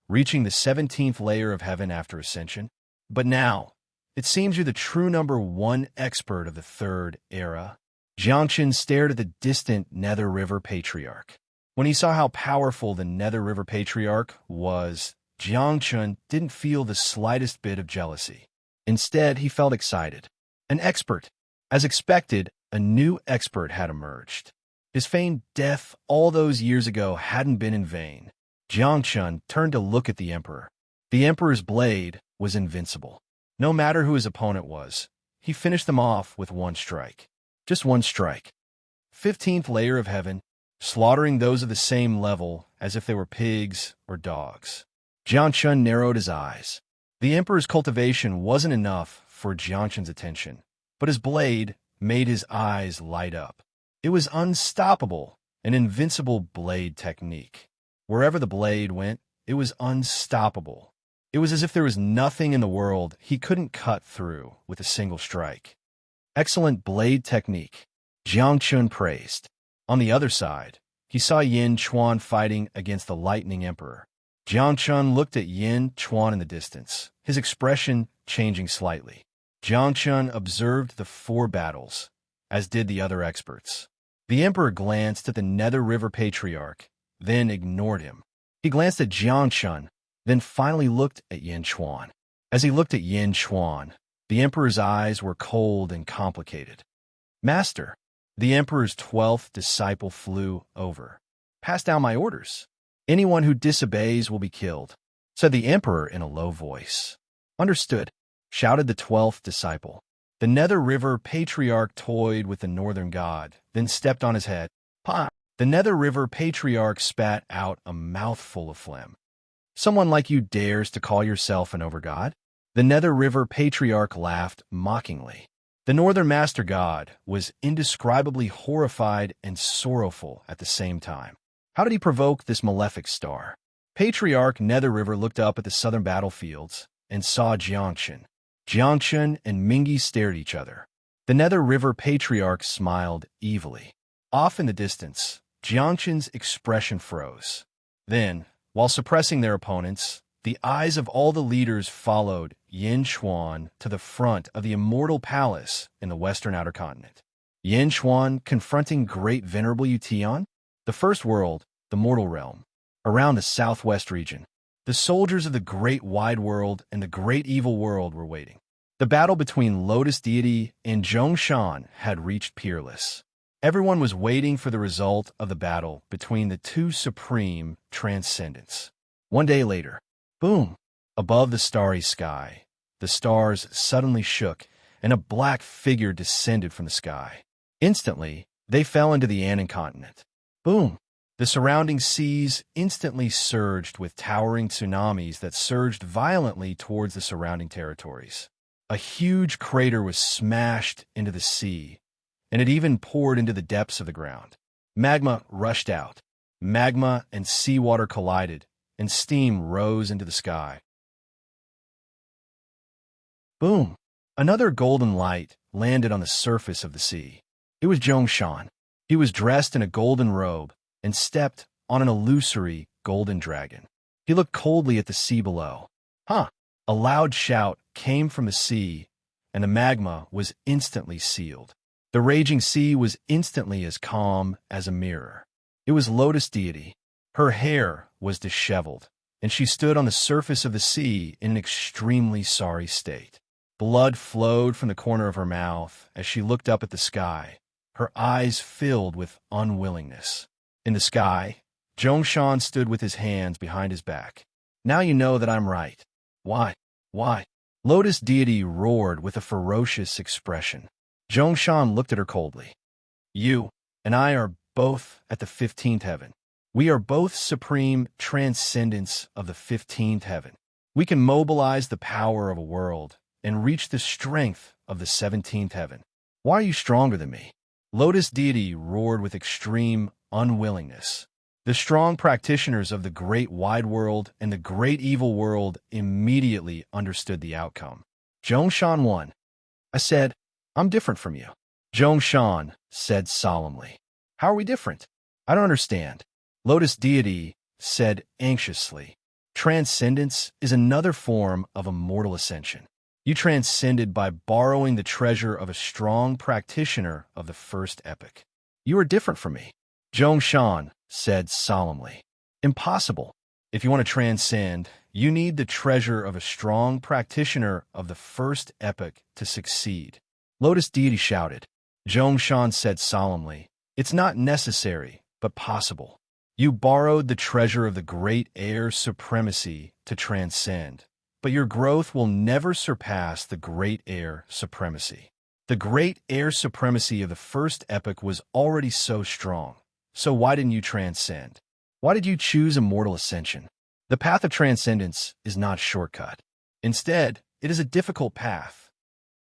reaching the 17th layer of heaven after ascension. But now, it seems you're the true #1 expert of the Third Era. Jiang Chun stared at the distant Nether River Patriarch. When he saw how powerful the Nether River Patriarch was, Jiang Chun didn't feel the slightest bit of jealousy. Instead, he felt excited. An expert. As expected, a new expert had emerged. His feigned death all those years ago hadn't been in vain. Jiang Chun turned to look at the Emperor. The Emperor's blade was invincible. No matter who his opponent was, he finished them off with one strike. Just one strike. 15th layer of heaven, slaughtering those of the same level as if they were pigs or dogs. Jiang Chun narrowed his eyes. The Emperor's cultivation wasn't enough for Jiang Chun's attention, but his blade made his eyes light up. It was unstoppable, an invincible blade technique. Wherever the blade went, it was unstoppable. It was as if there was nothing in the world he couldn't cut through with a single strike. Excellent blade technique, Jiang Chun praised. On the other side, he saw Yin Chuan fighting against the Lightning Emperor. Jiang Chun looked at Yin Chuan in the distance, his expression changing slightly. Jiang Chun observed the 4 battles, as did the other experts. The Emperor glanced at the Nether River Patriarch, then ignored him. He glanced at Jiang Chun, then finally looked at Yin Chuan. As he looked at Yin Chuan, the Emperor's eyes were cold and complicated. Master, the Emperor's 12th disciple flew over. Pass down my orders. Anyone who disobeys will be killed, said the Emperor in a low voice. Understood, shouted the 12th disciple. The Nether River Patriarch toyed with the Northern God, then stepped on his head. Pa! The Nether River Patriarch spat out a mouthful of phlegm. Someone like you dares to call yourself an overgod? The Nether River Patriarch laughed mockingly. The Northern Master God was indescribably horrified and sorrowful at the same time. How did he provoke this malefic star? Patriarch Nether River looked up at the southern battlefields and saw Jiang Chun. Jiang Chun and Mingi stared at each other. The Nether River Patriarch smiled evilly. Off in the distance, Jiang Chun's expression froze. Then, while suppressing their opponents, the eyes of all the leaders followed Yin Chuan to the front of the Immortal Palace in the western outer continent. Yin Chuan confronting Great Venerable Utian? The First World, the Mortal Realm, around the southwest region. The soldiers of the Great Wide World and the Great Evil World were waiting. The battle between Lotus Deity and Zhongshan had reached Peerless. Everyone was waiting for the result of the battle between the two supreme transcendents. One day later, boom! Above the starry sky, the stars suddenly shook and a black figure descended from the sky. Instantly, they fell into the Anan continent. Boom! The surrounding seas instantly surged with towering tsunamis that surged violently towards the surrounding territories. A huge crater was smashed into the sea, and it even poured into the depths of the ground. Magma rushed out. Magma and seawater collided, and steam rose into the sky. Boom! Another golden light landed on the surface of the sea. It was Zhongshan. He was dressed in a golden robe and stepped on an illusory golden dragon. He looked coldly at the sea below. Huh! A loud shout came from the sea, and the magma was instantly sealed. The raging sea was instantly as calm as a mirror. It was Lotus Deity. Her hair was disheveled, and she stood on the surface of the sea in an extremely sorry state. Blood flowed from the corner of her mouth as she looked up at the sky, her eyes filled with unwillingness. In the sky, Zhongshan stood with his hands behind his back. Now you know that I'm right. Why? Why? Lotus Deity roared with a ferocious expression. Zhongshan looked at her coldly. You and I are both at the 15th heaven. We are both supreme transcendents of the 15th heaven. We can mobilize the power of a world and reach the strength of the 17th heaven. Why are you stronger than me? Lotus deity roared with extreme unwillingness. The strong practitioners of the great wide world and the great evil world immediately understood the outcome. Zhongshan won. I said, I'm different from you. Zhongshan said solemnly. How are we different? I don't understand. Lotus deity said anxiously. Transcendence is another form of immortal ascension. You transcended by borrowing the treasure of a strong practitioner of the first epoch. You are different from me. Zhongshan said solemnly. Impossible. If you want to transcend, you need the treasure of a strong practitioner of the first epoch to succeed. Lotus deity shouted. Zhongshan said solemnly. It's not necessary, but possible. You borrowed the treasure of the great air supremacy to transcend, but your growth will never surpass the great air supremacy. The great air supremacy of the first epoch was already so strong. So why didn't you transcend? Why did you choose immortal ascension? The path of transcendence is not a shortcut. Instead, it is a difficult path.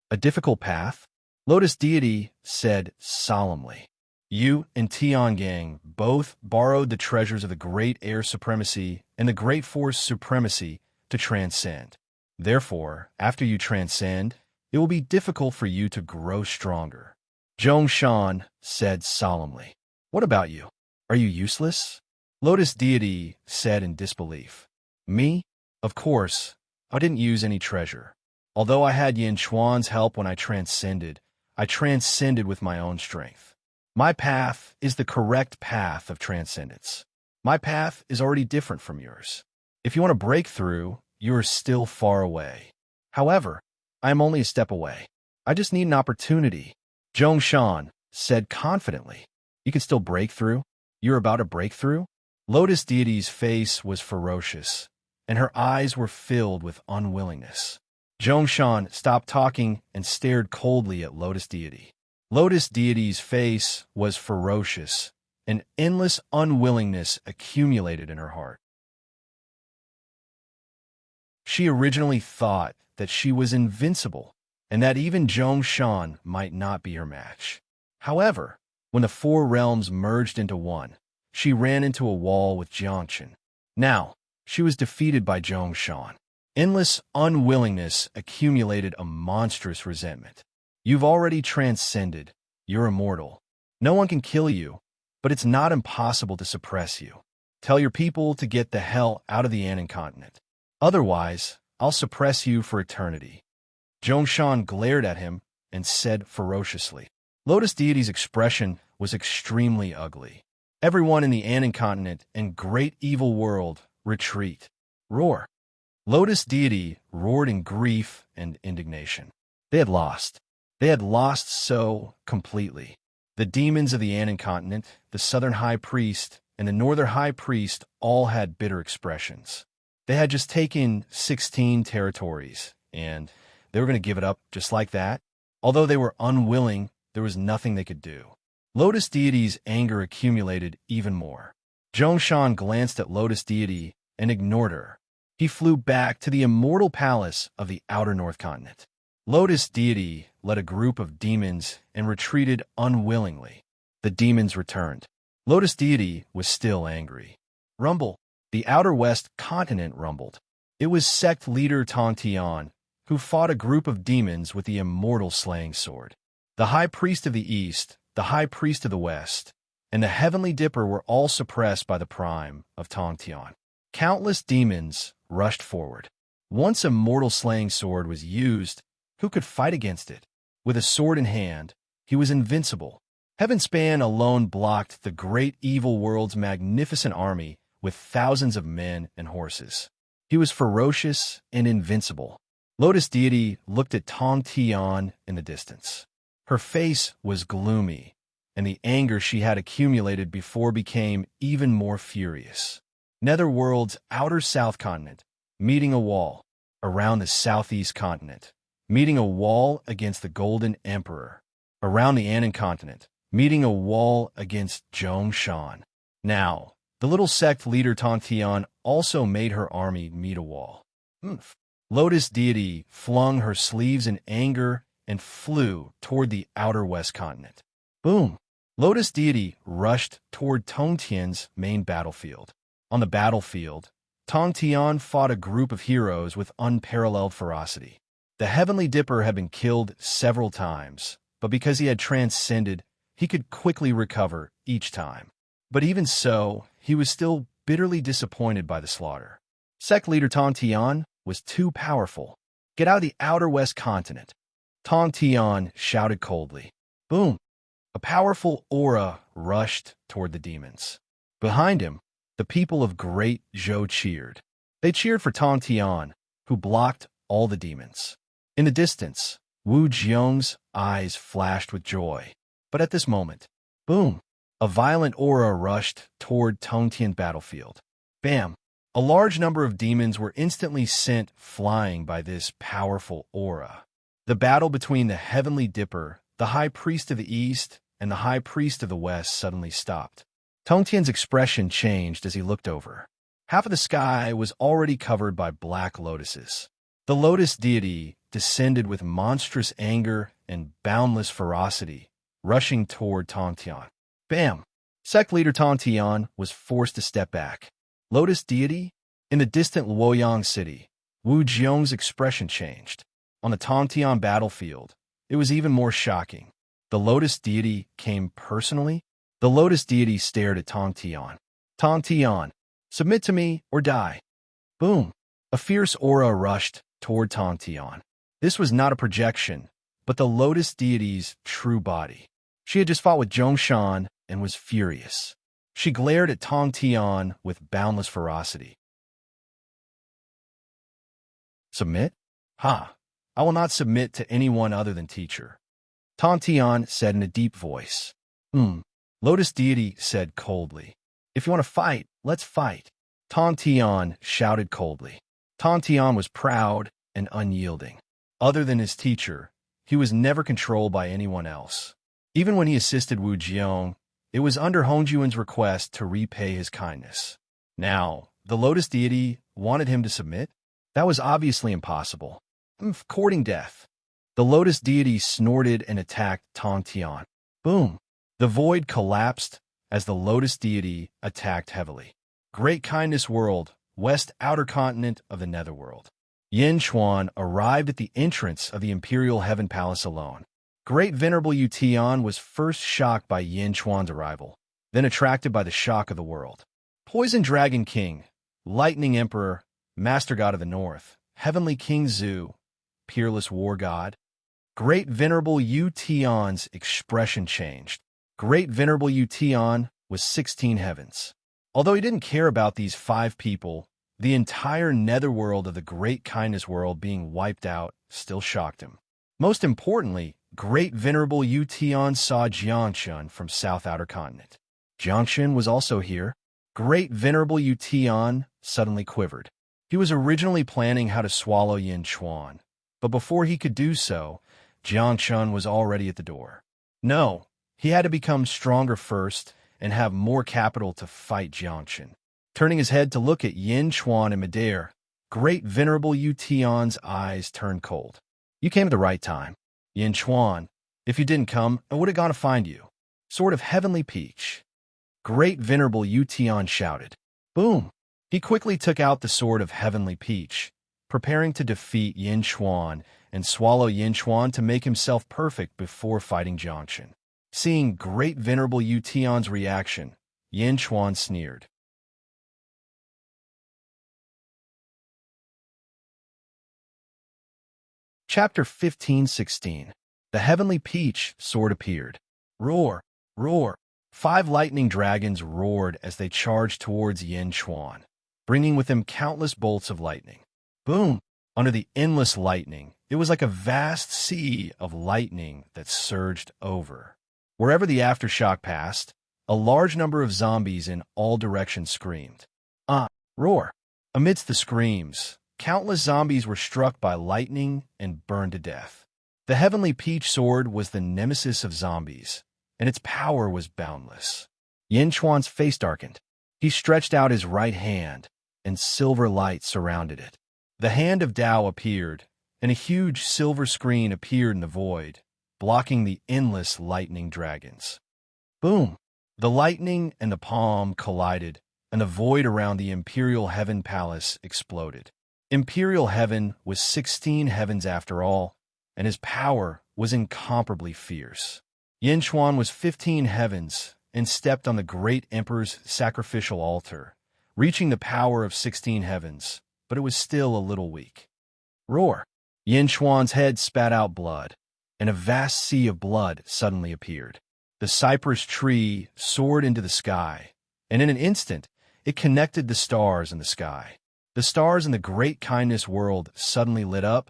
A difficult path? Lotus deity said solemnly. You and Tiangang both borrowed the treasures of the great air supremacy and the great force supremacy to transcend. Therefore, after you transcend, it will be difficult for you to grow stronger. Zhongshan said solemnly. What about you? Are you useless? Lotus deity said in disbelief. Me? Of course, I didn't use any treasure. Although I had Yin Chuan's help when I transcended with my own strength. My path is the correct path of transcendence. My path is already different from yours. If you want to break through, you are still far away. However, I am only a step away. I just need an opportunity. Zhongshan said confidently. You can still break through? You're about to break through? Lotus deity's face was ferocious, and her eyes were filled with unwillingness. Zhongshan stopped talking and stared coldly at Lotus deity. Lotus deity's face was ferocious, and endless unwillingness accumulated in her heart. She originally thought that she was invincible, and that even Zhongshan might not be her match. However, when the four realms merged into one, she ran into a wall with Jiangchen. Now, she was defeated by Zhongshan. Endless unwillingness accumulated a monstrous resentment. You've already transcended. You're immortal. No one can kill you, but it's not impossible to suppress you. Tell your people to get the hell out of the Anan continent. Otherwise, I'll suppress you for eternity. Zhongshan glared at him and said ferociously. Lotus deity's expression was extremely ugly. Everyone in the Anan continent and great evil world, retreat. Roar. Lotus deity roared in grief and indignation. They had lost. They had lost so completely. The demons of the Anan continent, the southern high priest, and the northern high priest all had bitter expressions. They had just taken 16 territories, and they were going to give it up just like that. Although they were unwilling, there was nothing they could do. Lotus deity's anger accumulated even more. Zhongshan glanced at Lotus deity and ignored her. He flew back to the immortal palace of the outer North Continent. Lotus deity led a group of demons and retreated unwillingly. The demons returned. Lotus deity was still angry. Rumble. The outer West continent rumbled. It was sect leader Tong Tian, who fought a group of demons with the immortal slaying sword. The high priest of the East, the high priest of the West, and the heavenly dipper were all suppressed by the prime of Tong Tian. Countless demons rushed forward. Once a mortal slaying sword was used, who could fight against it? With a sword in hand, he was invincible. Heavenspan alone blocked the great evil world's magnificent army with thousands of men and horses. He was ferocious and invincible. Lotus deity looked at Tong Tian in the distance. Her face was gloomy, and the anger she had accumulated before became even more furious. Netherworld's outer south continent, meeting a wall, around the southeast continent, meeting a wall against the Golden Emperor, around the Anan continent, meeting a wall against Zhongshan. Now, the little sect leader Tong Tian also made her army meet a wall. Lotus deity flung her sleeves in anger and flew toward the outer west continent. Boom! Lotus deity rushed toward Tongtian's main battlefield. On the battlefield, Tongtian fought a group of heroes with unparalleled ferocity. The Heavenly Dipper had been killed several times, but because he had transcended, he could quickly recover each time. But even so, he was still bitterly disappointed by the slaughter. Sect leader Tongtian was too powerful. Get out of the outer west continent. Tongtian shouted coldly. Boom! A powerful aura rushed toward the demons. Behind him, the people of Great Zhou cheered. They cheered for Tongtian, who blocked all the demons. In the distance, Wu Jiong's eyes flashed with joy. But at this moment, boom! A violent aura rushed toward Tongtian battlefield. Bam! A large number of demons were instantly sent flying by this powerful aura. The battle between the Heavenly Dipper, the High Priest of the East, and the High Priest of the West suddenly stopped. Tongtian's expression changed as he looked over. Half of the sky was already covered by black lotuses. The lotus deity descended with monstrous anger and boundless ferocity, rushing toward Tongtian. Bam! Sect leader Tongtian was forced to step back. Lotus deity? In the distant Luoyang city, Wu Jiong's expression changed. On the Tongtian battlefield, it was even more shocking. The lotus deity came personally. The lotus deity stared at Tongtian. Tongtian, submit to me or die. Boom! A fierce aura rushed toward Tongtian. This was not a projection, but the lotus deity's true body. She had just fought with Zhongshan and was furious. She glared at Tongtian with boundless ferocity. Submit? Ha! I will not submit to anyone other than teacher. Tongtian said in a deep voice. Lotus deity said coldly. If you want to fight, let's fight. Tongtian shouted coldly. Tongtian was proud and unyielding. Other than his teacher, he was never controlled by anyone else. Even when he assisted Wu Jiong, it was under Hongjuan's request to repay his kindness. Now, the lotus deity wanted him to submit? That was obviously impossible. Courting death. The lotus deity snorted and attacked Tongtian. Boom! The void collapsed as the lotus deity attacked heavily. Great Kindness World, West Outer Continent of the Netherworld. Yin Chuan arrived at the entrance of the Imperial Heaven Palace alone. Great Venerable Yu Tian was first shocked by Yin Chuan's arrival, then attracted by the shock of the world. Poison Dragon King, Lightning Emperor, Master God of the North, Heavenly King Zhu, Peerless War God. Great Venerable Yu Tian's expression changed. Great Venerable Yu Tian was 16 heavens. Although he didn't care about these 5 people, the entire netherworld of the Great Kindness World being wiped out still shocked him. Most importantly, Great Venerable Yu Tian saw Jiangshun from South Outer Continent. Jiangshun was also here. Great Venerable Yu Tian suddenly quivered. He was originally planning how to swallow Yin Chuan, but before he could do so, Jiangshun was already at the door. No, he had to become stronger first and have more capital to fight Jiangshun. Turning his head to look at Yin Chuan and midair, Great Venerable Yu Tian's eyes turned cold. You came at the right time. Yin Chuan, if you didn't come, I would have gone to find you. Sword of Heavenly Peach. Great Venerable Yu Tian shouted. Boom! He quickly took out the Sword of Heavenly Peach, preparing to defeat Yin Chuan and swallow Yin Chuan to make himself perfect before fighting Jiangshun. Seeing Great Venerable Yu Tian's reaction, Yin Chuan sneered. Chapter 15:16. The Heavenly Peach Sword appeared. Roar! Roar! 5 lightning dragons roared as they charged towards Yin Chuan, bringing with them countless bolts of lightning. Boom! Under the endless lightning, it was like a vast sea of lightning that surged over. Wherever the aftershock passed, a large number of zombies in all directions screamed. Roar! Amidst the screams, countless zombies were struck by lightning and burned to death. The Heavenly Peach Sword was the nemesis of zombies, and its power was boundless. Yin Chuan's face darkened. He stretched out his right hand, and silver light surrounded it. The hand of Tao appeared, and a huge silver screen appeared in the void, blocking the endless lightning dragons. Boom! The lightning and the palm collided, and the void around the Imperial Heaven Palace exploded. Imperial Heaven was 16 heavens after all, and his power was incomparably fierce. Yin Chuan was 15 heavens and stepped on the great emperor's sacrificial altar, reaching the power of 16 heavens, but it was still a little weak. Roar! Yin Chuan's head spat out blood, and a vast sea of blood suddenly appeared. The cypress tree soared into the sky, and in an instant, it connected the stars in the sky. The stars in the great kindness world suddenly lit up,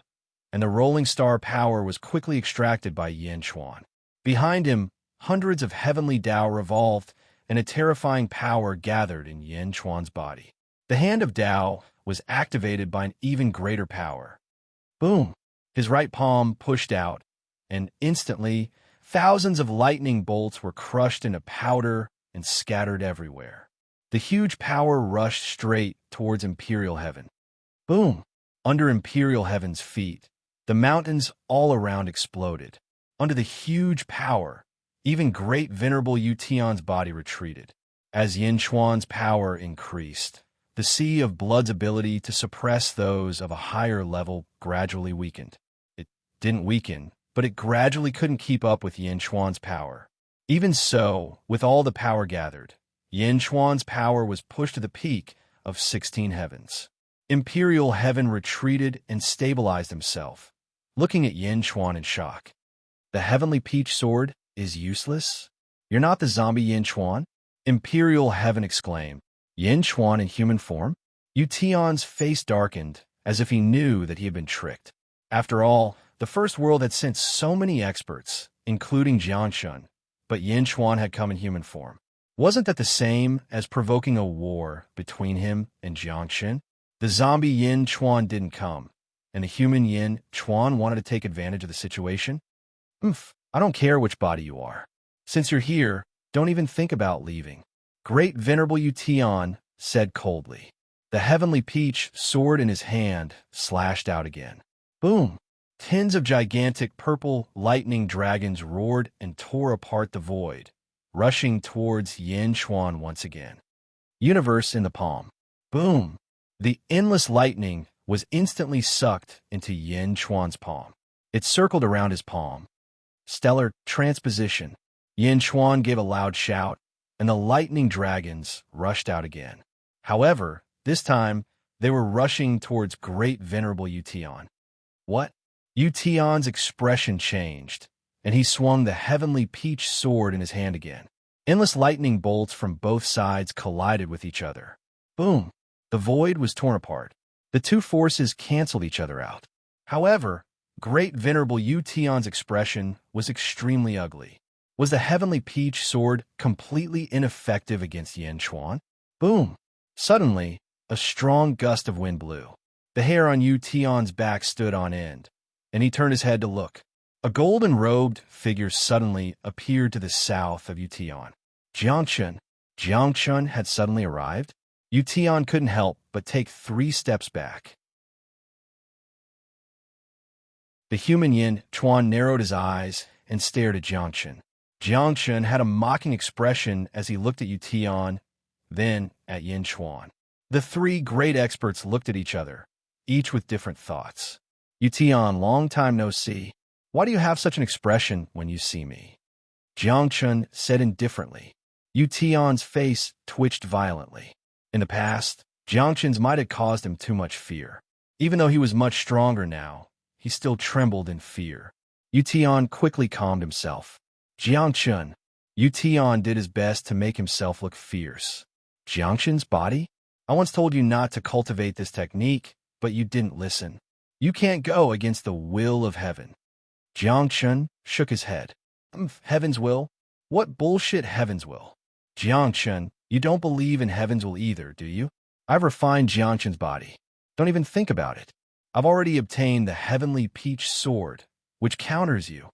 and the rolling star power was quickly extracted by Yin Chuan. Behind him, hundreds of heavenly Tao revolved, and a terrifying power gathered in Yin Chuan's body. The hand of Tao was activated by an even greater power. Boom! His right palm pushed out, and instantly, thousands of lightning bolts were crushed into powder and scattered everywhere. The huge power rushed straight towards Imperial Heaven. Boom! Under Imperial Heaven's feet, the mountains all around exploded. Under the huge power, even great venerable Yu Tian's body retreated. As Yin Chuan's power increased, the sea of blood's ability to suppress those of a higher level gradually weakened. It didn't weaken, but it gradually couldn't keep up with Yin Chuan's power. Even so, with all the power gathered, Yin Chuan's power was pushed to the peak of 16 heavens. Imperial Heaven retreated and stabilized himself, looking at Yin Chuan in shock. The heavenly peach sword is useless? You're not the zombie Yin Chuan? Imperial Heaven exclaimed. Yin Chuan in human form? Yu Tian's face darkened, as if he knew that he had been tricked. After all, the First World had sent so many experts, including Jiangshun, but Yin Chuan had come in human form. Wasn't that the same as provoking a war between him and Jiangshun? The zombie Yin Chuan didn't come, and the human Yin Chuan wanted to take advantage of the situation? I don't care which body you are. Since you're here, don't even think about leaving. Great Venerable Yu Tian said coldly. The heavenly peach sword in his hand slashed out again. Boom! Tens of gigantic purple lightning dragons roared and tore apart the void, rushing towards Yin Chuan once again. Universe in the palm. Boom! The endless lightning was instantly sucked into Yin Chuan's palm. It circled around his palm. Stellar transposition. Yin Chuan gave a loud shout, and the lightning dragons rushed out again. However, this time, they were rushing towards great venerable Yu Tian. What? Yu Tian's expression changed, and he swung the heavenly peach sword in his hand again. Endless lightning bolts from both sides collided with each other. Boom! The void was torn apart. The two forces canceled each other out. However, great venerable Yu Tian's expression was extremely ugly. Was the heavenly peach sword completely ineffective against Yin Chuan? Boom! Suddenly, a strong gust of wind blew. The hair on Yu Tian's back stood on end, and he turned his head to look. A golden-robed figure suddenly appeared to the south of Yu Tian. Jiangshun. Jiangshun had suddenly arrived. Yu Tian couldn't help but take 3 steps back. The human Yin Chuan narrowed his eyes and stared at Jiangshun. Jiangshun had a mocking expression as he looked at Yu Tian, then at Yin Chuan. The 3 great experts looked at each other, each with different thoughts. Yu Tian, long time no see. Why do you have such an expression when you see me? Jiangshun said indifferently. Yu Tian's face twitched violently. In the past, Jiangshun's might have caused him too much fear. Even though he was much stronger now, he still trembled in fear. Yu Tian quickly calmed himself. Jiangshun. Yu Tian did his best to make himself look fierce. Jiangshun's body? I once told you not to cultivate this technique, but you didn't listen. You can't go against the will of heaven. Jiangshun shook his head. Heaven's will? What bullshit heaven's will? Jiangshun, you don't believe in heaven's will either, do you? I've refined Jiangshun's body. Don't even think about it. I've already obtained the heavenly peach sword, which counters you.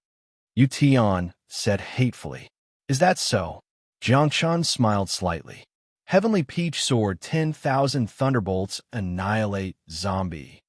Yu Tian said hatefully. Is that so? Jiangshun smiled slightly. Heavenly peach sword, 10,000 thunderbolts annihilate zombie.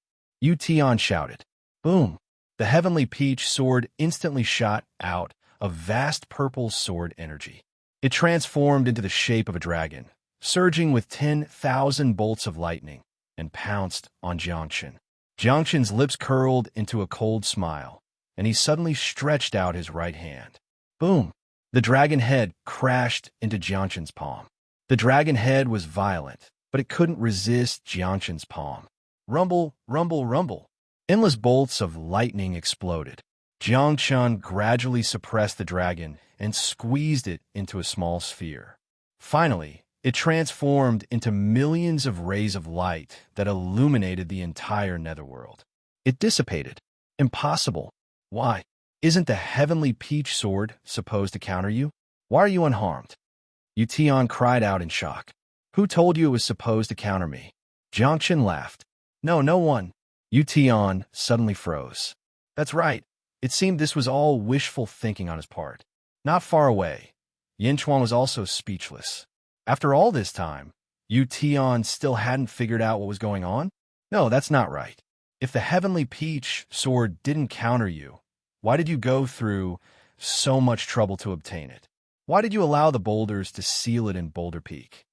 Yu shouted. Boom! The heavenly peach sword instantly shot out a vast purple sword energy. It transformed into the shape of a dragon, surging with 10,000 bolts of lightning, and pounced on Jiangchen. Jiangchen's lips curled into a cold smile, and he suddenly stretched out his right hand. Boom! The dragon head crashed into Jiangchen's palm. The dragon head was violent, but it couldn't resist Jiangchen's palm. Rumble, rumble, rumble. Endless bolts of lightning exploded. Jiangchen gradually suppressed the dragon and squeezed it into a small sphere. Finally, it transformed into millions of rays of light that illuminated the entire netherworld. It dissipated. Impossible. Why? Isn't the heavenly peach sword supposed to counter you? Why are you unharmed? Yu cried out in shock. Who told you it was supposed to counter me? Jiangchen laughed. No one. Yu suddenly froze. That's right. It seemed this was all wishful thinking on his part. Not far away, Yinchuan was also speechless. After all this time, Yu still hadn't figured out what was going on? No, that's not right. If the heavenly peach sword didn't counter you, why did you go through so much trouble to obtain it? Why did you allow the boulders to seal it in Boulder Peak?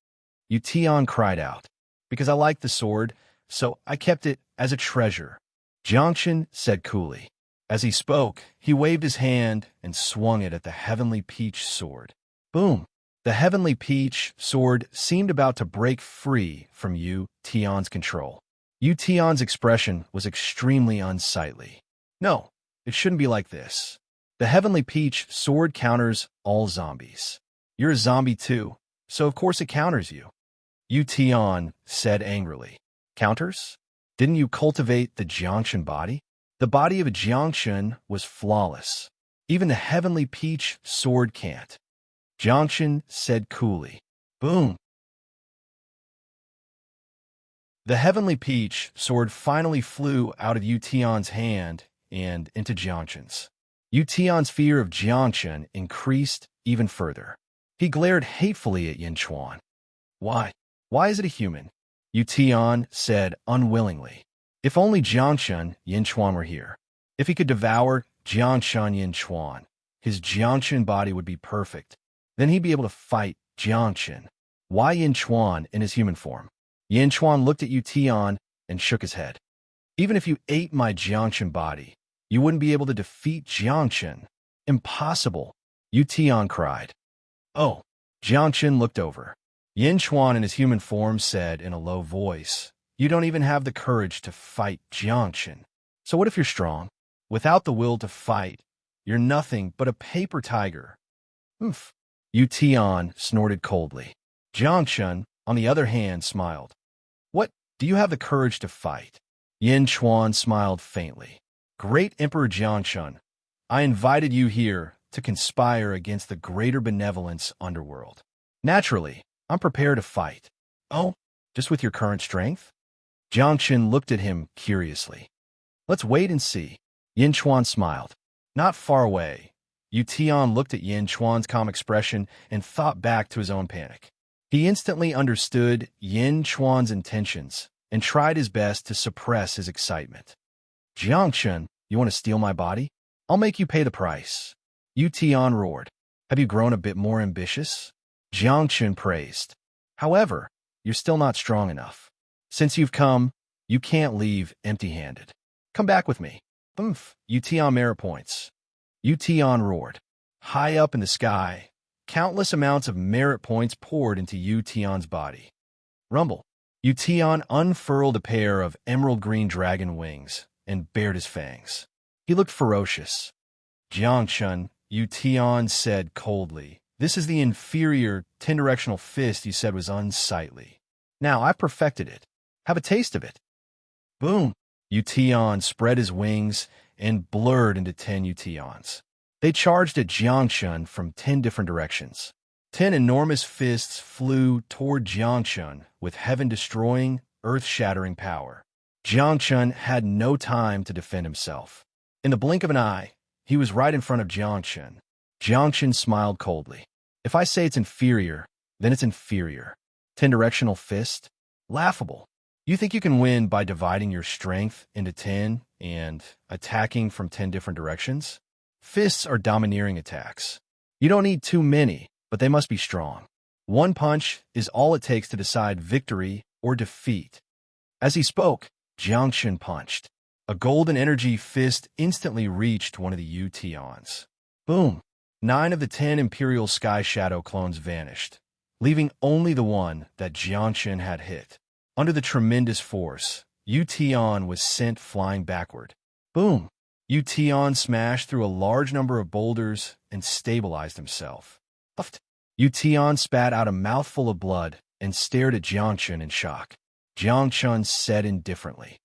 Yu cried out. Because I liked the sword, so I kept it as a treasure, Jiangchen said coolly. As he spoke, he waved his hand and swung it at the heavenly peach sword. Boom! The heavenly peach sword seemed about to break free from Yu control. Yu expression was extremely unsightly. No, it shouldn't be like this. The heavenly peach sword counters all zombies. You're a zombie too, so of course it counters you. Yu said angrily. Counters? Didn't you cultivate the Jiangchen body? The body of a Jiangchen was flawless. Even the heavenly peach sword can't. Jiangchen said coolly. Boom! The heavenly peach sword finally flew out of Yu hand and into Jiangchen's. Yu fear of Jiangchen increased even further. He glared hatefully at Yinchuan. Why? Why is it a human? Yu said unwillingly. If only Jiangchen Yinchuan were here. If he could devour Jiangchen Yinchuan, his Jiangchen body would be perfect. Then he'd be able to fight Jiangchen. Why Yinchuan in his human form? Yinchuan looked at Yu and shook his head. Even if you ate my Jiangchen body, you wouldn't be able to defeat Jiangchen. Impossible, Yu cried. Oh, Jiangchen looked over. Yinchuan in his human form said in a low voice, You don't even have the courage to fight Jiangchen. So what if you're strong? Without the will to fight, you're nothing but a paper tiger. Oof. Yu snorted coldly. Jiangchen, on the other hand, smiled. What? Do you have the courage to fight? Yinchuan smiled faintly. Great Emperor Jiangchen, I invited you here to conspire against the greater benevolence underworld. Naturally, I'm prepared to fight. Oh, just with your current strength? Jiangchen looked at him curiously. Let's wait and see. Yinchuan smiled. Not far away, Yu looked at Yinchuan's calm expression and thought back to his own panic. He instantly understood Yinchuan's intentions and tried his best to suppress his excitement. Jiangchen, you want to steal my body? I'll make you pay the price. Yu roared. Have you grown a bit more ambitious? Jiangchen praised. However, you're still not strong enough. Since you've come, you can't leave empty-handed. Come back with me. Oomph, Yu merit points. Yu roared. High up in the sky, countless amounts of merit points poured into Yu body. Rumble. Yu unfurled a pair of emerald green dragon wings and bared his fangs. He looked ferocious. Jiangchen, Yu said coldly, This is the inferior 10-directional fist you said was unsightly. Now I've perfected it. Have a taste of it. Boom! Yu spread his wings and blurred into 10 Yu-Tians. They charged at Jiangchen from 10 different directions. 10 enormous fists flew toward Jiangchen with heaven-destroying, earth-shattering power. Jiangchen had no time to defend himself. In the blink of an eye, he was right in front of Jiangchen. Jiangchen smiled coldly. If I say it's inferior, then it's inferior. 10-directional fist? Laughable. You think you can win by dividing your strength into 10 and attacking from 10 different directions? Fists are domineering attacks. You don't need too many, but they must be strong. One punch is all it takes to decide victory or defeat. As he spoke, Jiangxin punched. A golden energy fist instantly reached one of the Utions. Boom! 9 of the 10 Imperial Sky Shadow clones vanished, leaving only the one that Jiangxin had hit. Under the tremendous force, Ution was sent flying backward. Boom! Ution smashed through a large number of boulders and stabilized himself. Ution spat out a mouthful of blood and stared at Jiangxin in shock. Jiangxin said indifferently,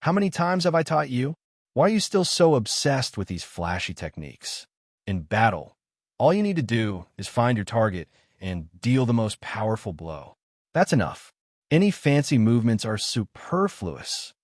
"How many times have I taught you? Why are you still so obsessed with these flashy techniques? In battle, all you need to do is find your target and deal the most powerful blow. That's enough. Any fancy movements are superfluous."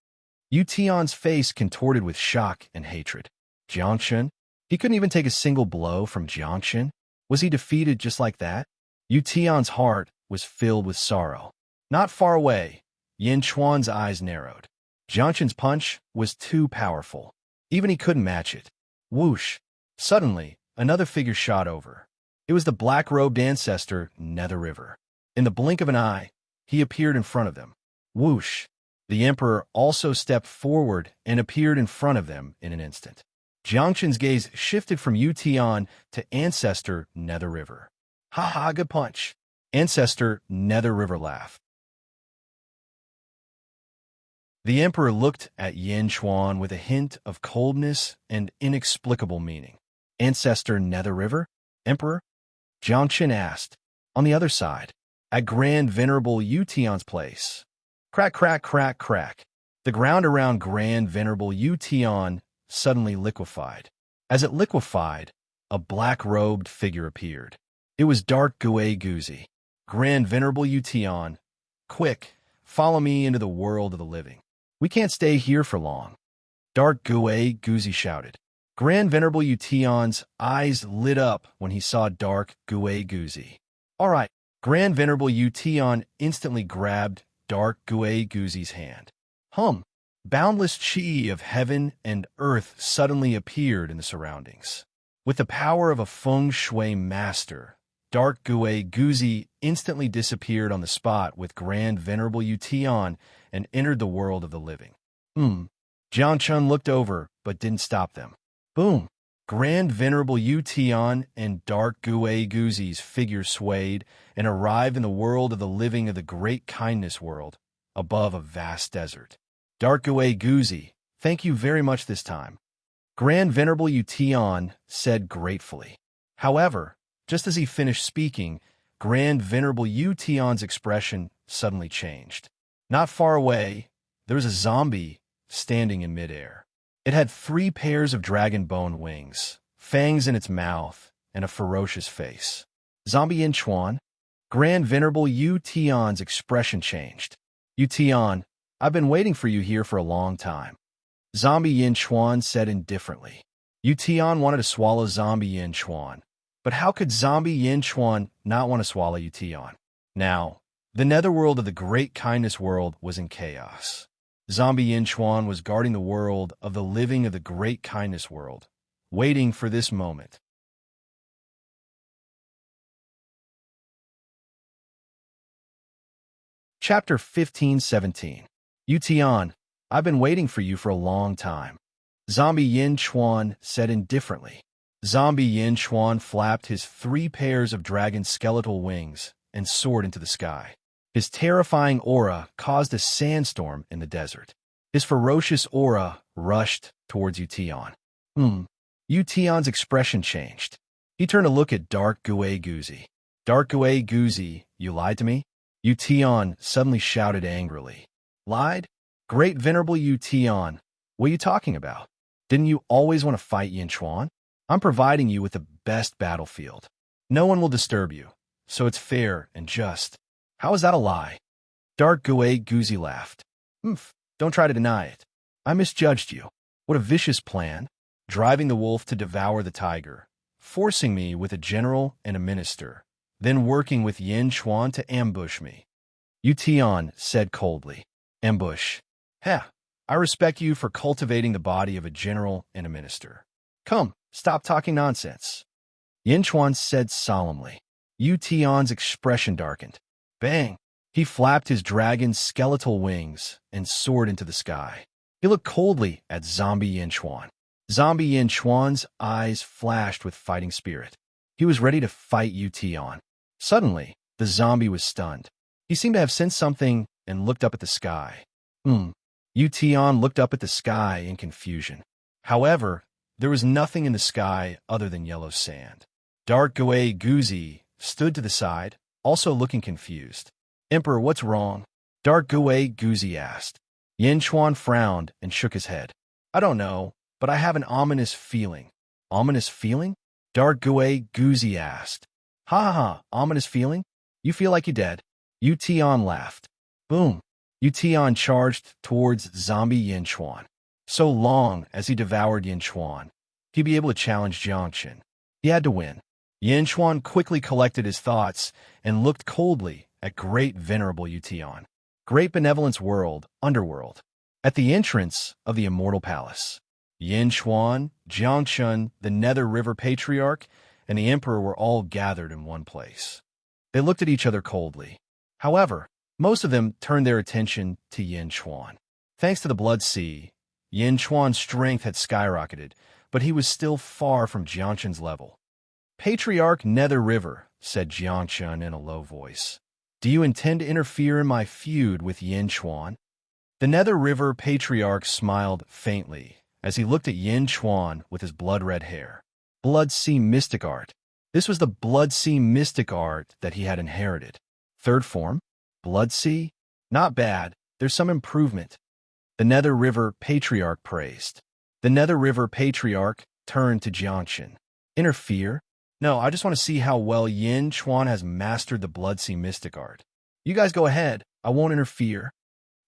Ution's face contorted with shock and hatred. Jiangxin? He couldn't even take a single blow from Jiangxin? Was he defeated just like that? Ution's heart was filled with sorrow. Not far away, Yin Chuan's eyes narrowed. Jiangxin's punch was too powerful. Even he couldn't match it. Whoosh! Suddenly, another figure shot over. It was the black-robed ancestor, Nether River. In the blink of an eye, he appeared in front of them. Whoosh! The Emperor also stepped forward and appeared in front of them in an instant. Jiangxin's gaze shifted from Ution to Ancestor Nether River. "Ha ha, good punch." Ancestor Nether River laughed. The Emperor looked at Yin Chuan with a hint of coldness and inexplicable meaning. "Ancestor Nether River? Emperor?" Jiangxin asked. "On the other side, at Grand Venerable Ution's place." Crack, crack, crack, crack. The ground around Grand Venerable Ution suddenly liquefied. As it liquefied, a black-robed figure appeared. It was Dark Gui Guzi. "Grand Venerable Ution, quick, follow me into the world of the living. We can't stay here for long." Dark Gui Guzi shouted. Grand Venerable Ution's eyes lit up when he saw Dark Gui Guzi. "All right." Grand Venerable Ution instantly grabbed Dark Gui Guzi's hand. Boundless chi of heaven and earth suddenly appeared in the surroundings. With the power of a feng shui master, Dark Gui Guzi instantly disappeared on the spot with Grand Venerable Ution and entered the world of the living. Jiangxin looked over but didn't stop them. Boom! Grand Venerable Ution and Dark Gui Guzi's figures swayed and arrived in the world of the living of the Great Kindness World, above a vast desert. Dark Gui Guzi, thank you very much this time, Grand Venerable Ution said gratefully. However, just as he finished speaking, Grand Venerable Ution's expression suddenly changed. Not far away, there was a zombie standing in midair. It had 3 pairs of dragon bone wings, fangs in its mouth, and a ferocious face. "Zombie Yin Chuan?" Grand Venerable Ution's expression changed. "Ution, I've been waiting for you here for a long time." Zombie Yin Chuan said indifferently. Ution wanted to swallow Zombie Yin Chuan, but how could Zombie Yin Chuan not want to swallow Ution? Now, the netherworld of the Great Kindness World was in chaos. Zombie Yin Chuan was guarding the world of the living of the Great Kindness World, waiting for this moment. Chapter 15-17. Ution, I've been waiting for you for a long time. Zombie Yin Chuan said indifferently. Zombie Yin Chuan flapped his 3 pairs of dragon skeletal wings and soared into the sky. His terrifying aura caused a sandstorm in the desert. His ferocious aura rushed towards Ution. Ution's expression changed. He turned to look at Dark Gui Guzi. "Dark Gui Guzi, you lied to me?" Ution suddenly shouted angrily. "Lied? Great Venerable Ution, what are you talking about? Didn't you always want to fight Yin Chuan? I'm providing you with the best battlefield. No one will disturb you, so it's fair and just. How is that a lie?" Dark Gui Guzi laughed. Don't try to deny it. I misjudged you. What a vicious plan, driving the wolf to devour the tiger, forcing me with a general and a minister, then working with Yin Chuan to ambush me. Ution said coldly. Ambush. Heh, I respect you for cultivating the body of a general and a minister. Come, stop talking nonsense. Yin Chuan said solemnly. Yu Tian's expression darkened. Bang! He flapped his dragon's skeletal wings and soared into the sky. He looked coldly at Zombie Yin Chuan. Zombie Yin Chuan's eyes flashed with fighting spirit. He was ready to fight Yu Tian. Suddenly, the zombie was stunned. He seemed to have sensed something and looked up at the sky. Yu Tian looked up at the sky in confusion. However, there was nothing in the sky other than yellow sand. Dark Gui Guzi stood to the side, also looking confused. Emperor, what's wrong? Dark Gui Guzi asked. Yin Chuan frowned and shook his head. I don't know, but I have an ominous feeling. Ominous feeling? Dark Gui Guzi asked. Ha, ominous feeling? You feel like you're dead. Yu Tian laughed. Boom. Yu Tian charged towards Zombie Yin Chuan. So long as he devoured Yin Chuan, he'd be able to challenge Jiangchen. He had to win. Yin Chuan quickly collected his thoughts and looked coldly at great venerable Yu Tian. Great benevolence world, underworld. At the entrance of the Immortal Palace, Yin Chuan, Jiangchen, the Nether River Patriarch, and the Emperor were all gathered in one place. They looked at each other coldly. However, most of them turned their attention to Yin Chuan. Thanks to the Blood Sea, Yin Chuan's strength had skyrocketed, but he was still far from Jiangchen's level. Patriarch Nether River, said Jiangchen in a low voice. Do you intend to interfere in my feud with Yin Chuan? The Nether River Patriarch smiled faintly as he looked at Yin Chuan with his blood-red hair. Blood Sea mystic art. This was the Blood Sea mystic art that he had inherited. Third form? Blood Sea? Not bad. There's some improvement. The Nether River Patriarch praised. The Nether River Patriarch turned to Jiangchen. Interfere? No, I just want to see how well Yin Chuan has mastered the Blood Sea mystic art. You guys go ahead. I won't interfere.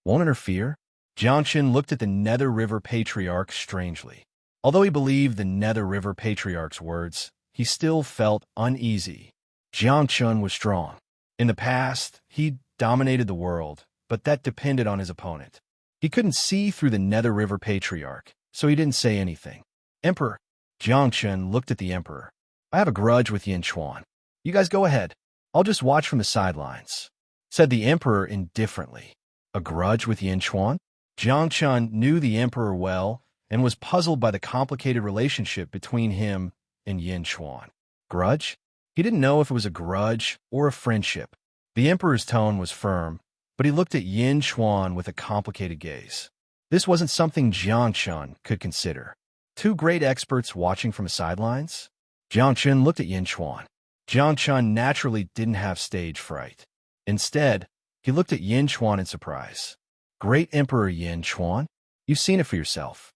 Won't interfere? Jiangchen looked at the Nether River Patriarch strangely. Although he believed the Nether River Patriarch's words, he still felt uneasy. Jiangchen was strong. In the past, he dominated the world, but that depended on his opponent. He couldn't see through the Nether River Patriarch, so he didn't say anything. Emperor. Jiangchen looked at the Emperor. I have a grudge with Yin Chuan. You guys go ahead. I'll just watch from the sidelines, said the Emperor indifferently. A grudge with Yin Chuan? Jiangchen knew the Emperor well and was puzzled by the complicated relationship between him and Yin Chuan. Grudge? He didn't know if it was a grudge or a friendship. The Emperor's tone was firm, but he looked at Yin Chuan with a complicated gaze. This wasn't something Jiangchen could consider. Two great experts watching from the sidelines? Jiangchen looked at Yin Chuan. Jiangchen naturally didn't have stage fright. Instead, he looked at Yin Chuan in surprise. Great Emperor Yin Chuan, you've seen it for yourself.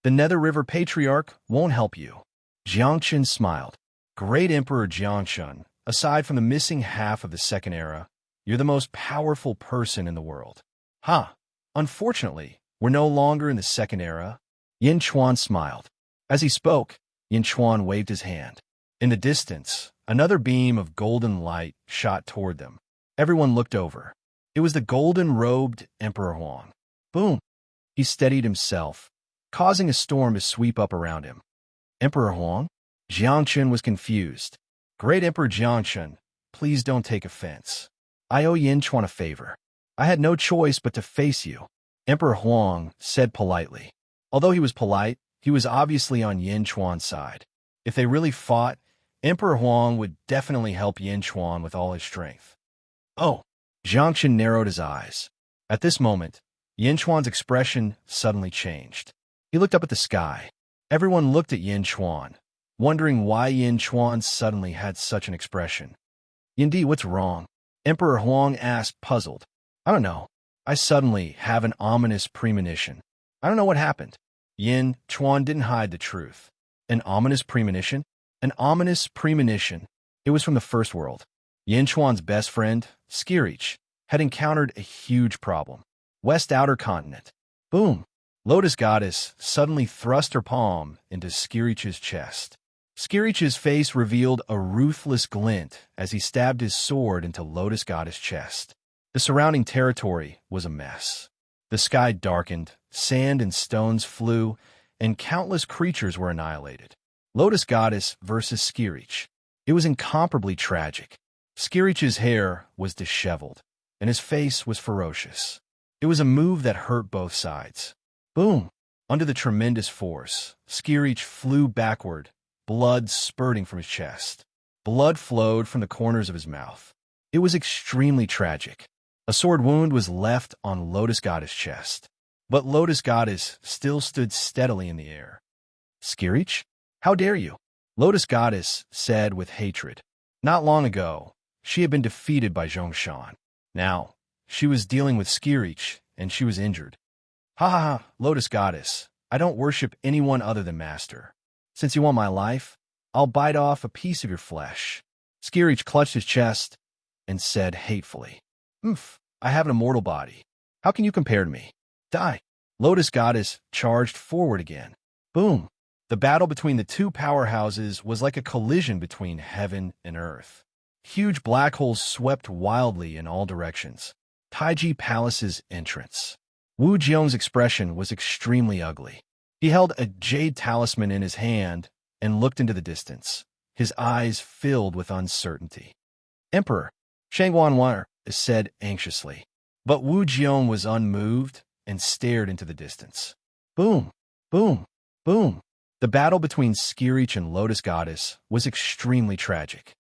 The Nether River Patriarch won't help you. Jiangchen smiled. Great Emperor Jiangchen, aside from the missing half of the Second Era, you're the most powerful person in the world. Unfortunately, we're no longer in the Second Era. Yin Chuan smiled. As he spoke, Yin Chuan waved his hand. In the distance, another beam of golden light shot toward them. Everyone looked over. It was the golden-robed Emperor Huang. Boom! He steadied himself, causing a storm to sweep up around him. Emperor Huang? Jiangchen was confused. Great Emperor Jiangchen, please don't take offense. I owe Yin Chuan a favor. I had no choice but to face you. Emperor Huang said politely. Although he was polite, he was obviously on Yin Chuan's side. If they really fought, Emperor Huang would definitely help Yin Chuan with all his strength. Oh! Jiangchen narrowed his eyes. At this moment, Yin Chuan's expression suddenly changed. He looked up at the sky. Everyone looked at Yin Chuan, wondering why Yin Chuan suddenly had such an expression. Yindi, what's wrong? Emperor Huang asked, puzzled. I don't know. I suddenly have an ominous premonition. I don't know what happened. Yin Chuan didn't hide the truth. An ominous premonition? An ominous premonition. It was from the First World. Yin Chuan's best friend, Skirich, had encountered a huge problem. West Outer Continent. Boom! Lotus Goddess suddenly thrust her palm into Skirich's chest. Skirich's face revealed a ruthless glint as he stabbed his sword into Lotus Goddess' chest. The surrounding territory was a mess. The sky darkened, sand and stones flew, and countless creatures were annihilated. Lotus Goddess versus Skirich. It was incomparably tragic. Skirich's hair was disheveled, and his face was ferocious. It was a move that hurt both sides. Boom! Under the tremendous force, Skirich flew backward, blood spurting from his chest. Blood flowed from the corners of his mouth. It was extremely tragic. A sword wound was left on Lotus Goddess' chest, but Lotus Goddess still stood steadily in the air. Skirich? How dare you? Lotus Goddess said with hatred. Not long ago, she had been defeated by Zhongshan. Now, she was dealing with Skirich, and she was injured. Ha ha ha, Lotus Goddess, I don't worship anyone other than Master. Since you want my life, I'll bite off a piece of your flesh. Skirich clutched his chest and said hatefully, I have an immortal body. How can you compare to me? Die. Lotus Goddess charged forward again. Boom. The battle between the two powerhouses was like a collision between heaven and earth. Huge black holes swept wildly in all directions. Taiji Palace's entrance. Wu Jiong's expression was extremely ugly. He held a jade talisman in his hand and looked into the distance, his eyes filled with uncertainty. Emperor, Shangguanwar said anxiously, but Wu Jiong was unmoved and stared into the distance. Boom, boom, boom. The battle between Skirich and Lotus Goddess was extremely tragic.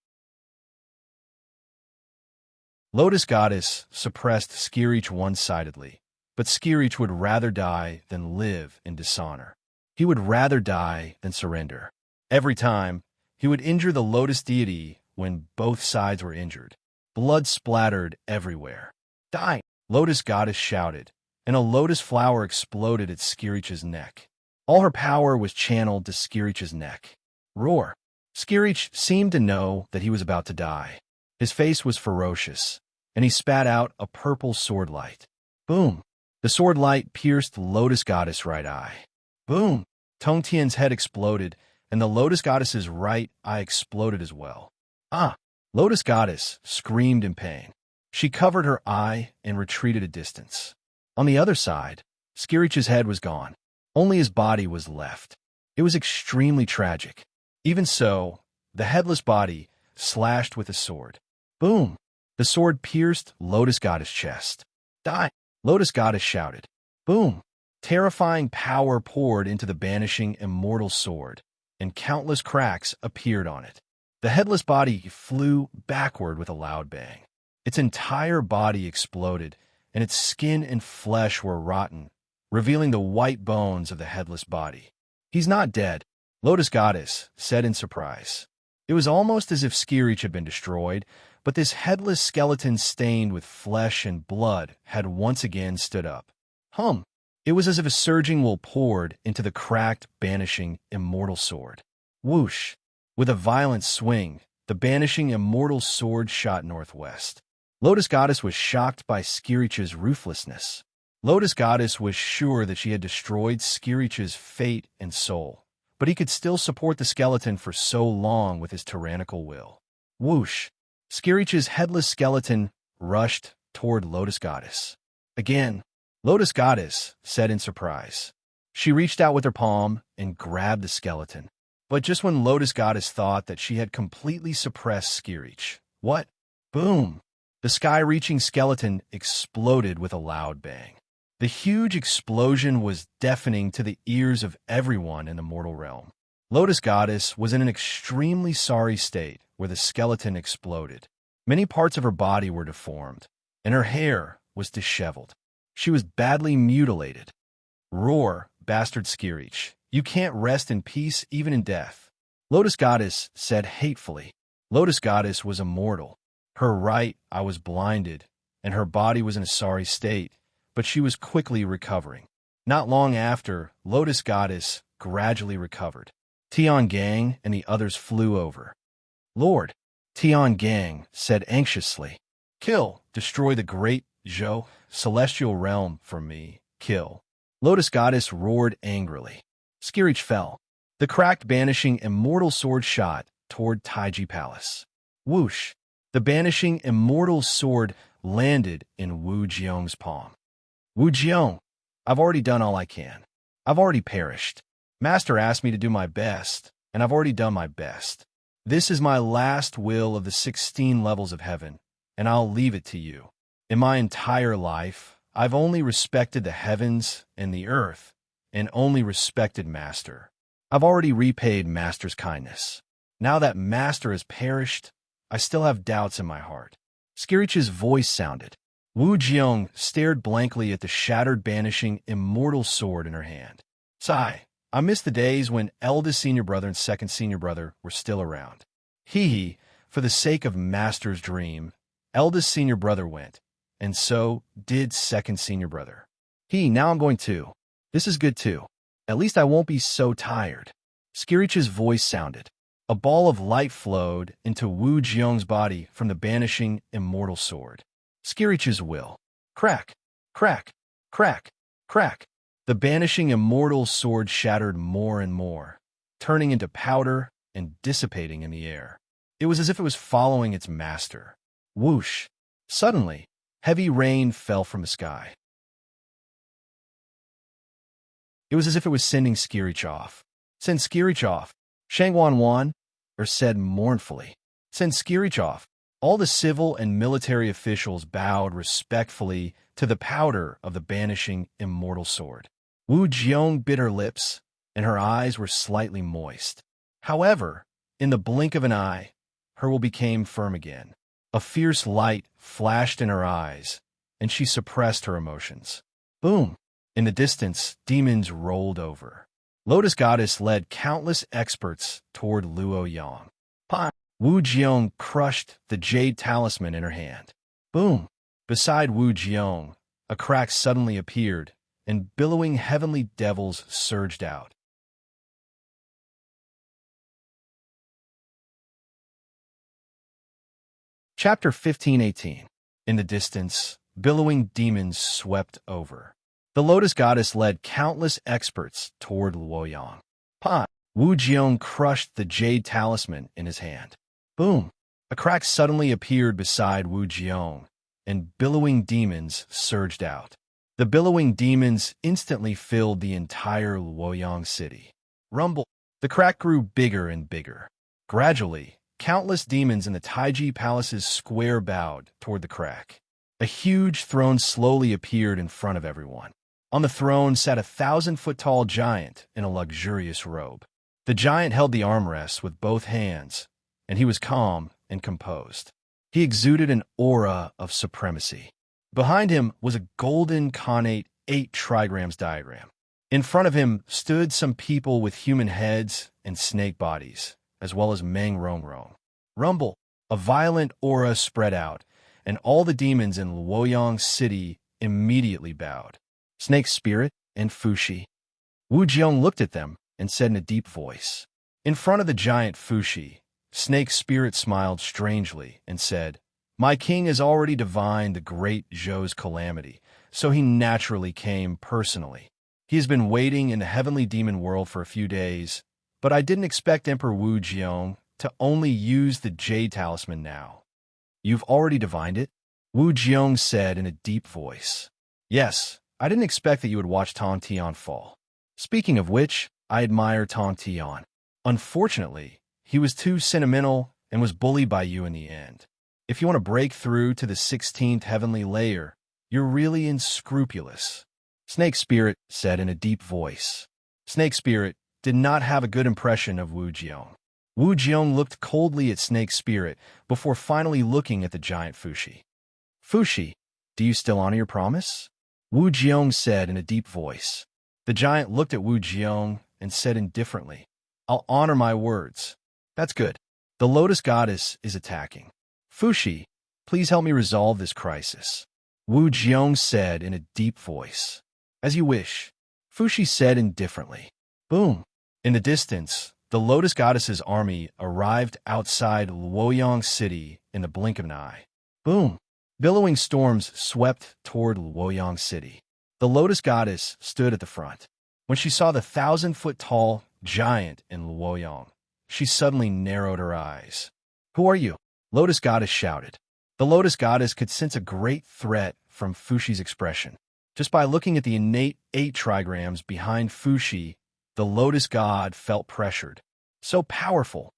Lotus Goddess suppressed Skirich one-sidedly, but Skirich would rather die than live in dishonor. He would rather die than surrender. Every time, he would injure the Lotus deity when both sides were injured. Blood splattered everywhere. Die! Lotus Goddess shouted, and a lotus flower exploded at Skirich's neck. All her power was channeled to Skirich's neck. Roar! Skirich seemed to know that he was about to die. His face was ferocious, and he spat out a purple sword light. Boom! The sword light pierced Lotus Goddess' right eye. Boom! Tong Tian's head exploded, and the Lotus Goddess's right eye exploded as well. Ah! Lotus Goddess screamed in pain. She covered her eye and retreated a distance. On the other side, Skirich's head was gone. Only his body was left. It was extremely tragic. Even so, the headless body slashed with a sword. Boom! The sword pierced Lotus Goddess' chest. Die! Lotus Goddess shouted. Boom! Terrifying power poured into the banishing immortal sword, and countless cracks appeared on it. The headless body flew backward with a loud bang. Its entire body exploded, and its skin and flesh were rotten, revealing the white bones of the headless body. He's not dead, Lotus Goddess said in surprise. It was almost as if Skirich had been destroyed, but this headless skeleton stained with flesh and blood had once again stood up. It was as if a surging wool poured into the cracked, banishing, immortal sword. Whoosh! With a violent swing, the banishing immortal sword shot northwest. Lotus Goddess was shocked by Skirich's ruthlessness. Lotus Goddess was sure that she had destroyed Skirich's fate and soul, but he could still support the skeleton for so long with his tyrannical will. Whoosh! Skirich's headless skeleton rushed toward Lotus Goddess. Again, Lotus Goddess said in surprise. She reached out with her palm and grabbed the skeleton. But just when Lotus Goddess thought that she had completely suppressed Skirich, what? Boom! The sky-reaching skeleton exploded with a loud bang. The huge explosion was deafening to the ears of everyone in the mortal realm. Lotus Goddess was in an extremely sorry state where the skeleton exploded. Many parts of her body were deformed, and her hair was disheveled. She was badly mutilated. Roar, bastard Skirich. You can't rest in peace even in death. Lotus Goddess said hatefully. Lotus Goddess was immortal. Her right eye was blinded, and her body was in a sorry state, but she was quickly recovering. Not long after, Lotus Goddess gradually recovered. Tian Gang and the others flew over. Lord, Tian Gang said anxiously. Kill, destroy the great Zhou, celestial realm for me, kill. Lotus Goddess roared angrily. Skirich fell. The cracked banishing immortal sword shot toward Taiji Palace. Whoosh! The banishing immortal sword landed in Wu Jiong's palm. Wu Jiong, I've already done all I can. I've already perished. Master asked me to do my best, and I've already done my best. This is my last will of the 16 levels of heaven, and I'll leave it to you. In my entire life, I've only respected the heavens and the earth, and only respected Master. I've already repaid Master's kindness. Now that Master has perished, I still have doubts in my heart. Skirich's voice sounded. Wu Jiong stared blankly at the shattered, banishing, immortal sword in her hand. Sigh. I miss the days when eldest senior brother and second senior brother were still around. Hee, for the sake of Master's dream, eldest senior brother went, and so did second senior brother. Now I'm going too. This is good too. At least I won't be so tired. Skirich's voice sounded. A ball of light flowed into Wu Jiong's body from the banishing immortal sword. Skirich's will. Crack, crack, crack, crack. The banishing immortal sword shattered more and more, turning into powder and dissipating in the air. It was as if it was following its master. Whoosh! Suddenly, heavy rain fell from the sky. It was as if it was sending Skirich off. Send Skirich off, Shangwan said mournfully. Send Skirich off. All the civil and military officials bowed respectfully to the powder of the banishing immortal sword. Wu Jiong bit her lips, and her eyes were slightly moist. However, in the blink of an eye, her will became firm again. A fierce light flashed in her eyes, and she suppressed her emotions. Boom! In the distance, demons rolled over. Lotus Goddess led countless experts toward Luo Yang. Wu Jiong crushed the jade talisman in her hand. Boom! Beside Wu Jiong, a crack suddenly appeared, and billowing heavenly devils surged out. Chapter 1518. In the distance, billowing demons swept over. The Lotus Goddess led countless experts toward Luoyang. Wu Jiong crushed the jade talisman in his hand. Boom! A crack suddenly appeared beside Wu Jiong, and billowing demons surged out. The billowing demons instantly filled the entire Luoyang city. Rumble! The crack grew bigger and bigger. Gradually, countless demons in the Taiji Palace's square bowed toward the crack. A huge throne slowly appeared in front of everyone. On the throne sat a 1,000-foot-tall giant in a luxurious robe. The giant held the armrests with both hands, and he was calm and composed. He exuded an aura of supremacy. Behind him was a golden connate 8 trigrams diagram. In front of him stood some people with human heads and snake bodies, as well as Meng Rongrong. Rumble! A violent aura spread out, and all the demons in Luoyang City immediately bowed. Snake Spirit and Fushi. Wu Jiong looked at them and said in a deep voice. In front of the giant Fushi, Snake Spirit smiled strangely and said, My king has already divined the great Zhou's calamity, so he naturally came personally. He has been waiting in the heavenly demon world for a few days, but I didn't expect Emperor Wu Jiong to only use the jade talisman now. You've already divined it? Wu Jiong said in a deep voice. Yes, I didn't expect that you would watch Tong Tian fall. Speaking of which, I admire Tong Tian. Unfortunately, he was too sentimental and was bullied by you in the end. If you want to break through to the 16th heavenly layer, you're really unscrupulous. Snake Spirit said in a deep voice. Snake Spirit did not have a good impression of Wu Jiong. Wu Jiong looked coldly at Snake Spirit before finally looking at the giant Fushi. Fushi, do you still honor your promise? Wu Jiong said in a deep voice. The giant looked at Wu Jiong and said indifferently, I'll honor my words. That's good. The Lotus Goddess is attacking. Fushi, please help me resolve this crisis. Wu Jiong said in a deep voice. As you wish. Fushi said indifferently. Boom. In the distance, the Lotus Goddess's army arrived outside Luoyang City in the blink of an eye. Boom. Billowing storms swept toward Luoyang City. The Lotus Goddess stood at the front. When she saw the 1,000-foot-tall giant in Luoyang, she suddenly narrowed her eyes. Who are you? Lotus Goddess shouted. The Lotus Goddess could sense a great threat from Fushi's expression. Just by looking at the innate 8 trigrams behind Fushi, the Lotus God felt pressured. So powerful.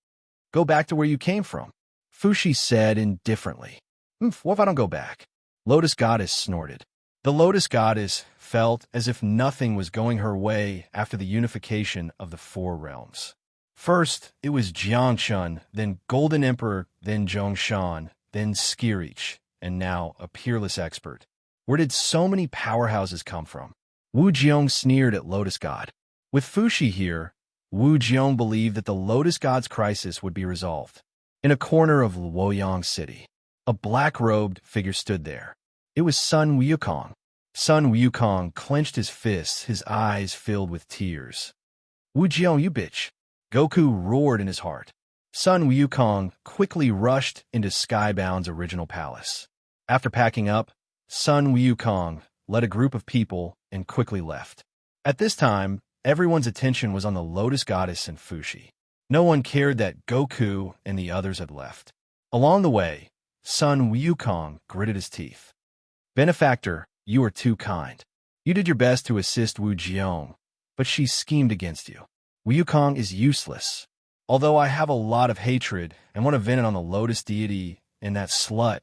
Go back to where you came from, Fushi said indifferently. What if I don't go back? Lotus Goddess snorted. The Lotus Goddess felt as if nothing was going her way after the unification of the 4 realms. First, it was Jiangshun, then Golden Emperor, then Zhongshan, then Skirich, and now a peerless expert. Where did so many powerhouses come from? Wu Jiong sneered at Lotus God. With Fushi here, Wu Jiong believed that the Lotus God's crisis would be resolved. In a corner of Luoyang City, a black-robed figure stood there. It was Sun Wukong. Sun Wukong clenched his fists, his eyes filled with tears. Wu Jiong, you bitch! Goku roared in his heart. Sun Wukong quickly rushed into Skybound's original palace. After packing up, Sun Wukong led a group of people and quickly left. At this time, everyone's attention was on the Lotus Goddess and Fushi. No one cared that Goku and the others had left. Along the way, Sun Wukong gritted his teeth. Benefactor, you are too kind. You did your best to assist Wu Jiong, but she schemed against you. Wukong is useless. Although I have a lot of hatred and want to vent it on the Lotus deity and that slut,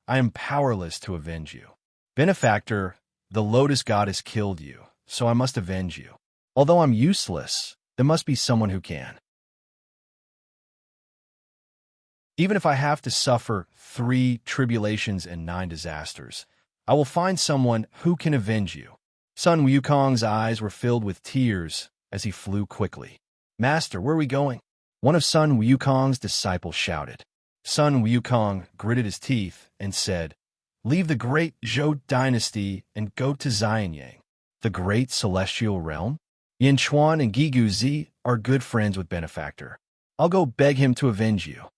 I am powerless to avenge you. Benefactor, the Lotus Goddess killed you, so I must avenge you. Although I'm useless, there must be someone who can. Even if I have to suffer 3 tribulations and 9 disasters, I will find someone who can avenge you. Sun Wukong's eyes were filled with tears as he flew quickly. Master, where are we going? One of Sun Wukong's disciples shouted. Sun Wukong gritted his teeth and said, Leave the great Zhou dynasty and go to Xianyang, the great celestial realm. Yin Chuan and Gigu Zi are good friends with Benefactor. I'll go beg him to avenge you.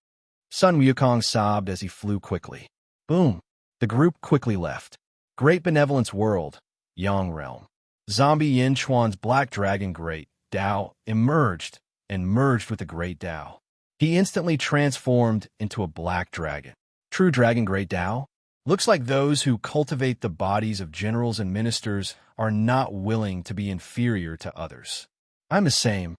Sun Wukong sobbed as he flew quickly. Boom! The group quickly left. Great Benevolence World, Yang Realm. Zombie Yin Chuan's Black Dragon Great Dao emerged and merged with the Great Dao. He instantly transformed into a black dragon. True Dragon Great Dao? Looks like those who cultivate the bodies of generals and ministers are not willing to be inferior to others. I'm the same.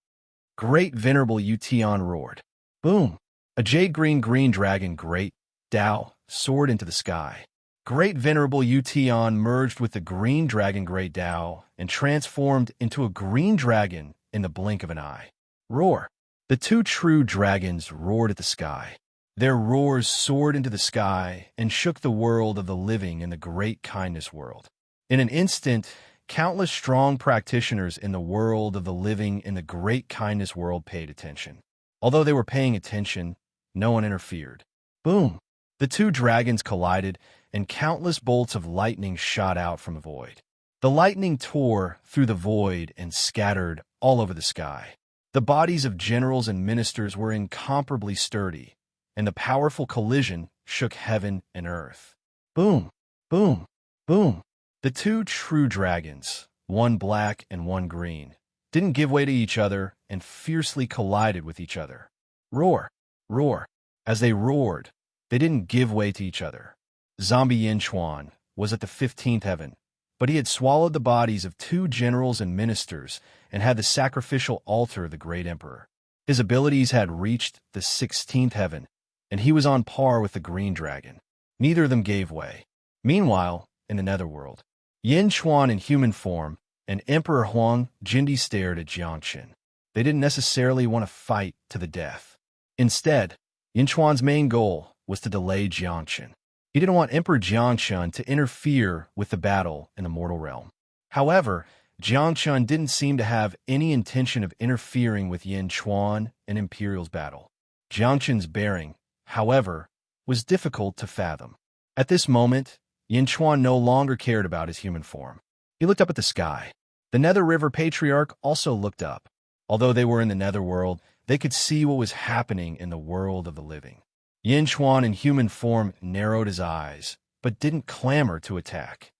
Great Venerable Yution roared. Boom! A jade green dragon Great Dao soared into the sky. Great Venerable Yution merged with the green dragon Great Dao and transformed into a green dragon in the blink of an eye. Roar! The 2 true dragons roared at the sky. Their roars soared into the sky and shook the world of the living in the Great Kindness World. In an instant, countless strong practitioners in the world of the living in the Great Kindness World paid attention. Although they were paying attention, no one interfered. Boom! The 2 dragons collided, and countless bolts of lightning shot out from the void. The lightning tore through the void and scattered all over the sky. The bodies of generals and ministers were incomparably sturdy, and the powerful collision shook heaven and earth. Boom! Boom! Boom! The 2 true dragons, one black and one green, didn't give way to each other and fiercely collided with each other. Roar! Roar! As they roared, they didn't give way to each other. Zombie Yin Chuan was at the 15th heaven, but he had swallowed the bodies of 2 generals and ministers and had the sacrificial altar of the great emperor. His abilities had reached the 16th heaven, and he was on par with the green dragon. Neither of them gave way. Meanwhile, in the netherworld, Yin Chuan in human form and Emperor Huang Jindi stared at Jiangqin. They didn't necessarily want to fight to the death. Instead, Yin Chuan's main goal was to delay Jiangqin. He didn't want Emperor Jiangshun to interfere with the battle in the mortal realm. However, Jiangshun didn't seem to have any intention of interfering with Yin Chuan and Imperial's battle. Jiangshun's bearing, however, was difficult to fathom. At this moment, Yin Chuan no longer cared about his human form. He looked up at the sky. The Nether River Patriarch also looked up. Although they were in the netherworld, they could see what was happening in the world of the living. Yin Chuan in human form narrowed his eyes, but didn't clamor to attack.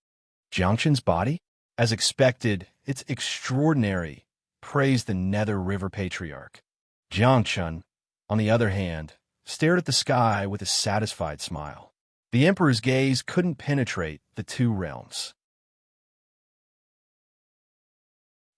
Jiangshun's body? As expected, it's extraordinary, praised the Nether River Patriarch. Jiangshun, on the other hand, stared at the sky with a satisfied smile. The Emperor's gaze couldn't penetrate the two realms.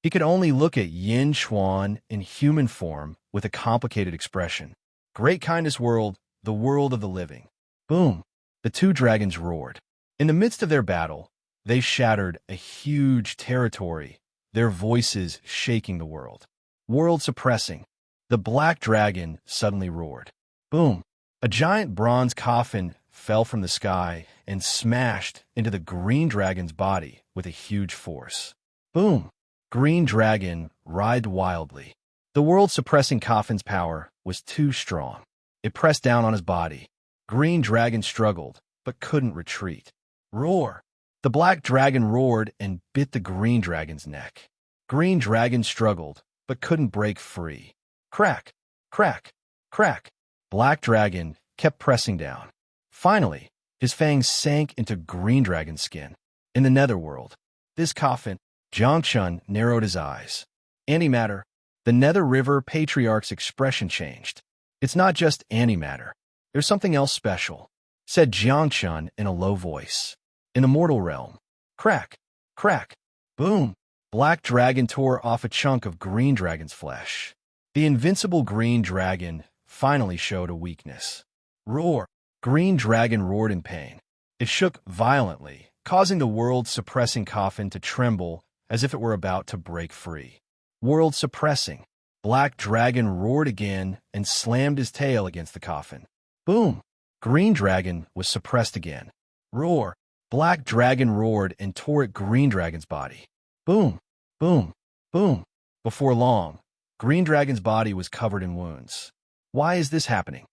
He could only look at Yin Xuan in human form with a complicated expression. Great kindness world, the world of the living. Boom! The two dragons roared. In the midst of their battle, they shattered a huge territory, their voices shaking the world. World suppressing. The black dragon suddenly roared. Boom! A giant bronze coffin fell from the sky and smashed into the green dragon's body with a huge force. Boom! Green dragon writhed wildly. The world-suppressing coffin's power was too strong. It pressed down on his body. Green dragon struggled, but couldn't retreat. Roar! The black dragon roared and bit the green dragon's neck. Green dragon struggled, but couldn't break free. Crack! Crack! Crack! Black dragon kept pressing down. Finally, his fangs sank into green dragon's skin. In the netherworld, this coffin, Jiangchun narrowed his eyes. Antimatter. The Nether River Patriarch's expression changed. It's not just antimatter. There's something else special, said Jiangchun in a low voice. In the mortal realm. Crack. Crack. Boom. Black dragon tore off a chunk of green dragon's flesh. The invincible green dragon finally showed a weakness. Roar. Green dragon roared in pain. It shook violently, causing the world-suppressing coffin to tremble as if it were about to break free. World suppressing. Black dragon roared again and slammed his tail against the coffin. Boom! Green dragon was suppressed again. Roar! Black dragon roared and tore at green dragon's body. Boom! Boom! Boom! Before long, green dragon's body was covered in wounds. Why is this happening?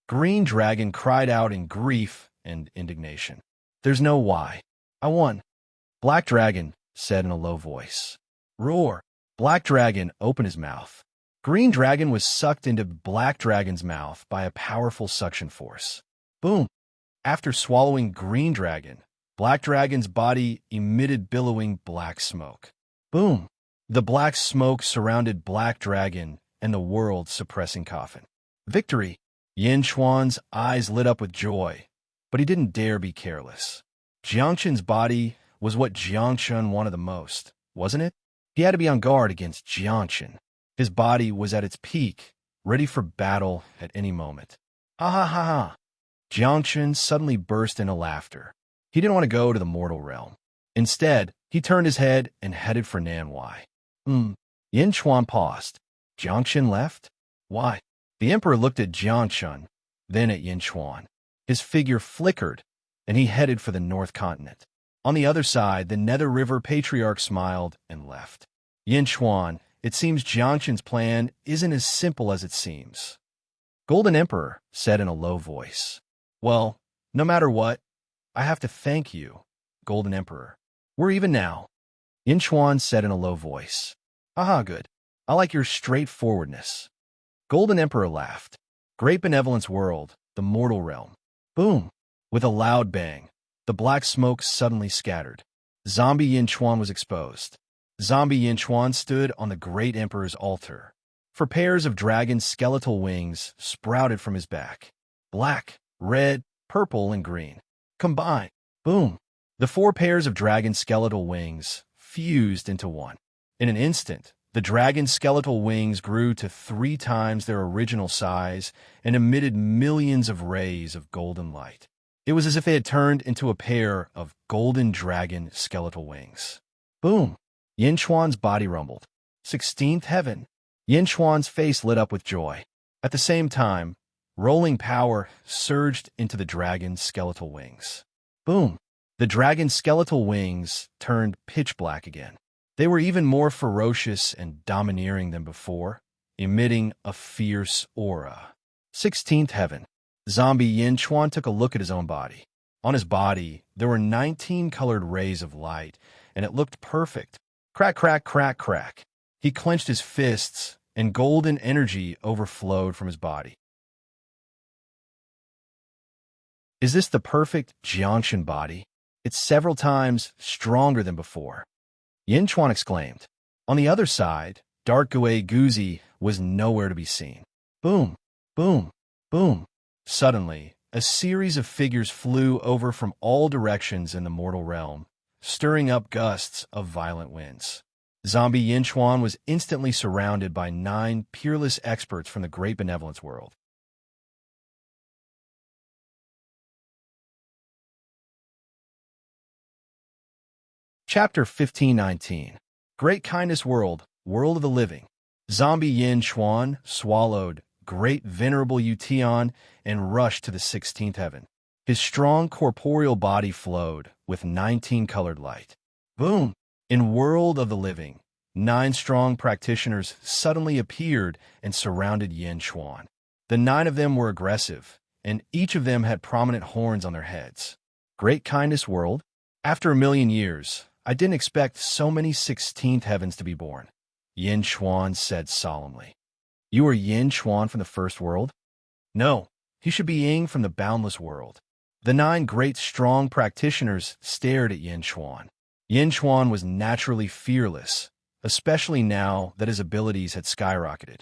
Green dragon cried out in grief and indignation. There's no why. I won. Black dragon said in a low voice. Roar! Black dragon opened his mouth. Green dragon was sucked into black dragon's mouth by a powerful suction force. Boom! After swallowing green dragon, black dragon's body emitted billowing black smoke. Boom! The black smoke surrounded black dragon and the world-suppressing coffin. Victory! Yin Xuan's eyes lit up with joy, but he didn't dare be careless. Jiangchun's body was what Jiangchun wanted the most, wasn't it? He had to be on guard against Jiangchun. His body was at its peak, ready for battle at any moment. Ha ha ha ha! Jiangchun suddenly burst into laughter. He didn't want to go to the mortal realm. Instead, he turned his head and headed for Nanwai. Yin Xuan paused. Jiangchun left? Why? The emperor looked at Jiangchun, then at Yin Xuan. His figure flickered, and he headed for the North Continent. On the other side, the Nether River Patriarch smiled and left. Yin Xuan, it seems Jiangchun's plan isn't as simple as it seems. Golden Emperor said in a low voice. Well, no matter what, I have to thank you, Golden Emperor. We're even now. Yin Xuan said in a low voice. Haha, good. I like your straightforwardness. Golden Emperor laughed. Great benevolence world, the mortal realm. Boom! With a loud bang, the black smoke suddenly scattered. Zombie Yin Xuan was exposed. Zombie Yin Xuan stood on the great emperor's altar. For pairs of dragon skeletal wings sprouted from his back. Black, red, purple, and green. Combined. Boom! The 4 pairs of dragon skeletal wings fused into one. In an instant, the dragon skeletal wings grew to 3 times their original size and emitted millions of rays of golden light. It was as if they had turned into a pair of golden dragon skeletal wings. Boom! Yin Xuan's body rumbled. 16th heaven. Yin Xuan's face lit up with joy. At the same time, rolling power surged into the dragon's skeletal wings. Boom! The dragon's skeletal wings turned pitch black again. They were even more ferocious and domineering than before, emitting a fierce aura. 16th heaven. Zombie Yin Xuan took a look at his own body. On his body, there were 19 colored rays of light, and it looked perfect. Crack, crack, crack, crack. He clenched his fists, and golden energy overflowed from his body. Is this the perfect Jiangchun body? It's several times stronger than before. Yin Xuan exclaimed. On the other side, Dark Gui Guzi was nowhere to be seen. Boom! Boom! Boom! Suddenly, a series of figures flew over from all directions in the mortal realm, stirring up gusts of violent winds. Zombie Yin Chuan was instantly surrounded by 9 peerless experts from the great benevolence world. Chapter 1519. Great Kindness World, World of the Living. Zombie Yin Chuan swallowed great venerable Yution and rushed to the 16th heaven. His strong corporeal body flowed with 19 colored light. Boom! In World of the Living, 9 strong practitioners suddenly appeared and surrounded Yin Chuan. The 9 of them were aggressive, and each of them had prominent horns on their heads. Great Kindness World? After a million years, I didn't expect so many 16th heavens to be born, Yin Chuan said solemnly. You are Yin Chuan from the first world? No, he should be Ying from the boundless world. The 9 great strong practitioners stared at Yin Chuan. Yin Chuan was naturally fearless, especially now that his abilities had skyrocketed.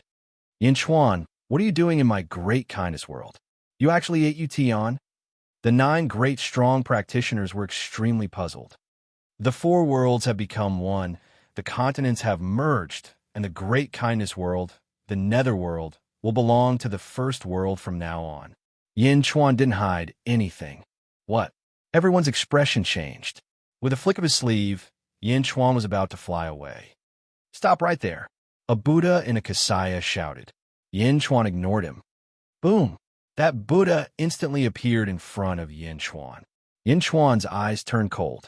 Yin Chuan, what are you doing in my great kindness world? You actually ate Yution? The 9 great strong practitioners were extremely puzzled. The 4 worlds have become one, the continents have merged, and the great kindness world, the netherworld, will belong to the first world from now on. Yin Chuan didn't hide anything. What? Everyone's expression changed. With a flick of his sleeve, Yin Chuan was about to fly away. Stop right there. A Buddha in a kasaya shouted. Yin Chuan ignored him. Boom! That Buddha instantly appeared in front of Yin Chuan. Yin Chuan's eyes turned cold.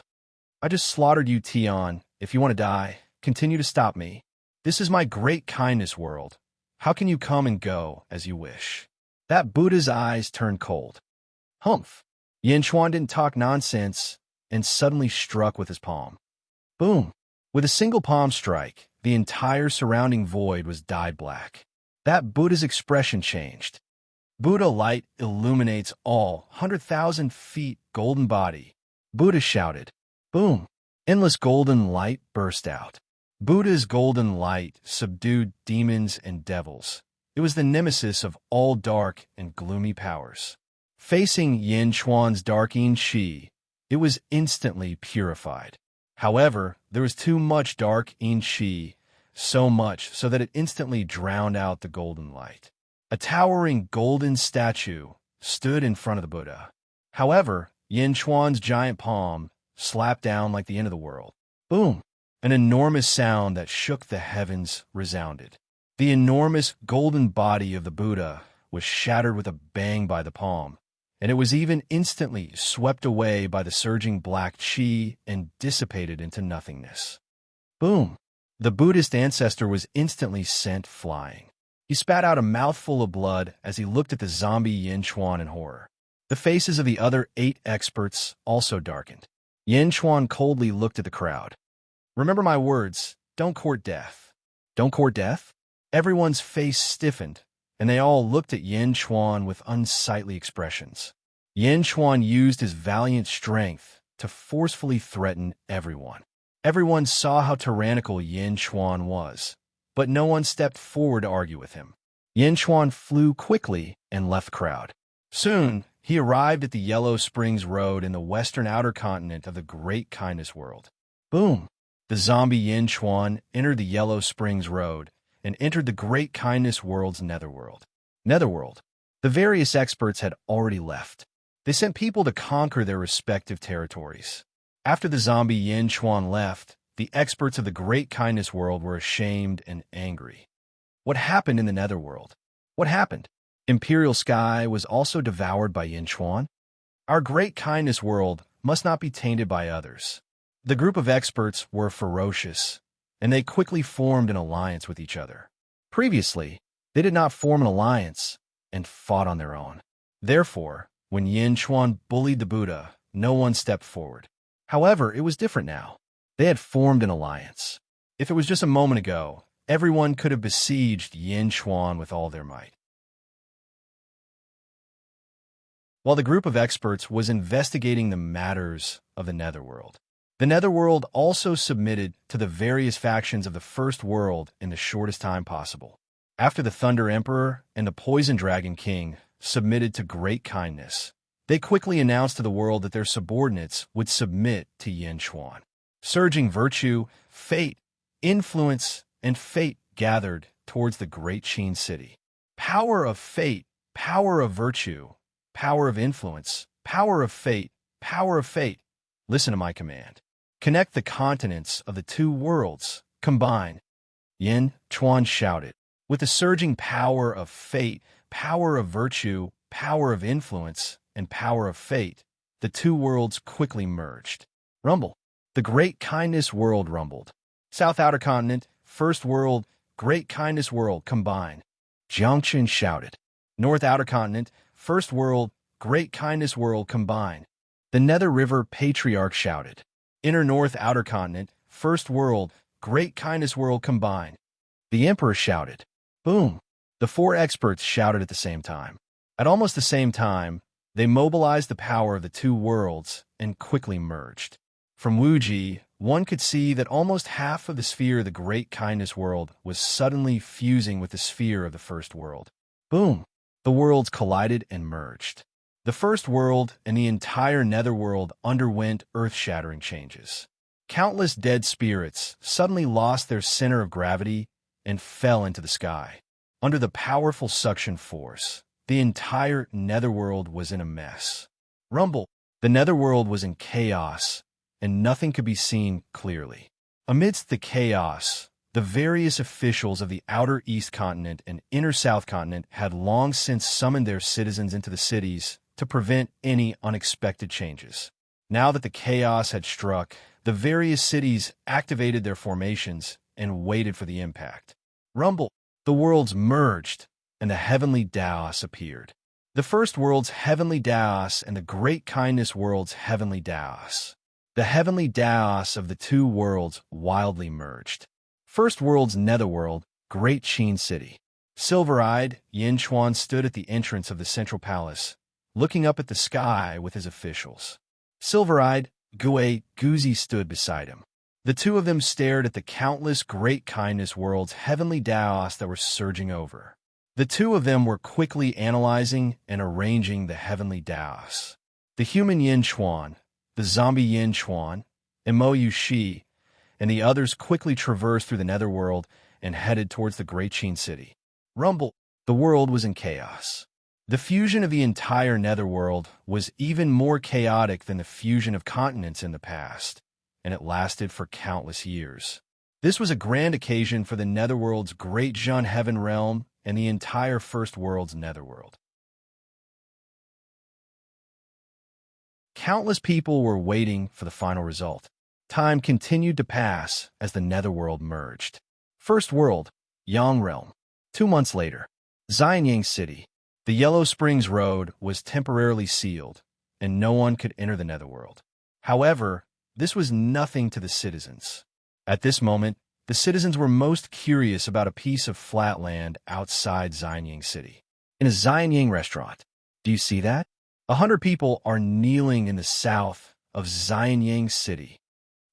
I just slaughtered you, Tian. If you want to die, continue to stop me. This is my great kindness world. How can you come and go as you wish? That Buddha's eyes turned cold. Humph! Yin Chuan didn't talk nonsense and suddenly struck with his palm. Boom! With a single palm strike, the entire surrounding void was dyed black. That Buddha's expression changed. Buddha light illuminates all 100,000 feet golden body. Buddha shouted. Boom! Endless golden light burst out. Buddha's golden light subdued demons and devils. It was the nemesis of all dark and gloomy powers. Facing Yin Chuan's dark Yin Qi, it was instantly purified. However, there was too much dark Yin Qi, so much so that it instantly drowned out the golden light. A towering golden statue stood in front of the Buddha. However, Yin Chuan's giant palm slapped down like the end of the world. Boom! An enormous sound that shook the heavens resounded. The enormous golden body of the Buddha was shattered with a bang by the palm, and it was even instantly swept away by the surging black qi and dissipated into nothingness. Boom! The Buddhist ancestor was instantly sent flying. He spat out a mouthful of blood as he looked at the zombie Yin Chuan in horror. The faces of the other 8 experts also darkened. Yin Chuan coldly looked at the crowd. Remember my words, don't court death. Don't court death? Everyone's face stiffened, and they all looked at Yin Chuan with unsightly expressions. Yin Chuan used his valiant strength to forcefully threaten everyone. Everyone saw how tyrannical Yin Chuan was, but no one stepped forward to argue with him. Yin Chuan flew quickly and left the crowd. Soon, he arrived at the Yellow Springs Road in the western outer continent of the Great Kindness World. Boom! The zombie Yin Chuan entered the Yellow Springs Road and entered the Great Kindness World's netherworld. Netherworld. The various experts had already left. They sent people to conquer their respective territories. After the zombie Yin Chuan left, the experts of the Great Kindness World were ashamed and angry. What happened in the netherworld? What happened? Imperial Sky was also devoured by Yin Chuan? Our Great Kindness World must not be tainted by others. The group of experts were ferocious, and they quickly formed an alliance with each other. Previously, they did not form an alliance and fought on their own. Therefore, when Yin Chuan bullied the Buddha, no one stepped forward. However, it was different now. They had formed an alliance. If it was just a moment ago, everyone could have besieged Yin Chuan with all their might. While the group of experts was investigating the matters of the netherworld, the netherworld also submitted to the various factions of the first world in the shortest time possible. After the Thunder Emperor and the Poison Dragon King submitted to great kindness, They quickly announced to the world that their subordinates would submit to Yin Chuan. Surging virtue, fate, influence, and fate gathered towards the great Qin city. Power of fate, power of virtue, power of influence, power of fate, power of fate. Listen to my command. Connect the continents of the two worlds. Combine. Yin Chuan shouted. With the surging power of fate, power of virtue, power of influence, and power of fate, the two worlds quickly merged. Rumble. The great kindness world rumbled. South Outer Continent, First World, Great Kindness World combine. Jiangqin shouted. North Outer Continent, First World, Great Kindness World combine. The Nether River Patriarch shouted. Inner North Outer Continent, First World, Great Kindness World combine. The Emperor shouted. Boom! The four experts shouted at the same time. At almost the same time, they mobilized the power of the two worlds and quickly merged. From Wuji, one could see that almost half of the sphere of the Great Kindness World was suddenly fusing with the sphere of the First World. Boom! The worlds collided and merged. The First World and the entire Netherworld underwent earth-shattering changes. Countless dead spirits suddenly lost their center of gravity and fell into the sky. Under the powerful suction force, the entire Netherworld was in a mess. Rumble! The Netherworld was in chaos, and nothing could be seen clearly. Amidst the chaos, the various officials of the Outer East Continent and Inner South Continent had long since summoned their citizens into the cities to prevent any unexpected changes. Now that the chaos had struck, the various cities activated their formations and waited for the impact. Rumble! The worlds merged, and the heavenly Daos appeared. The First World's heavenly Daos and the Great Kindness World's heavenly Daos. The heavenly Daos of the two worlds wildly merged. First World's Netherworld, Great Qin City. Silver-eyed, Yin Chuan stood at the entrance of the central palace, looking up at the sky with his officials. Silver-eyed, Gue Guzi stood beside him. The two of them stared at the countless Great Kindness World's heavenly Daos that were surging over. The two of them were quickly analyzing and arranging the heavenly Daos. The human Yin Chuan, the zombie Yin Chuan, and Mo Yushi, and the others quickly traversed through the Netherworld and headed towards the Great Qin City. Rumble! The world was in chaos. The fusion of the entire Netherworld was even more chaotic than the fusion of continents in the past, and it lasted for countless years. This was a grand occasion for the Netherworld's Great Zhun Heaven Realm and the entire First World's Netherworld. Countless people were waiting for the final result. Time continued to pass as the Netherworld merged. First World, Yang Realm. 2 months later, Xianyang City. The Yellow Springs Road was temporarily sealed, and no one could enter the Netherworld. However, this was nothing to the citizens. At this moment, the citizens were most curious about a piece of flat land outside Xianyang City. In a Xianyang restaurant. Do you see that? 100 people are kneeling in the south of Xianyang City.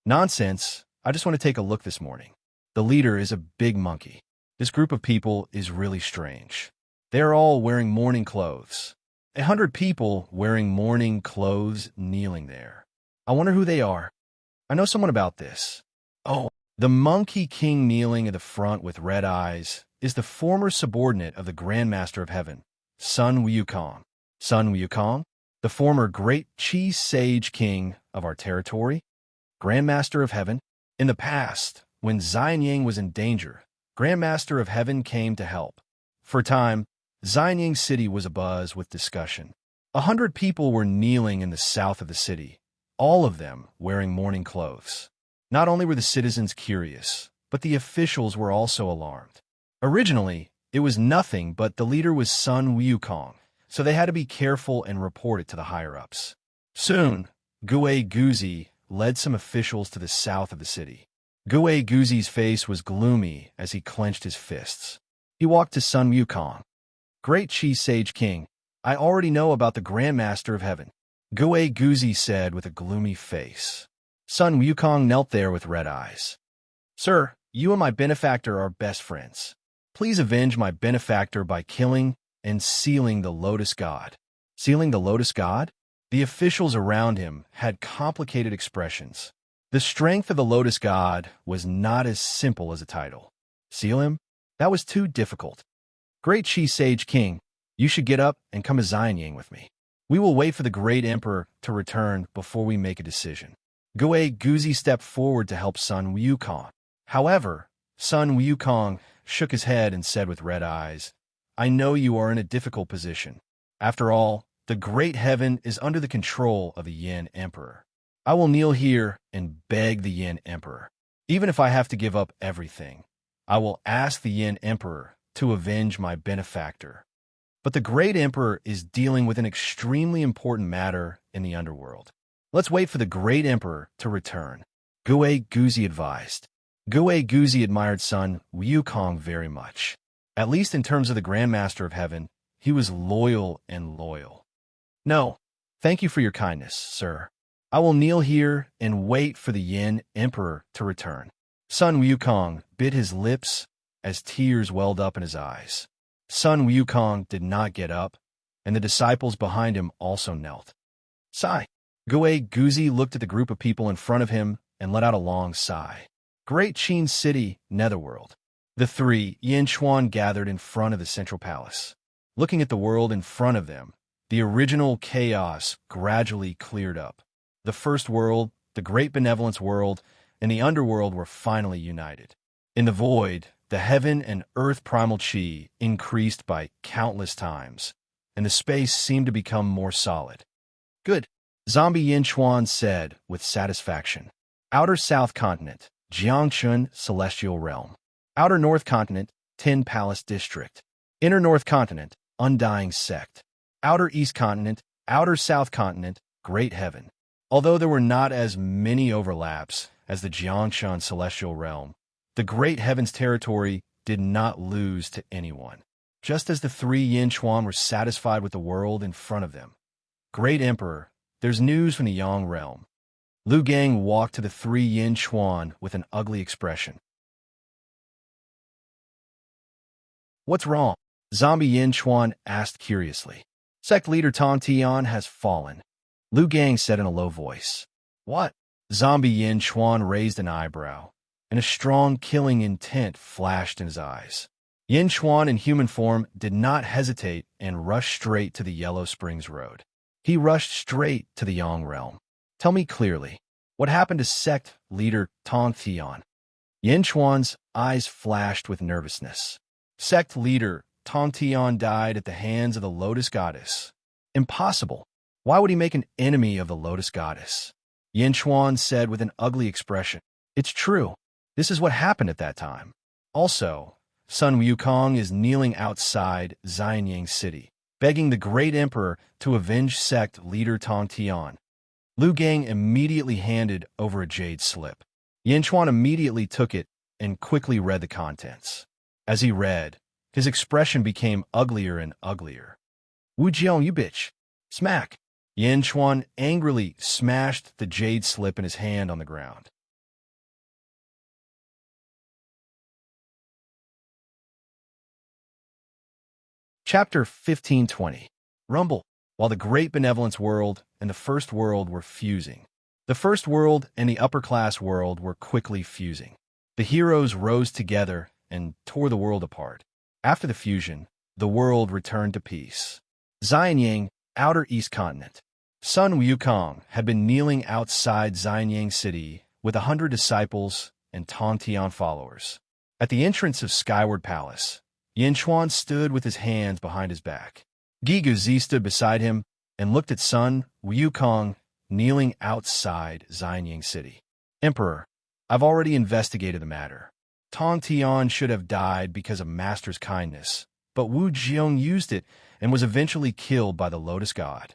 Nonsense. I just want to take a look this morning. The leader is a big monkey. This group of people is really strange. They are all wearing mourning clothes. 100 people wearing mourning clothes kneeling there. I wonder who they are. I know someone about this. Oh, the Monkey King kneeling at the front with red eyes is the former subordinate of the Grand Master of Heaven, Sun Wukong. Sun Wukong, the former Great Qi Sage King of our territory, Grand Master of Heaven. In the past, when Xianyang was in danger, Grand Master of Heaven came to help. For a time, Xianyang City was abuzz with discussion. 100 people were kneeling in the south of the city, all of them wearing mourning clothes. Not only were the citizens curious, but the officials were also alarmed. Originally, it was nothing but the leader was Sun Wukong, so they had to be careful and report it to the higher-ups. Soon, Gue Guzi led some officials to the south of the city. Gue Guzi's face was gloomy as he clenched his fists. He walked to Sun Wukong. Great Qi Sage King, I already know about the Grand Master of Heaven, Gue Guzi said with a gloomy face. Sun Wukong knelt there with red eyes. Sir, you and my benefactor are best friends. Please avenge my benefactor by killing and sealing the Lotus God. Sealing the Lotus God? The officials around him had complicated expressions. The strength of the Lotus God was not as simple as a title. Seal him? That was too difficult. Great Chi Sage King, you should get up and come to Xianyang with me. We will wait for the great emperor to return before we make a decision. Gue Guzi stepped forward to help Sun Wukong. However, Sun Wukong shook his head and said with red eyes, I know you are in a difficult position. After all, the great heaven is under the control of the Yin Emperor. I will kneel here and beg the Yin Emperor. Even if I have to give up everything, I will ask the Yin Emperor to avenge my benefactor. But the great emperor is dealing with an extremely important matter in the underworld. Let's wait for the great emperor to return, Gue Guzi advised. Gue Guzi admired Sun Wukong very much. At least in terms of the Grandmaster of Heaven, he was loyal and loyal. No, thank you for your kindness, sir. I will kneel here and wait for the Yin Emperor to return. Sun Wukong bit his lips as tears welled up in his eyes. Sun Wukong did not get up, and the disciples behind him also knelt. Sigh. Gue Guzi looked at the group of people in front of him and let out a long sigh. Great Qin City, Netherworld. The three Yin Chuan gathered in front of the central palace. Looking at the world in front of them, the original chaos gradually cleared up. The first world, the great benevolence world, and the underworld were finally united. In the void, the heaven and earth primal chi increased by countless times, and the space seemed to become more solid. Good, Zombie Yin Chuan said with satisfaction. Outer South Continent, Jiangchun Celestial Realm. Outer North Continent, Tin Palace District. Inner North Continent, Undying Sect. Outer East Continent, Outer South Continent, Great Heaven. Although there were not as many overlaps as the Jiangchun Celestial Realm, the Great Heaven's territory did not lose to anyone. Just as the three Yin Chuan were satisfied with the world in front of them. Great Emperor, there's news from the Yang Realm. Lu Gang walked to the three Yin Chuan with an ugly expression. What's wrong? Zombie Yin Chuan asked curiously. Sect leader Tong Tian has fallen. Lu Gang said in a low voice. What? Zombie Yin Chuan raised an eyebrow, and a strong killing intent flashed in his eyes. Yin Chuan in human form did not hesitate and rushed straight to the Yellow Springs Road. He rushed straight to the Yang Realm. Tell me clearly, what happened to sect leader Tong Tian? Yin Chuan's eyes flashed with nervousness. Sect leader Tong Tian died at the hands of the Lotus Goddess. Impossible. Why would he make an enemy of the Lotus Goddess? Yin Chuan said with an ugly expression. It's true. This is what happened at that time. Also, Sun Wukong is kneeling outside Xianyang City, begging the great emperor to avenge sect leader Tong Tian. Lu Gang immediately handed over a jade slip. Yin Chuan immediately took it and quickly read the contents. As he read, his expression became uglier and uglier. Wu Jiang, you bitch. Smack. Yin Chuan angrily smashed the jade slip in his hand on the ground. Chapter 1520. Rumble. While the great benevolence world and the first world were fusing, the first world and the upper-class world were quickly fusing. The heroes rose together and tore the world apart. After the fusion, the world returned to peace. Xianyang, Outer East Continent. Sun Wukong had been kneeling outside Xianyang City with 100 disciples and Tong Tian followers. At the entrance of Skyward Palace, Yin Chuan stood with his hands behind his back. Gigu Zi stood beside him and looked at Sun Wukong kneeling outside Xianyang City. Emperor, I've already investigated the matter. Tong Tian should have died because of Master's kindness, but Wu Jiang used it and was eventually killed by the Lotus God.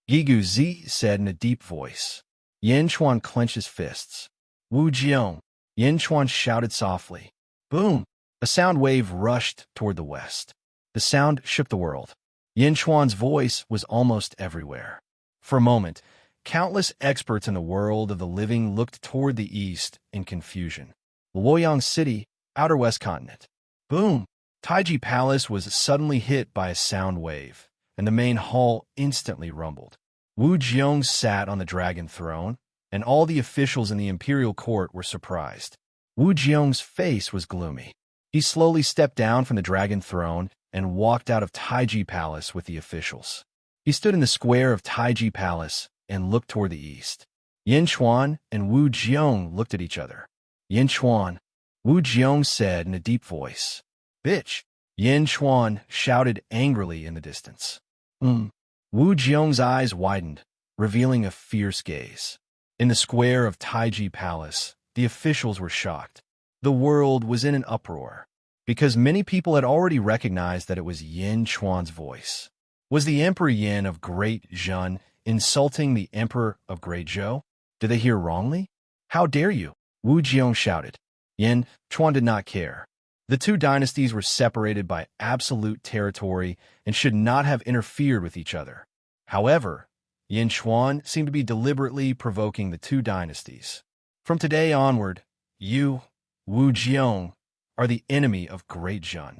Gigu Zi said in a deep voice. Yin Chuan clenched his fists. Wu Jiang. Yin Chuan shouted softly. Boom! A sound wave rushed toward the west. The sound shook the world. Yin Chuan's voice was almost everywhere. For a moment, countless experts in the world of the living looked toward the east in confusion. Luoyang City, Outer West Continent. Boom! Taiji Palace was suddenly hit by a sound wave, and the main hall instantly rumbled. Wu Jiong sat on the dragon throne, and all the officials in the imperial court were surprised. Wu Jiong's face was gloomy. He slowly stepped down from the dragon throne and walked out of Taiji Palace with the officials. He stood in the square of Taiji Palace and looked toward the east. Yin Chuan and Wu Jiong looked at each other. Yin Chuan, Wu Jiong said in a deep voice. Bitch! Yin Chuan shouted angrily in the distance. Wu Jiong's eyes widened, revealing a fierce gaze. In the square of Taiji Palace, the officials were shocked. The world was in an uproar, because many people had already recognized that it was Yin Chuan's voice. Was the Emperor Yin of Great Zhun insulting the Emperor of Great Zhou? Did they hear wrongly? How dare you? Wu Jiong shouted. Yin Chuan did not care. The two dynasties were separated by absolute territory and should not have interfered with each other. However, Yin Chuan seemed to be deliberately provoking the two dynasties. From today onward, you, Wu Jiong, are the enemy of Great Zhun.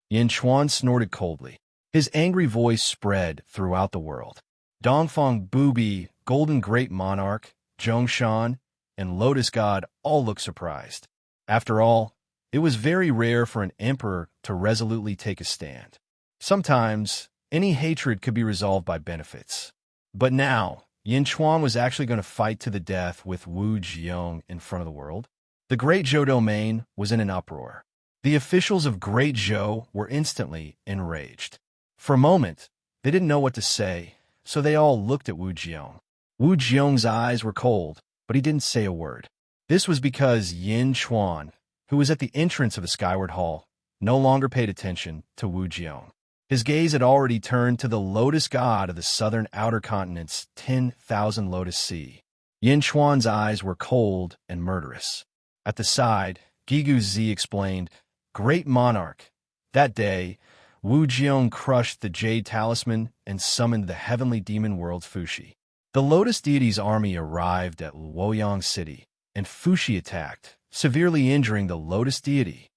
Yin Chuan snorted coldly. His angry voice spread throughout the world. Dongfang Bubi, Golden Great Monarch, Zhongshan, and Lotus God all looked surprised. After all, it was very rare for an emperor to resolutely take a stand. Sometimes, any hatred could be resolved by benefits. But now, Yin Chuan was actually going to fight to the death with Wu Jiong in front of the world. The Great Zhou domain was in an uproar. The officials of Great Zhou were instantly enraged. For a moment, they didn't know what to say, so they all looked at Wu Jiong. Wu Jiong's eyes were cold, but he didn't say a word. This was because Yin Chuan, who was at the entrance of the Skyward Hall, no longer paid attention to Wu Jiong. His gaze had already turned to the Lotus God of the southern outer continent's 10,000 Lotus Sea. Yin Chuan's eyes were cold and murderous. At the side, Gigu Zi explained, Great Monarch. That day, Wu Jiong crushed the Jade Talisman and summoned the heavenly demon world Fuxi. The Lotus deity's army arrived at Luoyang City, and Fuxi attacked, severely injuring the Lotus deity.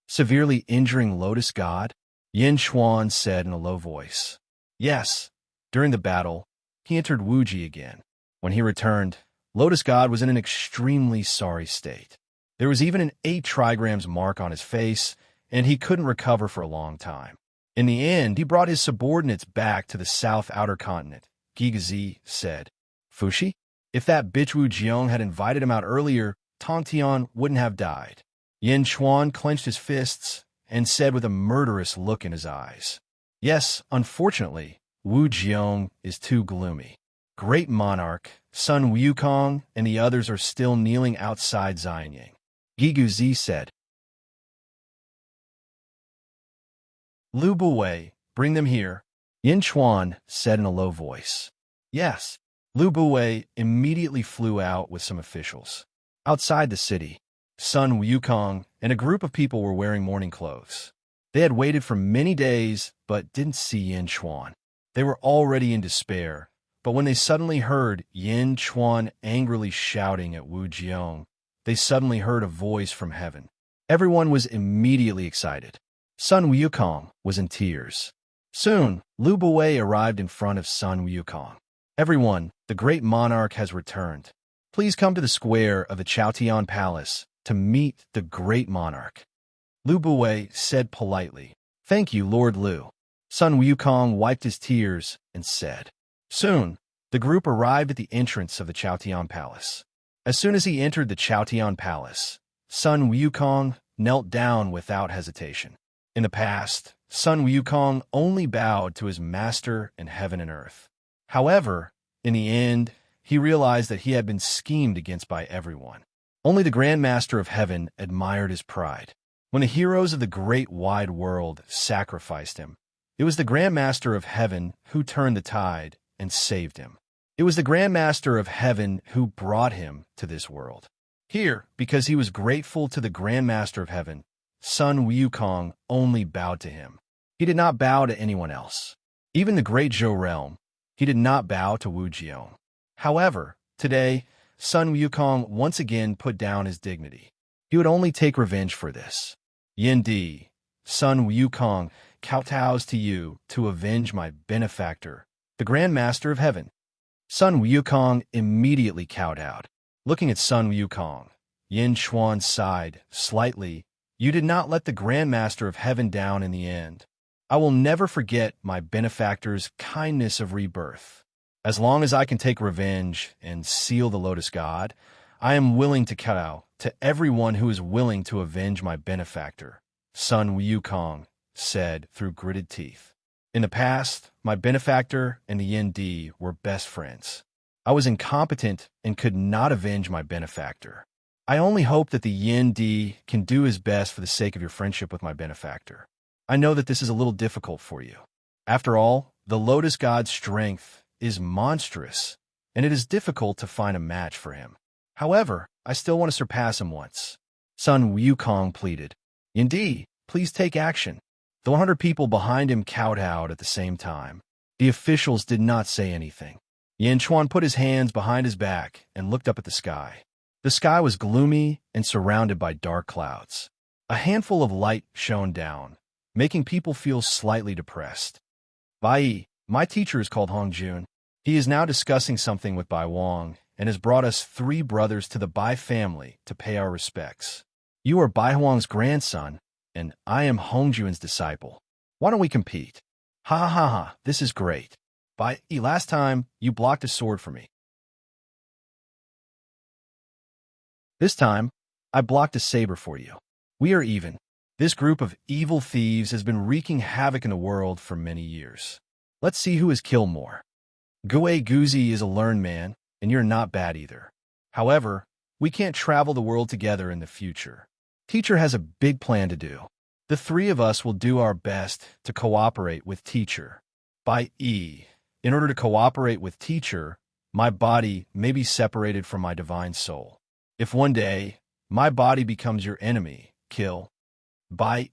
Severely injuring Lotus God? Yin Chuan said in a low voice. Yes. During the battle, he entered Wuji again. When he returned, Lotus God was in an extremely sorry state. There was even an 8 trigrams mark on his face, and he couldn't recover for a long time. In the end, he brought his subordinates back to the South Outer Continent, Gigazi said. Fuxi? If that bitch Wu Jiong had invited him out earlier, Tongtian wouldn't have died. Yin Chuan clenched his fists and said with a murderous look in his eyes. Yes, unfortunately, Wu Jiong is too gloomy. Great Monarch, Sun Wukong, and the others are still kneeling outside Xianying. Gigu Zi said. Lu Buwei, bring them here. Yin Chuan said in a low voice. Yes. Lu Buwei immediately flew out with some officials. Outside the city, Sun Wukong and a group of people were wearing mourning clothes. They had waited for many days, but didn't see Yin Chuan. They were already in despair, but when they suddenly heard Yin Chuan angrily shouting at Wu Jiong, they suddenly heard a voice from heaven. Everyone was immediately excited. Sun Wukong was in tears. Soon, Lu Buwei arrived in front of Sun Wukong. Everyone, the great monarch has returned. Please come to the square of the Chaotian Palace to meet the great monarch. Lu Buwei said politely, Thank you, Lord Lu. Sun Wukong wiped his tears and said. Soon, the group arrived at the entrance of the Chaotian Palace. As soon as he entered the Chaotian Palace, Sun Wukong knelt down without hesitation. In the past, Sun Wukong only bowed to his master in heaven and earth. However, in the end, he realized that he had been schemed against by everyone. Only the Grand Master of Heaven admired his pride. When the heroes of the great wide world sacrificed him, it was the Grand Master of Heaven who turned the tide and saved him. It was the Grand Master of Heaven who brought him to this world. Here, because he was grateful to the Grand Master of Heaven, Sun Wukong only bowed to him. He did not bow to anyone else. Even the Great Zhou realm, he did not bow to Wu Jiong. However, today, Sun Wukong once again put down his dignity. He would only take revenge for this. Yin Di, Sun Wukong kowtows to you to avenge my benefactor, the Grand Master of Heaven. Sun Wukong immediately kowtowed. Looking at Sun Wukong, Yin Chuan sighed slightly. You did not let the Grand Master of Heaven down in the end. I will never forget my benefactor's kindness of rebirth. As long as I can take revenge and seal the Lotus God, I am willing to kowtow to everyone who is willing to avenge my benefactor, Sun Wukong said through gritted teeth. In the past, my benefactor and the Yin Di were best friends. I was incompetent and could not avenge my benefactor. I only hope that the Yin Di can do his best for the sake of your friendship with my benefactor. I know that this is a little difficult for you. After all, the Lotus God's strength is monstrous, and it is difficult to find a match for him. However, I still want to surpass him once. Sun Wukong pleaded. Yin Di, please take action. The 100 people behind him kowtowed at the same time. The officials did not say anything. Yin Chuan put his hands behind his back and looked up at the sky. The sky was gloomy and surrounded by dark clouds. A handful of light shone down, making people feel slightly depressed. Bai, my teacher is called Hong Jun. He is now discussing something with Bai Wang and has brought us 3 brothers to the Bai family to pay our respects. You are Bai Huang's grandson, and I am Hong Jun's disciple. Why don't we compete? Ha ha ha ha, this is great. Bai, last time you blocked a sword for me. This time, I blocked a saber for you. We are even. This group of evil thieves has been wreaking havoc in the world for many years. Let's see who has killed more. Gue Guzi is a learned man, and you're not bad either. However, we can't travel the world together in the future. Teacher has a big plan to do. The 3 of us will do our best to cooperate with Teacher. In order to cooperate with Teacher, my body may be separated from my divine soul. If one day, my body becomes your enemy, kill.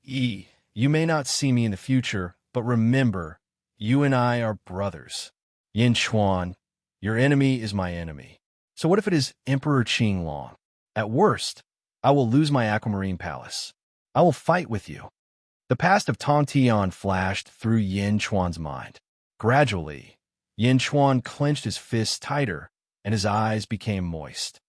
You may not see me in the future, but remember, you and I are brothers. Yin Chuan, your enemy is my enemy. So what if it is Emperor Qinglong? At worst, I will lose my aquamarine palace. I will fight with you. The past of Tong Tian flashed through Yin Chuan's mind. Gradually, Yin Chuan clenched his fists tighter, and his eyes became moist.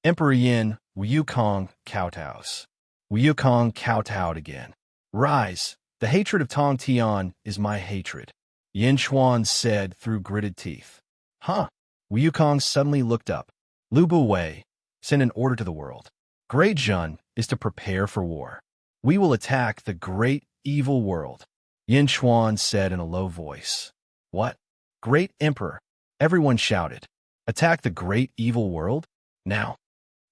Emperor Yin Wukong kowtows. Wukong kowtowed again. Rise, the hatred of Tong Tian is my hatred, Yin Chuan said through gritted teeth. Huh? Wukong suddenly looked up. Lu Buwei, send an order to the world. Great Jun is to prepare for war. We will attack the great evil world, Yin Chuan said in a low voice. What? Great Emperor, everyone shouted. Attack the great evil world? Now.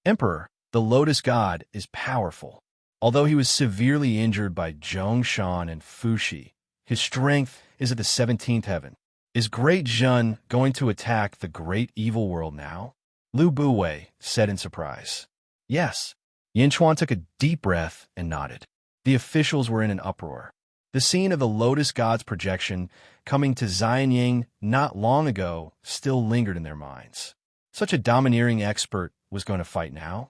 Emperor, the Lotus God, is powerful. Although he was severely injured by Zhongshan and Fushi, his strength is at the 17th heaven. Is Great Jun going to attack the great evil world now? Lu Buwei said in surprise. Yes. Yin Chuan took a deep breath and nodded. The officials were in an uproar. The scene of the Lotus God's projection coming to Xianying not long ago still lingered in their minds. Such a domineering expert was going to fight now?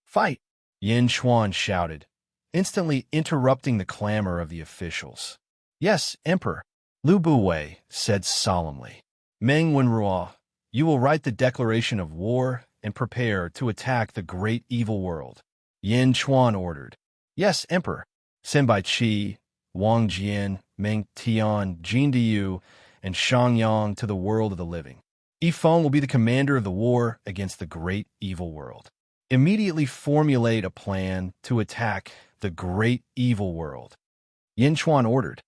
Fight! Yin Chuan shouted, instantly interrupting the clamor of the officials. Yes, Emperor, Lu Buwei said solemnly. Meng Wenruo, you will write the declaration of war and prepare to attack the great evil world. Yin Chuan ordered. Yes, Emperor. Send Bai Qi, Wang Jian, Meng Tian, Jin Diyu, and Shang Yang to the world of the living. Yifeng will be the commander of the war against the great evil world. Immediately formulate a plan to attack the great evil world. Yin Chuan ordered.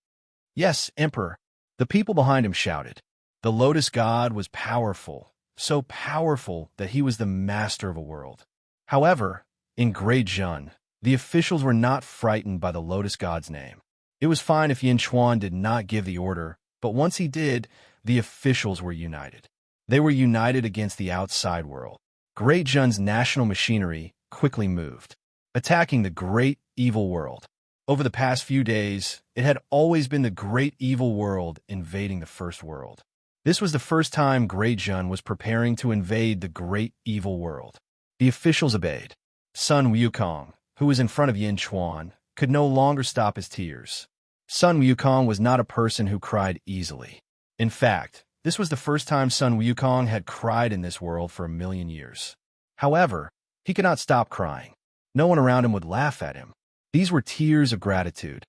Yes, Emperor. The people behind him shouted. The Lotus God was powerful, so powerful that he was the master of a world. However, in Great Jun, the officials were not frightened by the Lotus God's name. It was fine if Yin Chuan did not give the order, but once he did, the officials were united. They were united against the outside world. Great Jun's national machinery quickly moved, attacking the great evil world. Over the past few days, it had always been the great evil world invading the first world. This was the first time Great Jun was preparing to invade the great evil world. The officials obeyed. Sun Wukong, who was in front of Yin Chuan, could no longer stop his tears. Sun Wukong was not a person who cried easily. In fact, This was the first time Sun Wukong had cried in this world for 1,000,000 years. However, he could not stop crying. No one around him would laugh at him. These were tears of gratitude.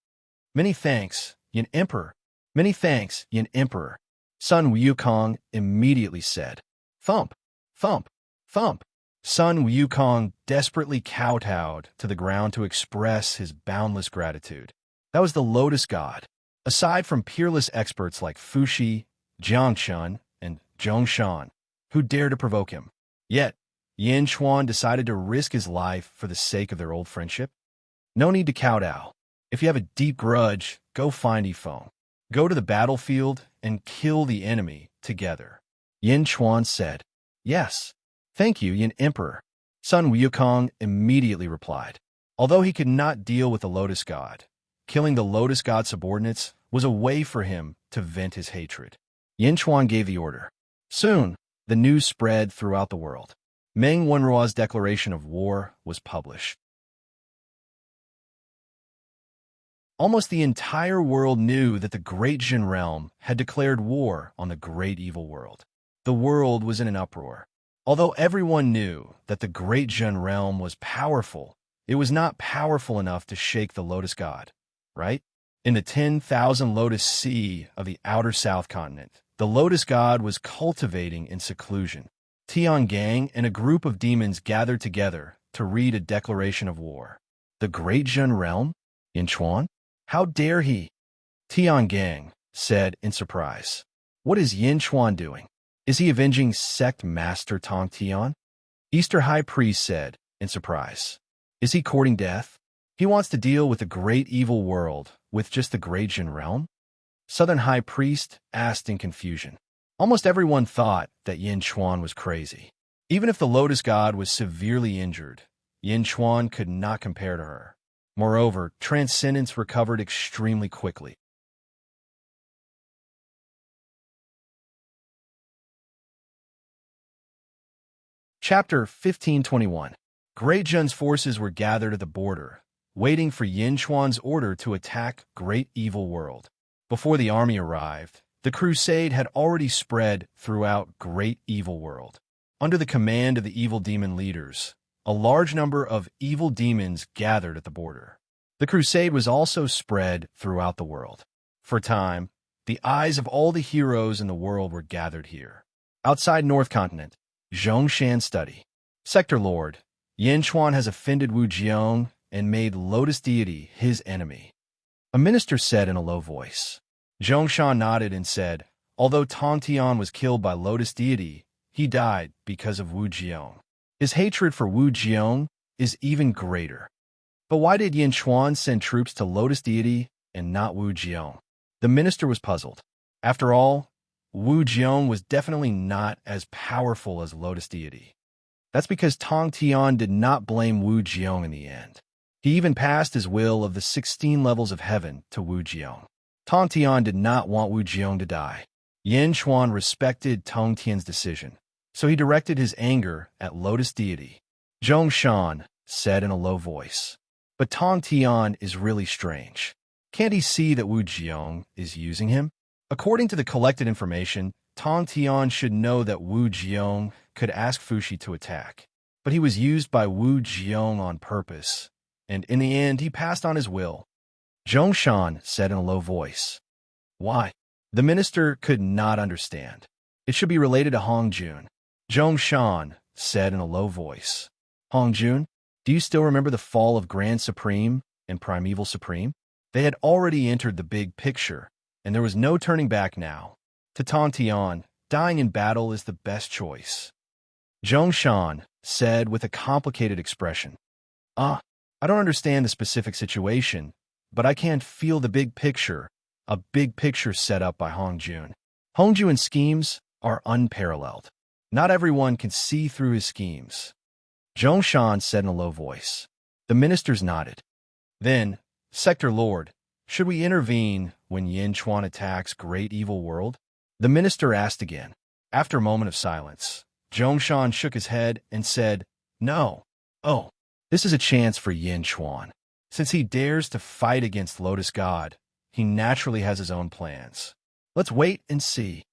Many thanks, Yin Emperor. Many thanks, Yin Emperor. Sun Wukong immediately said. Thump, thump, thump. Sun Wukong desperately kowtowed to the ground to express his boundless gratitude. That was the Lotus God. Aside from peerless experts like Fuxi, Jiangchun, and Zhongshan, who dared to provoke him. Yet, Yin Chuan decided to risk his life for the sake of their old friendship. No need to kowtow. If you have a deep grudge, go find Yifeng. Go to the battlefield and kill the enemy together. Yin Chuan said. Yes. Thank you, Yin Emperor. Sun Wukong immediately replied. Although he could not deal with the Lotus God, killing the Lotus God subordinates was a way for him to vent his hatred. Yin Chuan gave the order. Soon, the news spread throughout the world. Meng Wanruo's declaration of war was published. Almost the entire world knew that the Great Jin Realm had declared war on the Great Evil World. The world was in an uproar. Although everyone knew that the Great Jin Realm was powerful, it was not powerful enough to shake the Lotus God, right? In the 10,000 Lotus Sea of the outer South continent, the Lotus God was cultivating in seclusion. Tiangang and a group of demons gathered together to read a declaration of war. The Great Jin Realm? Yin Chuan? How dare he? Tiangang said in surprise. What is Yin Chuan doing? Is he avenging sect master Tong Tian? Easter High Priest said in surprise. Is he courting death? He wants to deal with the great evil world with just the Great Jin Realm? Southern High Priest asked in confusion. Almost everyone thought that Yin Chuan was crazy. Even if the Lotus God was severely injured, Yin Chuan could not compare to her. Moreover, Transcendence recovered extremely quickly. Chapter 1521. Great Jin's forces were gathered at the border, waiting for Yin Chuan's order to attack Great Evil World. Before the army arrived, the crusade had already spread throughout Great Evil World. Under the command of the evil demon leaders, a large number of evil demons gathered at the border. The crusade was also spread throughout the world. For a time, the eyes of all the heroes in the world were gathered here. Outside North Continent, Zhongshan study. Sector Lord, Yin Chuan has offended Wu Jiong and made Lotus Deity his enemy. A minister said in a low voice. Zhongshan nodded and said, although Tong Tian was killed by Lotus Deity, he died because of Wu Jiong. His hatred for Wu Jiong is even greater. But why did Yin Chuan send troops to Lotus Deity and not Wu Jiong? The minister was puzzled. After all, Wu Jiong was definitely not as powerful as Lotus Deity. That's because Tong Tian did not blame Wu Jiong in the end. He even passed his will of the 16 levels of heaven to Wu Jiong. Tong Tian did not want Wu Jiong to die. Yin Chuan respected Tong Tian's decision, so he directed his anger at Lotus Deity. Zhongshan said in a low voice. But Tong Tian is really strange. Can't he see that Wu Jiong is using him? According to the collected information, Tong Tian should know that Wu Jiong could ask Fuxi to attack. But he was used by Wu Jiong on purpose, and in the end he passed on his will. Zhongshan said in a low voice. Why? The minister could not understand. It should be related to Hongjun. Zhongshan said in a low voice. Hongjun, do you still remember the fall of Grand Supreme and Primeval Supreme? They had already entered the big picture, and there was no turning back now. To Tong Tian, dying in battle is the best choice. Zhongshan said with a complicated expression. I don't understand the specific situation, but I can feel the big picture, a big picture set up by Hongjun. Hongjun's schemes are unparalleled. Not everyone can see through his schemes. Zhongshan said in a low voice. The ministers nodded. Then, Sector Lord, should we intervene when Yin Chuan attacks Great Evil World? The minister asked again. After a moment of silence, Zhongshan shook his head and said, No. Oh, this is a chance for Yin Chuan. Since he dares to fight against Lotus God, he naturally has his own plans. Let's wait and see.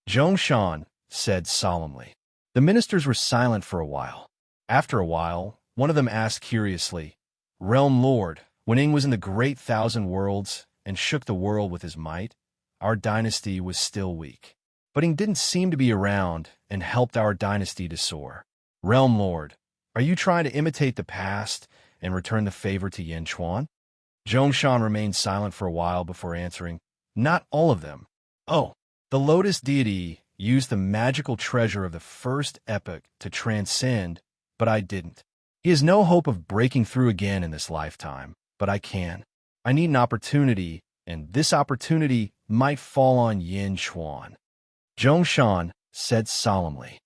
Zhongshan said solemnly. The ministers were silent for a while. After a while, one of them asked curiously, Realm Lord, when Ing was in the great thousand worlds and shook the world with his might, our dynasty was still weak. But Ing didn't seem to be around and helped our dynasty to soar. Realm Lord, are you trying to imitate the past and return the favor to Yin Chuan? Zhongshan remained silent for a while before answering, Not all of them. Oh, the Lotus deity used the magical treasure of the first epoch to transcend, but I didn't. He has no hope of breaking through again in this lifetime, but I can. I need an opportunity, and this opportunity might fall on Yin Chuan. Zhongshan said solemnly.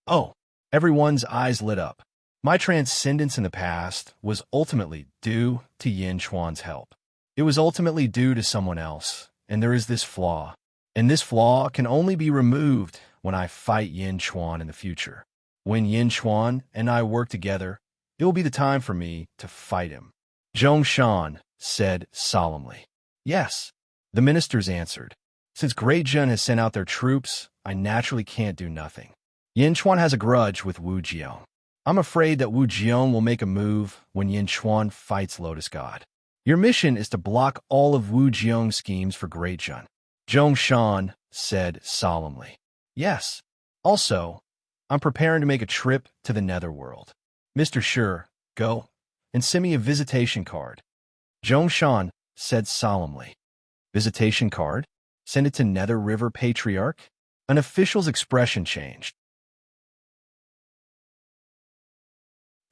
Oh, everyone's eyes lit up. My transcendence in the past was ultimately due to Yin Chuan's help. It was ultimately due to someone else, and there is this flaw. And this flaw can only be removed when I fight Yin Chuan in the future. When Yin Chuan and I work together, it will be the time for me to fight him. Zhongshan said solemnly. Yes, the ministers answered. Since Great Jin has sent out their troops, I naturally can't do nothing. Yin Chuan has a grudge with Wu Jiong. I'm afraid that Wu Jiong will make a move when Yin Chuan fights Lotus God. Your mission is to block all of Wu Jiong's schemes for Great Jin. Zhongshan said solemnly. Yes. Also, I'm preparing to make a trip to the Netherworld. Mr. Sure, go and send me a visitation card. Zhongshan said solemnly. Visitation card? Send it to Nether River Patriarch? An official's expression changed.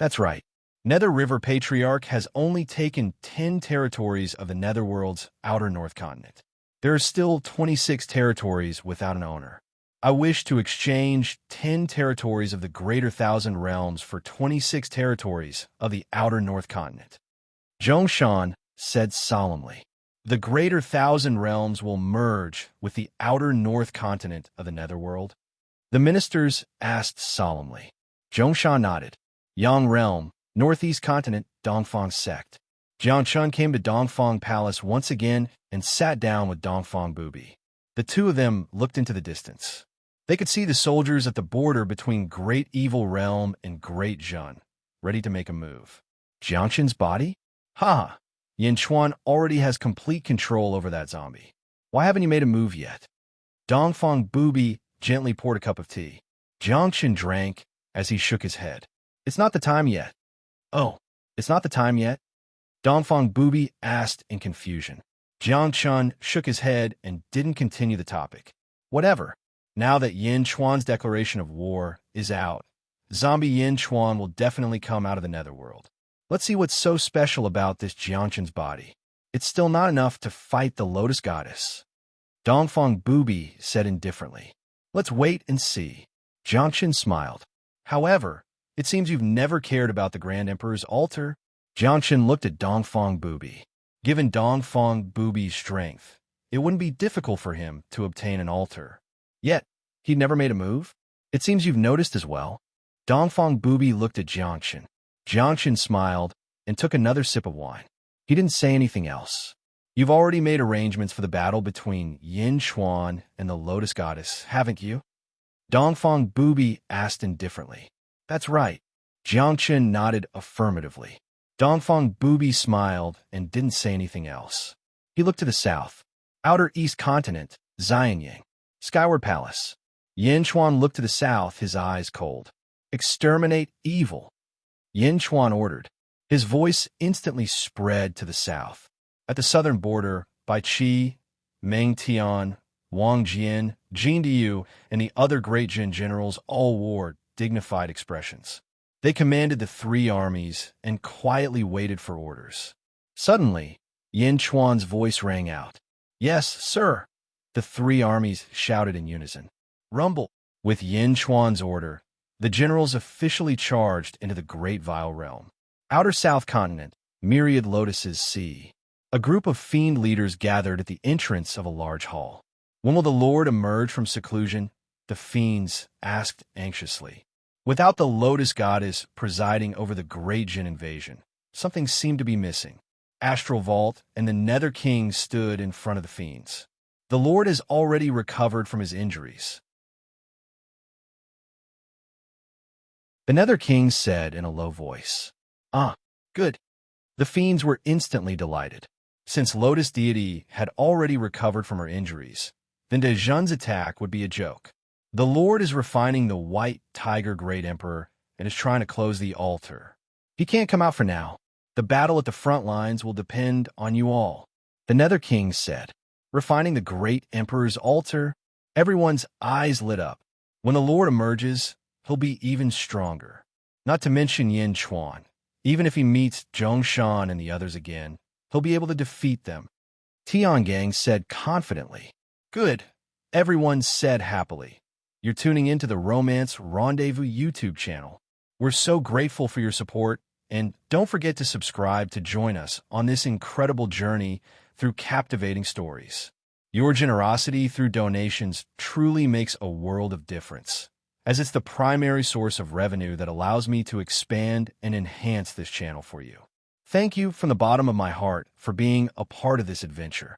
That's right. Nether River Patriarch has only taken 10 territories of the Netherworld's outer North Continent. There are still 26 territories without an owner. I wish to exchange 10 territories of the Greater Thousand Realms for 26 territories of the outer North Continent. Zhongshan said solemnly. The Greater Thousand Realms will merge with the outer North Continent of the Netherworld. The ministers asked solemnly. Zhongshan nodded. Yang Realm, Northeast Continent, Dongfang Sect. Jiangchun came to Dongfang Palace once again and sat down with Dongfang Bubi. The two of them looked into the distance. They could see the soldiers at the border between Great Evil Realm and Great Jun, ready to make a move. Jiangchun's body? Ha! Yin Chuan already has complete control over that zombie. Why haven't you made a move yet? Dongfang Bubi gently poured a cup of tea. Jiangchun drank as he shook his head. It's not the time yet. Oh, it's not the time yet? Dongfang Bubi asked in confusion. Jiangchun shook his head and didn't continue the topic. Whatever. Now that Yin Chuan's declaration of war is out, zombie Yin Chuan will definitely come out of the Netherworld. Let's see what's so special about this Jiangchun's body. It's still not enough to fight the Lotus Goddess. Dongfang Bubi said indifferently. Let's wait and see. Jiangchun smiled. However, it seems you've never cared about the Grand Emperor's altar. Jiangchun looked at Dongfang Bubi. Given Dongfang Bubi's strength, it wouldn't be difficult for him to obtain an altar. Yet, he'd never made a move. It seems you've noticed as well. Dongfang Bubi looked at Jiangchun. Jiangchun smiled and took another sip of wine. He didn't say anything else. You've already made arrangements for the battle between Yin Chuan and the Lotus Goddess, haven't you? Dongfang Bubi asked indifferently. That's right. Jiangchun nodded affirmatively. Dongfang Bubi smiled and didn't say anything else. He looked to the south. Outer East Continent, Xianyang. Skyward Palace. Yin Chuan looked to the south, his eyes cold. Exterminate evil. Yin Chuan ordered. His voice instantly spread to the south. At the southern border, Bai Qi, Meng Tian, Wang Jian, Jin Diyu, and the other great Jin generals all wore dignified expressions. They commanded the three armies and quietly waited for orders. Suddenly, Yin Chuan's voice rang out. Yes, sir. The three armies shouted in unison. Rumble. With Yin Chuan's order, the generals officially charged into the Great Vile Realm. Outer South Continent, myriad lotuses see. A group of fiend leaders gathered at the entrance of a large hall. When will the Lord emerge from seclusion? The fiends asked anxiously. Without the Lotus Goddess presiding over the Great Jin invasion, something seemed to be missing. Astral Vault and the Nether King stood in front of the fiends. The Lord has already recovered from his injuries. The Nether King said in a low voice. Ah, good. The fiends were instantly delighted. Since Lotus Deity had already recovered from her injuries, then Dejun's attack would be a joke. The Lord is refining the White Tiger Great Emperor and is trying to close the altar. He can't come out for now. The battle at the front lines will depend on you all. The Nether King said. Refining the Great Emperor's altar, everyone's eyes lit up. When the Lord emerges, he'll be even stronger. Not to mention Yin Chuan. Even if he meets Zhongshan and the others again, he'll be able to defeat them. Tiangang said confidently. Good, everyone said happily. You're tuning into the Romance Rendezvous YouTube channel. We're so grateful for your support, and don't forget to subscribe to join us on this incredible journey through captivating stories. Your generosity through donations truly makes a world of difference, as it's the primary source of revenue that allows me to expand and enhance this channel for you. Thank you from the bottom of my heart for being a part of this adventure.